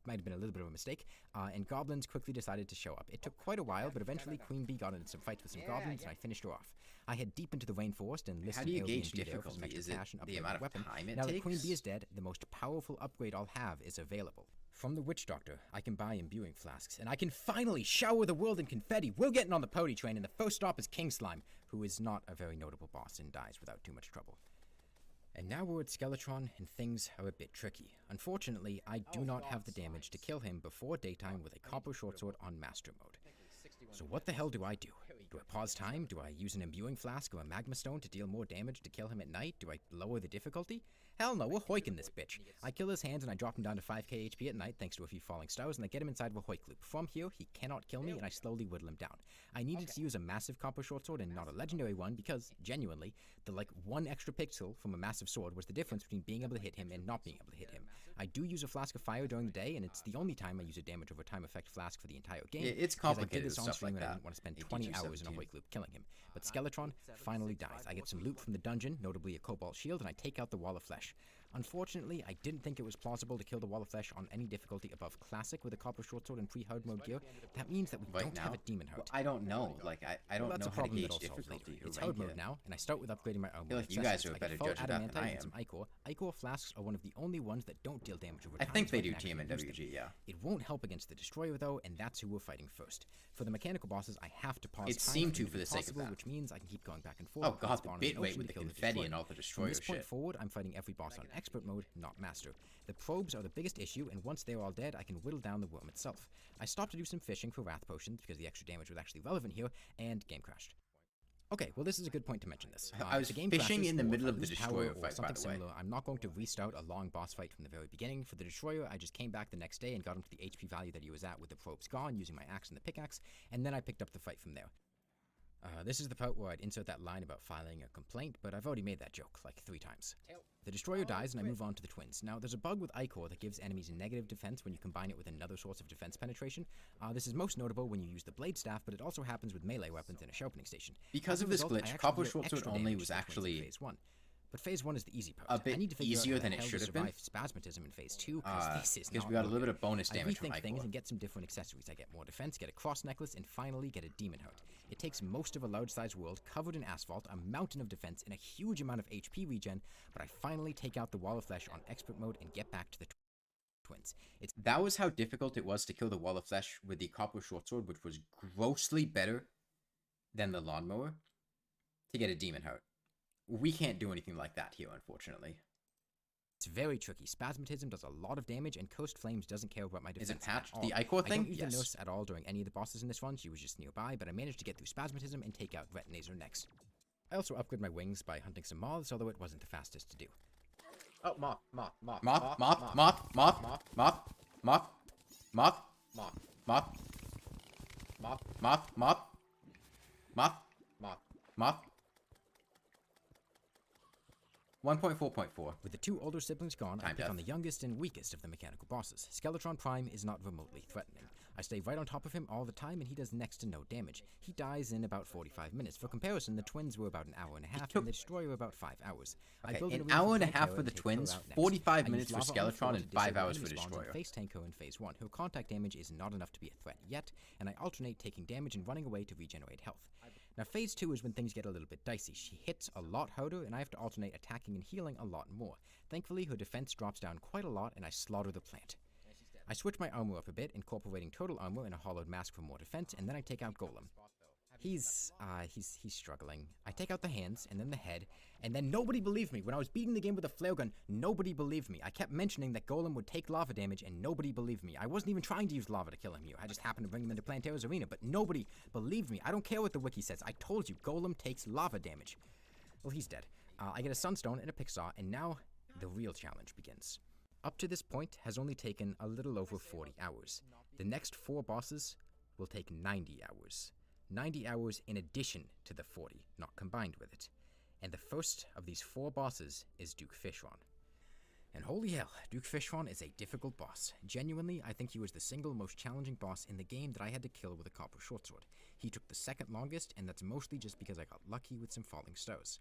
might have been a little bit of a mistake, and goblins quickly decided to show up. It took quite a while, but eventually Queen Bee got into some fights with some goblins, and I finished her off. I head deep into the rainforest and listed How do you alien gauge bee there for some difficulty? extra Is it cash and the upgrade amount my of weapon. time it Now that Queen takes? Bee is dead, the most powerful upgrade I'll have is available. From the Witch Doctor, I can buy imbuing flasks, and I can finally shower the world in confetti. We're getting on the pony train, and the first stop is King Slime, who is not a very notable boss and dies without too much trouble. And now we're at Skeletron, and things are a bit tricky. Unfortunately, I do not have the damage to kill him before daytime with a copper shortsword on master mode. So what the hell do I do? Do I pause time? Do I use an imbuing flask or a magma stone to deal more damage to kill him at night? Do I lower the difficulty? Hell no, we're hoiking this bitch. I kill his hands and I drop him down to 5k HP at night thanks to a few falling stars, and I get him inside of a hoik loop. From here, he cannot kill me, and I slowly whittle him down. I needed to use a massive copper shortsword and not a legendary one because, genuinely, the one extra pixel from a massive sword was the difference between being able to hit him and not being able to hit him. I do use a flask of fire during the day, and it's the only time I use a damage over time effect flask for the entire game. It's because complicated I did this on stuff stream like and I that. didn't want to spend 20 hours in a hoik loop killing him. But Skeletron finally dies. I get some loot from the dungeon, notably a cobalt shield, and I take out the wall of flesh. Unfortunately, I didn't think it was plausible to kill the wall of flesh on any difficulty above classic with a copper shortsword and pre-hard mode gear. That means that we don't have a demon heart. Well, I don't know. Like, I don't That's know a how to problem gauge that I'll solve difficulty. later. It's right hard here. mode now, and I start with upgrading my armor. feel like you guys are a better judge of that than I am. Some ichor. Ichor flasks are one of the only ones that don't deal damage over I time. think so they can do actually TM and use them. WG, yeah. It won't help against the destroyer though, and that's who we're fighting first. For the mechanical bosses, I have to pause. It time seemed them to for the sake of possible, that. which means I can keep going back and forth. Oh god, the spawn in bit the rate ocean with to the kill confetti destroyer. and all the From destroyer this point shit. forward, I'm fighting every boss on expert mode, not master. The probes are the biggest issue, and once they're all dead, I can whittle down the worm itself. I stopped to do some fishing for wrath potions because the extra damage was actually relevant here, and game crashed. Okay, well this is a good point to mention this. I was if the game fishing crashes in the or middle I of the lose power destroyer or fight, by something the way. similar, I'm not going to restart a long boss fight from the very beginning. For the destroyer, I just came back the next day and got him to the HP value that he was at with the probes gone, using my axe and the pickaxe, and then I picked up the fight from there. This is the part where I'd insert that line about filing a complaint, but I've already made that joke like 3 times. The destroyer dies and I move on to the twins. Now, there's a bug with Ichor that gives enemies negative defense when you combine it with another source of defense penetration. This is most notable when you use the blade staff, but it also happens with melee weapons in a sharpening station. Because of this glitch, Copper Short Sword only was actually phase 1. But phase 1 is the easy part. a bit I need to figure easier out how than the it hell should to have been. survive spasmatism in phase 2, because this is Because not we got a little working. bit of bonus I damage from rethink things Ichor. and get some different accessories. I get more defense, get a cross necklace, and finally get a demon heart. It takes most of a large-sized world covered in asphalt, a mountain of defense, and a huge amount of HP regen, but I finally take out the wall of flesh on expert mode and get back to the twins. That was how difficult it was to kill the Wall of Flesh with the Copper Short Sword, which was grossly better than the Lawnmower, to get a demon heart. We can't do anything like that here, unfortunately. It's very tricky. Spasmatism does a lot of damage, and Cursed Flames doesn't care about my defense. Is it patched? At all. The Ichor thing? I don't use the Yes. nurse at all during any of the bosses in this run. She was just nearby, but I managed to get through Spasmatism and take out Retinator next. I also upgrade my wings by hunting some moths, although it wasn't the fastest to do. Oh, moth. Moth, moth, moth, moth, moth, moth, moth, moth, moth, moth, moth, moth, moth. 1.4.4. With the 2 older siblings gone, I Time pick death. on the youngest and weakest of the mechanical bosses. Skeletron Prime is not remotely threatening. I stay right on top of him all the time, and he does next to no damage. He dies in about 45 minutes. For comparison, the twins were about an hour and a half, and the destroyer about 5 hours. I build An arena hour for and a Tank half Her for the and take her twins, out next. 45 I minutes use for lava on the floor Skeletron, to and 5 disable hours for enemy spawns Destroyer. and face Tank Her in phase 1. Her contact damage is not enough to be a threat yet, and I alternate taking damage and running away to regenerate health. Now, phase 2 is when things get a little bit dicey. She hits a lot harder, and I have to alternate attacking and healing a lot more. Thankfully, her defense drops down quite a lot, and I slaughter the plant. I switch my armor up a bit, incorporating turtle armor and a hollowed mask for more defense, and then I take out Golem. He's struggling. I take out the hands, and then the head, and then nobody believed me. When I was beating the game with a flare gun, nobody believed me. I kept mentioning that Golem would take lava damage, and nobody believed me. I wasn't even trying to use lava to kill him here. I just happened to bring him into Plantera's arena, but nobody believed me. I don't care what the wiki says. I told you, Golem takes lava damage. Well, he's dead. I get a sunstone and a picksaw, and now the real challenge begins. Up to this point has only taken a little over 40 hours. The next 4 bosses will take 90 hours. 90 hours in addition to the 40, not combined with it. And the first of these 4 bosses is Duke Fishron. And holy hell, Duke Fishron is a difficult boss. Genuinely, I think he was the single most challenging boss in the game that I had to kill with a Copper Short Sword. He took the second longest, and that's mostly just because I got lucky with some falling stars.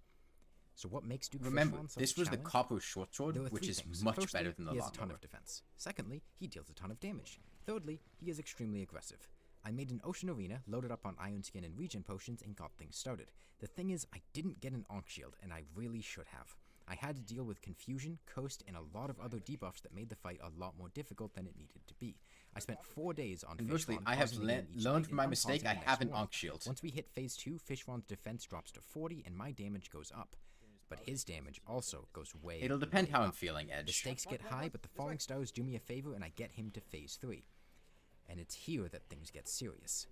So what makes Duke Remember, Fishron such this a was the challenge? Copper Short Sword, There are which 3 is things. much Firstly, better than the he has a ton Lawnmower. of defense. Secondly, he deals a ton of damage. Thirdly, he is extremely aggressive. I made an ocean arena, loaded up on iron skin and regen potions, and got things started. The thing is, I didn't get an Ankh shield, and I really should have. I had to deal with confusion, coast, and a lot of other debuffs that made the fight a lot more difficult than it needed to be. I spent 4 days on Conversely, Fishron, I have pausing the game each learned night from my and mistake. unpausing I the next have an one. Ankh shield. Once we hit phase 2, Fishron's defense drops to 40, and my damage goes up. But his damage also goes way It'll depend way how I'm up. feeling, The Edge. stakes get high, but the falling stars do me a favor, and I get him to phase 3. And it's here that things get serious.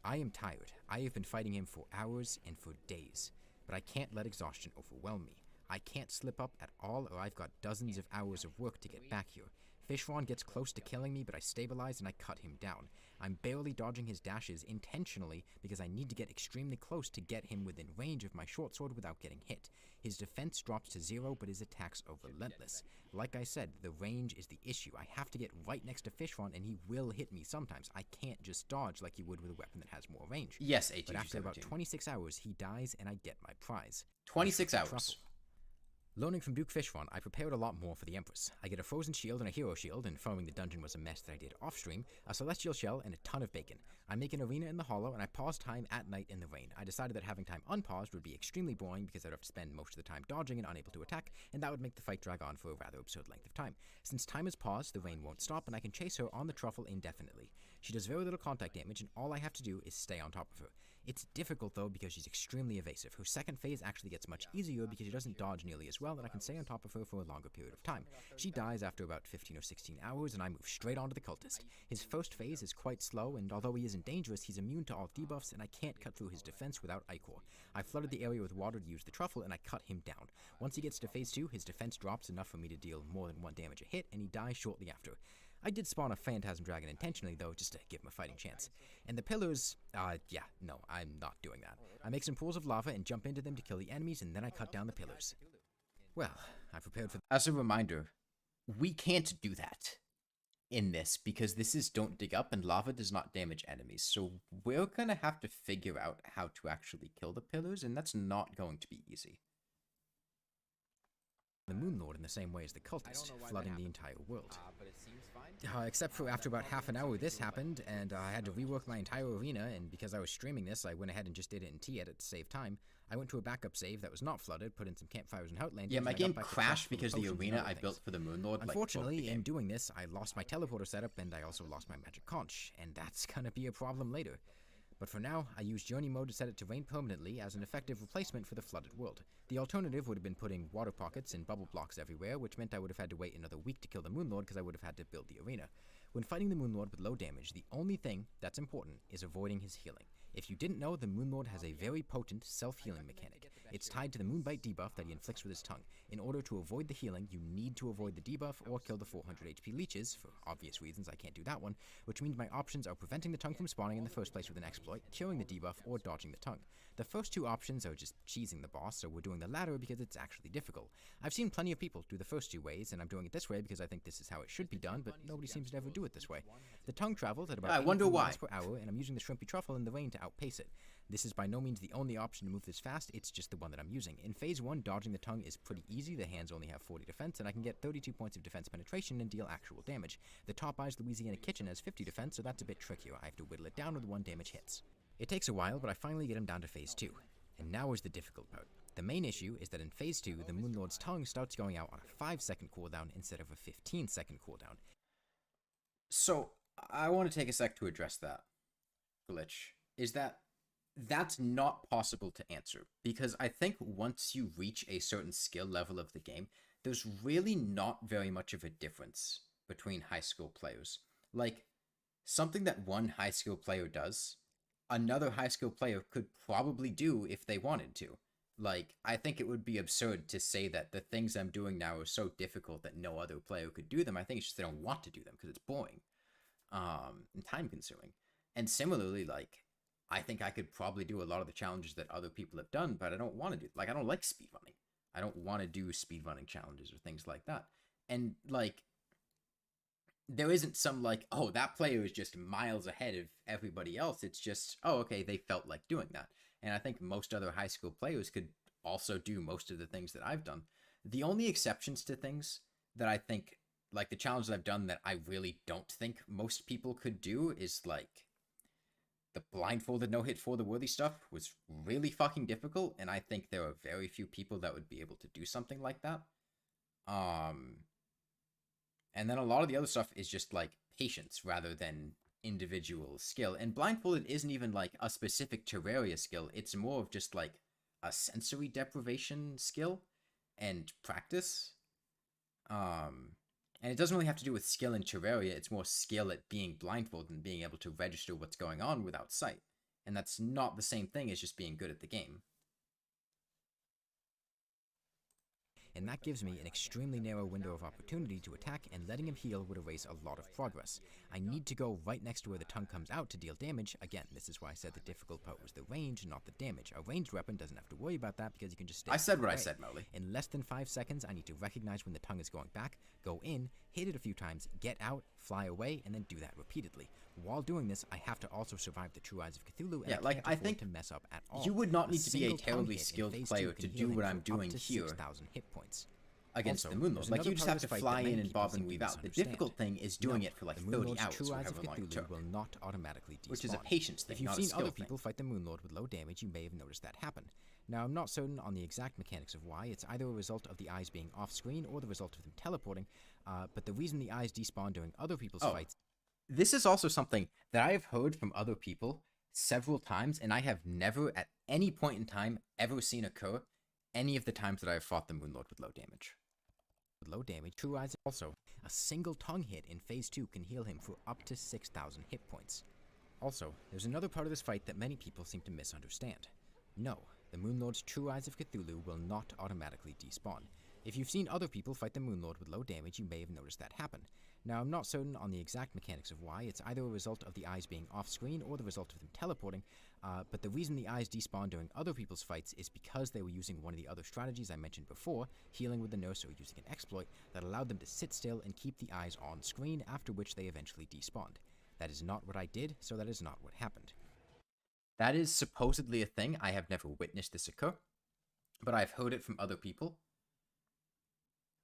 I am tired. I have been fighting him for hours and for days, but I can't let exhaustion overwhelm me. I can't slip up at all, or I've got dozens of hours of work to get back here. Fishron gets close to killing me, but I stabilize and I cut him down. I'm barely dodging his dashes intentionally because I need to get extremely close to get him within range of my short sword without getting hit. His defense drops to 0, but his attacks are relentless. Like I said, the range is the issue. I have to get right next to Fishron, and he will hit me sometimes. I can't just dodge like you would with a weapon that has more range. Yes, But after about 1817. 26 hours, he dies, and I get my prize. 26 A hours. truffle. Learning from Duke Fishron, I prepared a lot more for the Empress. I get a frozen shield and a hero shield, and farming the dungeon was a mess that I did off-stream, a celestial shell, and a ton of bacon. I make an arena in the hollow, and I pause time at night in the rain. I decided that having time unpaused would be extremely boring because I'd have to spend most of the time dodging and unable to attack, and that would make the fight drag on for a rather absurd length of time. Since time is paused, the rain won't stop, and I can chase her on the truffle indefinitely. She does very little contact damage, and all I have to do is stay on top of her. It's difficult though because she's extremely evasive. Her second phase actually gets much easier because she doesn't dodge nearly as well, and I can stay on top of her for a longer period of time. She dies after about 15 or 16 hours, and I move straight onto the cultist. His first phase is quite slow, and although he isn't dangerous, he's immune to all debuffs, and I can't cut through his defense without Ichor. I flooded the area with water to use the truffle, and I cut him down. Once he gets to phase 2, his defense drops enough for me to deal more than 1 damage a hit, and he dies shortly after. I did spawn a Phantasm Dragon intentionally, though, just to give him a fighting chance. And the pillars, yeah, no, I'm not doing that. I make some pools of lava and jump into them to kill the enemies, and then I cut down the pillars. Well, I prepared for... As a reminder, we can't do that in this, because this is don't dig up and lava does not damage enemies. So we're gonna have to figure out how to actually kill the pillars, and that's not going to be easy. The Moon Lord in the same way as the cultist, flooding the entire world. Except for after about half an hour this happened, and I had to rework my entire arena, and because I was streaming this, I went ahead and just did it in T-Edit to save time. I went to a backup save that was not flooded, put in some campfires and Outlanders. Yeah, my game crashed because the arena I built for the Moon Lord, unfortunately, in doing this, I lost my teleporter setup, and I also lost my magic conch, and that's gonna be a problem later. But for now, I use Journey mode to set it to rain permanently as an effective replacement for the flooded world. The alternative would have been putting water pockets and bubble blocks everywhere, which meant I would have had to wait another week to kill the Moon Lord because I would have had to build the arena. When fighting the Moon Lord with low damage, the only thing that's important is avoiding his healing. If you didn't know, the Moon Lord has a very potent self-healing mechanic. It's tied to the Moonbite debuff that he inflicts with his tongue. In order to avoid the healing, you need to avoid the debuff or kill the 400 HP leeches. For obvious reasons, I can't do that one, which means my options are preventing the tongue from spawning in the first place with an exploit, killing the debuff, or dodging the tongue. The first two options are just cheesing the boss, so we're doing the latter because it's actually difficult. I've seen plenty of people do the first two ways, and I'm doing it this way because I think this is how it should be done, but nobody seems to ever do it this way. The tongue travels at about 80 miles per hour, and I'm using the Shrimpy Truffle in the rain to outpace it. This is by no means the only option to move this fast, it's just the one that I'm using. In phase 1, dodging the tongue is pretty easy, the hands only have 40 defense, and I can get 32 points of defense penetration and deal actual damage. The Top Eyes Louisiana Kitchen has 50 defense, so that's a bit trickier. I have to whittle it down with 1 damage hits. It takes a while, but I finally get him down to phase 2. And now is the difficult part. The main issue is that in phase 2, the Moon Lord's tongue starts going out on a 5-second cooldown instead of a 15-second cooldown. So, I want to take a sec to address that glitch. Is that that's not possible to answer, because I think once you reach a certain skill level of the game, there's really not very much of a difference between high school players. Like, something that one high school player does, another high school player could probably do if they wanted to. Like, I think it would be absurd to say that the things I'm doing now are so difficult that no other player could do them. I think it's just they don't want to do them because it's boring, and time consuming. And similarly, like, I think I could probably do a lot of the challenges that other people have done, but I don't want to do, like, I don't like speedrunning. I don't want to do speedrunning challenges or things like that. And, like, there isn't some, like, oh, that player is just miles ahead of everybody else. It's just, oh, okay, they felt like doing that. And I think most other high school players could also do most of the things that I've done. The only exceptions to things that I think, like, the challenges I've done that I really don't think most people could do is, like, the blindfolded no-hit for the worthy stuff was really fucking difficult, and I think there are very few people that would be able to do something like that. And then a lot of the other stuff is just, like, patience rather than individual skill. And blindfolded isn't even, like, a specific Terraria skill. It's more of just, like, a sensory deprivation skill and practice. And it doesn't really have to do with skill in Terraria, it's more skill at being blindfolded and being able to register what's going on without sight. And that's not the same thing as just being good at the game. And that gives me an extremely narrow window of opportunity to attack, and letting him heal would erase a lot of progress. I need to go right next to where the tongue comes out to deal damage. Again, this is why I said the difficult part was the range, not the damage. A ranged weapon doesn't have to worry about that because you can just stay. I said what I said, Molly. In less than 5 seconds, I need to recognize when the tongue is going back, go in, hit it a few times, get out, fly away, and then do that repeatedly. While doing this, I have to also survive the True Eyes of Cthulhu, and I think to mess up at all. You would not need to be a terribly skilled player to do what I'm doing here. 6,000 hit points. Against the Moon Lord. Like, you just have to fly in and bob and weave out. The difficult thing is doing it for like 30 hours or however long it took. Will not automatically despawn. Which is a patience thing, If you've not a seen skill other thing. people fight the Moon Lord with low damage, you may have noticed that happen. Now, I'm not certain on the exact mechanics of why. It's either a result of the eyes being off-screen or the result of them teleporting, but the reason the eyes despawn during other people's fights... This is also something that I have heard from other people several times, and I have never at any point in time ever seen occur any of the times that I have fought the Moonlord with low damage. With low damage, True Eyes also. A single tongue hit in Phase 2 can heal him for up to 6,000 hit points. Also, there's another part of this fight that many people seem to misunderstand. No, the Moonlord's True Eyes of Cthulhu will not automatically despawn. If you've seen other people fight the Moonlord with low damage, you may have noticed that happen. Now, I'm not certain on the exact mechanics of why. It's either a result of the eyes being off-screen or the result of them teleporting, but the reason the eyes despawn during other people's fights is because they were using one of the other strategies I mentioned before, healing with the nurse or using an exploit that allowed them to sit still and keep the eyes on screen, after which they eventually despawned. That is not what I did, so that is not what happened. That is supposedly a thing. I have never witnessed this occur, but I've heard it from other people.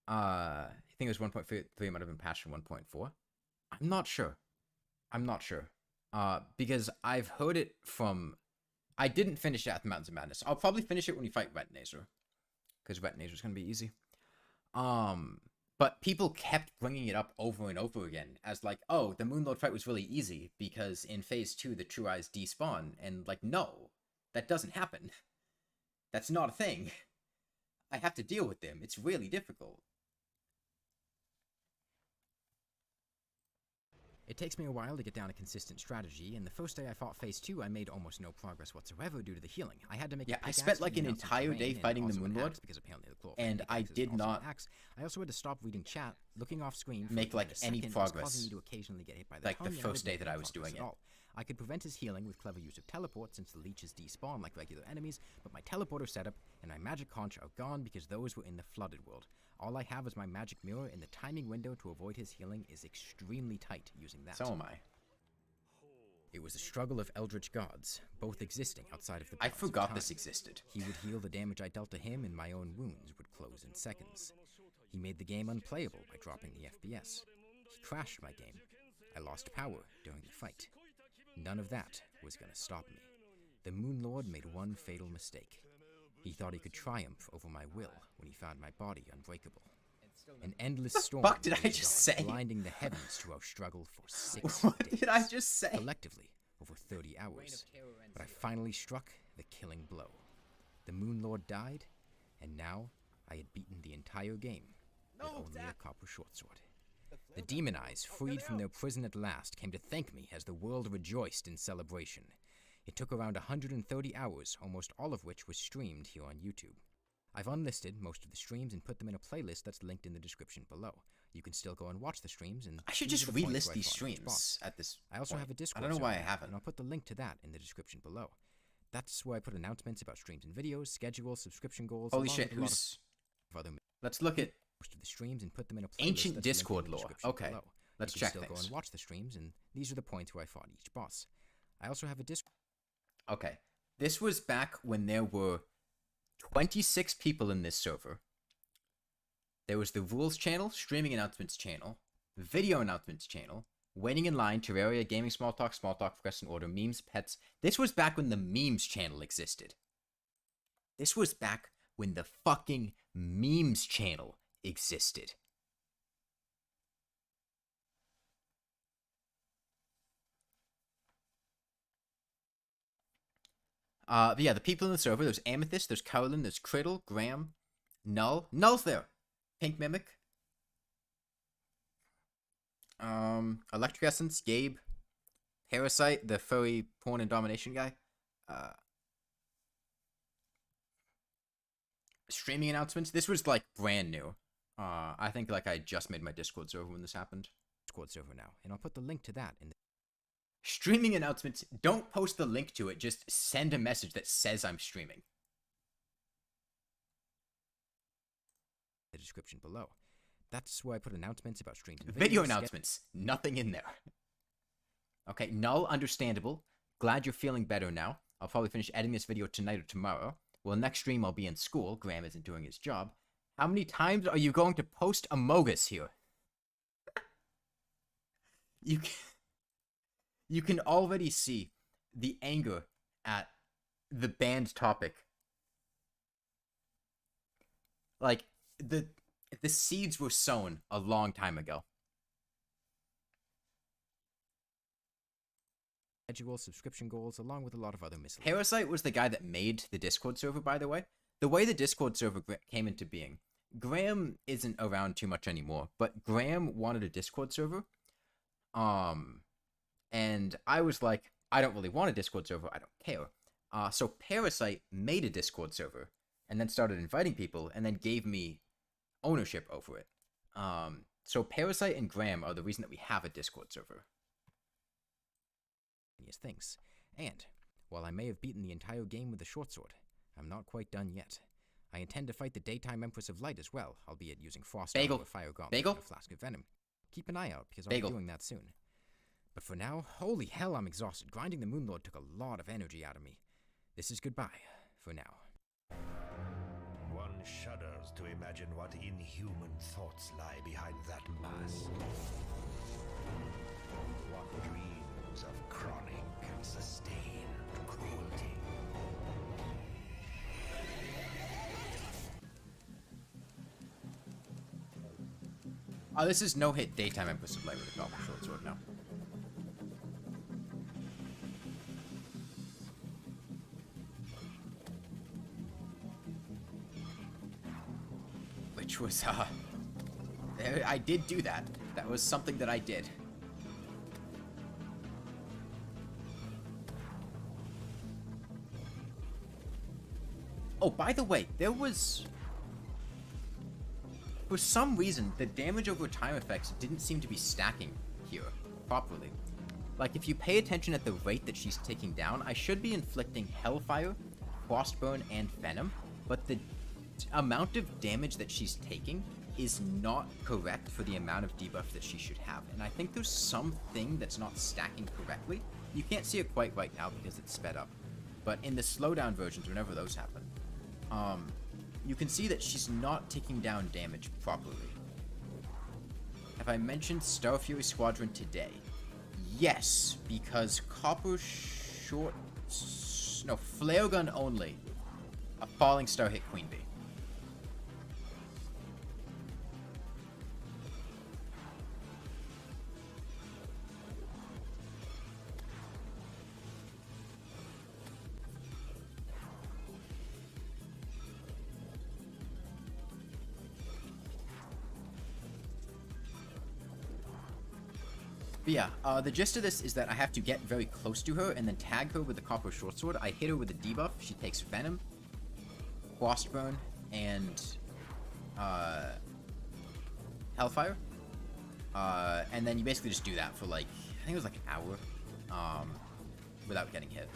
I think it was 1.3 might have been patched from 1.4. I'm not sure. Because I've heard it from... I didn't finish it at the Mountains of Madness. I'll probably finish it when we fight Retinazer, because Retinazer's gonna be easy. But people kept bringing it up over and over again as like, oh, the Moonlord fight was really easy because in Phase 2 the True Eyes despawn, and like, no, that doesn't happen. That's not a thing. I have to deal with them. It's really difficult. It takes me a while to get down a consistent strategy, and the first day I fought Phase 2, I made almost no progress whatsoever due to the healing. I had to make I spent like an entire day fighting the Moonlord, and I did not I also had to stop reading chat, looking off screen for make like any progress. Causing me to occasionally get hit by the like the tongue, first day that I was doing it. I could prevent his healing with clever use of teleport since the leeches despawn like regular enemies, but my teleporter setup and my magic conch are gone because those were in the flooded world. All I have is my magic mirror, and the timing window to avoid his healing is extremely tight using that. So am I. It was a struggle of eldritch gods, both existing outside of the I bounds of forgot time. this existed. He would heal the damage I dealt to him, and my own wounds would close in seconds. He made the game unplayable by dropping the FPS. He crashed my game. I lost power during the fight. None of that was going to stop me. The Moonlord made one fatal mistake. He thought he could triumph over my will when he found my body unbreakable. An endless storm fuck did I raged just on, say? blinding the heavens to our struggle for 6 What days. did I just say? Collectively, over 30 hours. But I finally struck the killing blow. The Moonlord died, and now I had beaten the entire game with only a copper shortsword. The demon eyes, freed from their prison at last, came to thank me as the world rejoiced in celebration. It took around 130 hours, almost all of which was streamed here on YouTube. I've unlisted most of the streams and put them in a playlist that's linked in the description below. You can still go and watch the streams, and I should these just are the points relist where I these fought each boss. streams at this I also point. have a Discord I don't know why I server, haven't. and I'll put the link to that in the description below. That's where I put announcements about streams and videos, schedules, subscription goals. Holy along shit, with a lot who's... of other Let's look at most of the streams and put them in a playlist Ancient that's linked in Discord the lore. description Okay, below. let's You can check still go things. and watch the streams, and these are the points where I fought each boss. I also have a Discord. Okay, this was back when there were 26 people in this server. There was the rules channel, streaming announcements channel, video announcements channel, waiting in line, Terraria, gaming small talk, progress in order, memes, pets. This was back when the memes channel existed. This was back when the fucking memes channel existed. But yeah, the people in the server, there's Amethyst, there's Carolyn, there's Criddle, Graham, Null. Null's there. Pink Mimic. Electric Essence, Gabe, Parasite, the furry porn and domination guy. Streaming announcements. This was like brand new. I think like I just made my Discord server when this happened. Discord server now, and I'll put the link to that in the Streaming announcements, don't post the link to it, just send a message that says I'm streaming. description below. That's where I put announcements about streams and Video videos. announcements, nothing in there. Okay, Null, understandable. Glad you're feeling better now. I'll probably finish editing this video tonight or tomorrow. Well, next stream I'll be in school. Graham isn't doing his job. How many times are you going to post Amogus here? You can already see the anger at the banned topic. Like, the seeds were sown a long time ago. schedule, subscription goals, along with a lot of other miscellaneous. Parasite was the guy that made the Discord server, by the way. The way the Discord server came into being, Graham isn't around too much anymore, but Graham wanted a Discord server. And I was like, I don't really want a Discord server, I don't care. So Parasite made a Discord server, and then started inviting people, and then gave me ownership over it. So Parasite and Graham are the reason that we have a Discord server. Things. And, while I may have beaten the entire game with the short sword, I'm not quite done yet. I intend to fight the daytime Empress of Light as well, albeit using Frost Bagel. or Fire Gauntlet Bagel. and a flask of venom. Keep an eye out, because I'll Bagel. be doing that soon. But for now, holy hell, I'm exhausted. Grinding the Moonlord took a lot of energy out of me. This is goodbye, for now. One shudders to imagine what inhuman thoughts lie behind that mask. What dreams of chronic and sustained cruelty. This is no-hit daytime Empress of Light with a copper short sword now. Which was, I did do that. That was something that I did. Oh, by the way, there was... For some reason, the damage over time effects didn't seem to be stacking here properly. Like, if you pay attention at the rate that she's taking down, I should be inflicting Hellfire, Frostburn, and Venom, but the amount of damage that she's taking is not correct for the amount of debuff that she should have. And I think there's something that's not stacking correctly. You can't see it quite right now because it's sped up. But in the slowdown versions, whenever those happen, you can see that she's not taking down damage properly. Have I mentioned Star Fury Squadron today? Yes, because Copper Short... No, Flare Gun only. A Falling Star hit Queen Bee. But yeah, the gist of this is that I have to get very close to her and then tag her with the Copper Short Sword. I hit her with a debuff. She takes Venom, Frostburn, and Hellfire. And then you basically just do that for like, I think it was like an hour without getting hit.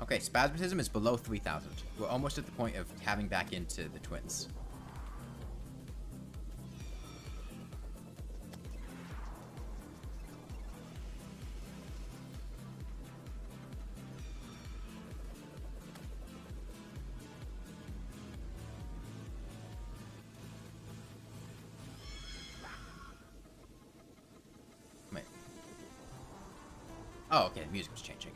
Okay, Spasmatism is below 3,000. We're almost at the point of having back into the twins. Wait. Oh, okay, the music was changing.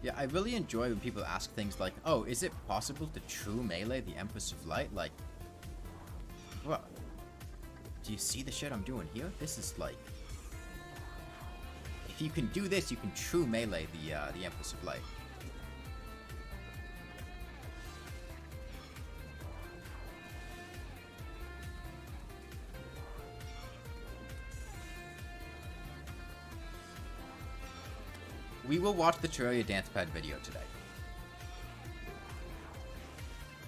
Yeah, I really enjoy when people ask things like, oh, is it possible to true melee the Empress of Light? Like, what? Do you see the shit I'm doing here? This is like... If you can do this, you can true melee the Empress of Light. We will watch the Terraria dance pad video today.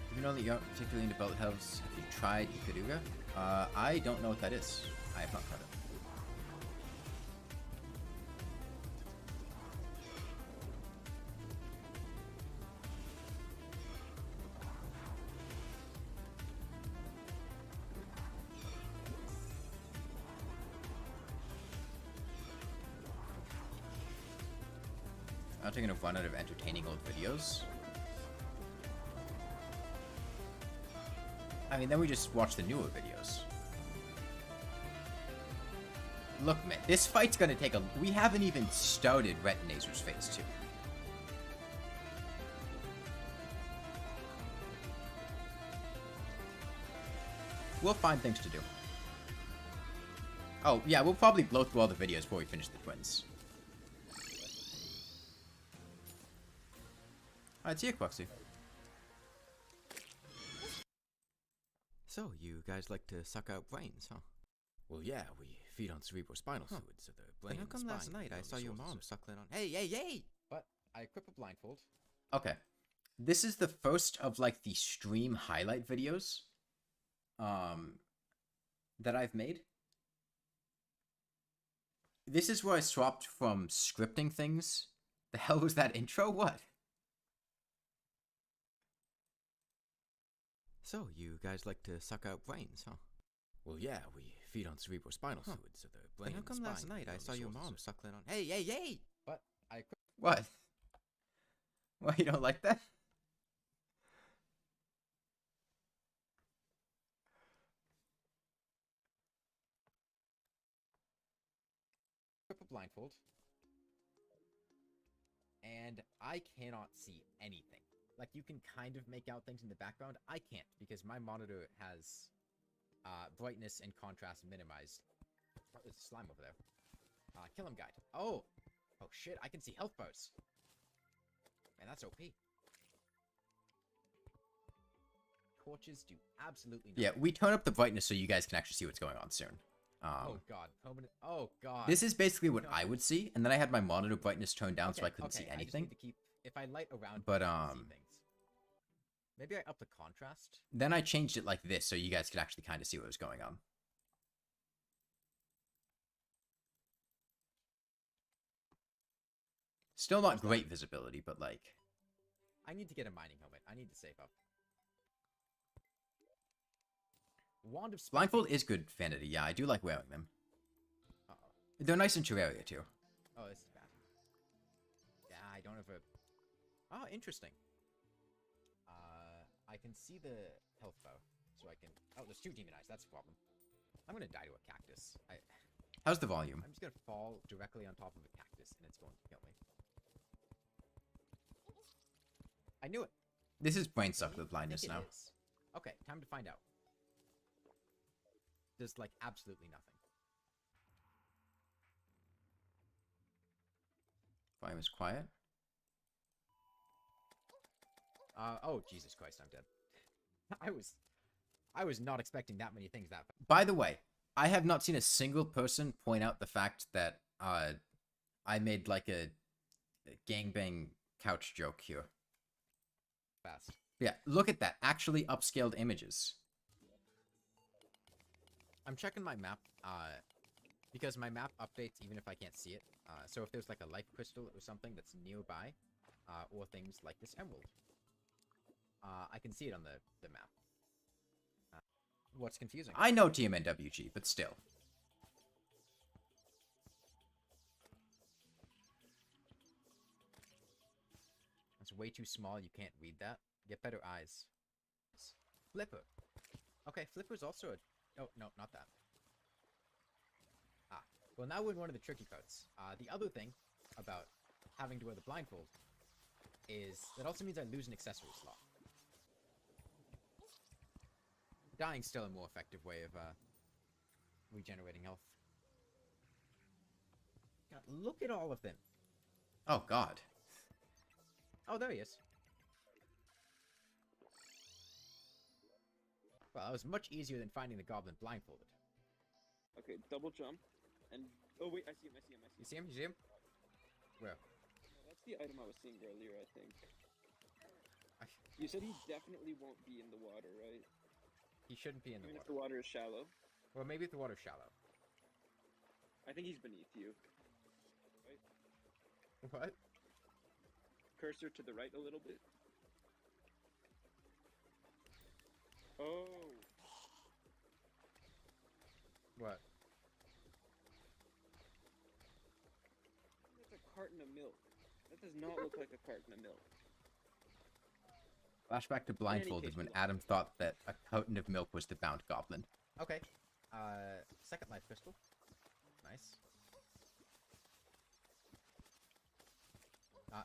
Do you know that you aren't particularly into belt helves? Have you tried Ikaruga? I don't know what that is. I have not tried it. I don't think I'm gonna run out of entertaining old videos. I mean, then we just watch the newer videos. Look, man, this fight's gonna take a... We haven't even started Retinazer's Phase 2. We'll find things to do. Oh, yeah, we'll probably blow through all the videos before we finish the twins. Alright, see you, Quaxy. So, you guys like to suck out brains, huh? Well, yeah, we feed on cerebrospinal fluid, so the brain. Then how come last night I saw your mom suckling on? Hey, hey, hey! But I equip a blindfold. Okay. This is the first of, like, the stream highlight videos, that I've made. This is where I swapped from scripting things. The hell was that intro? What? So, you guys like to suck out brains, huh? Well, yeah, we feed on cerebrospinal fluid, so the brain. Then how come last night I saw your mom suckling on? Hey, hey, hey! But I equip. What? What, you don't like that? A blindfold, and I cannot see anything. Like, you can kind of make out things in the background. I can't, because my monitor has brightness and contrast minimized. Oh, there's slime over there. Kill him guide. Oh shit, I can see health bars. Man, that's OP. Torches do absolutely nothing. Yeah, we turn up the brightness so you guys can actually see what's going on soon. Oh god, permanent. Oh god. This is basically what I would see, and then I had my monitor brightness turned down so I couldn't see I just anything. need to keep, if I light around, But, I can see things. Maybe I up the contrast. Then I changed it like this so you guys could actually kind of see what was going on. Still not great visibility, but like... I need to get a mining helmet. I need to save up. Wand of Speed. Blindfold is good vanity, yeah, I do like wearing them. Uh-oh. They're nice in Terraria, too. Oh, this is bad. Yeah, I don't have a... Oh, interesting. I can see the health bow, so I can... Oh, there's two demon eyes, that's a problem. I'm gonna die to a cactus. How's the volume? I'm just gonna fall directly on top of a cactus, and it's going to kill me. I knew it! This is brain suck with I blindness think it now. is. Okay, time to find out. There's, like, absolutely nothing. Volume is quiet. Oh, Jesus Christ, I'm dead. I was not expecting that many things that fast. By the way, I have not seen a single person point out the fact that, I made, like, a gangbang couch joke here. Yeah, look at that. Actually upscaled images. I'm checking my map, because my map updates even if I can't see it. So if there's, like, a life crystal or something that's nearby, or things like this emerald, I can see it on the map. What's confusing? I know TMNWG, but still. It's way too small, you can't read that. Get better eyes. Flipper. Okay, Flipper's also a... Oh, no, not that. Well, now we're in one of the tricky parts. The other thing about having to wear the blindfold is that also means I lose an accessory slot. Dying's still a more effective way of regenerating health. God, look at all of them. Oh, God. Oh, there he is. Well, that was much easier than finding the goblin blindfolded. Okay, double jump, and... Oh, wait, I see him, I see him, I see him. You see him? You see him? Where? No, that's the item I was seeing earlier, I think. You said he definitely won't be in the water, right? He shouldn't be in the Even if water. the water is shallow. Well, maybe if the water's shallow. I think he's beneath you. Right? What? Cursor to the right a little bit. Oh. What? That's a carton of milk. That does not look like a carton of milk. Flashback to Blindfolded case, when we lost. Adam thought that a carton of milk was the bound goblin. Okay. Second life crystal. Nice.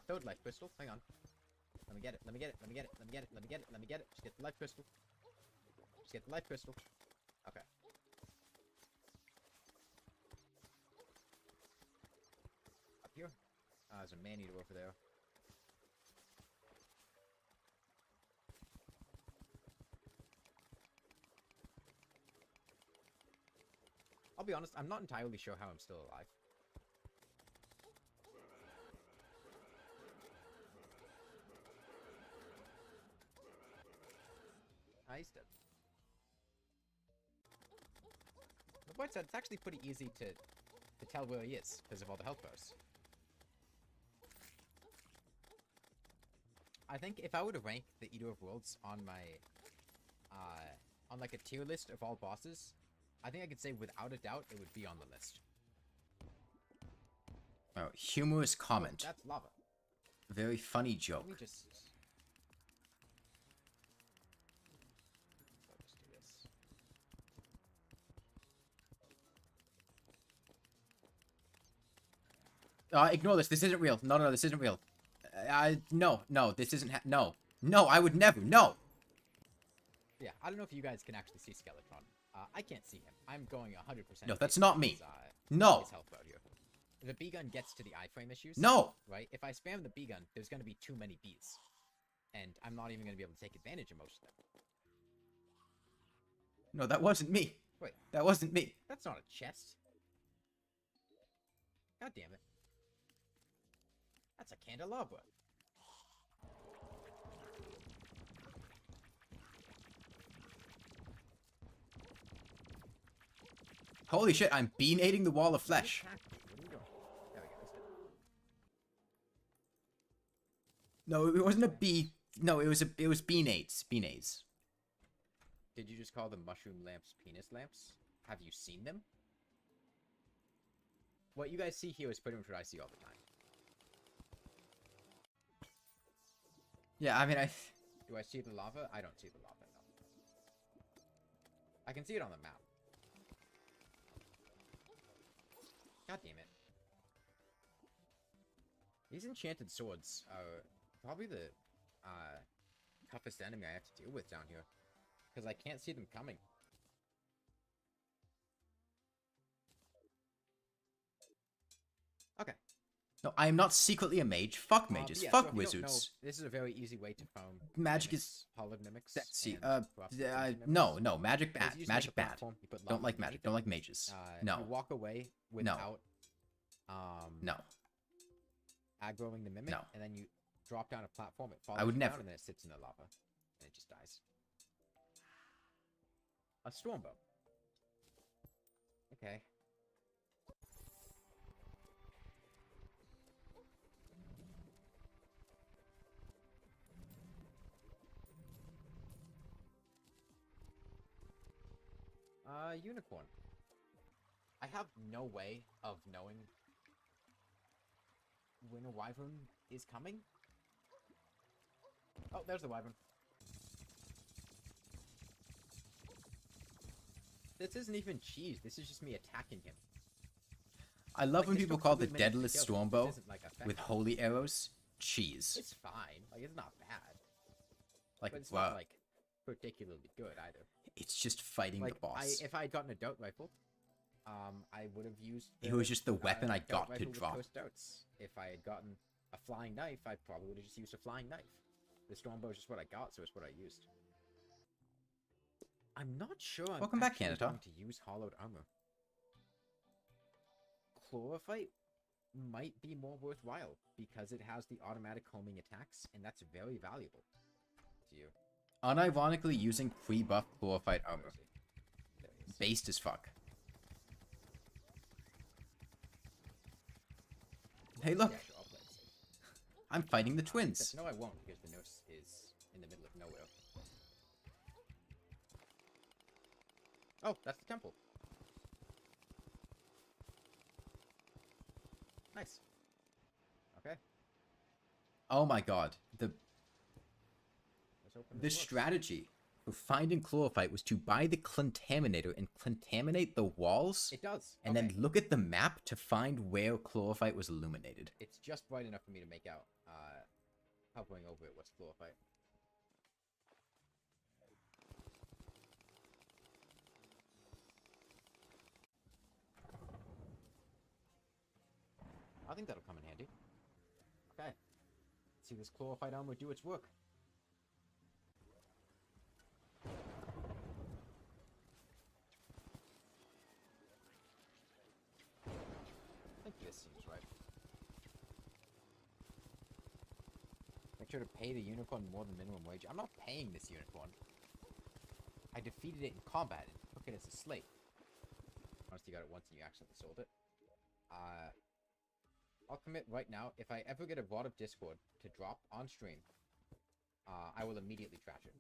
Third life crystal. Hang on. Let me get it. Let me get it. Let me get it. Let me get it. Let me get it. Let me get it. Just get the life crystal. Just get the life crystal. Okay. Up here. There's a man-eater over there. I'll be honest, I'm not entirely sure how I'm still alive. He's dead. The point said it's actually pretty easy to tell where he is because of all the health bars. I think if I were to rank the Eater of Worlds on my, on like a tier list of all bosses, I think I could say without a doubt it would be on the list. Oh, humorous comment. Oh, that's lava. Very funny joke. Let me just... I'll just do this. Ignore this. This isn't real. No, this isn't real. No, this isn't no. No, I would never. No! Yeah, I don't know if you guys can actually see Skeletron. I can't see him. I'm going 100%. No, that's not me. His, No! his health out here. The bee gun gets to the iframe issues. No! Right? If I spam the bee gun, there's going to be too many bees. And I'm not even going to be able to take advantage of most of them. No, that wasn't me. Wait. That wasn't me. That's not a chest. God damn it. That's a candelabra. Holy shit, I'm bean-aiding the wall of flesh. What are you doing? There we go. He's dead. No, it wasn't a bee. No, it was bean-aids. Bean-aids. Did you just call the mushroom lamps penis lamps? Have you seen them? What you guys see here is pretty much what I see all the time. Yeah, I mean, Do I see the lava? I don't see the lava, no. I can see it on the map. God damn it. These enchanted swords are probably the toughest enemy I have to deal with down here. Because I can't see them coming. Okay. No, I am not secretly a mage. Fuck mages. Yeah, Fuck so if you don't know, wizards. this is a very easy way to foam Magic mimics, is hollowed mimics. sexy. and corrupted mimics. No, magic Is bad. you just make Magic a bad. platform, you put Don't lava like magic. underneath Don't it, like mages. You No. walk away without No. aggroing the mimic, No. and then you drop down a platform, it falls I would down, never. and then it sits in the lava, and it just dies. A stormbow. Okay. Unicorn. I have no way of knowing when a wyvern is coming. Oh, there's the wyvern. This isn't even cheese. This is just me attacking him. I love when this people took call 3 the minutes to deadless kill him. stormbow This isn't, like, effective. with holy arrows cheese. It's fine. Like, it's not bad. Like, But it's wow. not, like, particularly good either. It's just fighting Like, the boss. if I had gotten a dart rifle, I would have used... It was just the weapon I dart got to rifle with drop. cursed darts. If I had gotten a flying knife, I probably would have just used a flying knife. The stormbow is just what I got, so it's what I used. I'm not sure I'm Welcome back, actually Canada. going to use hollowed armor. Chlorophyte might be more worthwhile, because it has the automatic homing attacks, and that's very valuable to you. Unironically using pre-buff chlorophyte Where armor. is he? There he is. Based as fuck. Hey, look! Yeah, sure, I'll play it safe. I'm fighting the twins. No, I won't, because the nurse is in the middle of nowhere. Oh, that's the temple. Nice. Okay. Oh my god. Let's open The strategy for finding chlorophyte was to buy the contaminator and contaminate the walls. It does. And then look at the map to find where chlorophyte was illuminated. It's just bright enough for me to make out. Hovering over it, what's chlorophyte? I think that'll come in handy. Okay. Let's see this chlorophyte armor do its work. I think this seems right. Make sure to pay the unicorn more than minimum wage. I'm not paying this unicorn. I defeated it in combat and took it as a slave. Honestly, you got it once and you accidentally sold it. I'll commit right now. If I ever get a Rod of Discord to drop on stream, I will immediately trash it.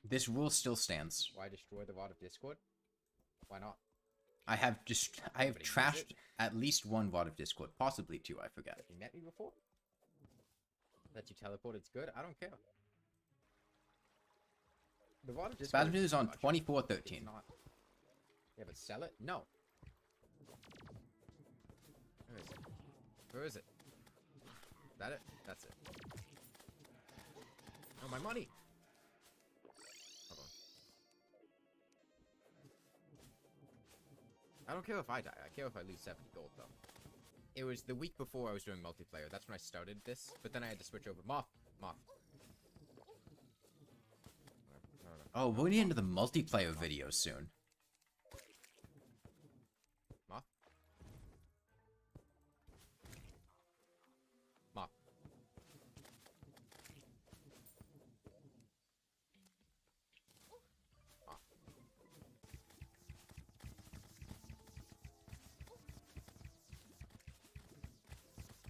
This rule still stands. Why destroy the Rod of Discord? Why not? I have trashed at least one Rod of Discord, possibly two, I forget. Have you met me before? That you teleport, it's good? I don't care. The Rod of Discord Spasm is on 2413. Not... Yeah, but sell it? No. Where is it? Where is it? Is that it? That's it. Oh, my money! Hold on. I don't care if I die. I care if I lose 70 gold, though. It was the week before I was doing multiplayer. That's when I started this. But then I had to switch over. Moth. Oh, we're getting into the multiplayer videos soon. Moth.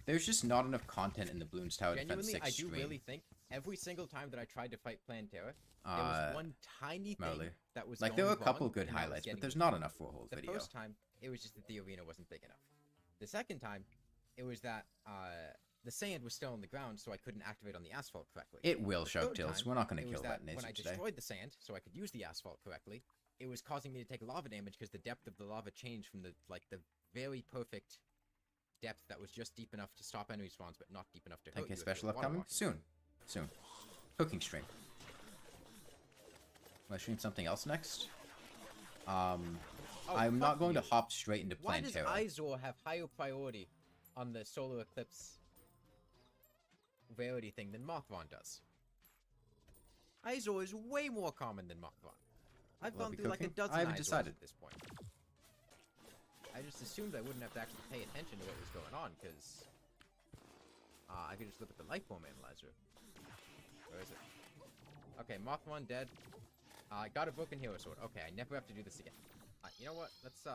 There's just not enough content in the Bloons Tower Defense Genuinely, 6 I do stream. really think every single time that I tried to fight Plantera, there was one tiny thing Merely. that was Like, there were a going couple wrong, good and I was highlights, but getting there's it. not enough for a whole The video. first time, it was just that the arena wasn't big enough. The second time, it was that the sand was still on the ground, so I couldn't activate on the asphalt correctly. It will, The show third Tills. time, We're not going to it kill was that when nature I today. destroyed the sand, so I could use the asphalt correctly, it was causing me to take lava damage because the depth of the lava changed from the very perfect depth that was just deep enough to stop enemy spawns, but not deep enough to hurt 10k you. special upcoming? Soon. Cooking stream. Will I stream something else next? I'm not going to hop straight into Why does Plantera. Izor have higher priority on the solar eclipse rarity thing than Mothron does? Izor is way more common than Mothron. I've Will I gone be through like a cooking? dozen I haven't Izors decided. at this point. I just assumed I wouldn't have to actually pay attention to what was going on, because I could just look at the life form analyzer. Where is it? Okay, Mothron dead. I got a broken hero sword. Okay, I never have to do this again. You know what? Let's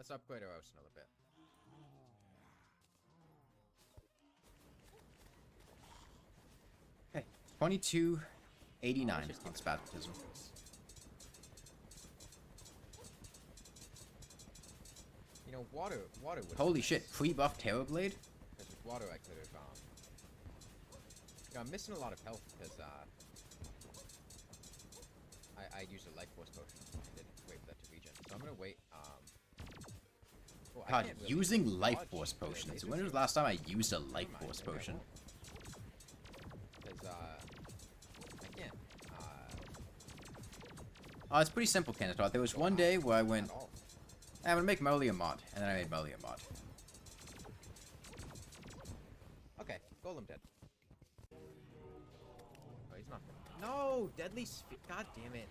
upgrade our arsenal a bit. Okay, 2289 on Spastism. You know, water would... Holy shit, pre-buff Terrorblade? Because with water I could have, you know, I'm missing a lot of health because, I used a life force potion and didn't wait for that to regen. So I'm gonna wait, well, I God, can't really using life dodge force the potions. laser When was sword. the last time I used a life Never mind, force maybe I potion? won't. Because, I can't, It's pretty simple, Kenneth. There was one day where I went, at all. I'm gonna make Merly a mod, and then I made Merly a mod. Okay, Golem dead. Oh, he's not dead. No! Deadly God damn it.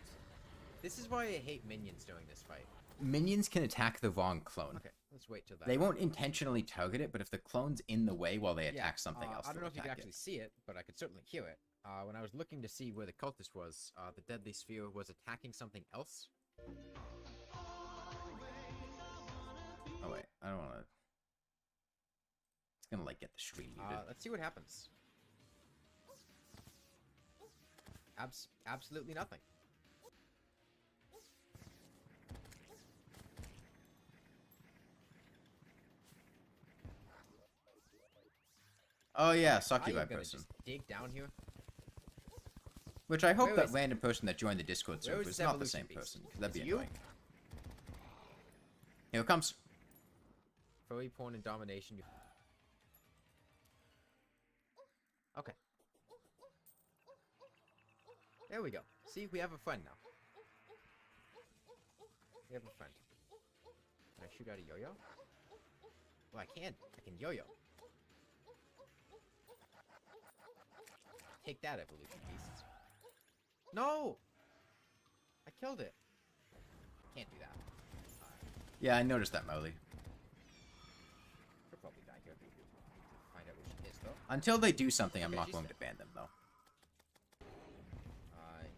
This is why I hate minions during this fight. Minions can attack the wrong clone. Okay, let's wait till that. They won't intentionally target it, but if the clone's in the way while they attack something else, I don't know they'll if you could attack actually it. see it, but I could certainly hear it. When I was looking to see where the cultist was, the deadly sphere was attacking something else. Oh wait, I don't want to. It's gonna like get the stream muted. Let's see what happens. Absolutely nothing. Oh yeah, Are succubite you gonna person. just dig down here? Which I hope Where that is random person that joined the Discord Where server is is not the Evolution same Beast? person, because that'd Is be it you? annoying. Here it comes. Furry porn and domination. Okay. There we go. See, we have a friend now. We have a friend. Can I shoot out a yo-yo? Oh, I can. I can yo-yo. Take that, evolution beasts. No! I killed it. Can't do that. Yeah, I noticed that, Molly. She'll probably die here. Find out where she is, though. Until they do something, I'm Okay, not she's going dead. to ban them, though.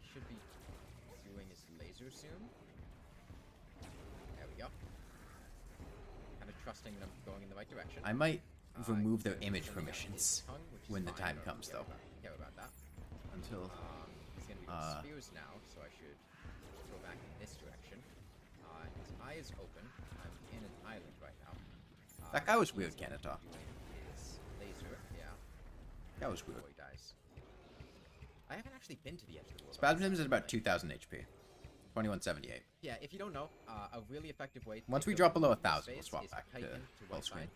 He should be doing his laser soon. There we go. Kind of trusting that I'm going in the right direction. I might remove their He's gonna be image sending out permissions his tongue, which is when the fine. time I don't comes, care though. care about that. Until... He's gonna be doing spheres now, so I should go back in this direction. His eye is open. I'm in an island right now. That guy was he's weird, gonna be Kanata. doing his laser, yeah. That was weird. Before he dies. I haven't actually been to the edge of the world. Spasmodem's at about 2,000 HP. 2178. Yeah, if you don't know, a really effective way to Once we take drop over below the 1,000, we'll space swap is back heighten to full full screen.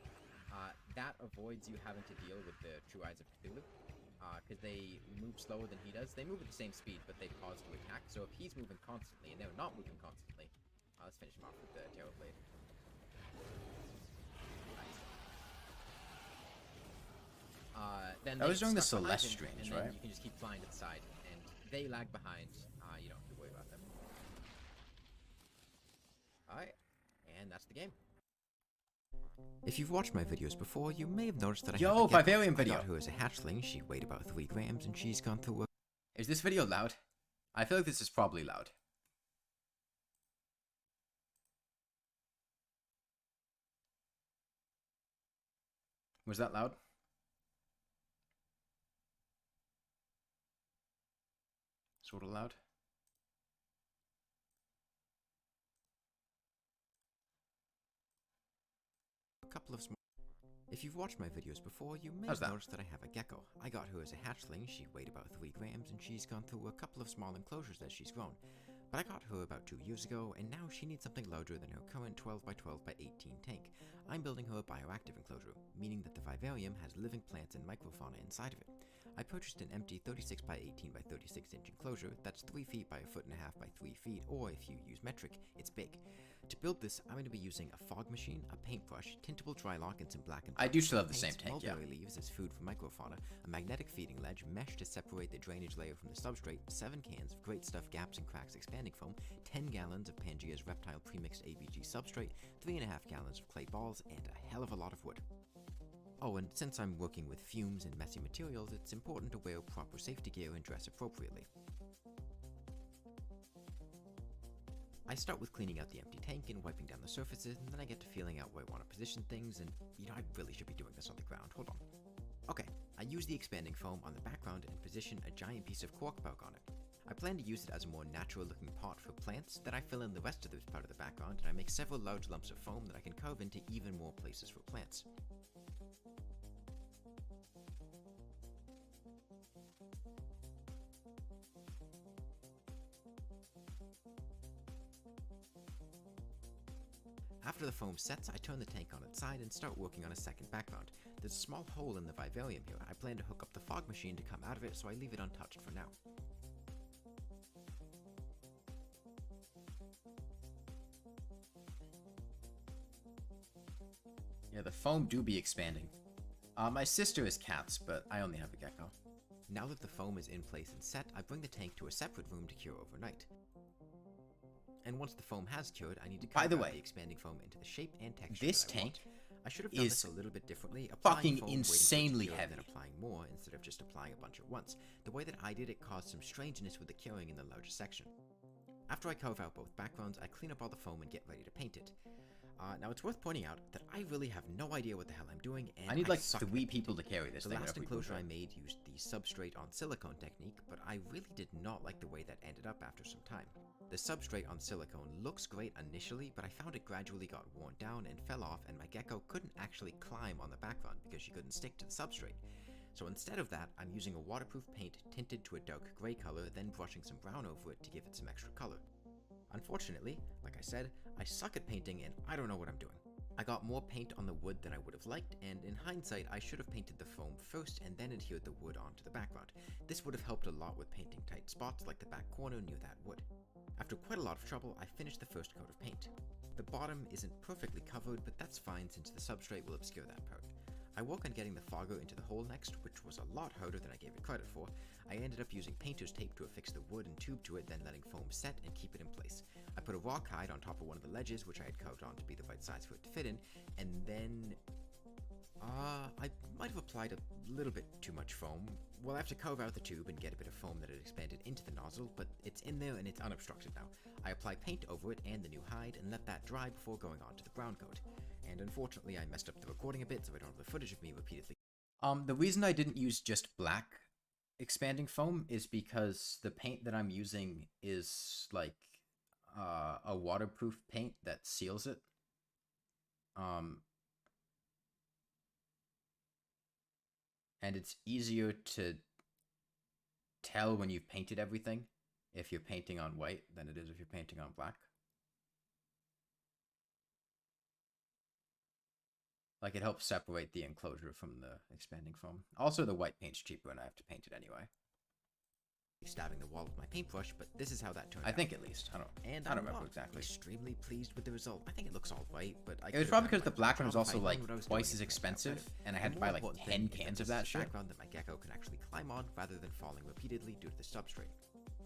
That avoids you having to deal with the True Eyes of Cthulhu. Because they move slower than he does. They move at the same speed, but they pause to attack. So if he's moving constantly, and they're not moving constantly, let's finish him off with the Terror Blade. Then That they was during the stuck behind Celeste him, streams, and then right? you can just keep flying to the side, and they lag behind. You don't have to worry about them. Alright, and that's the game. If you've watched my videos before, you may have noticed that I Yo, have a Vivarium gecko. I video. got her as a hatchling. She weighed about 3 grams, and she's gone through a... Is this video loud? I feel like this is probably loud. Was that loud? Sort of loud? couple of small... If you've watched my videos before, you may How's have that? noticed that I have a gecko. I got her as a hatchling. She weighed about 3 grams, and she's gone through a couple of small enclosures as she's grown. But I got her about 2 years ago, and now she needs something larger than her current 12 by 12 by 18 tank. I'm building her a bioactive enclosure, meaning that the vivarium has living plants and microfauna inside of it. I purchased an empty 36 by 18 by 36 inch enclosure that's 3 feet by 1.5 feet by 3 feet, or if you use metric, it's big. To build this, I'm going to be using a fog machine, a paintbrush, tintable drylock, and some black and I black do still have the paints, same tank, yeah. mulberry leaves as food for microfauna, a magnetic feeding ledge, mesh to separate the drainage layer from the substrate, 7 cans of great stuff gaps and cracks expanding foam, 10 gallons of Pangea's reptile premixed ABG substrate, 3.5 gallons of clay balls, and a hell of a lot of wood. Oh, and since I'm working with fumes and messy materials, it's important to wear proper safety gear and dress appropriately. I start with cleaning out the empty tank and wiping down the surfaces, and then I get to feeling out where I want to position things, and I really should be doing this on the ground. Hold on. Okay, I use the expanding foam on the background and position a giant piece of cork bark on it. I plan to use it as a more natural looking pot for plants, then I fill in the rest of this part of the background, and I make several large lumps of foam that I can carve into even more places for plants. After the foam sets, I turn the tank on its side and start working on a second background. There's a small hole in the vivarium here. I plan to hook up the fog machine to come out of it, so I leave it untouched for now. Yeah, the foam do be expanding. My sister is cats, but I only have a gecko. Now that the foam is in place and set, I bring the tank to a separate room to cure overnight. And once the foam has cured, I need to By carve the out way, the expanding foam into the shape and texture this that I want. tank I should have done is this a little bit differently, fucking applying foam, waiting for it to insanely cure, heavy. then applying more instead of just applying a bunch at once. The way that I did it caused some strangeness with the curing in the larger section. After I carve out both backgrounds, I clean up all the foam and get ready to paint it. Now it's worth pointing out that I really have no idea what the hell I'm doing, and I need like suck at 3 painting. people to carry this The thing. last whenever we enclosure move I it. made used the substrate on silicone technique, but I really did not like the way that ended up after some time. The substrate on silicone looks great initially, but I found it gradually got worn down and fell off, and my gecko couldn't actually climb on the background because she couldn't stick to the substrate. So instead of that, I'm using a waterproof paint tinted to a dark gray color, then brushing some brown over it to give it some extra color. Unfortunately, like I said, I suck at painting and I don't know what I'm doing. I got more paint on the wood than I would have liked, and in hindsight, I should have painted the foam first and then adhered the wood onto the background. This would have helped a lot with painting tight spots like the back corner near that wood. After quite a lot of trouble, I finished the first coat of paint. The bottom isn't perfectly covered, but that's fine since the substrate will obscure that part. I work on getting the fogger into the hole next, which was a lot harder than I gave it credit for. I ended up using painter's tape to affix the wood and tube to it, then letting foam set and keep it in place. I put a rock hide on top of one of the ledges, which I had carved on to be the right size for it to fit in, and then... I might have applied a little bit too much foam. We'll have to carve out the tube and get a bit of foam that had expanded into the nozzle, but it's in there and it's unobstructed now. I apply paint over it and the new hide and let that dry before going on to the brown coat. And unfortunately, I messed up the recording a bit, so I don't have the footage of me repeatedly. The reason I didn't use just black expanding foam is because the paint that I'm using is like a waterproof paint that seals it. And it's easier to tell when you've painted everything if you're painting on white than it is if you're painting on black. Like, it helps separate the enclosure from the expanding foam. Also, the white paint's cheaper and I have to paint it anyway. Stabbing the wall with my paintbrush, but this is how that turned out. I think at least. I don't remember exactly. Extremely pleased with the result. I think it looks all right, but it was probably because the black one was also like twice as expensive, and I had to buy like 10 cans of that shit. Background that my gecko can actually climb on rather than falling repeatedly due to the substrate.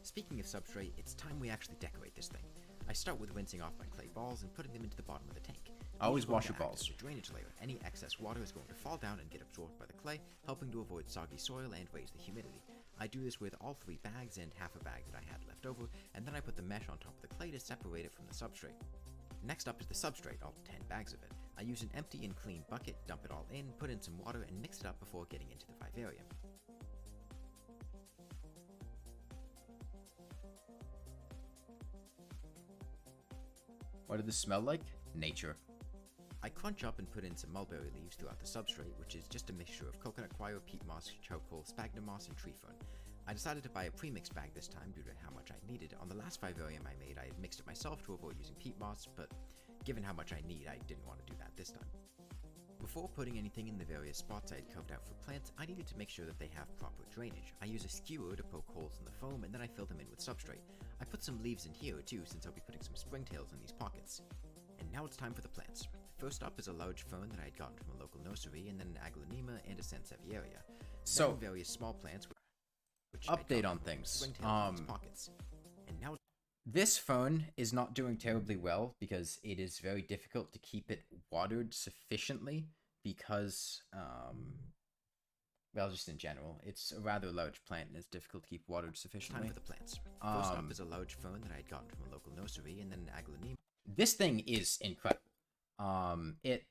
Speaking of substrate, it's time we actually decorate this thing. I start with rinsing off my clay balls and putting them into the bottom of the tank. Always wash your balls. The drainage layer. Any excess water is going to fall down and get absorbed by the clay, helping to avoid soggy soil and raise the humidity. I do this with all 3 bags and half a bag that I had left over, and then I put the mesh on top of the clay to separate it from the substrate. Next up is the substrate, all 10 bags of it. I use an empty and clean bucket, dump it all in, put in some water, and mix it up before getting into the vivarium. What did this smell like? Nature. I crunch up and put in some mulberry leaves throughout the substrate, which is just a mixture of coconut coir, peat moss, charcoal, sphagnum moss, and tree fern. I decided to buy a pre-mixed bag this time due to how much I needed. On the last vivarium I made, I had mixed it myself to avoid using peat moss, but given how much I need, I didn't want to do that this time. Before putting anything in the various spots I had carved out for plants, I needed to make sure that they have proper drainage. I use a skewer to poke holes in the foam, and then I fill them in with substrate. I put some leaves in here too, since I'll be putting some springtails in these pockets. And now it's time for the plants. First up is a large fern that I had gotten from a local nursery, and then an aglaonema and a sansevieria. So, then various small plants, which update on things. Pockets. And now this fern is not doing terribly well because it is very difficult to keep it watered sufficiently because, well, just in general, it's a rather large plant and it's difficult to keep watered sufficiently. Time for the plants. First up is a large fern that I had gotten from a local nursery, and then an aglaonema. This thing is incredible. It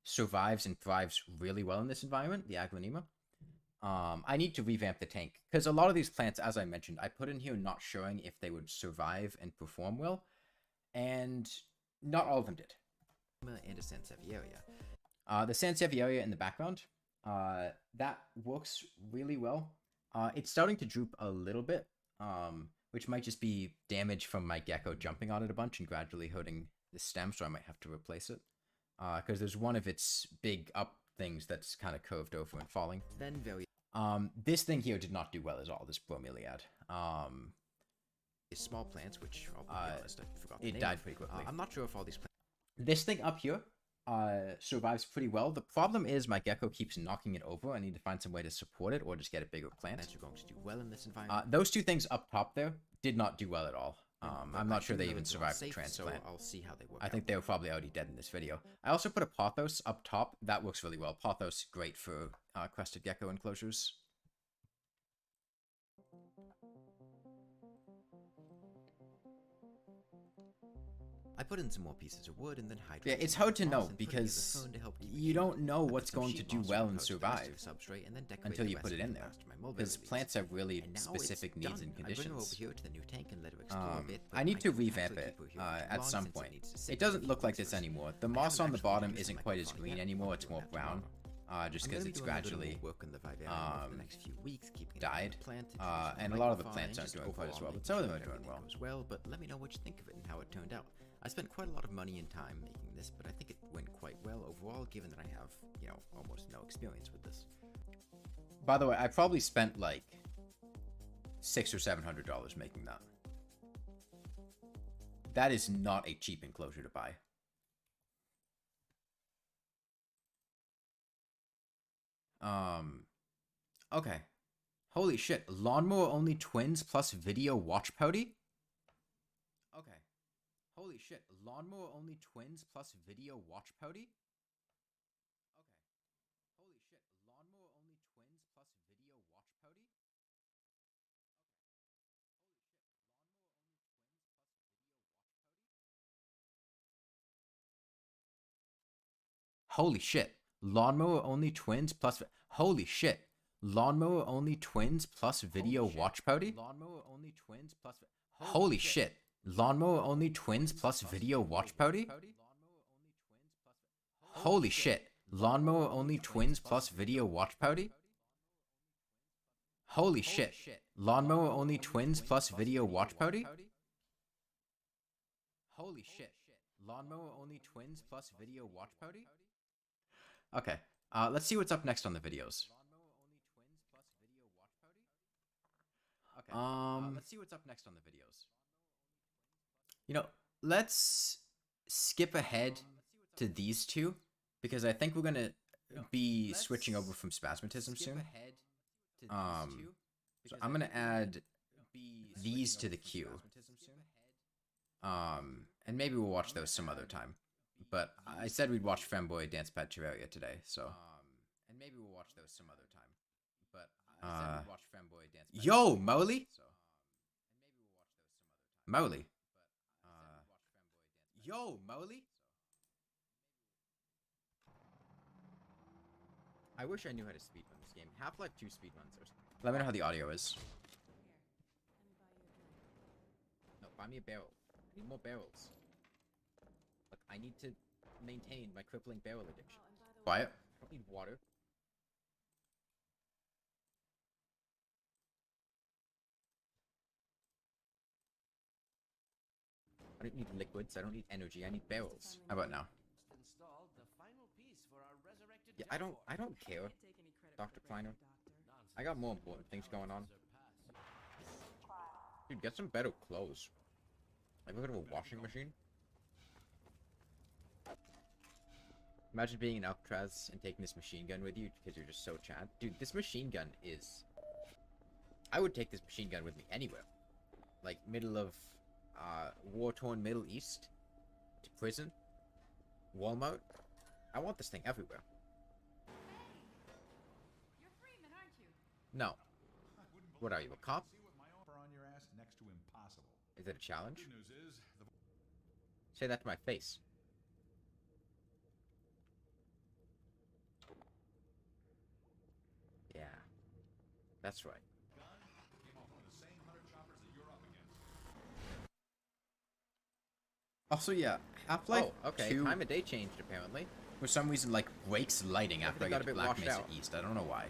survives and thrives really well in this environment, the aglaonema. I need to revamp the tank because a lot of these plants, as I mentioned, I put in here not showing if they would survive and perform well, and not all of them did. And a sansevieria. The sansevieria in the background, that works really well. It's starting to droop a little bit, which might just be damage from my gecko jumping on it a bunch and gradually hurting the stem, so I might have to replace it. Because there's one of its big up things that's kind of curved over and falling. Then this thing here did not do well at all, this bromeliad. Small plants, which I'll be honest, I forgot the name. It died pretty quickly. I'm not sure if all these plants... This thing up here survives pretty well. The problem is my gecko keeps knocking it over. I need to find some way to support it or just get a bigger plant. Plants are going to do well in this environment. Those 2 things up top there did not do well at all. I'm not sure they even survived the transplant. So I'll see how they work. I think they were probably already dead in this video. I also put a pothos up top. That works really well. Pothos, great for crested gecko enclosures. I put in some more pieces of wood and then hydrated. Yeah, it's hard to know because you don't know what's going to do well and survive until you put it in there. Because plants have really specific needs and conditions. I need to revamp it at some point. It doesn't look like this anymore. The moss on the bottom isn't quite as green anymore, it's more brown. just I'm because gonna be it's doing a little gradually more work on the vivarium over the next few weeks, keeping it died. planted, And a lot of the plants aren't doing quite as well, but some of them are doing well. Well, but let me know what you think of it and how it turned out. I spent quite a lot of money and time making this, but I think it went quite well overall, given that I have, almost no experience with this. By the way, I probably spent like $600 or $700 making that. That is not a cheap enclosure to buy. Okay. Holy shit. Lawnmower only twins plus video watch party? Okay. Holy shit. Lawnmower only twins plus video watch party? Okay. Holy shit. Lawnmower only twins plus video watch party? Holy shit. Lawnmower only twins plus... Holy shit. Lawnmower only twins plus video watch party? Lawnmower only twins plus... Holy shit. Lawnmower only twins plus video watch party? Holy shit. Lawnmower only twins plus video watch party? Holy shit. Lawnmower only twins plus video watch party? Holy shit. Lawnmower only twins plus video watch party? Okay. Let's see what's up next on the videos. Okay. Let's see what's up next on the videos. Let's skip ahead to these two because I think we're gonna be switching over from spasmatism soon. So I'm gonna add these to the queue. And maybe we'll watch those some other time. But I said we'd watch Femboy Dance Pad Terraria today, so. And maybe we'll watch those some other time. But I said we'd watch Femboy Dance Pad Yo, Moley? Moley. Yo, Moley? I wish I knew how to speedrun this game. Half-Life 2 speedruns are... Let me know how the audio is. No, buy me a barrel. I need more barrels. Look, I need to maintain my crippling barrel addiction. Quiet. I don't need water. I don't need liquids. I don't need energy. I need barrels. How about now? Yeah, I don't care, Dr. Kleiner. I got more important things going on. Dude, get some better clothes. Have you heard of a washing machine? Imagine being in Alcatraz and taking this machine gun with you because you're just so Chad. Dude, this machine gun is... I would take this machine gun with me anywhere. Like, middle of, war-torn Middle East, to prison, Walmart. I want this thing everywhere. You're Freeman, aren't you? No. What are you, a cop? On your ass next to impossible. Is it a challenge? Good news is Say that to my face. Yeah. That's right. Also, yeah, Half-Life Oh, okay. 2, Time of day changed, apparently. for some reason, like, breaks lighting after I Everything got get a to bit Black washed Mesa out. East. I don't know why.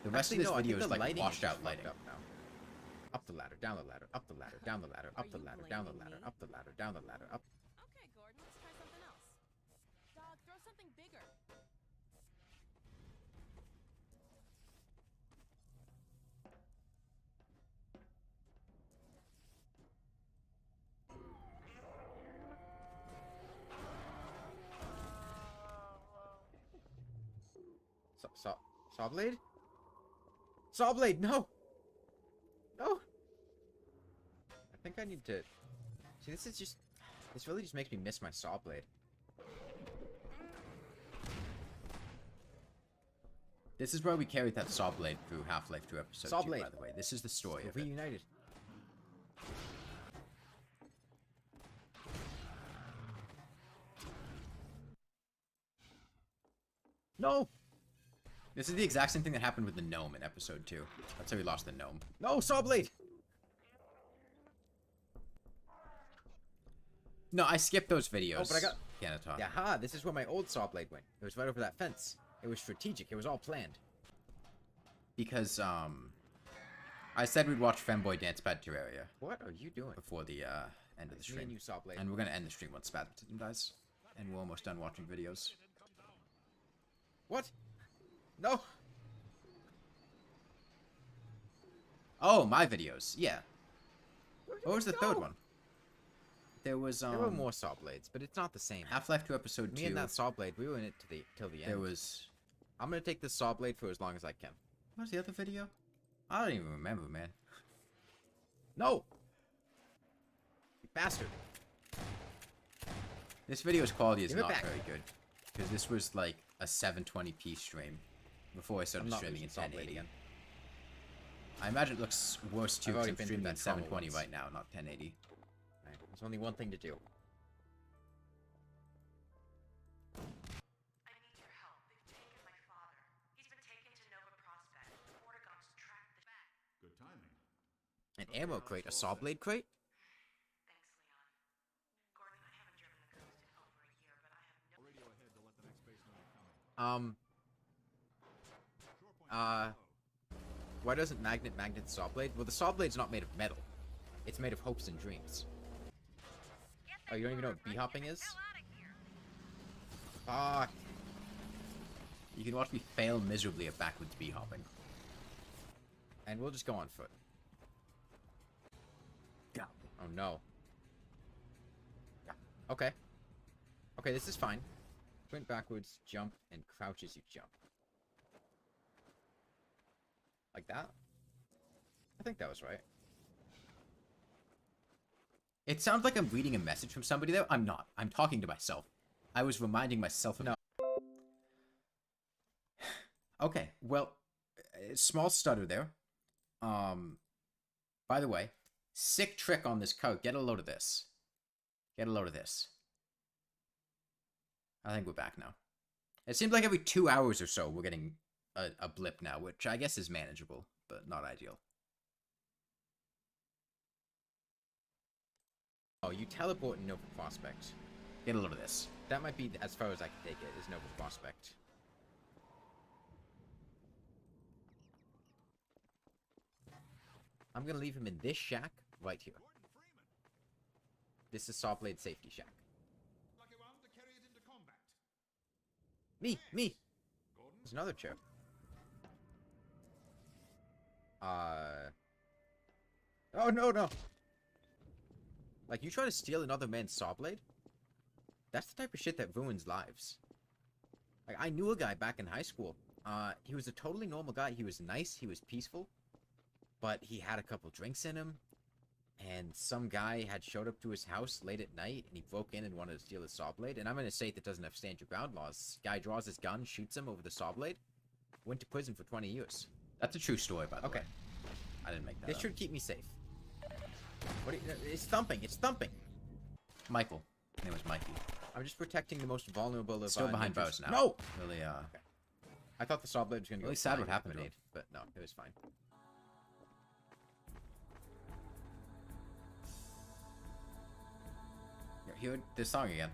The rest Actually, of no, this I think video is the like lighting washed just out fucked lighting. up now. Up the ladder, down the ladder, up the ladder, down the ladder, up the ladder, down the ladder, up the ladder, down the ladder, up. Okay, Gordon, let's try something else. Dog, throw something bigger. Sawblade? Sawblade, no! No! I think I need to... See, this really just makes me miss my Sawblade. This is where we carried that saw blade through Half-Life 2 episode 2, Sawblade. by the way. This is the story We're of it. reunited. No! This is the exact same thing that happened with the gnome in episode 2. That's how we lost the gnome. No, Sawblade! No, I skipped those videos. Oh, but I got... Kanata. Yaha, this is where my old Sawblade went. It was right over that fence. It was strategic. It was all planned. Because, I said we'd watch Femboy Dance Pad Terraria What are you doing? before the, end of the Me stream. and you saw Blade. And we're gonna end the stream once Baptism dies. And we're almost done watching videos. What? No. Oh, my videos. Yeah. What was the third one? There was, There were more saw blades, but it's not the same. Half-Life 2 Episode 2. Me and that saw blade, we were in it till the end. There was... I'm gonna take this saw blade for as long as I can. What was the other video? I don't even remember, man. No! You bastard. This video's quality is Give it not back. very good. Because this was like a 720p stream before I I'm started not streaming in losing saw blade 1080. again. I imagine it looks worse too I've because already I'm been streaming through in that trauma 720 once. right now, not 1080. Right. There's only one thing to do. I need your help. They've taken my father. He's been taken to Nova Prospect. Ortegon's tracked the back. Good timing. An ammo crate, a saw blade crate? Thanks, Leon. Gordon, I haven't driven the coast in over a year, but I have no... Radio ahead to let the next base know you're coming. Why doesn't magnet saw blade? Well, the saw blade's not made of metal. It's made of hopes and dreams. Oh, you don't even know what bee-hopping is? Fuck. You can watch me fail miserably at backwards bee-hopping. And we'll just go on foot. Yeah. Oh, no. Okay. Okay, this is fine. Sprint backwards, jump, and crouch as you jump. Like that? I think that was right. It sounds like I'm reading a message from somebody there. I'm not. I'm talking to myself. I was reminding myself of... No. Okay, well, small stutter there. By the way, sick trick on this code. Get a load of this. Get a load of this. I think we're back now. It seems like every 2 hours or so we're getting a blip now, which I guess is manageable, but not ideal. Oh, you teleport in Nova Prospect. Get a load of this. That might be as far as I can take it, is Nova Prospect. I'm gonna leave him in this shack right here. This is Sawblade Safety Shack. Lucky one to carry it into combat. Me! Gordon, There's another chair. Oh, no! Like, you try to steal another man's saw blade? That's the type of shit that ruins lives. Like, I knew a guy back in high school. He was a totally normal guy. He was nice, he was peaceful, but he had a couple drinks in him, and some guy had showed up to his house late at night, and he broke in and wanted to steal his saw blade. And I'm in a state that doesn't have stand your ground laws. Guy draws his gun, shoots him over the saw blade, went to prison for 20 years. That's a true story, by the way. Okay. I didn't make that This up. should keep me safe. What? It's thumping. It's thumping. Michael. His name was Mikey. I'm just protecting the most vulnerable of. Still behind ninjas. bars now. No. Really, I thought the saw blade was gonna go. Really sad what flying with happened the to him. grenade, but no, it was fine. Hear this song again.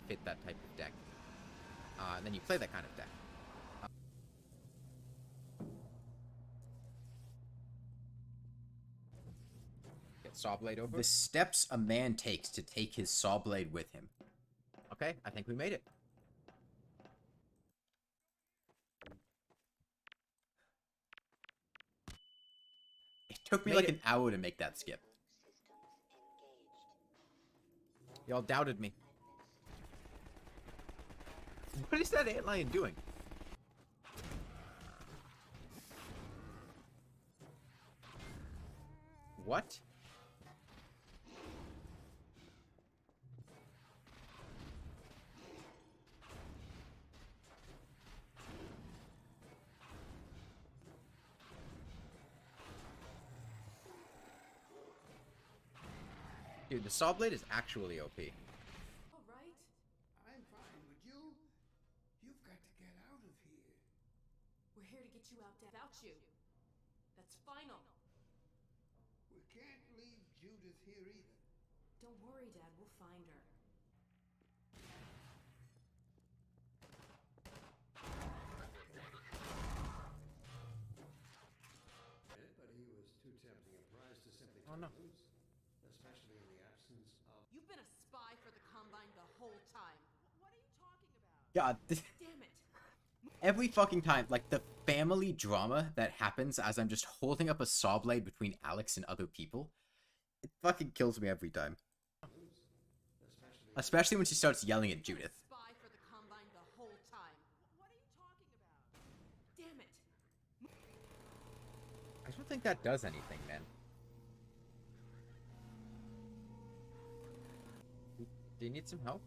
Fit that type of deck. And then you play that kind of deck. Get saw blade over. The steps a man takes to take his saw blade with him. Okay, I think we made it. It took me Made like it. an hour to make that skip. Y'all doubted me. What is that antlion doing? What? Dude, the saw blade is actually OP. All right. I'm fine, but you've got to get out of here. We're here to get you out without you. That's final. We can't leave Judith here either. Don't worry, Dad. We'll find her. But he was too tempting a prize to simply Oh, no. lose, especially in the absence of. You've been a spy for the Combine the whole time. What are you talking about? God, Damn it. every fucking time, like, the family drama that happens as I'm just holding up a saw blade between Alex and other people, it fucking kills me every time. Especially when she starts yelling at Judith. Spy for the Combine the whole time. What are you talking about? Damn it. I don't think that does anything, man. Do you need some help?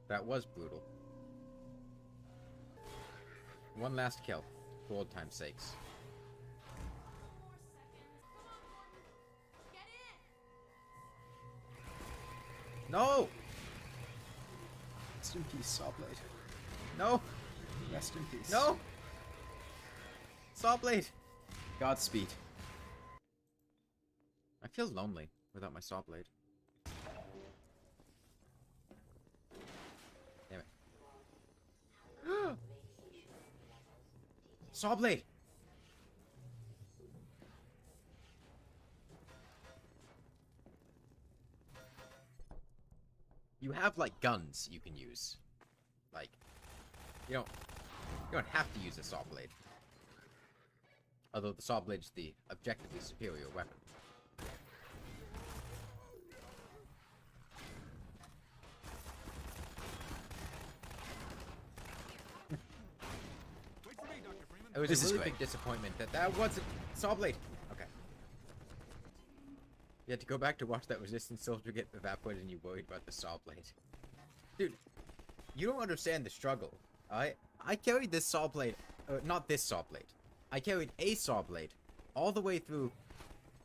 That was brutal. One last kill, for old time's sakes. Get in. No! Rest in peace, Sawblade. No! Rest in peace. No! Sawblade! Godspeed. I feel lonely without my Sawblade. Damn it. Sawblade! You have, like, guns you can use. Like, you don't have to use a saw blade. Although the saw blade is the objectively superior weapon. Wait for me, Dr. Freeman. It was a really big disappointment that that wasn't saw blade. Okay. You had to go back to watch that resistance soldier get evaporated and you worried about the saw blade. Dude, you don't understand the struggle. I carried this saw blade, not this saw blade. I carried a saw blade all the way through,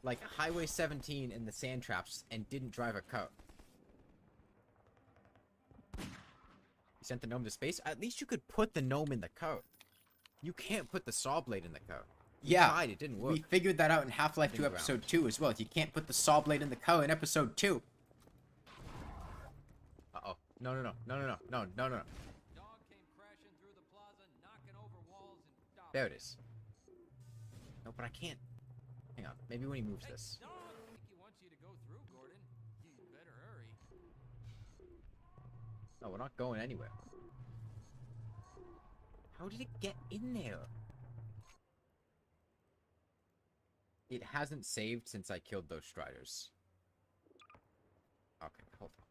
like, Highway 17 and the sand traps and didn't drive a car. You sent the gnome to space? At least you could put the gnome in the car. You can't put the saw blade in the car. You tried, it didn't work. We figured that out in Half-Life 2 Episode 2 as well. You can't put the saw blade in the car in Episode 2. Uh-oh. No. Dog came crashing through the plaza, knocking over walls and dog. There it is. No, but I can't. Hang on. Maybe when he moves this. Dog! I think he wants you to go through, Gordon. You better hurry. No, we're not going anywhere. How did it get in there? It hasn't saved since I killed those Striders. Okay, hold on.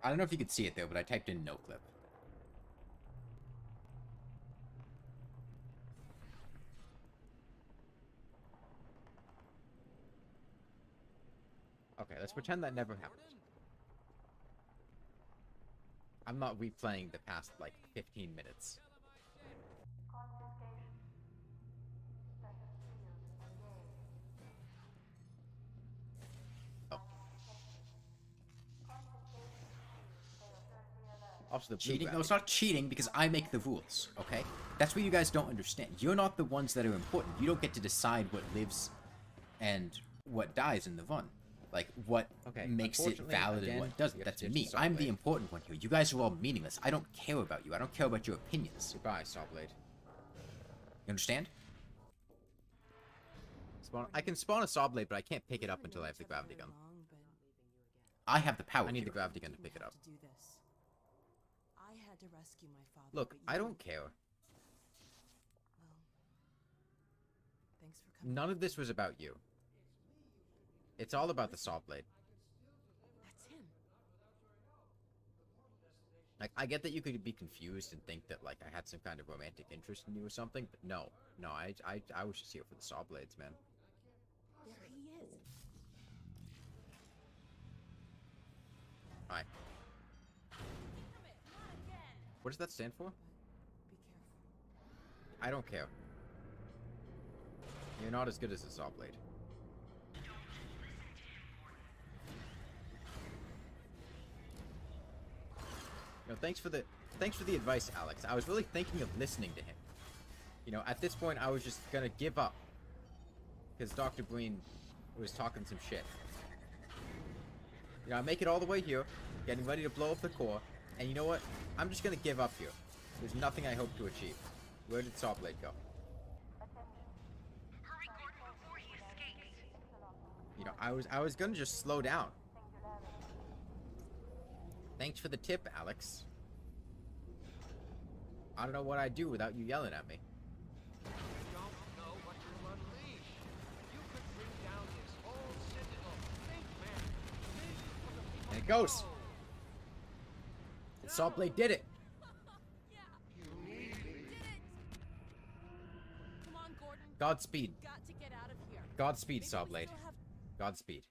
I don't know if you could see it there, but I typed in no clip. Okay, let's pretend that never happened. I'm not replaying the past, like, 15 minutes. Oh. Also, the cheating? No, it's not cheating because I make the rules, okay? That's what you guys don't understand. You're not the ones that are important. You don't get to decide what lives and what dies in the run. Like, what makes it valid and what doesn't. That's me. I'm the important one here. You guys are all meaningless. I don't care about you. I don't care about your opinions. Goodbye, Sawblade. You understand? I can spawn a Sawblade, but I can't pick it up until I have the gravity gun. I have the power. I need the gravity gun to pick it up. I had to rescue my father. Look, I don't care. Well, thanks for coming. None of this was about you. It's all about the saw blade. That's him. Like, I get that you could be confused and think that, like, I had some kind of romantic interest in you or something, but no. No, I was just here for the saw blades, man. There he is. Hi. What does that stand for? Be careful. I don't care. You're not as good as a saw blade. You know, thanks for the advice, Alex. I was really thinking of listening to him. You know, at this point, I was just gonna give up because Dr. Breen was talking some shit. You know, I make it all the way here, getting ready to blow up the core, and you know what? I'm just gonna give up here. There's nothing I hope to achieve. Where did Saw Blade go? Hurry, Gordon, before he escapes. You know, I was gonna just slow down. Thanks for the tip, Alex. I don't know what I'd do without you yelling at me. You don't know what you'll unleash. You could bring down this whole citadel. Think, man. Think of the people And it goes. below. And Saw Blade did it. Yeah. You did it. Come on, Gordon. Godspeed. You've got to get out of here. Godspeed, Maybe Saw we Blade. still have- Godspeed.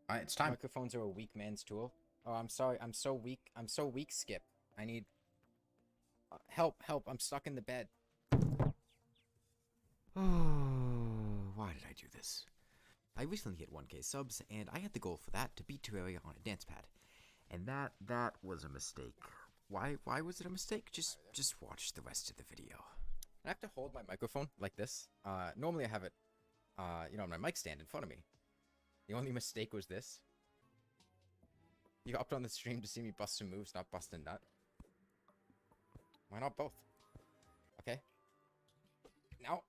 Alright, it's time. Microphones are a weak man's tool. Oh, I'm sorry. I'm so weak. I'm so weak, Skip. I need... help, help. I'm stuck in the bed. Oh, why did I do this? I recently hit 1k subs, and I had the goal for that to beat Terraria on a dance pad. And that was a mistake. Why was it a mistake? Just watch the rest of the video. I have to hold my microphone like this. Normally I have it, you know, on my mic stand in front of me. The only mistake was this. You hopped on the stream to see me bust some moves, not bust a nut. Why not both? Okay. Now,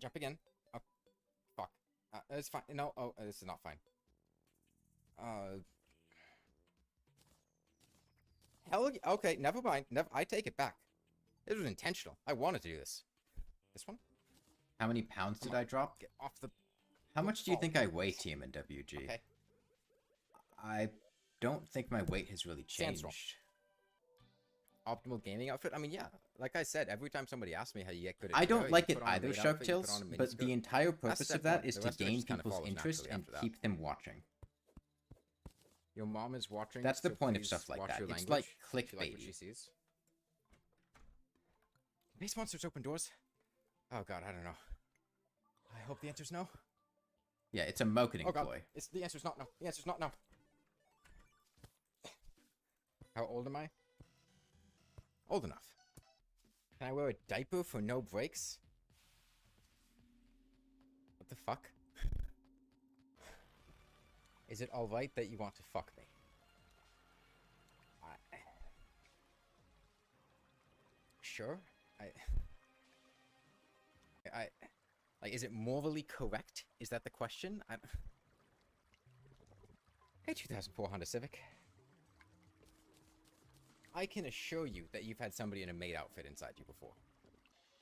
jump again. Oh, fuck. It's fine. No, oh, this is not fine. Hell, okay, never mind. I take it back. This was intentional. I wanted to do this. This one? How many pounds did I drop? Get off the... How much do you think I weigh, Team in WG? Okay. I don't think my weight has really changed. Sandstorm. Optimal gaming outfit? I mean, yeah. Like I said, every time somebody asks me how you get good at I don't Terraria, like you it put on a either, maid outfit, you put Shovetails, on a but miniskirt. the entire purpose step of that one. is The to rest of it gain just kinda people's follows interest naturally and after that. keep them watching. Your mom is watching. That's the so point of please stuff like watch that. your It's language like if you like what clickbaity. she sees. Base monsters open doors? Oh god, I don't know. I hope the answer's no. Yeah, it's a marketing Oh god, ploy. the answer's not no. The answer's not no. How old am I? Old enough. Can I wear a diaper for no breaks? What the fuck? Is it alright that you want to fuck me? Sure. Like, is it morally correct? Is that the question? Hey, 2004 Honda Civic. I can assure you that you've had somebody in a maid outfit inside you before.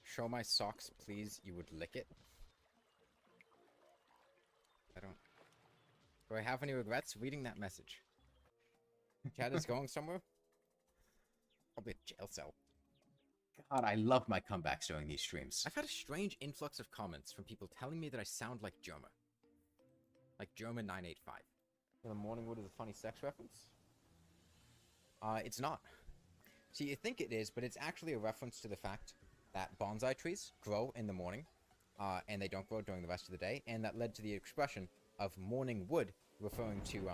Show my socks, please. You would lick it. I don't... Do I have any regrets reading that message? Chad is going somewhere? Probably a jail cell. God, I love my comebacks during these streams. I've had a strange influx of comments from people telling me that I sound like Germa. Like Germa 985. The Morningwood is a funny sex reference? It's not. See, you think it is, but it's actually a reference to the fact that bonsai trees grow in the morning, and they don't grow during the rest of the day, and that led to the expression of morning wood, referring to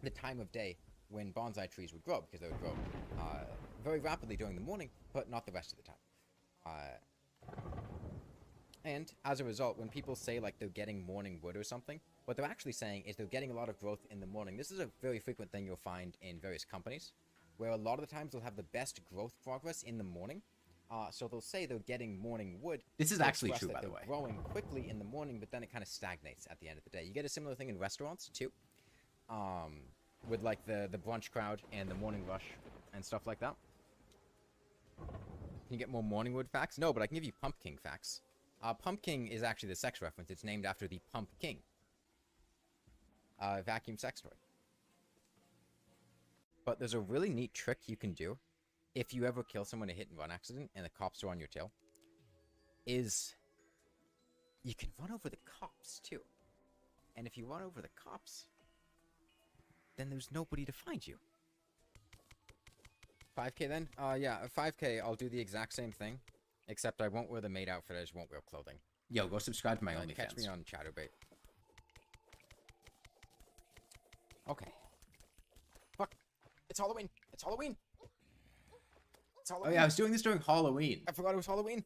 the time of day when bonsai trees would grow, because they would grow very rapidly during the morning, but not the rest of the time. And as a result, when people say like they're getting morning wood or something, what they're actually saying is they're getting a lot of growth in the morning. This is a very frequent thing you'll find in various companies, where a lot of the times they'll have the best growth progress in the morning. So they'll say they're getting morning wood. This is to actually express true, that by the they're way. growing quickly in the morning, but then it kind of stagnates at the end of the day. You get a similar thing in restaurants too, with like the brunch crowd and the morning rush and stuff like that. Can you get more Morningwood facts? No, but I can give you Pumpkin facts. Pumpkin is actually the sex reference. It's named after the Pump King. Vacuum sex toy. But there's a really neat trick you can do if you ever kill someone in a hit-and-run accident and the cops are on your tail. is you can run over the cops too. And if you run over the cops, then there's nobody to find you. 5K then? Yeah, 5K, I'll do the exact same thing. Except I won't wear the maid outfit, I just won't wear clothing. Yo, go subscribe to my OnlyFans. Catch me on Chatterbait. Okay. Fuck. It's Halloween! It's Halloween! It's Halloween! Oh yeah, I was doing this during Halloween. I forgot it was Halloween!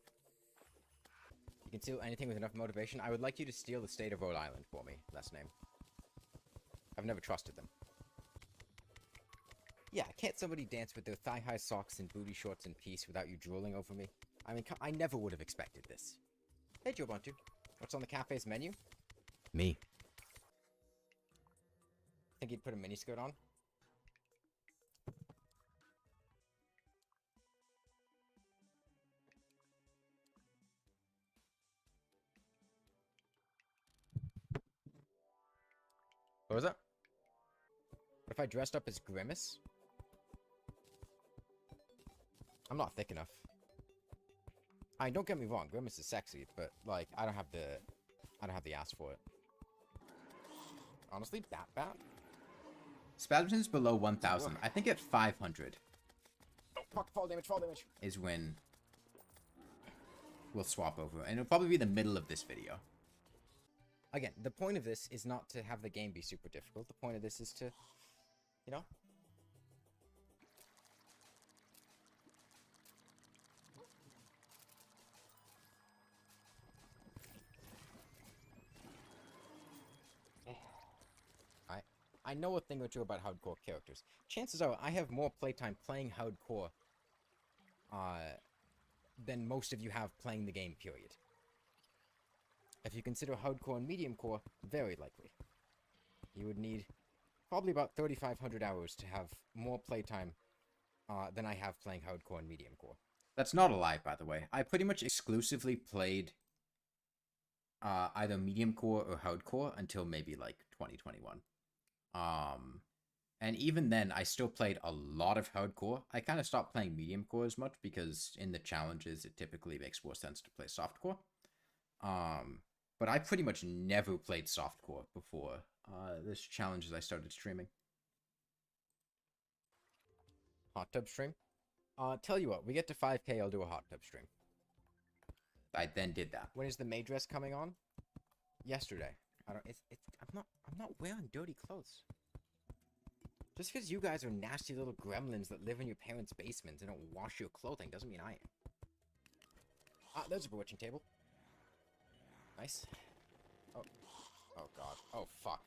You can steal anything with enough motivation. I would like you to steal the state of Rhode Island for me. Last name. I've never trusted them. Yeah, can't somebody dance with their thigh-high socks and booty shorts in peace without you drooling over me? I mean, I never would have expected this. Hey, Joe Buntu. What's on the cafe's menu? Me. Think he'd put a miniskirt on? What was that? What if I dressed up as Grimace? I'm not thick enough. I mean, don't get me wrong, Grimace is sexy, but like I don't have the ass for it. Honestly, Bat. Spasm's below 1,000. I think at 500 Oh, fuck, fall damage. is when we'll swap over. And it'll probably be the middle of this video. Again, the point of this is not to have the game be super difficult. The point of this is to, you know? I know a thing or two about hardcore characters. Chances are I have more playtime playing hardcore than most of you have playing the game, period. If you consider hardcore and medium core, very likely. You would need probably about 3,500 hours to have more playtime than I have playing hardcore and medium core. That's not a lie, by the way. I pretty much exclusively played either medium core or hardcore until maybe like 2021. And even then, I still played a lot of hardcore. I kind of stopped playing medium core as much because in the challenges, it typically makes more sense to play softcore. But I pretty much never played softcore before this challenges I started streaming. Hot tub stream? Tell you what, we get to 5K, I'll do a hot tub stream. I then did that. When is the maid dress coming on? Yesterday. I'm not wearing dirty clothes. Just because you guys are nasty little gremlins that live in your parents' basements and don't wash your clothing doesn't mean I am. Ah, there's a bewitching table. Nice. Oh god. Oh, fuck.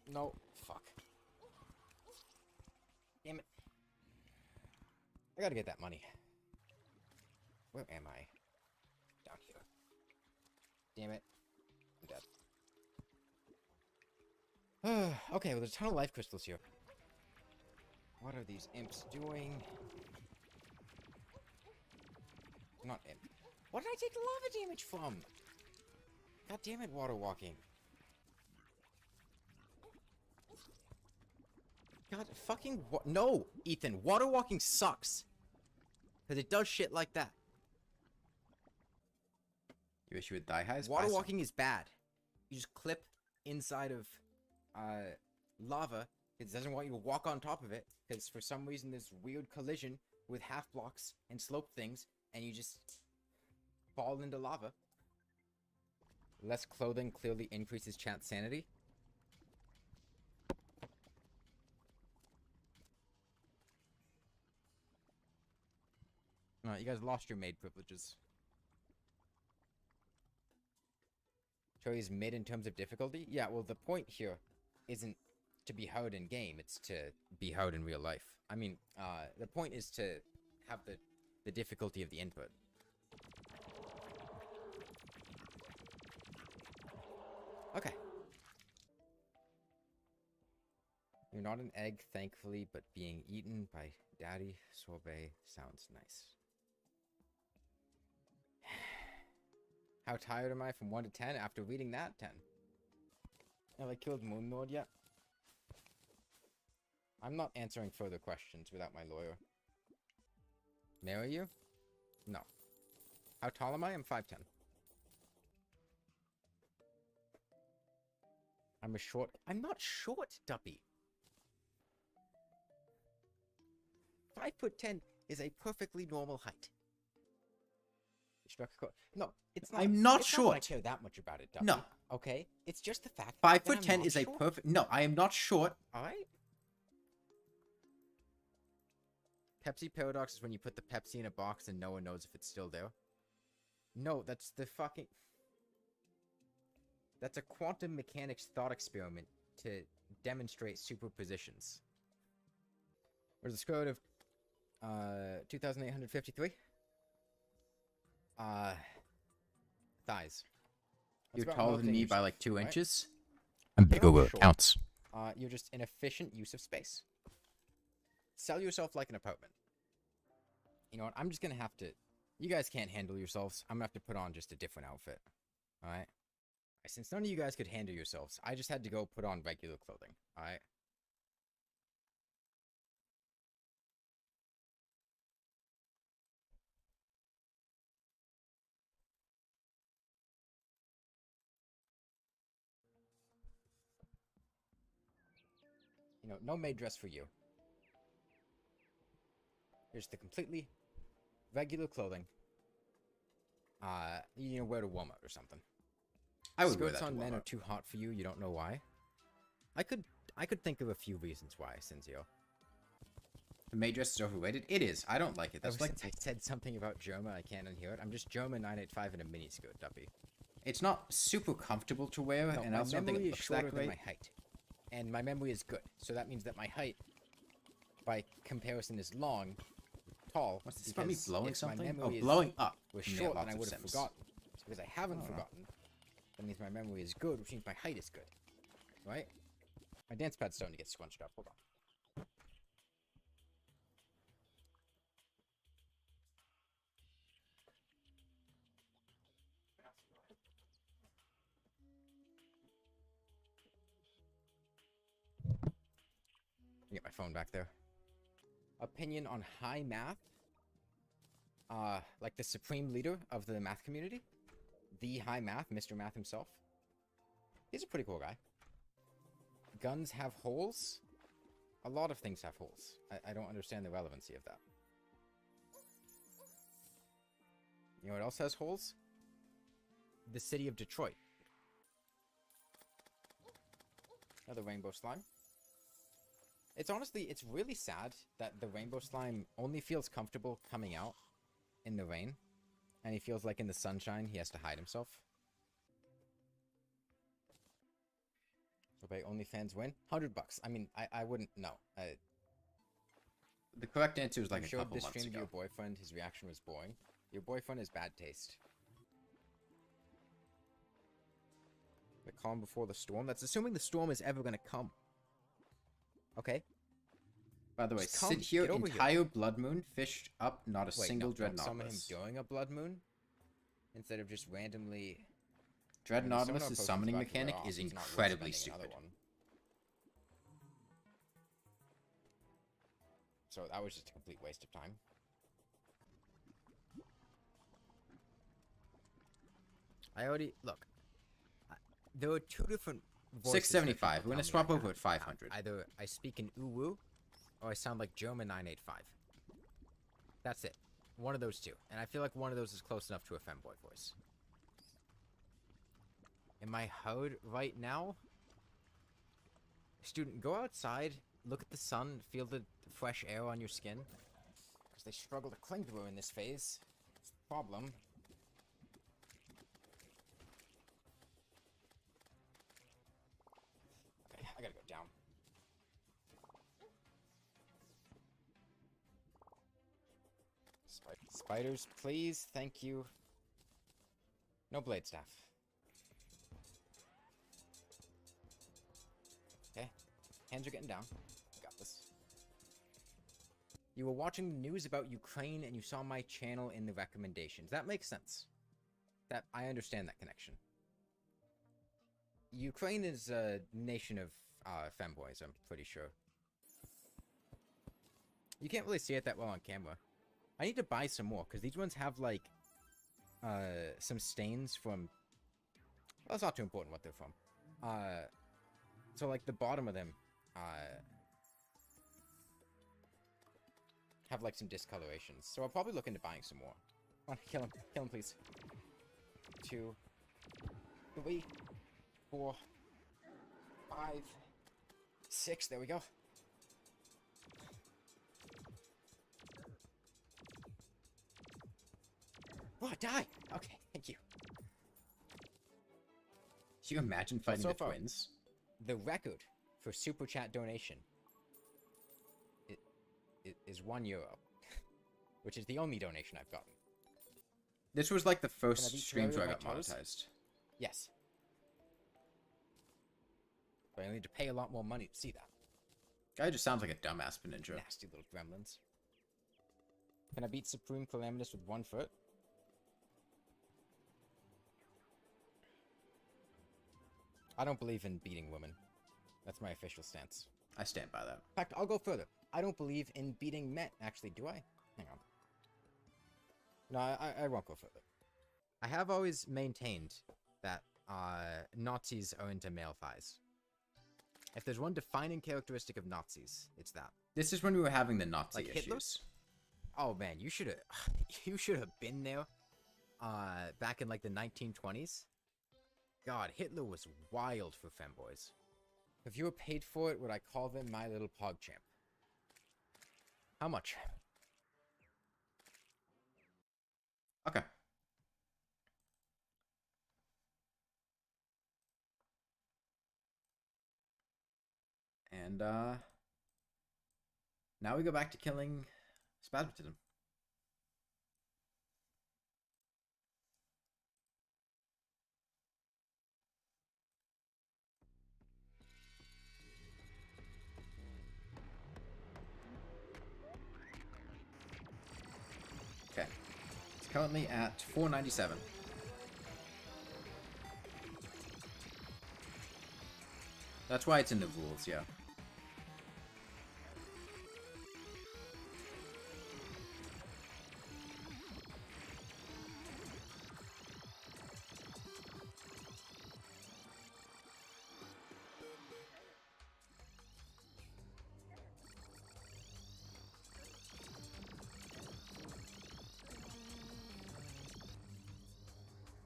No, fuck. Damn it. I gotta get that money. Where am I? Down here. Damn it. I'm dead. Okay, well, there's a ton of life crystals here. What are these imps doing? Not imp. What did I take the lava damage from? God damn it, water walking. God fucking no, Ethan, water walking sucks. Because it does shit like that. You wish you would die highs? Water walking is bad. You just clip inside of lava. It doesn't want you to walk on top of it. Because for some reason there's weird collision with half blocks and slope things. And you just fall into lava. Less clothing clearly increases chat sanity. No, you guys lost your maid privileges. Cherry is mid in terms of difficulty? Yeah, well, the point here isn't to be hard in game, it's to be hard in real life. I mean, the point is to have the difficulty of the input. Okay. You're not an egg, thankfully, but being eaten by Daddy Sorbet sounds nice. How tired am I from 1 to 10 after reading that? 10. Have I killed Moon Lord yet? I'm not answering further questions without my lawyer. Marry you? No. How tall am I? I'm 5'10". I'm a short... I'm not short, Duppy. 5'10" is a perfectly normal height. No, it's not. I'm not it's short. Not that I care that much about it, Duppy. No. Okay? It's just the fact 5'10" is a perfect... No, I am not short. Alright? Pepsi paradox is when you put the Pepsi in a box and no one knows if it's still there. No, that's the fucking... That's a quantum mechanics thought experiment to demonstrate superpositions. Where's the square root of 2,853? Thighs. You're taller than me by like 2 inches. I'm bigger where it counts. You're just an efficient use of space. Sell yourself like an apartment. You know what? I'm just gonna have to... You guys can't handle yourselves. I'm gonna have to put on just a different outfit. Alright? Since none of you guys could handle yourselves, I just had to go put on regular clothing. Alright? You know, no maid dress for you. Here's the completely regular clothing. You know, wear to Walmart or something. I would wear that Skirts to on men Walmart. are too hot for you. You don't know why. I could think of a few reasons why, Cinzio. The maid dress is overrated. It is. I don't like it. That's Ever like since I said something about Germa, I can't unhear it. I'm just Germa 985 in a miniskirt, Duppy. it's not super comfortable to wear, No, and I my also don't think memory it is looks shorter that than great. my height, and my memory is good. So that means that my height, by comparison, is long, tall. What's this about me because blowing if my something? memory Oh, is- blowing up. was Yeah, short, then lots I of would have Sims. forgotten. Because I haven't Oh. forgotten. That means my memory is good, which means my height is good. Right? My dance pad's starting to get scrunched up. Hold on. Get my phone back there. Opinion on high math? Like the supreme leader of the math community? The high math, Mr. Math himself? He's a pretty cool guy. Guns have holes? A lot of things have holes. I don't understand the relevancy of that. You know what else has holes? The city of Detroit. Another rainbow slime. It's honestly, it's really sad that the rainbow slime only feels comfortable coming out in the rain. And he feels like in the sunshine he has to hide himself. Okay, OnlyFans win? $100. I mean, I wouldn't know. The correct answer was like I a showed couple this months stream to ago. your boyfriend. His reaction was boring. Your boyfriend has bad taste. The calm before the storm? That's assuming the storm is ever gonna come. Okay. By the way, Just come, sit here, get over here. entire blood moon, fished up, not a Wait, single no, don't summon him Dreadnoughtless. during a blood moon? Instead of just randomly... Dreadnoughtless' summoning mechanic is incredibly stupid. So that was just a complete waste of time. I already... Look. There are two different voices. 675. We're gonna swap over at 500. Either I speak in uwu, or I sound like German 985. That's it. One of those two. And I feel like one of those is close enough to a femboy voice. Am I heard right now? Student, go outside, look at the sun, feel the fresh air on your skin. Because they struggle to cling to her in this phase. It's the problem. Okay, I gotta go down. Spiders, please, thank you. No blade staff. Okay, hands are getting down. Got this. You were watching the news about Ukraine and you saw my channel in the recommendations. That makes sense. That I understand that connection. Ukraine is a nation of femboys, I'm pretty sure. You can't really see it that well on camera. I need to buy some more, because these ones have, like, some stains from... Well, it's not too important what they're from. So, like, the bottom of them, have, like, some discolorations. So I'll probably look into buying some more. Come on, kill him. Kill him, please. 2, 3, 4, 5, 6. There we go. Oh, die! Okay, thank you. Can you imagine fighting the twins? The record for Super Chat donation is €1, which is the only donation I've gotten. This was like the first Can I stream beat where I Terraria got by toes? monetized. Yes. But I need to pay a lot more money to see that. Guy just sounds like a dumbass ninja. Nasty little gremlins. Can I beat Supreme Calamitous with 1 foot? I don't believe in beating women. That's my official stance. I stand by that. In fact, I'll go further. I don't believe in beating men. Actually, do I? Hang on. No, I won't go further. I have always maintained that Nazis are into male thighs. If there's one defining characteristic of Nazis, it's that. This is when we were having the Nazi Like Hitler? issues. Oh man, you should have been there back in like the 1920s. God, Hitler was wild for femboys. If you were paid for it, would I call them my little PogChamp? How much? Okay. And now we go back to killing Spasmatism. Okay. It's currently at 497. That's why it's in the rules, yeah.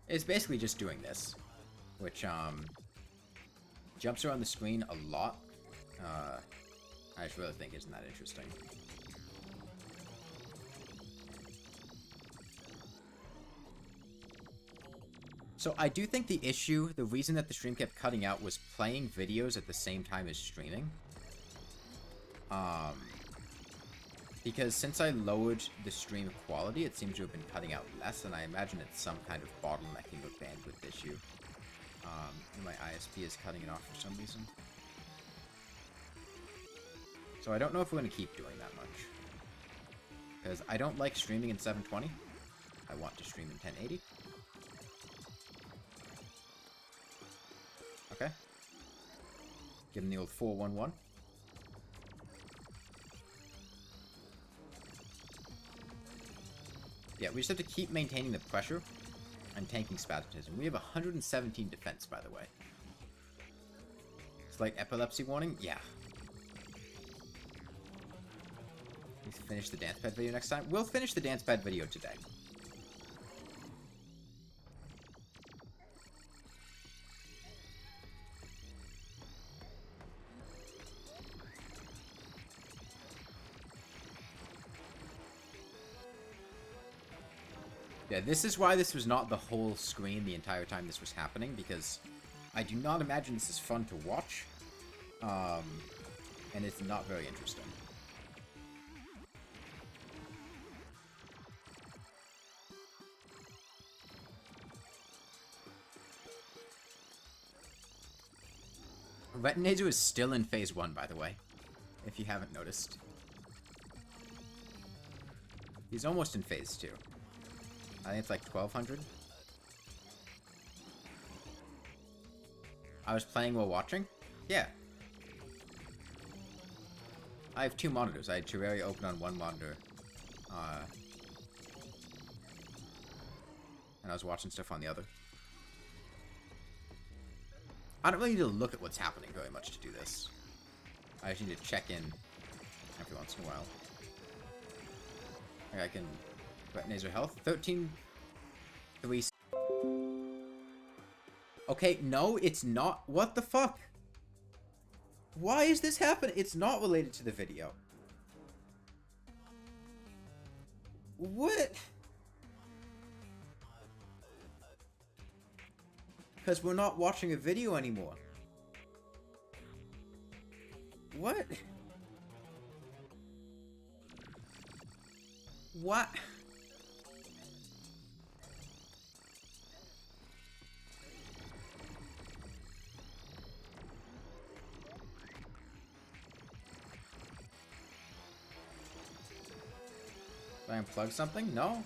It's basically just doing this, which jumps around the screen a lot. I just really think isn't that interesting. So I do think the issue, the reason that the stream kept cutting out was playing videos at the same time as streaming. Because since I lowered the stream quality, it seems to have been cutting out less, and I imagine it's some kind of bottlenecking or bandwidth issue. And my ISP is cutting it off for some reason. So I don't know if we're going to keep doing that much. Because I don't like streaming in 720. I want to stream in 1080. Okay. Give him the old 411. Yeah, we just have to keep maintaining the pressure and tanking Spasmatism. We have 117 defense, by the way. It's like epilepsy warning? Yeah. We finish the dance pad video next time? We'll finish the dance pad video today. Yeah, this is why this was not the whole screen the entire time this was happening, because I do not imagine this is fun to watch, and it's not very interesting. Retinator is still in phase 1, by the way, if you haven't noticed. He's almost in phase 2. I think it's like 1200. I was playing while watching? Yeah. I have 2 monitors. I had Terraria open on one monitor. and I was watching stuff on the other. I don't really need to look at what's happening very much to do this. I just need to check in every once in a while. Okay, I can... Naser health. 13... 3... Okay, no, it's not. What the fuck? Why is this happening? It's not related to the video. What? Because we're not watching a video anymore. What? What? Did I unplug something? No?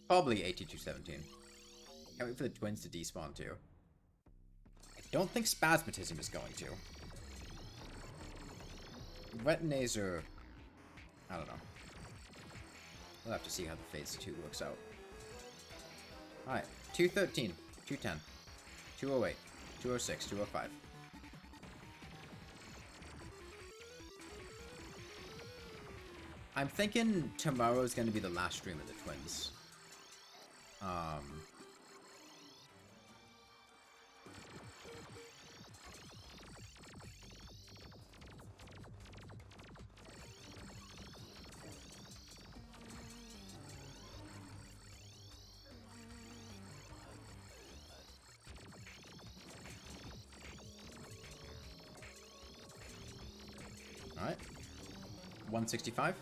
Probably 8217. Can't wait for the twins to despawn too. I don't think Spasmatism is going to. Retinaser... I don't know. We'll have to see how the phase 2 works out. Alright, 213, 210, 208, 206, 205. I'm thinking tomorrow's gonna be the last stream of the twins. Alright. 165.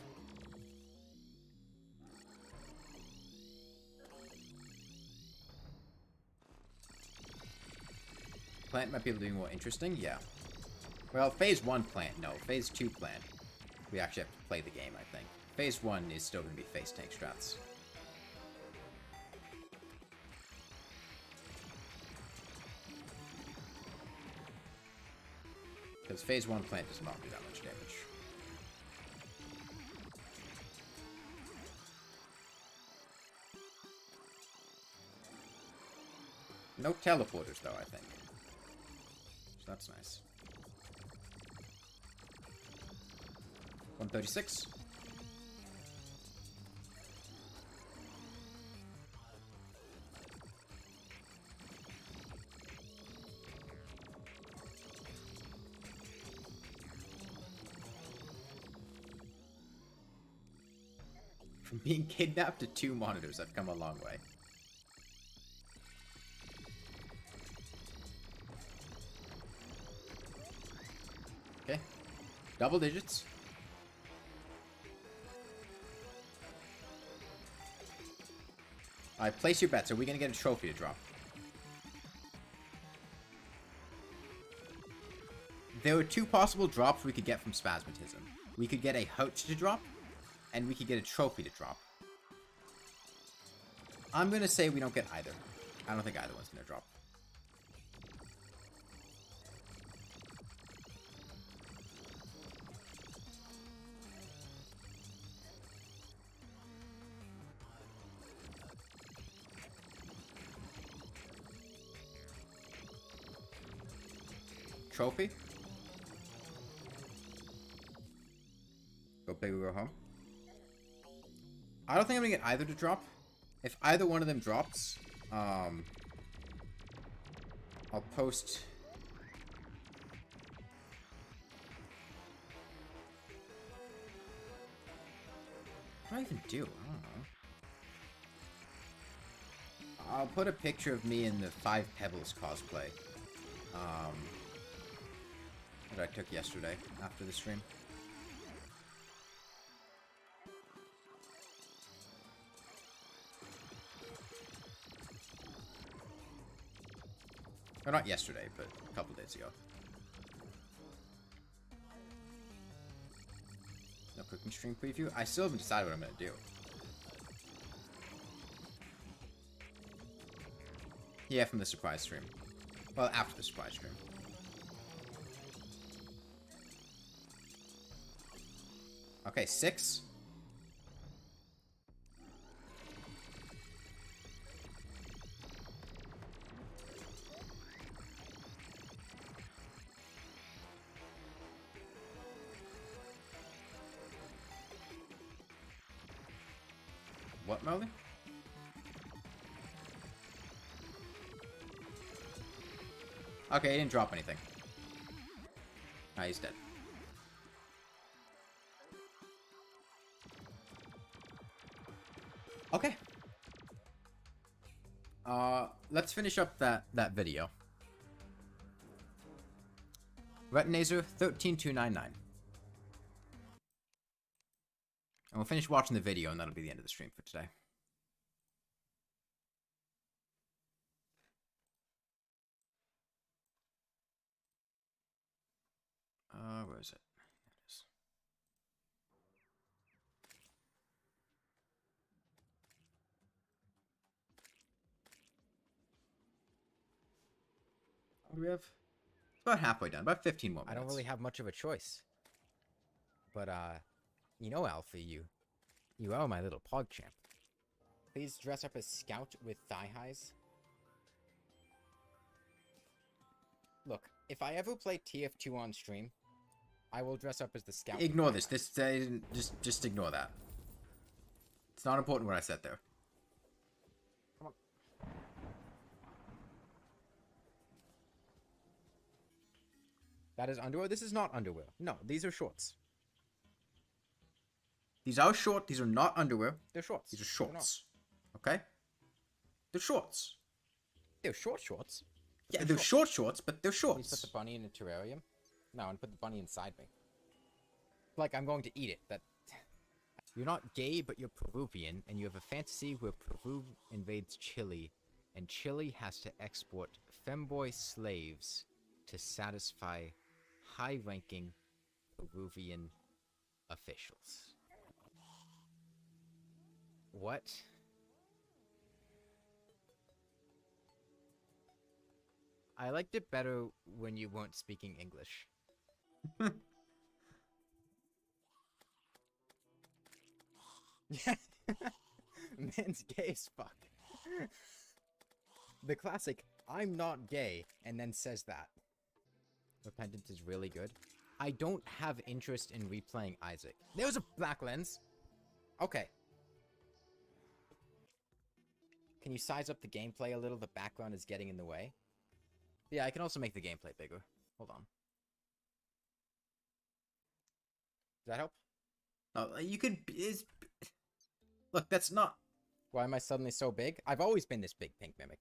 Plant might be able to be more interesting, yeah. Well, phase 1 plant, no. Phase 2 plant. We actually have to play the game, I think. Phase 1 is still going to be face tank strats. Because phase 1 plant does not do that much damage. No teleporters, though, I think. So that's nice. 136. From being kidnapped to 2 monitors, I've come a long way. Okay. Double digits. Alright, place your bets. Are we gonna get a trophy to drop? There are 2 possible drops we could get from Spasmatism. We could get a Hoach to drop, and we could get a trophy to drop. I'm gonna say we don't get either. I don't think either one's gonna drop. Trophy? Go big or go home? I don't think I'm gonna get either to drop. If either one of them drops, I'll post... What do I even do? I don't know. I'll put a picture of me in the 5 Pebbles cosplay that I took yesterday after the stream. Or not yesterday, but a couple days ago. No cooking stream preview? I still haven't decided what I'm gonna do. Yeah, from the surprise stream. Well, after the surprise stream. Okay, 6. What, Melly? Okay, he didn't drop anything. Ah, he's dead. Okay. Let's finish up that video. Retinazer 13299. And we'll finish watching the video, and that'll be the end of the stream for today. Where is it? There it is. What do we have? It's about halfway done. About 15 more minutes. I don't really have much of a choice. But, you know, Alfie, you are my little pog champ. Please dress up as Scout with thigh highs. Look, if I ever play TF2 on stream, I will dress up as the Scout. Ignore this. Just ignore that. It's not important what I said there. Come on. That is underwear? This is not underwear. No, these are shorts. These are short. These are not underwear. They're shorts. These are shorts. Okay? They're shorts. They're shorts. Yeah, they're short shorts, but they're shorts. Please put the bunny in a terrarium. No, and put the bunny inside me. Like I'm going to eat it. That you're not gay, but you're Peruvian, and you have a fantasy where Peru invades Chile, and Chile has to export femboy slaves to satisfy high-ranking Peruvian officials. What? I liked it better when you weren't speaking English. Yeah. Man's gay as fuck. The classic, I'm not gay, and then says that. Repentance is really good. I don't have interest in replaying Isaac. There's a black lens. Okay. Can you size up the gameplay a little? The background is getting in the way. Yeah, I can also make the gameplay bigger. Hold on. Does that help? Oh, you could... Look, that's not... Why am I suddenly so big? I've always been this big, Pink Mimic.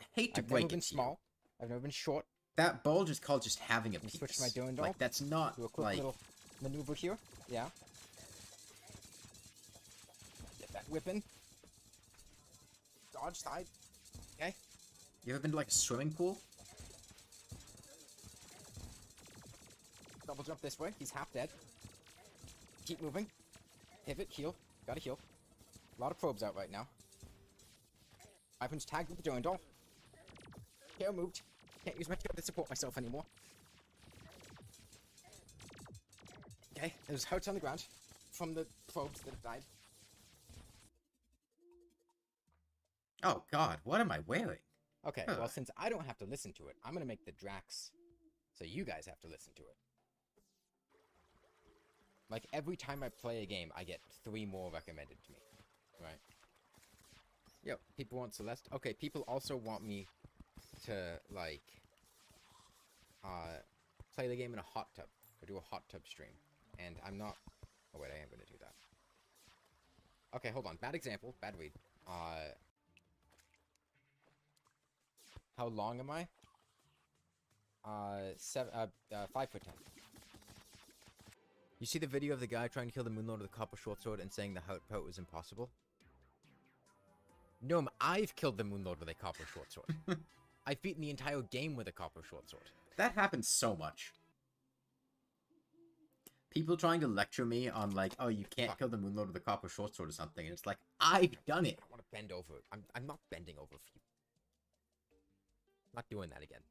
I hate to I've break never been it to small. I've never been short. That bulge is called just having a penis. Switch my doing doll. Like, that's not, Do a quick little maneuver here. Yeah. Get that whipping. Dodge side. Okay. You ever been to, like, a swimming pool? Double jump this way. He's half dead. Keep moving. Pivot. Heal. Gotta heal. A lot of probes out right now. Ivan's tagged with the doing doll. KO moved. Can't use my tail to support myself anymore. Okay, there's hurts on the ground from the probes that have died. Oh god, what am I wearing? Okay, well since I don't have to listen to it, I'm gonna make the Drax so you guys have to listen to it. Like every time I play a game, I get 3 more recommended to me. Right? Yep, people want Celeste. Okay, people also want me to, like, play the game in a hot tub, or do a hot tub stream, and I'm not, oh wait, I am gonna do that. Okay, hold on, bad example, bad read. How How long am I? 5'10". You see the video of the guy trying to kill the Moonlord with a copper short sword and saying the pout was impossible? No, I've killed the Moonlord with a copper short sword. I've beaten the entire game with a copper short sword. That happens so much. People trying to lecture me on, like, oh, you can't kill the Moonlord with a copper short sword or something, and it's like, I've done it. I want to bend over. I'm not bending over for you. I'm not doing that again.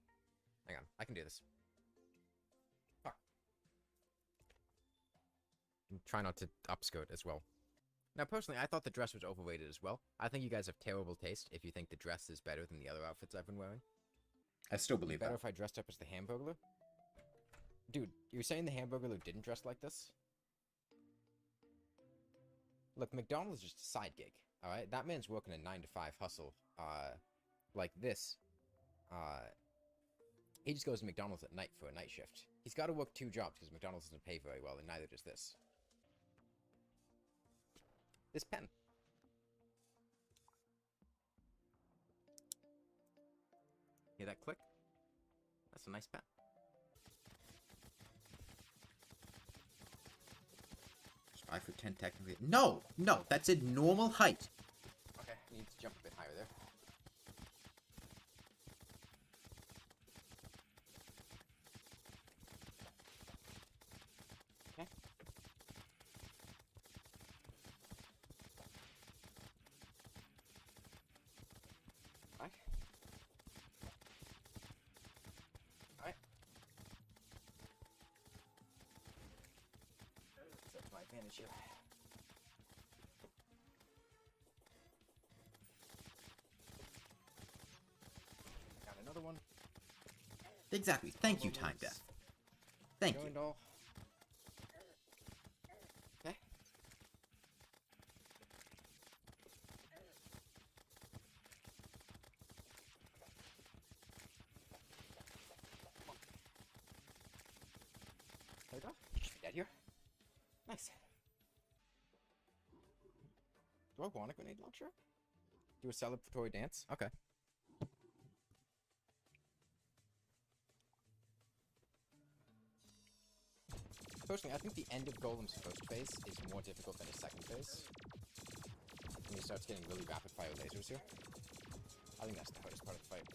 Hang on, I can do this. Fuck. Try not to upskirt as well. Now, personally, I thought the dress was overrated as well. I think you guys have terrible taste if you think the dress is better than the other outfits I've been wearing. I still believe that. Better if I dressed up as the Hamburglar? Dude, you're saying the Hamburglar didn't dress like this? Look, McDonald's is just a side gig, alright? That man's working a 9-to-5 hustle, like this. He just goes to McDonald's at night for a night shift. He's got to work 2 jobs because McDonald's doesn't pay very well, and neither does this. This pen. Hear that click? That's a nice pen. It's 5'10" technically. No! No! That's a normal height! Okay, I need to jump a bit higher there. Okay. Alright. Alright. That's my advantage here. Got another one. Exactly. Thank you, Time Death. Thank you. All. Okay. There we go. Should be dead here. Nice. Do I want a grenade launcher? Do a celebratory dance? Okay. Personally, I think the end of Golem's first phase is more difficult than his second phase. When he starts getting really rapid-fire lasers here. I think that's the hardest part of the fight.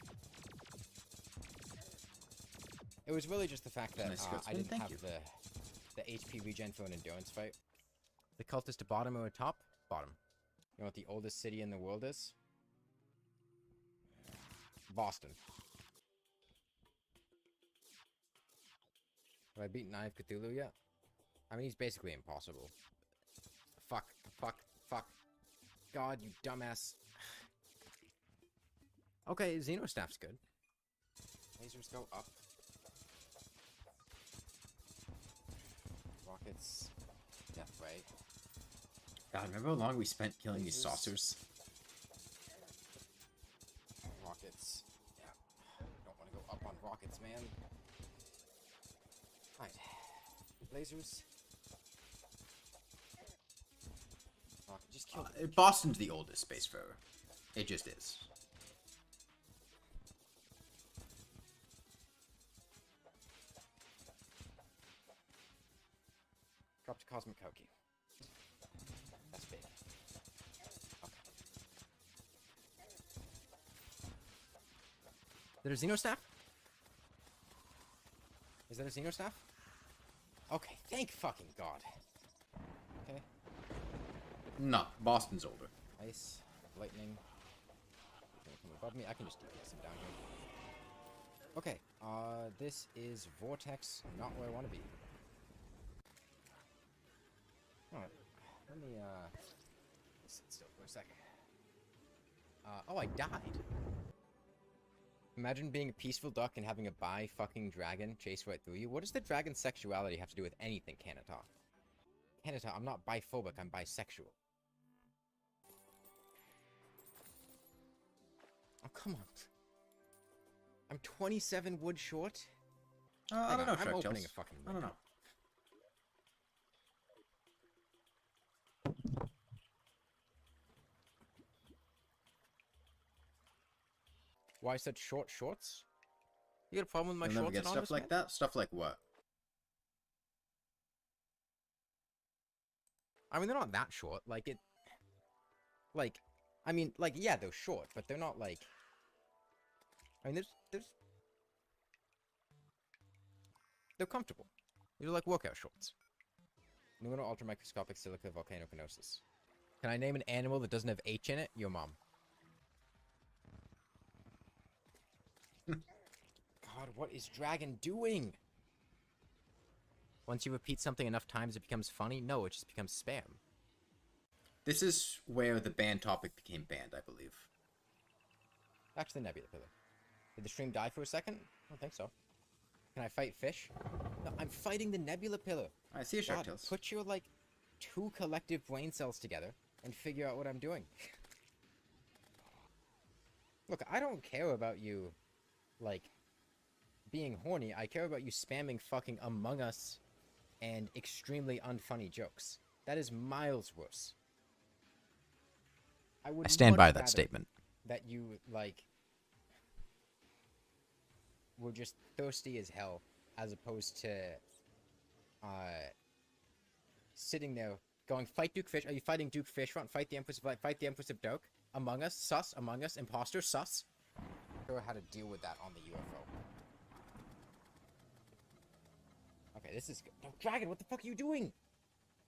It was really just the fact that I didn't have the HP regen for an endurance fight. The cultist to bottom or top? Bottom. You know what the oldest city in the world is? Boston. Have I beaten Eye of Cthulhu yet? I mean, he's basically impossible. Fuck. Fuck. Fuck. God, you dumbass. Okay, Xenostaff's good. Lasers go up. Rockets. Death ray. God, remember how long we spent killing these saucers? Rockets. Yeah. Don't want to go up on rockets, man. Alright. Lasers. Rocket. Just kill Boston's the oldest spacefarer. It just is. Dropped a Cosmic Koki. That's big. Okay. Is that a Xenostaff? Is that a Xenostaff? Okay, thank fucking God. Okay. No, Boston's older. Ice, lightning. Come above me. I can just DPS him down here. Okay, this is Vortex, not where I want to be. Alright, let me, sit still for a second. Oh, I died. Imagine being a peaceful duck and having a bi-fucking dragon chase right through you. What does the dragon's sexuality have to do with anything, Kanata? Kanata, I'm not biphobic, I'm bisexual. Oh, come on. I'm 27 wood short? I don't know, I'm opening a fucking window. I don't know. Why such short shorts? You got a problem with my You'll never shorts get and stuff honest, like man? that? Stuff like what? I mean, they're not that short. Like, it... Like, I mean, like, yeah, they're short, but they're not, like... I mean, there's... They're comfortable. They're like workout shorts. Lunar ultramicroscopic silica volcanoconosis. Can I name an animal that doesn't have H in it? Your mom. God, what is Dragon doing? Once you repeat something enough times, it becomes funny? No, it just becomes spam. This is where the banned topic became banned, I believe. Back to the nebula pillar. Did the stream die for a second? I don't think so. Can I fight fish? No, I'm fighting the nebula pillar. I see a shark God, tails. put your, like, 2 collective brain cells together and figure out what I'm doing. Look, I don't care about you, like, being horny. I care about you spamming fucking Among Us and extremely unfunny jokes. That is miles worse. I stand by much that rather statement. that you, like, were just thirsty as hell, as opposed to, sitting there going, fight Duke Fish. Are you fighting Duke Fishfront? Fight the Empress of Light. Fight the Empress of Doke. Among Us. Sus. Among Us. Imposter. Sus. I don't know how to deal with that on the UFO. Okay, this is good. No, Dragon, what the fuck are you doing?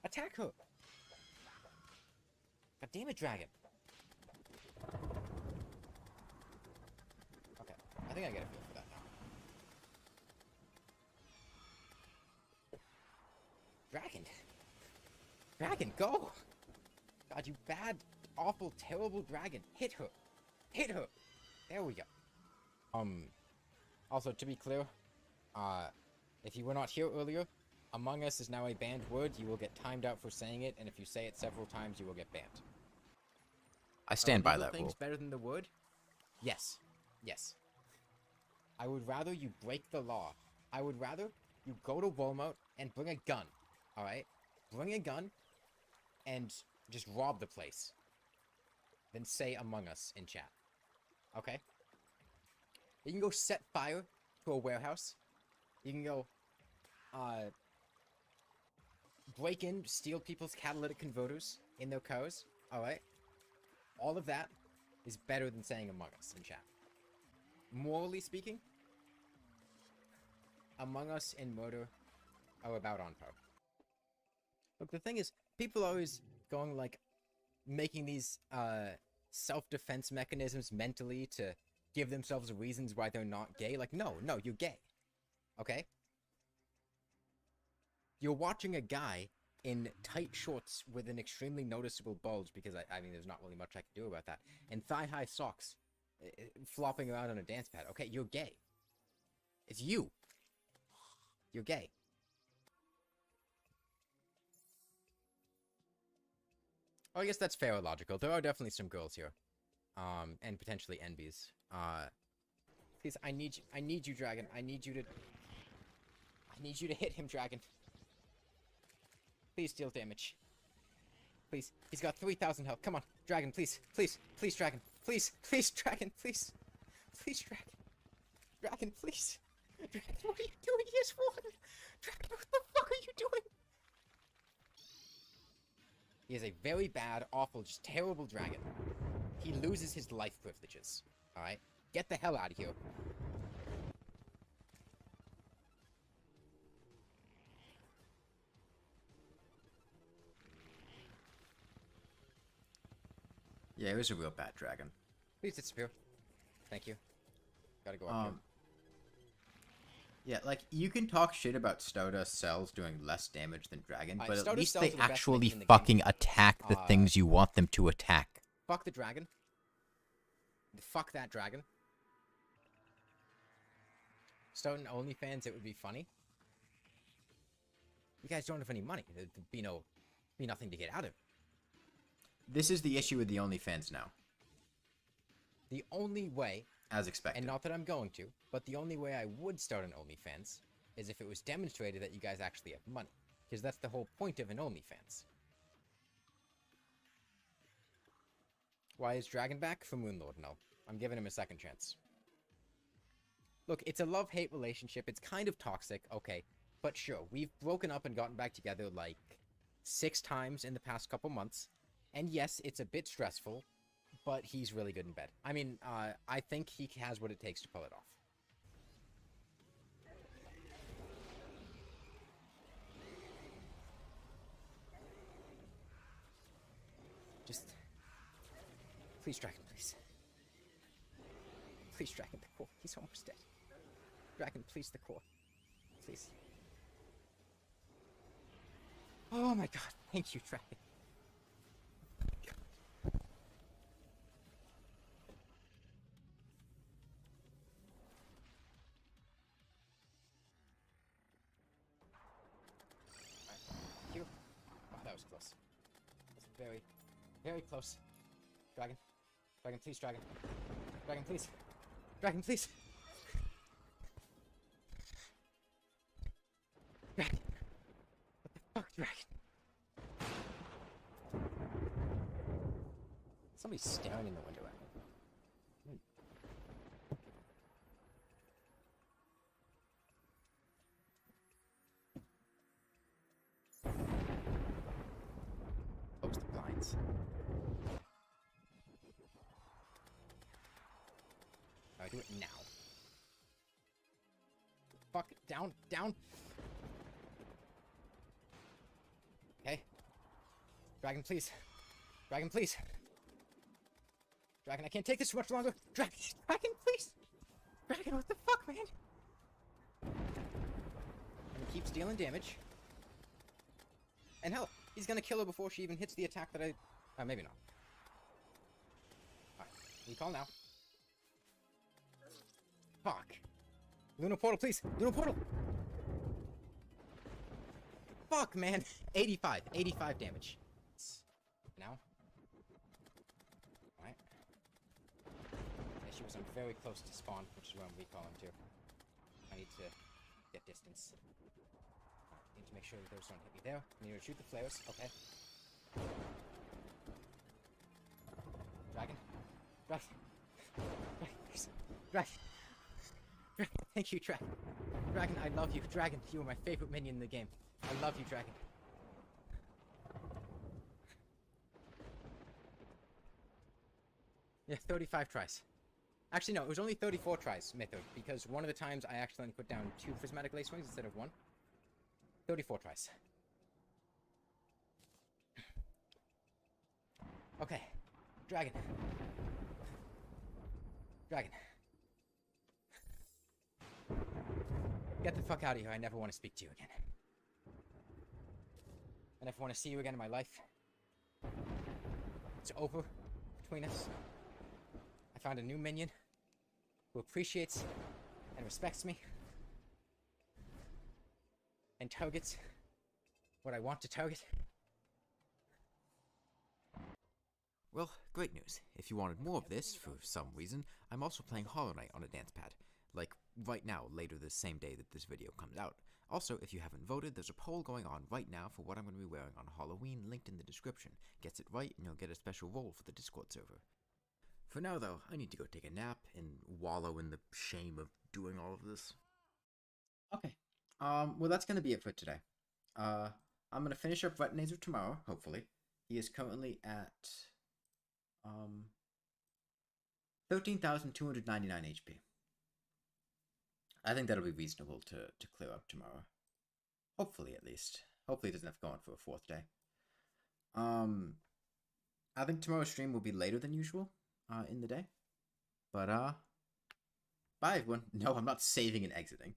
Attack her. God damn it, Dragon. Okay, I think I get a feel for that now. Dragon. Dragon, go! God, you bad, awful, terrible dragon. Hit her. Hit her. There we go. Also, to be clear, if you were not here earlier, Among Us is now a banned word. You will get timed out for saying it, and if you say it several times, you will get banned. I stand by Are that things rule. better than the word? Yes. Yes. I would rather you break the law. I would rather you go to Walmart and bring a gun. Alright? Bring a gun and just rob the place. Then say Among Us in chat. Okay? You can go set fire to a warehouse. You can go, break in, steal people's catalytic converters in their cars. Alright? All of that is better than saying Among Us in chat. Morally speaking, Among Us and murder are about on par. Look, the thing is, people are always going, like, making these, self-defense mechanisms mentally to give themselves reasons why they're not gay. Like, no, you're gay. Okay? You're watching a guy in tight shorts with an extremely noticeable bulge, because, I mean, there's not really much I can do about that, and thigh-high socks flopping around on a dance pad. Okay, you're gay. It's you. You're gay. Oh, I guess that's fair or logical. There are definitely some girls here. And potentially NBs. Please, I need you, Dragon. I need you to hit him, Dragon. Please deal damage. Please. He's got 3,000 health. Come on, Dragon, please. Please, Dragon. Please, Dragon, please. Please, Dragon. Dragon, please. Dragon, what are you doing? He has 400. Dragon, what the fuck are you doing? He is a very bad, awful, just terrible dragon. He loses his life privileges. Alright? Get the hell out of here. Yeah, it was a real bad dragon. Please disappear. Thank you. Gotta go up here. Yeah, like, you can talk shit about Stardust cells doing less damage than Dragon, but at Stardust least cells they are the best actually things in the game. fucking attack the things you want them to attack. Fuck the dragon. Fuck that dragon. Starting OnlyFans, it would be funny. You guys don't have any money. There'd be nothing to get out of it. This is the issue with the OnlyFans now. The only way, As expected. and not that I'm going to, but the only way I would start an OnlyFans is if it was demonstrated that you guys actually have money. Because that's the whole point of an OnlyFans. Why is Dragon back? For Moonlord, no. I'm giving him a second chance. Look, it's a love-hate relationship. It's kind of toxic, okay. But sure, we've broken up and gotten back together like 6 times in the past couple months. And yes, it's a bit stressful, but he's really good in bed. I mean, I think he has what it takes to pull it off. Just... Please, Dragon, please. Please, Dragon, the core. He's almost dead. Dragon, please, the core. Please. Oh my god, thank you, Dragon. Thank you. Oh, that was close. That was very, very close. Dragon. Dragon, please, Dragon. Dragon, please. Dragon, please. Dragon. What the fuck, Dragon? Somebody's staring in the window at me. Close the blinds. I do it now. Fuck, down, down. Okay. Dragon, please. Dragon, please. Dragon, I can't take this much longer. Dragon, Dragon, please. Dragon, what the fuck, man? And he keeps dealing damage. And hell, he's gonna kill her before she even hits the attack that I... maybe not. Alright, recall now. Fuck. Lunar portal, please. Lunar portal. Fuck, man. 85. 85 damage. Now. Alright. Yeah, she was very close to spawn, which is where I'm recalling to. I need to get distance. Need to make sure that those don't hit me there. I need to shoot the flares. Okay. Dragon. Dragon. Dragon, please. Dragon. Thank you, Dragon. Dragon, I love you. Dragon, you are my favorite minion in the game. I love you, Dragon. Yeah, 35 tries. Actually, no, it was only 34 tries, Mytho, because one of the times I accidentally put down 2 prismatic lace wings instead of 1. 34 tries. Okay. Dragon. Dragon. Get the fuck out of here. I never want to speak to you again. I never want to see you again in my life. It's over between us. I found a new minion who appreciates and respects me and targets what I want to target. Well, great news. If you wanted more of this, for some reason, I'm also playing Hollow Knight on a dance pad. Like, right now, later the same day that this video comes out. Also, if you haven't voted, there's a poll going on right now for what I'm going to be wearing on Halloween, linked in the description. Gets it right, and you'll get a special role for the Discord server. For now, though, I need to go take a nap and wallow in the shame of doing all of this. Okay. Well, that's going to be it for today. I'm going to finish up Retinator tomorrow, hopefully. He is currently at 13,299 HP. I think that'll be reasonable to clear up tomorrow. Hopefully, at least. Hopefully, he doesn't have to go on for a 4th day. I think tomorrow's stream will be later than usual in the day. But, bye, everyone. No, I'm not saving and exiting.